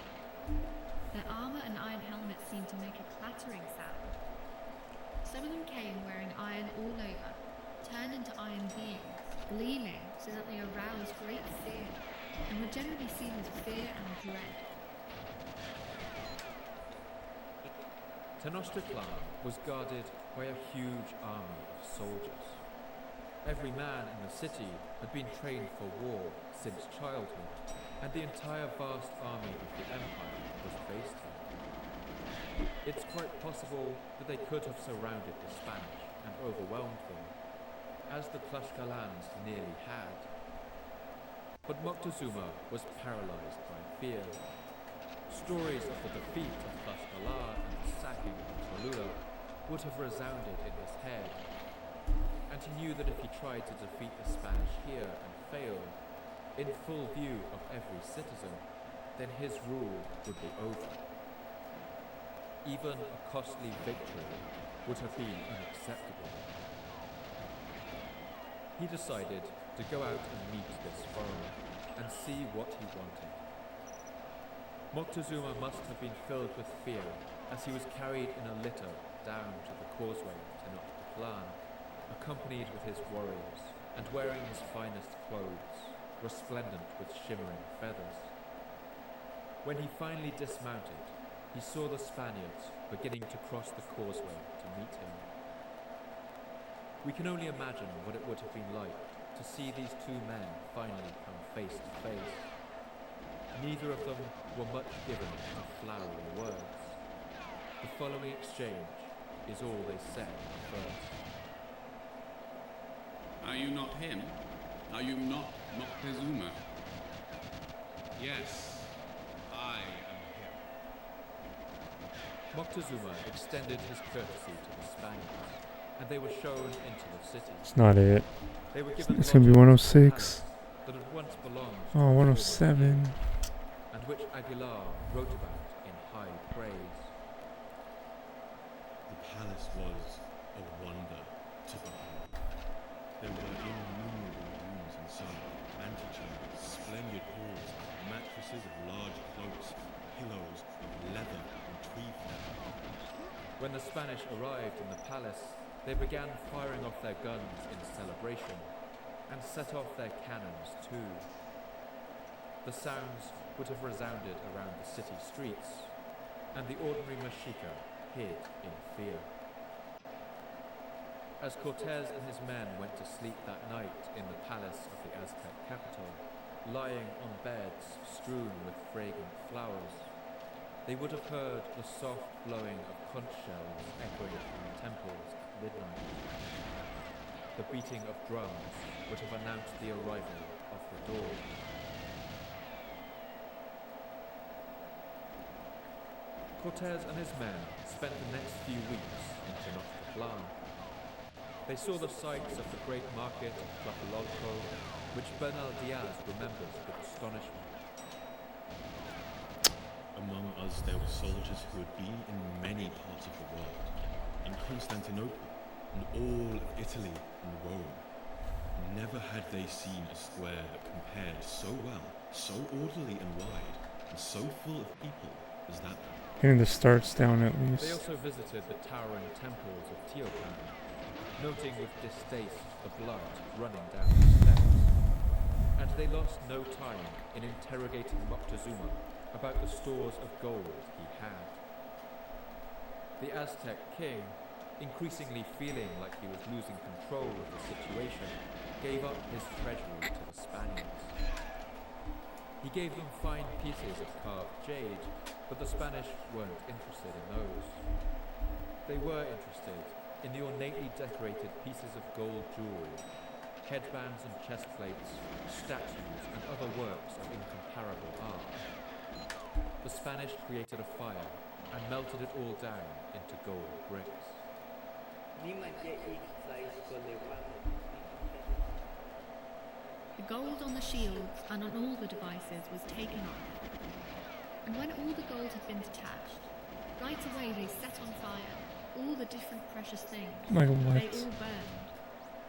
Their armor and iron helmets seemed to make a clattering sound. Some of them came wearing iron all over, turned into iron beings, gleaming so that they aroused great fear, and were generally seen with fear and dread. Tenochtitlan was guarded by a huge army of soldiers. Every man in the city had been trained for war since childhood, and the entire vast army of the empire was based here. It's quite possible that they could have surrounded the Spanish and overwhelmed them, as the Tlaxcalans nearly had. But Moctezuma was paralyzed by fear. Stories of the defeat of Tlaxcala and the sacking of Cholula would have resounded in his head, and he knew that if he tried to defeat the Spanish here and failed, in full view of every citizen, then his rule would be over. Even a costly victory would have been unacceptable. He decided to go out and meet this foreigner and see what he wanted. Moctezuma must have been filled with fear as he was carried in a litter down to the causeway of Tenochtitlan, accompanied with his warriors and wearing his finest clothes, resplendent with shimmering feathers. When he finally dismounted, he saw the Spaniards beginning to cross the causeway to meet him. We can only imagine what it would have been like to see these two men finally come face to face. Neither of them were much given to flowery words. The following exchange is all they said first. Are you not him? Are you not Moctezuma? Yes, I am him. Moctezuma extended his courtesy to the Spaniards, and they were shown into the city. It's not it. They were given It's gonna be lodgings in a 106. palace that had once belonged to Oh, the 107. former king, and which Aguilar wrote about in high praise. The palace was a wonder to behold. There were innumerable rooms inside, antechambers, splendid halls, mattresses of large cloaks, pillows of leather and tree feather. When the Spanish arrived in the palace, they began firing off their guns in celebration, and set off their cannons too. The sounds would have resounded around the city streets, and the ordinary Mexica hid in fear. As Cortés and his men went to sleep that night in the palace of the Aztec capital, lying on beds strewn with fragrant flowers, they would have heard the soft blowing of conch shells echoing from the temples at midnight. The beating of drums would have announced the arrival of the dawn. Cortés and his men spent the next few weeks in Tenochtitlan. They saw the sights of the great market of Tlatelolco, which Bernal Diaz remembers with astonishment. Among us there were soldiers who had been in many parts of the world, in Constantinople, and all of Italy and Rome. Never had they seen a square that compared so well, so orderly and wide, and so full of people as that one. Getting the starts down at They least. also visited the towering temples of Teopan, noting with distaste the blood running down the steps. And they lost no time in interrogating Moctezuma about the stores of gold he had. The Aztec king, increasingly feeling like he was losing control of the situation, gave up his treasury to the Spaniards. He gave them fine pieces of carved jade, but the Spanish weren't interested in those. They were interested in the ornately decorated pieces of gold jewelry, headbands and chest plates, statues and other works of incomparable art. The Spanish created a fire and melted it all down into gold bricks. The gold on the shields and on all the devices was taken off. And when all the gold had been detached, right away they set on fire all the different precious things. Like what? They all burned.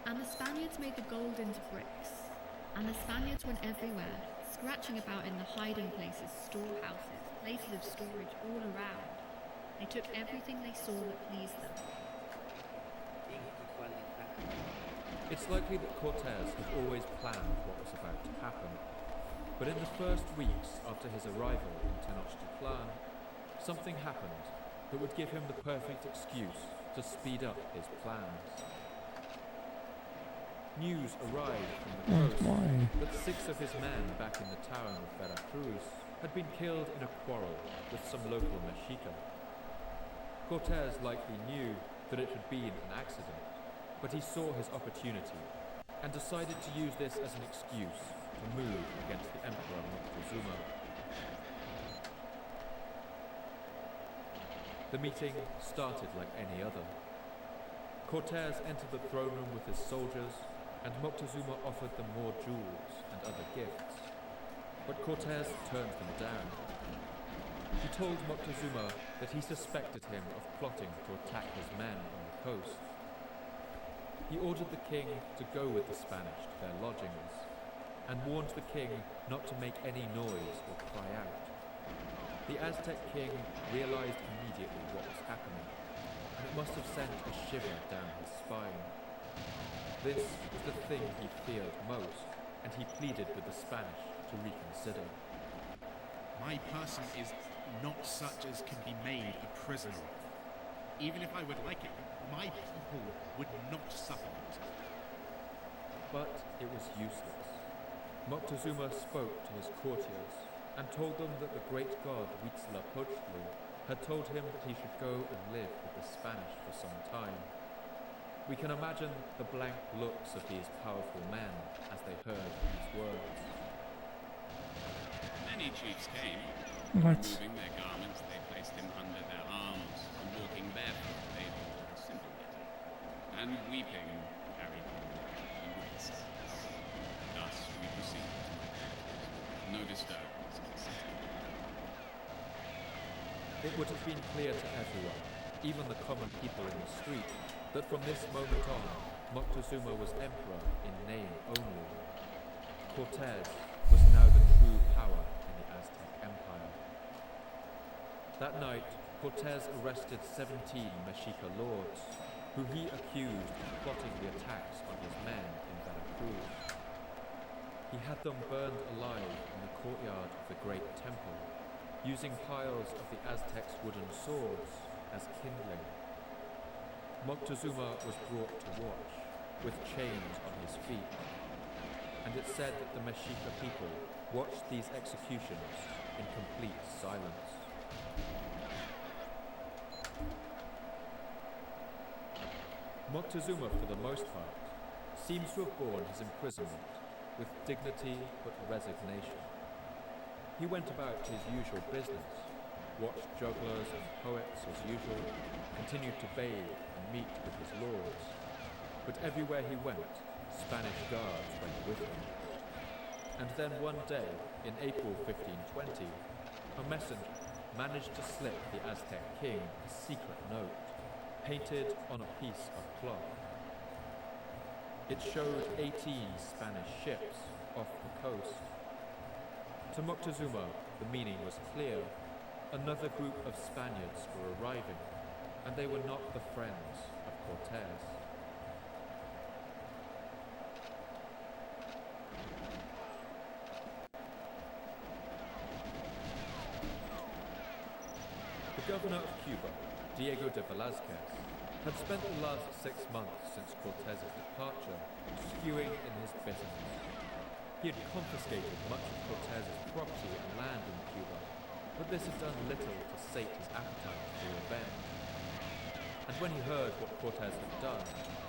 And the Spaniards made the gold into bricks. And the Spaniards went everywhere, scratching about in the hiding places, storehouses, places of storage all around. They took everything they saw that pleased them. It's likely that Cortez had always planned what was about to happen. But in the first weeks after his arrival in Tenochtitlan, something happened that would give him the perfect excuse to speed up his plans. News arrived from the coast that 6 of his men back in the town of Veracruz had been killed in a quarrel with some local Mexica. Cortez likely knew that it had been an accident, but he saw his opportunity and decided to use this as an excuse to move against the Emperor Moctezuma. The meeting started like any other. Cortez entered the throne room with his soldiers, and Moctezuma offered them more jewels and other gifts. But Cortez turned them down. He told Moctezuma that he suspected him of plotting to attack his men on the coast. He ordered the king to go with the Spanish to their lodgings, and warned the king not to make any noise or cry out. The Aztec king realized immediately what was happening, and it must have sent a shiver down his spine. This was the thing he feared most, and he pleaded with the Spanish to reconsider. My person is not such as can be made a prisoner of. Even if I would like it, my people would not suffer it. But it was useless. Moctezuma spoke to his courtiers and told them that the great god Huitzilopochtli had told him that he should go and live with the Spanish for some time. We can imagine the blank looks of these powerful men as they heard these words. Many chiefs came. What? Removing their garments, they placed him under their arms, and walking barefoot, they bore a simple letter. And weeping, carried him and raised. Thus we proceed. No disturbance. It would have been clear to everyone, even the common people in the street, that from this moment on, Moctezuma was emperor in name only. Cortez was now the true power in the Aztec Empire. That night, Cortez arrested 17 Mexica lords, who he accused of plotting the attacks on his men in Veracruz. He had them burned alive in the courtyard of the Great Temple, using piles of the Aztecs' wooden swords as kindling. Moctezuma was brought to watch, with chains on his feet, and it said that the Mexica people watched these executions in complete silence. Moctezuma, for the most part, seems to have borne his imprisonment with dignity but resignation. He went about his usual business, watched jugglers and poets as usual, continued to bathe and meet with his lords. But everywhere he went, Spanish guards went with him. And then one day, in April 1520, a messenger managed to slip the Aztec king a secret note, painted on a piece of cloth. It showed 18 Spanish ships off the coast. To Moctezuma, the meaning was clear. Another group of Spaniards were arriving, and they were not the friends of Cortez. The governor of Cuba, Diego de Velázquez, had spent the last 6 months since Cortez's departure stewing in his bitterness. He had confiscated much of Cortez's property and land in Cuba, but this had done little to sate his appetite for revenge. And when he heard what Cortez had done,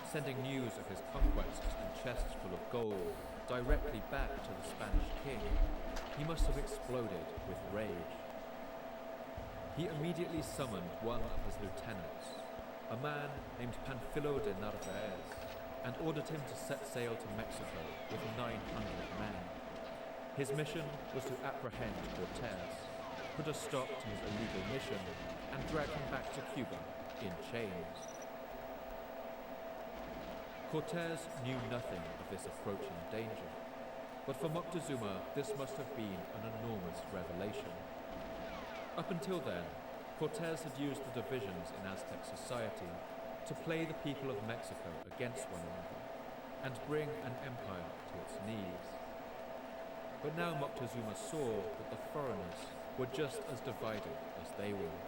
sending news of his conquests and chests full of gold directly back to the Spanish king, he must have exploded with rage. He immediately summoned one of his lieutenants, a man named Panfilo de Narvaez, and ordered him to set sail to Mexico with 900 men. His mission was to apprehend Cortez, put a stop to his illegal mission, and drag him back to Cuba in chains. Cortez knew nothing of this approaching danger, but for Moctezuma this must have been an enormous revelation. Up until then, Cortez had used the divisions in Aztec society to play the people of Mexico against one another and bring an empire to its knees. But now Moctezuma saw that the foreigners were just as divided as they were.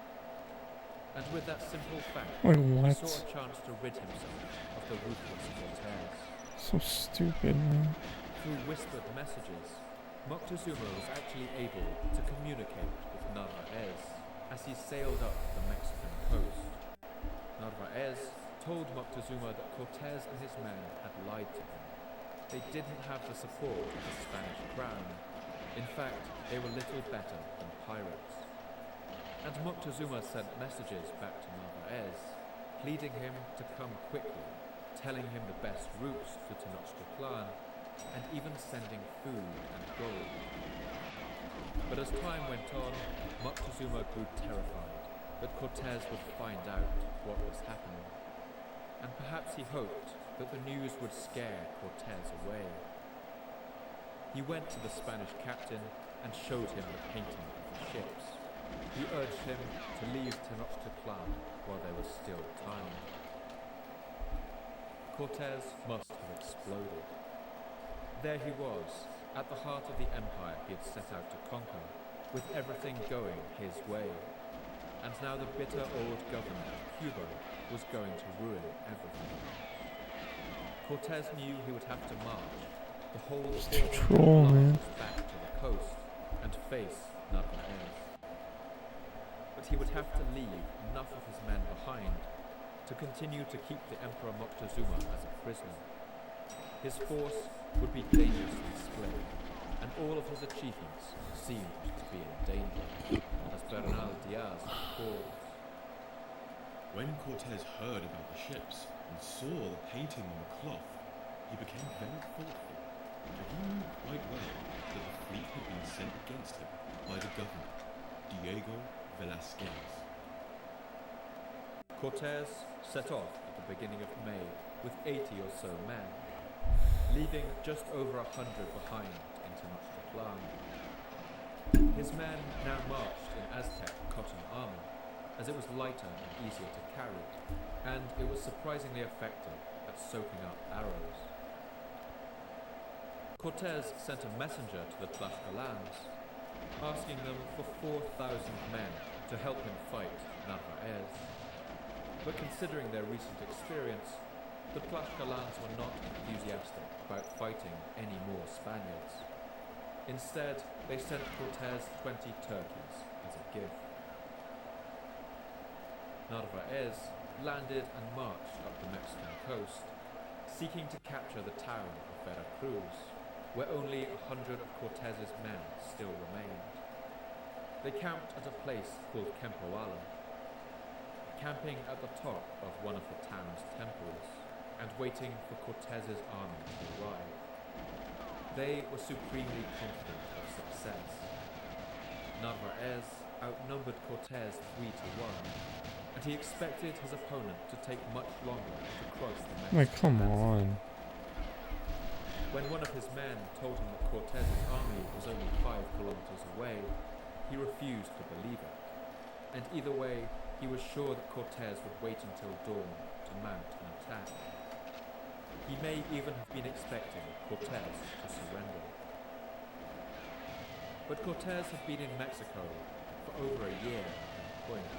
And with that simple fact, Wait, he what? saw a chance to rid himself of the ruthless Cortez. So stupid, man. Through whispered messages, Moctezuma was actually able to communicate with Narvaez as he sailed up the Mexican coast. Narvaez told Moctezuma that Cortez and his men had lied to him. They didn't have the support of the Spanish crown. In fact, they were little better than pirates. And Moctezuma sent messages back to Narvaez, pleading him to come quickly, telling him the best routes to Tenochtitlan, and even sending food and gold. But as time went on, Moctezuma grew terrified that Cortez would find out what was happening, and perhaps he hoped that the news would scare Cortez away. He went to the Spanish captain and showed him the painting of the ships. He urged him to leave Tenochtitlan while there was still time. Cortez must have exploded. There he was, at the heart of the empire he had set out to conquer, with everything going his way. And now the bitter old governor of Cuba was going to ruin everything. Cortez knew he would have to march the whole 400 troll, man. miles back to the coast and face Narvaez. But he would have to leave enough of his men behind to continue to keep the Emperor Moctezuma as a prisoner. His force would be dangerously split, and all of his achievements seemed to be in danger, as Bernal Diaz recalls. When Cortez heard about the ships and saw the painting on the cloth, he became very thoughtful, for he knew quite well that the fleet had been sent against him by the governor, Diego Velázquez. Cortez set off at the beginning of May with 80 or so men, leaving just over 100 behind in Tenochtitlan. His men now marched in Aztec cotton armor, as it was lighter and easier to carry, and it was surprisingly effective at soaking up arrows. Cortez sent a messenger to the Tlaxcalans, asking them for 4,000 men to help him fight Narvaez. But considering their recent experience, the Tlaxcalans were not enthusiastic about fighting any more Spaniards. Instead, they sent Cortez 20 turkeys as a gift. Narvaez landed and marched up the Mexican coast, seeking to capture the town of Veracruz, where only 100 of Cortez's men still remained. They camped at a place called Kempoala, camping at the top of one of the town's temples and waiting for Cortez's army to arrive. They were supremely confident of success. Narvaez outnumbered Cortez 3-1, and he expected his opponent to take much longer to cross the Mexican Like, come desert. on. When one of his men told him that Cortez's army was only 5 kilometers away, he refused to believe it. And either way, he was sure that Cortez would wait until dawn to mount an attack. He may even have been expecting Cortez to surrender. But Cortez had been in Mexico for over a year at that point.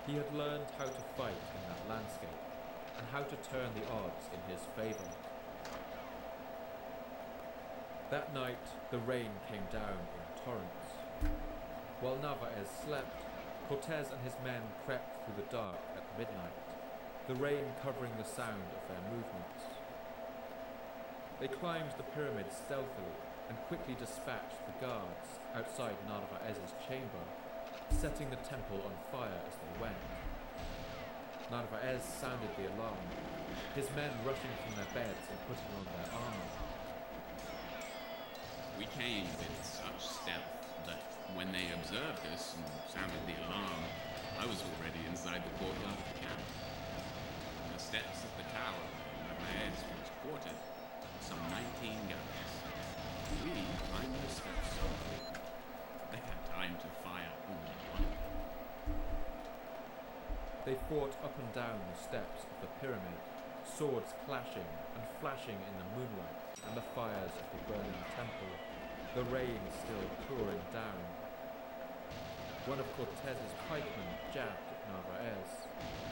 He had learned how to fight in that landscape and how to turn the odds in his favor. That night, the rain came down in torrents. While Narvaez slept, Cortez and his men crept through the dark at midnight, the rain covering the sound of their movements. They climbed the pyramid stealthily and quickly dispatched the guards outside Narvaez's chamber, setting the temple on fire as they went. Narvaez sounded the alarm, his men rushing from their beds and putting on their armor. We came with such stealth that when they observed us and sounded the alarm, I was already inside the courtyard of the camp. On the steps of the tower where Narvaez was quartered, some 19 guns. We climbed the steps so quickly, they had time to fire only one. They fought up and down the steps of the pyramid, swords clashing and flashing in the moonlight and the fires of the burning temple, the rain still pouring down. One of Cortez's pikemen jabbed at Narvaez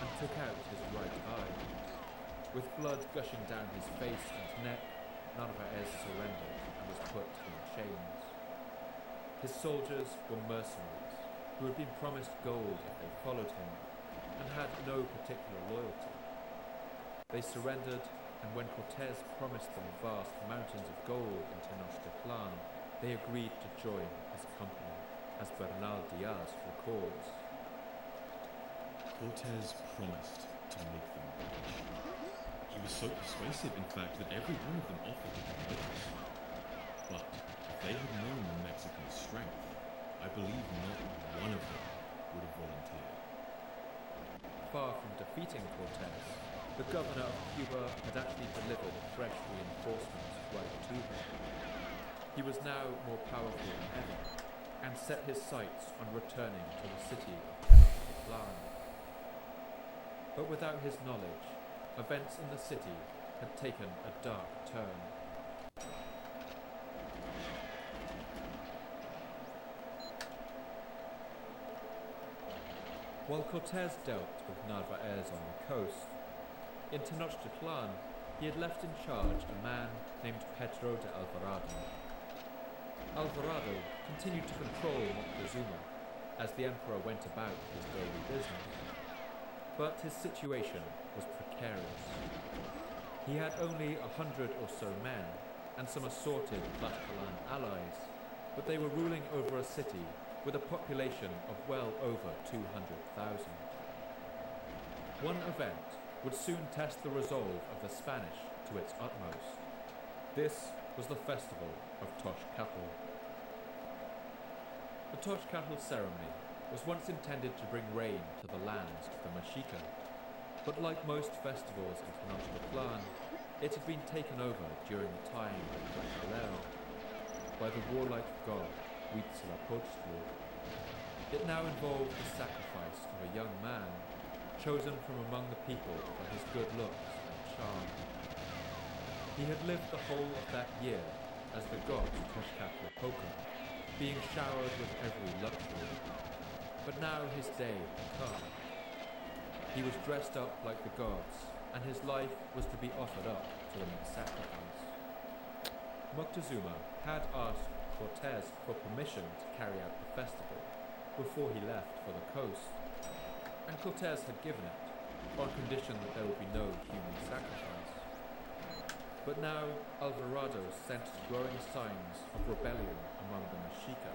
and took out his right eye. With blood gushing down his face and neck, Narvaez surrendered and was put in chains. His soldiers were mercenaries who had been promised gold if they followed him and had no particular loyalty. They surrendered, and when Cortez promised them vast mountains of gold in Tenochtitlan, they agreed to join his company, as Bernal Diaz records. Cortez promised to make them rich. He was so persuasive, in fact, that every one of them offered to come with us. But if they had known the Mexican strength, I believe not one of them would have volunteered. Far from defeating Cortez, the governor of Cuba had actually delivered fresh reinforcements right to him. He was now more powerful than ever, and set his sights on returning to the city of Tenochtitlan. But without his knowledge, events in the city had taken a dark turn. While Cortez dealt with Narvaez on the coast, in Tenochtitlan he had left in charge a man named Pedro de Alvarado. Alvarado continued to control Moctezuma as the emperor went about his daily business, but his situation was precarious. He had only 100 or so men and some assorted Tlaxcalan allies, but they were ruling over a city with a population of well over 200,000. One event would soon test the resolve of the Spanish to its utmost. This was the festival of Toxcatl. The Toxcatl ceremony was once intended to bring rain to the lands of the Mexica, but like most festivals in Tenochtitlan, it had been taken over during the time of Tlaxcalero by the warlike god Huitzilopochtli. It now involved the sacrifice of a young man chosen from among the people for his good looks and charm. He had lived the whole of that year as the god Tezcatlipoca, being showered with every luxury. But now his day had come. He was dressed up like the gods, and his life was to be offered up to them in sacrifice. Moctezuma had asked Cortez for permission to carry out the festival before he left for the coast, and Cortez had given it, on condition that there would be no human sacrifice. But now Alvarado sensed growing signs of rebellion among the Mexica.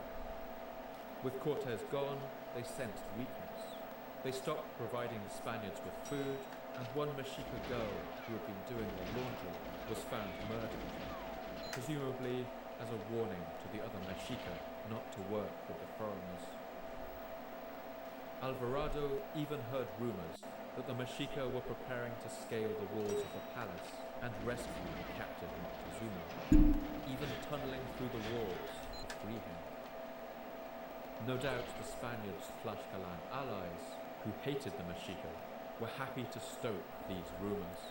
With Cortez gone, they sensed weakness. They stopped providing the Spaniards with food, and one Mexica girl who had been doing the laundry was found murdered, presumably as a warning to the other Mexica not to work with the foreigners. Alvarado even heard rumors that the Mexica were preparing to scale the walls of the palace and rescue the captive Moctezuma, even tunneling through the walls to free him. No doubt the Spaniards' Tlaxcalan allies, who hated the Mexica, were happy to stoke these rumors.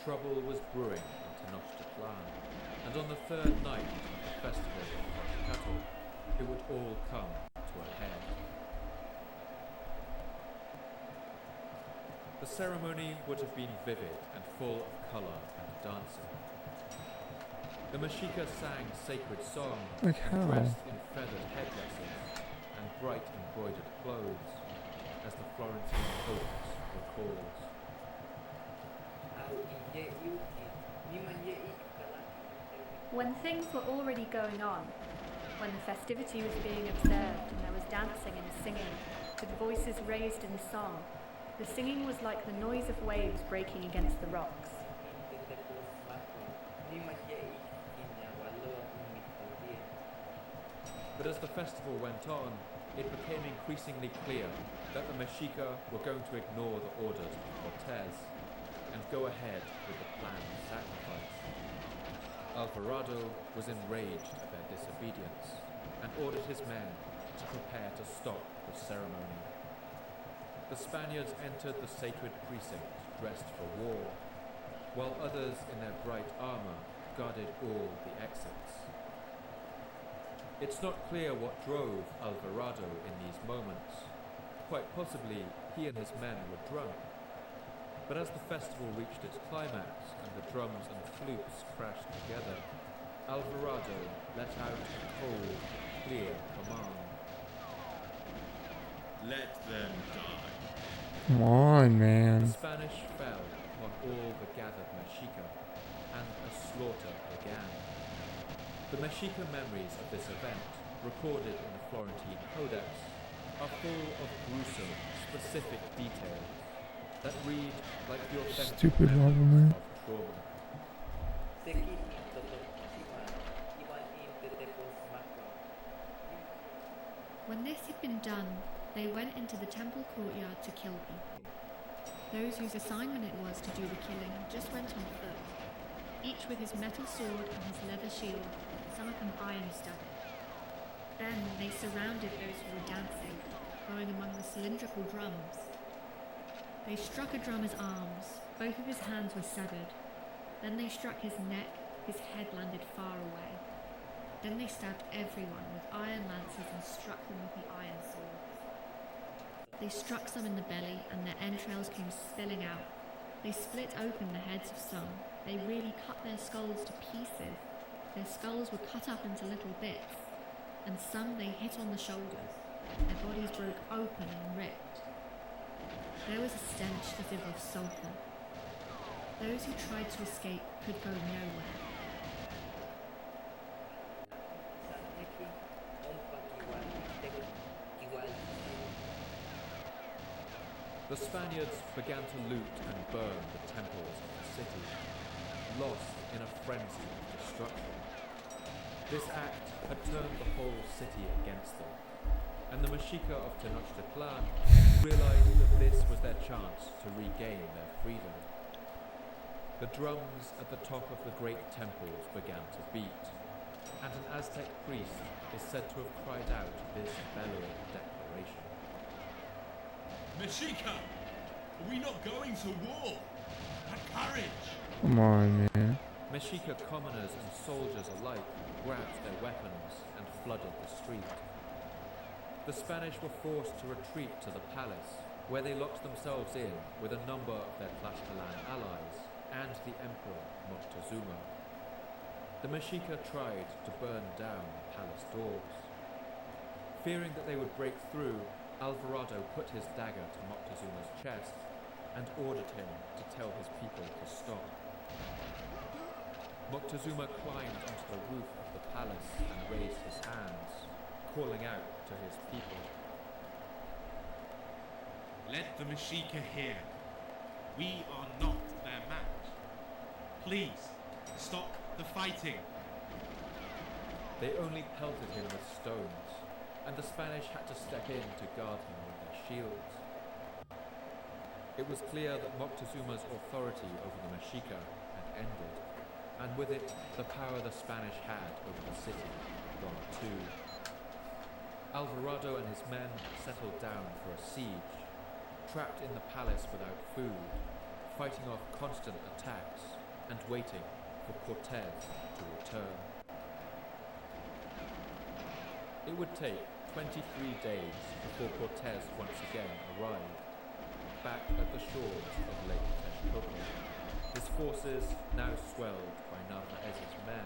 Trouble was brewing in Tenochtitlan, and on the third night of the festival of Toxcatl, it would all come to a head. The ceremony would have been vivid and full of colour and dancing. The Mexica sang sacred songs Like and how? dressed in feathered headdresses and bright embroidered clothes, as the Florentine coast recalls. When things were already going on, when the festivity was being observed and there was dancing and singing, with voices raised in song, the singing was like the noise of waves breaking against the rocks. But as the festival went on, it became increasingly clear that the Mexica were going to ignore the orders of Cortez and go ahead with the planned sacrifice. Alvarado was enraged at their disobedience and ordered his men to prepare to stop the ceremony. The Spaniards entered the sacred precinct dressed for war, while others in their bright armor guarded all the exits. It's not clear what drove Alvarado in these moments. Quite possibly, he and his men were drunk. But as the festival reached its climax and the drums and flutes crashed together, Alvarado let out a cold, clear command. Let them die. Come on, The man. Spanish fell upon all the gathered Mexica, and a slaughter began. The Mexica memories of this event, recorded in the Florentine Codex, are full of gruesome, specific details that read like the authentic Stupid memories government. of trauma. When this had been done, they went into the temple courtyard to kill people. Those whose assignment it was to do the killing just went on foot, each with his metal sword and his leather shield, some of them iron studded. Then they surrounded those who were dancing, going among the cylindrical drums. They struck a drummer's arms, both of his hands were severed. Then they struck his neck, his head landed far away. Then they stabbed everyone with iron lances and struck them with the iron swords. They struck some in the belly and their entrails came spilling out. They split open the heads of some. They really cut their skulls to pieces. Their skulls were cut up into little bits, and some they hit on the shoulders. Their bodies broke open and ripped. There was a stench as if of sulphur. Those who tried to escape could go nowhere. The Spaniards began to loot and burn the temples of the city, lost in a frenzy of destruction. This act had turned the whole city against them, and the Mexica of Tenochtitlan realized that this was their chance to regain their freedom. The drums at the top of the great temples began to beat, and an Aztec priest is said to have cried out this bellowing declaration. Mexica! Are we not going to war? Have courage! Come on, man. Mexica commoners and soldiers alike grabbed their weapons and flooded the street. The Spanish were forced to retreat to the palace, where they locked themselves in with a number of their Tlaxcalan allies and the Emperor Moctezuma. The Mexica tried to burn down the palace doors. Fearing that they would break through, Alvarado put his dagger to Moctezuma's chest and ordered him to tell his people to stop. Moctezuma climbed onto the roof of the palace and raised his hands, calling out to his people. Let the Mexica hear. We are not their match. Please, stop the fighting. They only pelted him with stones, and the Spanish had to step in to guard him with their shields. It was clear that Moctezuma's authority over the Mexica had ended, and with it, the power the Spanish had over the city had gone too. Alvarado and his men settled down for a siege, trapped in the palace without food, fighting off constant attacks, and waiting for Cortez to return. It would take 23 days before Cortez once again arrived, back at the shores of Lake Texcoco, his forces now swelled by Narvaez's men,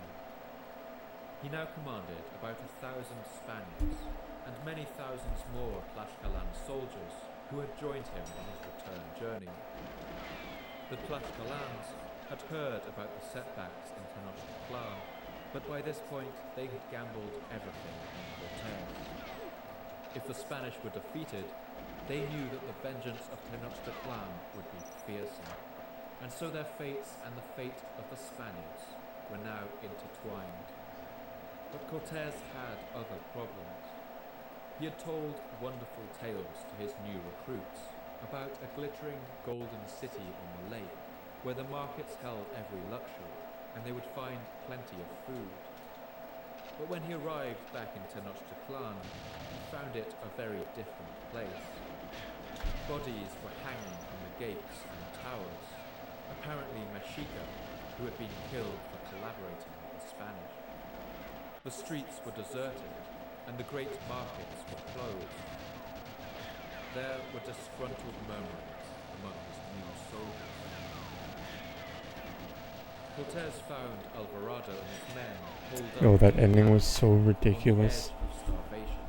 He now commanded about 1,000 Spaniards and many thousands more Tlaxcalan soldiers who had joined him on his return journey. The Tlaxcalans had heard about the setbacks in Tenochtitlan, but by this point they had gambled everything on Cortés. If the Spanish were defeated, they knew that the vengeance of Tenochtitlan would be fearsome, and so their fates and the fate of the Spaniards were now intertwined. But Cortés had other problems. He had told wonderful tales to his new recruits about a glittering golden city on the lake, where the markets held every luxury, and they would find plenty of food. But when he arrived back in Tenochtitlan, he found it a very different place. Bodies were hanging from the gates and towers, apparently Mexica, who had been killed for collaborating with the Spanish. The streets were deserted, and the great markets were closed. There were disgruntled murmurings among his new soldiers. Cortés found Alvarado and his men holed up. Yo, that ending was so ridiculous. On the edge of starvation.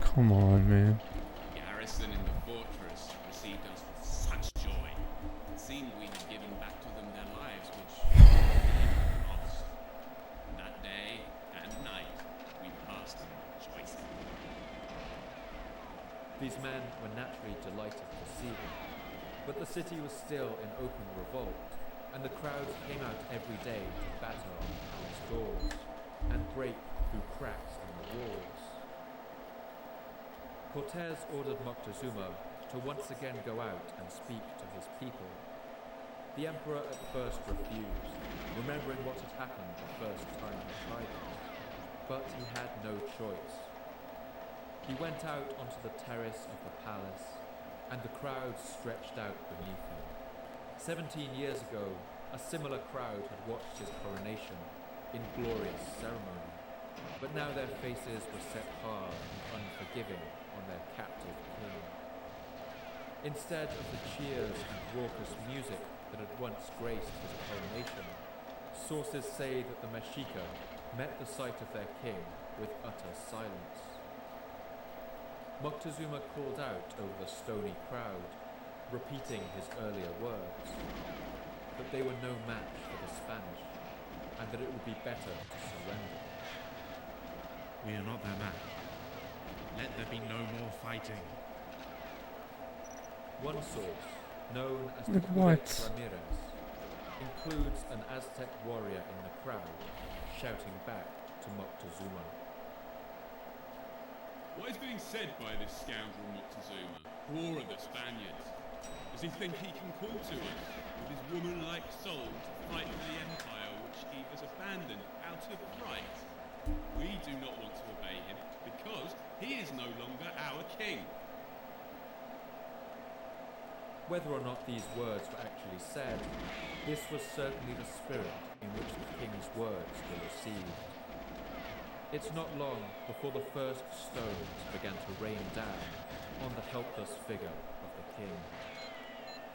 Come on, man. The garrison in the fortress received us with such joy. It seemed we had given back to them their lives, which they had lost. That day and night we passed rejoicing. These men were naturally delighted to see him, but the city was still in open revolt, and the crowds came out every day to batter on the palace doors and break through cracks in the walls. Cortés ordered Moctezuma to once again go out and speak to his people. The emperor at first refused, remembering what had happened the first time he tried it, but he had no choice. He went out onto the terrace of the palace, and the crowd stretched out beneath him. 17 years ago, a similar crowd had watched his coronation in glorious ceremony, but now their faces were set hard and unforgiving on their captive king. Instead of the cheers and raucous music that had once graced his coronation, sources say that the Mexica met the sight of their king with utter silence. Moctezuma called out over the stony crowd, repeating his earlier words, that they were no match for the Spanish, and that it would be better to surrender. We are not their match. Let there be no more fighting. One source, known as Like the what? Codex Ramirez, includes an Aztec warrior in the crowd, shouting back to Moctezuma. What is being said by this scoundrel Moctezuma, roar of the Spaniards? Does he think he can call to us with his woman-like soul to fight for the empire which he has abandoned out of fright? We do not want to obey him because he is no longer our king. Whether or not these words were actually said, this was certainly the spirit in which the king's words were received. It's not long before the first stones began to rain down on the helpless figure of the king.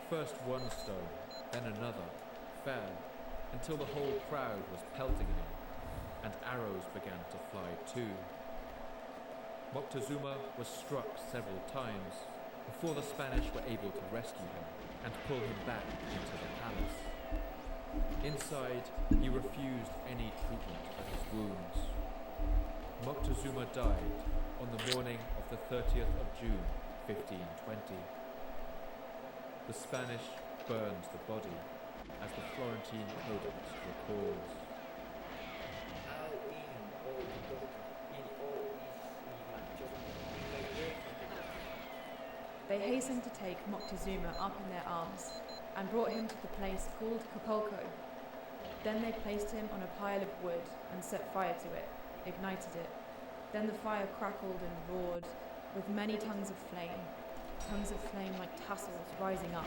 First one stone, then another, fell until the whole crowd was pelting him, and arrows began to fly too. Moctezuma was struck several times before the Spanish were able to rescue him and pull him back into the palace. Inside, he refused any treatment for his wounds. Moctezuma died on the morning of the 30th of June, 1520. The Spanish burned the body, as the Florentine Codex recalls. They hastened to take Moctezuma up in their arms and brought him to the place called Capulco. Then they placed him on a pile of wood and set fire to it, ignited it. Then the fire crackled and roared with many tongues of flame like tassels rising up,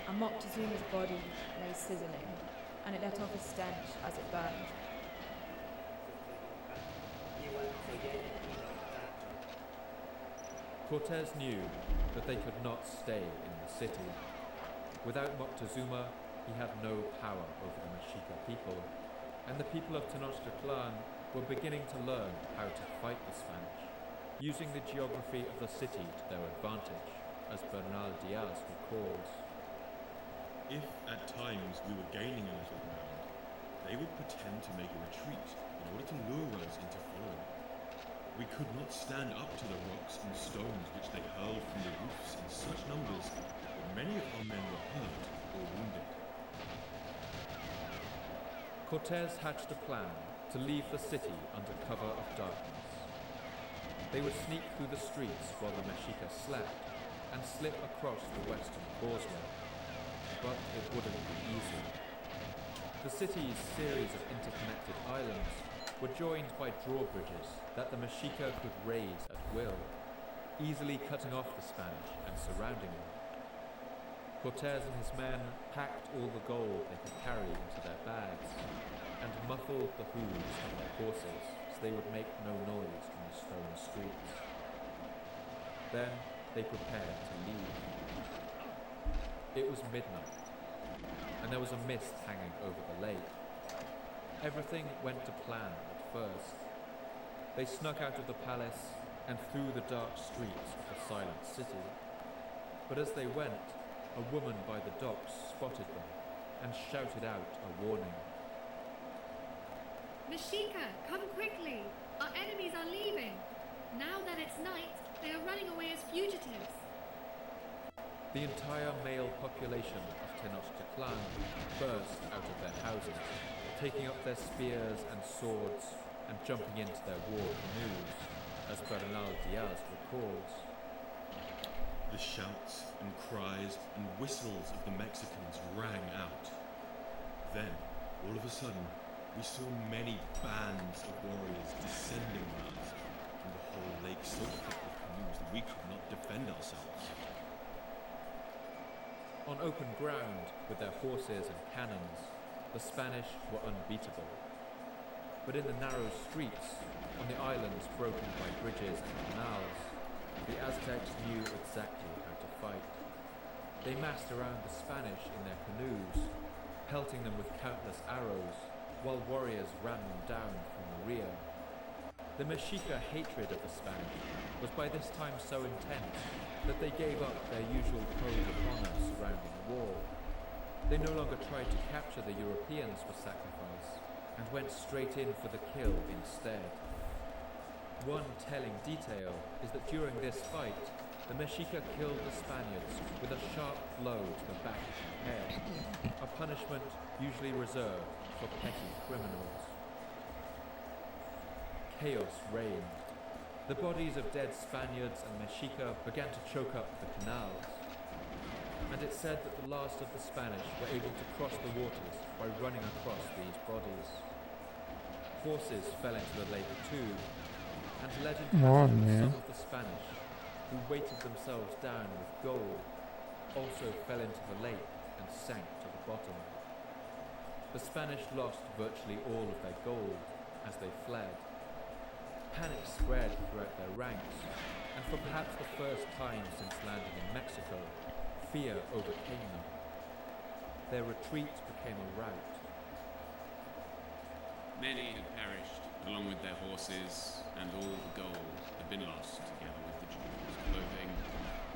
and Moctezuma's body lay sizzling, and it let off a stench as it burned. Cortés knew that they could not stay in the city. Without Moctezuma, he had no power over the Mexica people, and the people of Tenochtitlan were beginning to learn how to fight the Spanish, using the geography of the city to their advantage, as Bernal Diaz recalls. If at times we were gaining a little ground, they would pretend to make a retreat in order to lure us into following. We could not stand up to the rocks and stones which they hurled from the roofs in such numbers that many of our men were hurt or wounded. Cortés hatched a plan to leave the city under cover of darkness. They would sneak through the streets while the Mexica slept and slip across the western causeway. But it wouldn't be easy. The city's series of interconnected islands were joined by drawbridges that the Mexica could raise at will, easily cutting off the Spanish and surrounding them. Cortés and his men packed all the gold they could carry into their bags and muffled the hooves of their horses so they would make no noise from the stone streets. Then they prepared to leave. It was midnight, and there was a mist hanging over the lake. Everything went to plan at first. They snuck out of the palace and through the dark streets of the silent city. But as they went, a woman by the docks spotted them and shouted out a warning. Mexica, come quickly! Our enemies are leaving! Now that it's night, they are running away as fugitives. The entire male population of Tenochtitlan burst out of their houses, taking up their spears and swords and jumping into their war canoes, as Bernal Diaz recalls. The shouts and cries and whistles of the Mexicans rang out. Then, all of a sudden, we saw many bands of warriors descending on us, and the whole lake so thick with canoes that we could not defend ourselves. On open ground, with their horses and cannons, the Spanish were unbeatable. But in the narrow streets, on the islands broken by bridges and canals, the Aztecs knew exactly how to fight. They massed around the Spanish in their canoes, pelting them with countless arrows, while warriors ran them down from the rear. The Mexica hatred of the Spanish was by this time so intense that they gave up their usual code of honor surrounding the war. They no longer tried to capture the Europeans for sacrifice, and went straight in for the kill instead. One telling detail is that during this fight, the Mexica killed the Spaniards with a sharp blow to the back of the head, a punishment usually reserved for petty criminals. Chaos reigned. The bodies of dead Spaniards and Mexica began to choke up the canals, and it's said that the last of the Spanish were able to cross the waters by running across these bodies. Horses fell into the lake too, and legend has it that some of the Spanish, who weighted themselves down with gold, also fell into the lake and sank to the bottom. The Spanish lost virtually all of their gold as they fled. Panic spread throughout their ranks, and for perhaps the first time since landing in Mexico, fear overcame them. Their retreat became a rout. Many had perished, along with their horses, and all the gold had been lost, together with the jewels, clothing,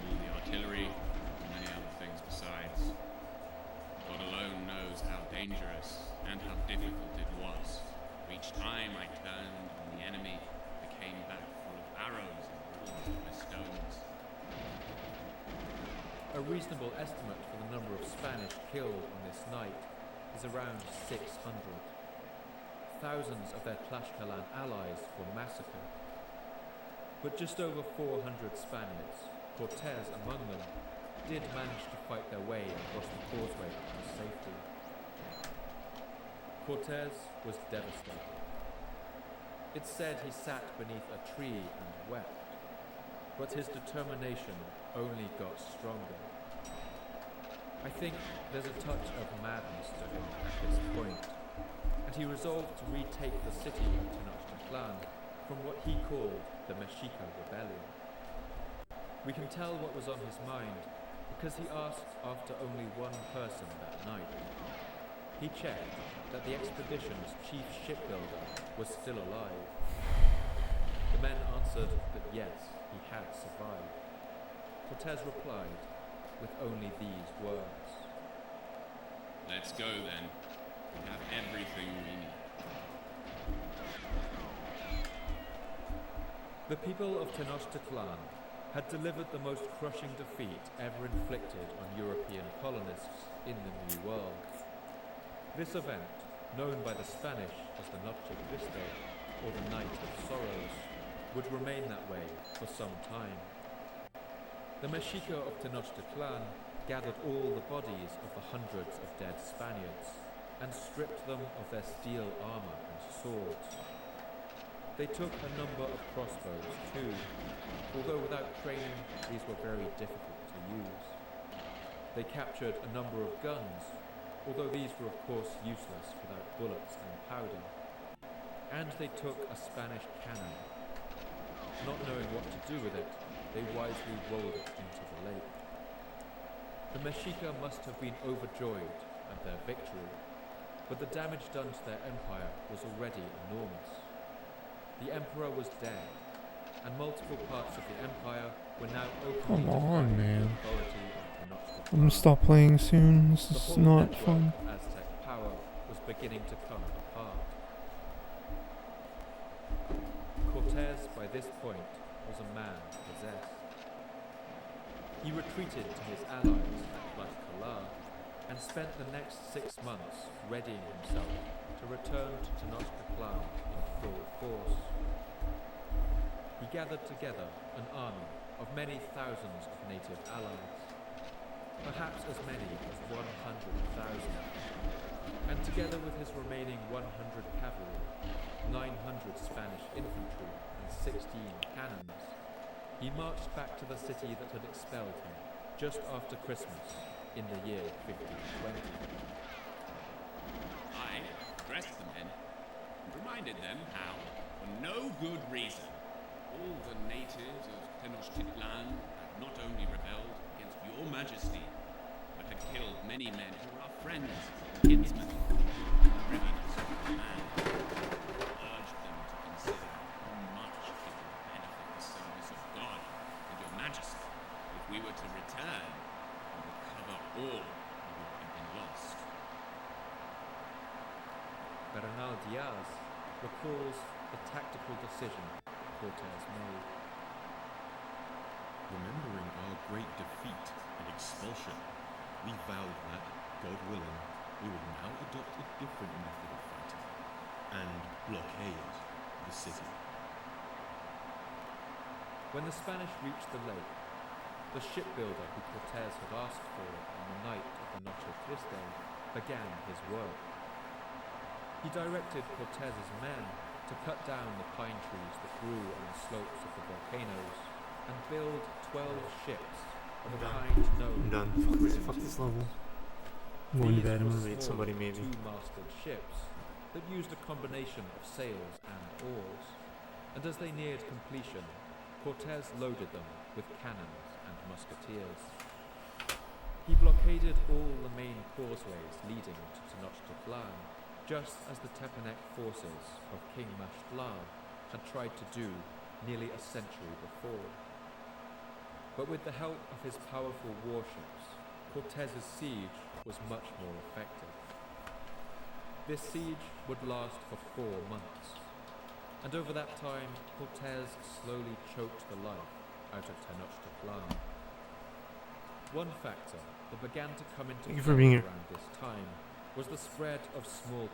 all the artillery, and many other things besides. God alone knows how dangerous and how difficult it was. For each time I turned on the enemy, I came back full of arrows and balls of stones. A reasonable estimate for the number of Spanish killed on this night is around 600. Thousands of their Tlaxcalan allies were massacred. But just over 400 Spaniards, Cortés among them, did manage to fight their way across the causeway to safety. Cortés was devastated. It's said he sat beneath a tree and wept, but his determination only got stronger. I think there's a touch of madness to him at this point, and he resolved to retake the city of Tenochtitlan from what he called the Mexica Rebellion. We can tell what was on his mind because he asked after only one person that night. He checked that the expedition's chief shipbuilder was still alive. The men answered that yes, he had survived. Cortez replied with only these words. Let's go then. We have everything we need. The people of Tenochtitlan had delivered the most crushing defeat ever inflicted on European colonists in the New World. This event, known by the Spanish as the Noche Triste, or the Night of Sorrows, would remain that way for some time. The Mexica of Tenochtitlan gathered all the bodies of the hundreds of dead Spaniards and stripped them of their steel armor and swords. They took a number of crossbows too, although without training these were very difficult to use. They captured a number of guns, although these were of course useless without bullets and powder. And they took a Spanish cannon. Not knowing what to do with it, they wisely rolled it into the lake. The Mexica must have been overjoyed at their victory, but the damage done to their empire was already enormous. The emperor was dead, and multiple parts of the empire were now openly Come on, defying man. the authority of Tenochtitlan. I'm gonna stop playing soon. This The is whole not network fun. of Aztec power was beginning to come apart. Cortez, by this point, was a man possessed. He retreated to his allies at Tlaxcala and spent the next 6 months readying himself to return to Tenochtitlan in full force. He gathered together an army of many thousands of native allies, perhaps as many as 100,000, and together with his remaining 100 cavalry, 900 Spanish infantry, and 16 cannons, he marched back to the city that had expelled him just after Christmas in the year 1520. I addressed the men and reminded them how, for no good reason, all the natives of Tenochtitlan had not only rebelled against your majesty, but had killed many men who were our friends and kinsmen. The readiness of the man urged them to consider how much it would benefit the service of God and your majesty if we were to return and recover all of what had been lost. Bernal Diaz recalls the tactical decision Cortez made. Remembering our great defeat and expulsion, we vowed that, God willing, we would now adopt a different method of fighting and blockade the city. When the Spanish reached the lake, the shipbuilder who Cortez had asked for on the night of the Noche Triste began his work. He directed Cortez's men to cut down the pine trees that grew on the slopes of the volcanoes and build 12 ships of a kind known I'm done. as Fuck this level. I'm These going to bed. I'm were gonna raid small, somebody maybe. two-masted ships that used a combination of sails and oars, and as they neared completion, Cortez loaded them with cannons and musketeers. He blockaded all the main causeways leading to Tenochtitlan, just as the Tepanec forces of King Mashtla had tried to do nearly a century before. But with the help of his powerful warships, Cortez's siege was much more effective. This siege would last for 4 months, and over that time, Cortez slowly choked the life out of Tenochtitlan. One factor that began to come into Thank you for play being here. around this time was the spread of smallpox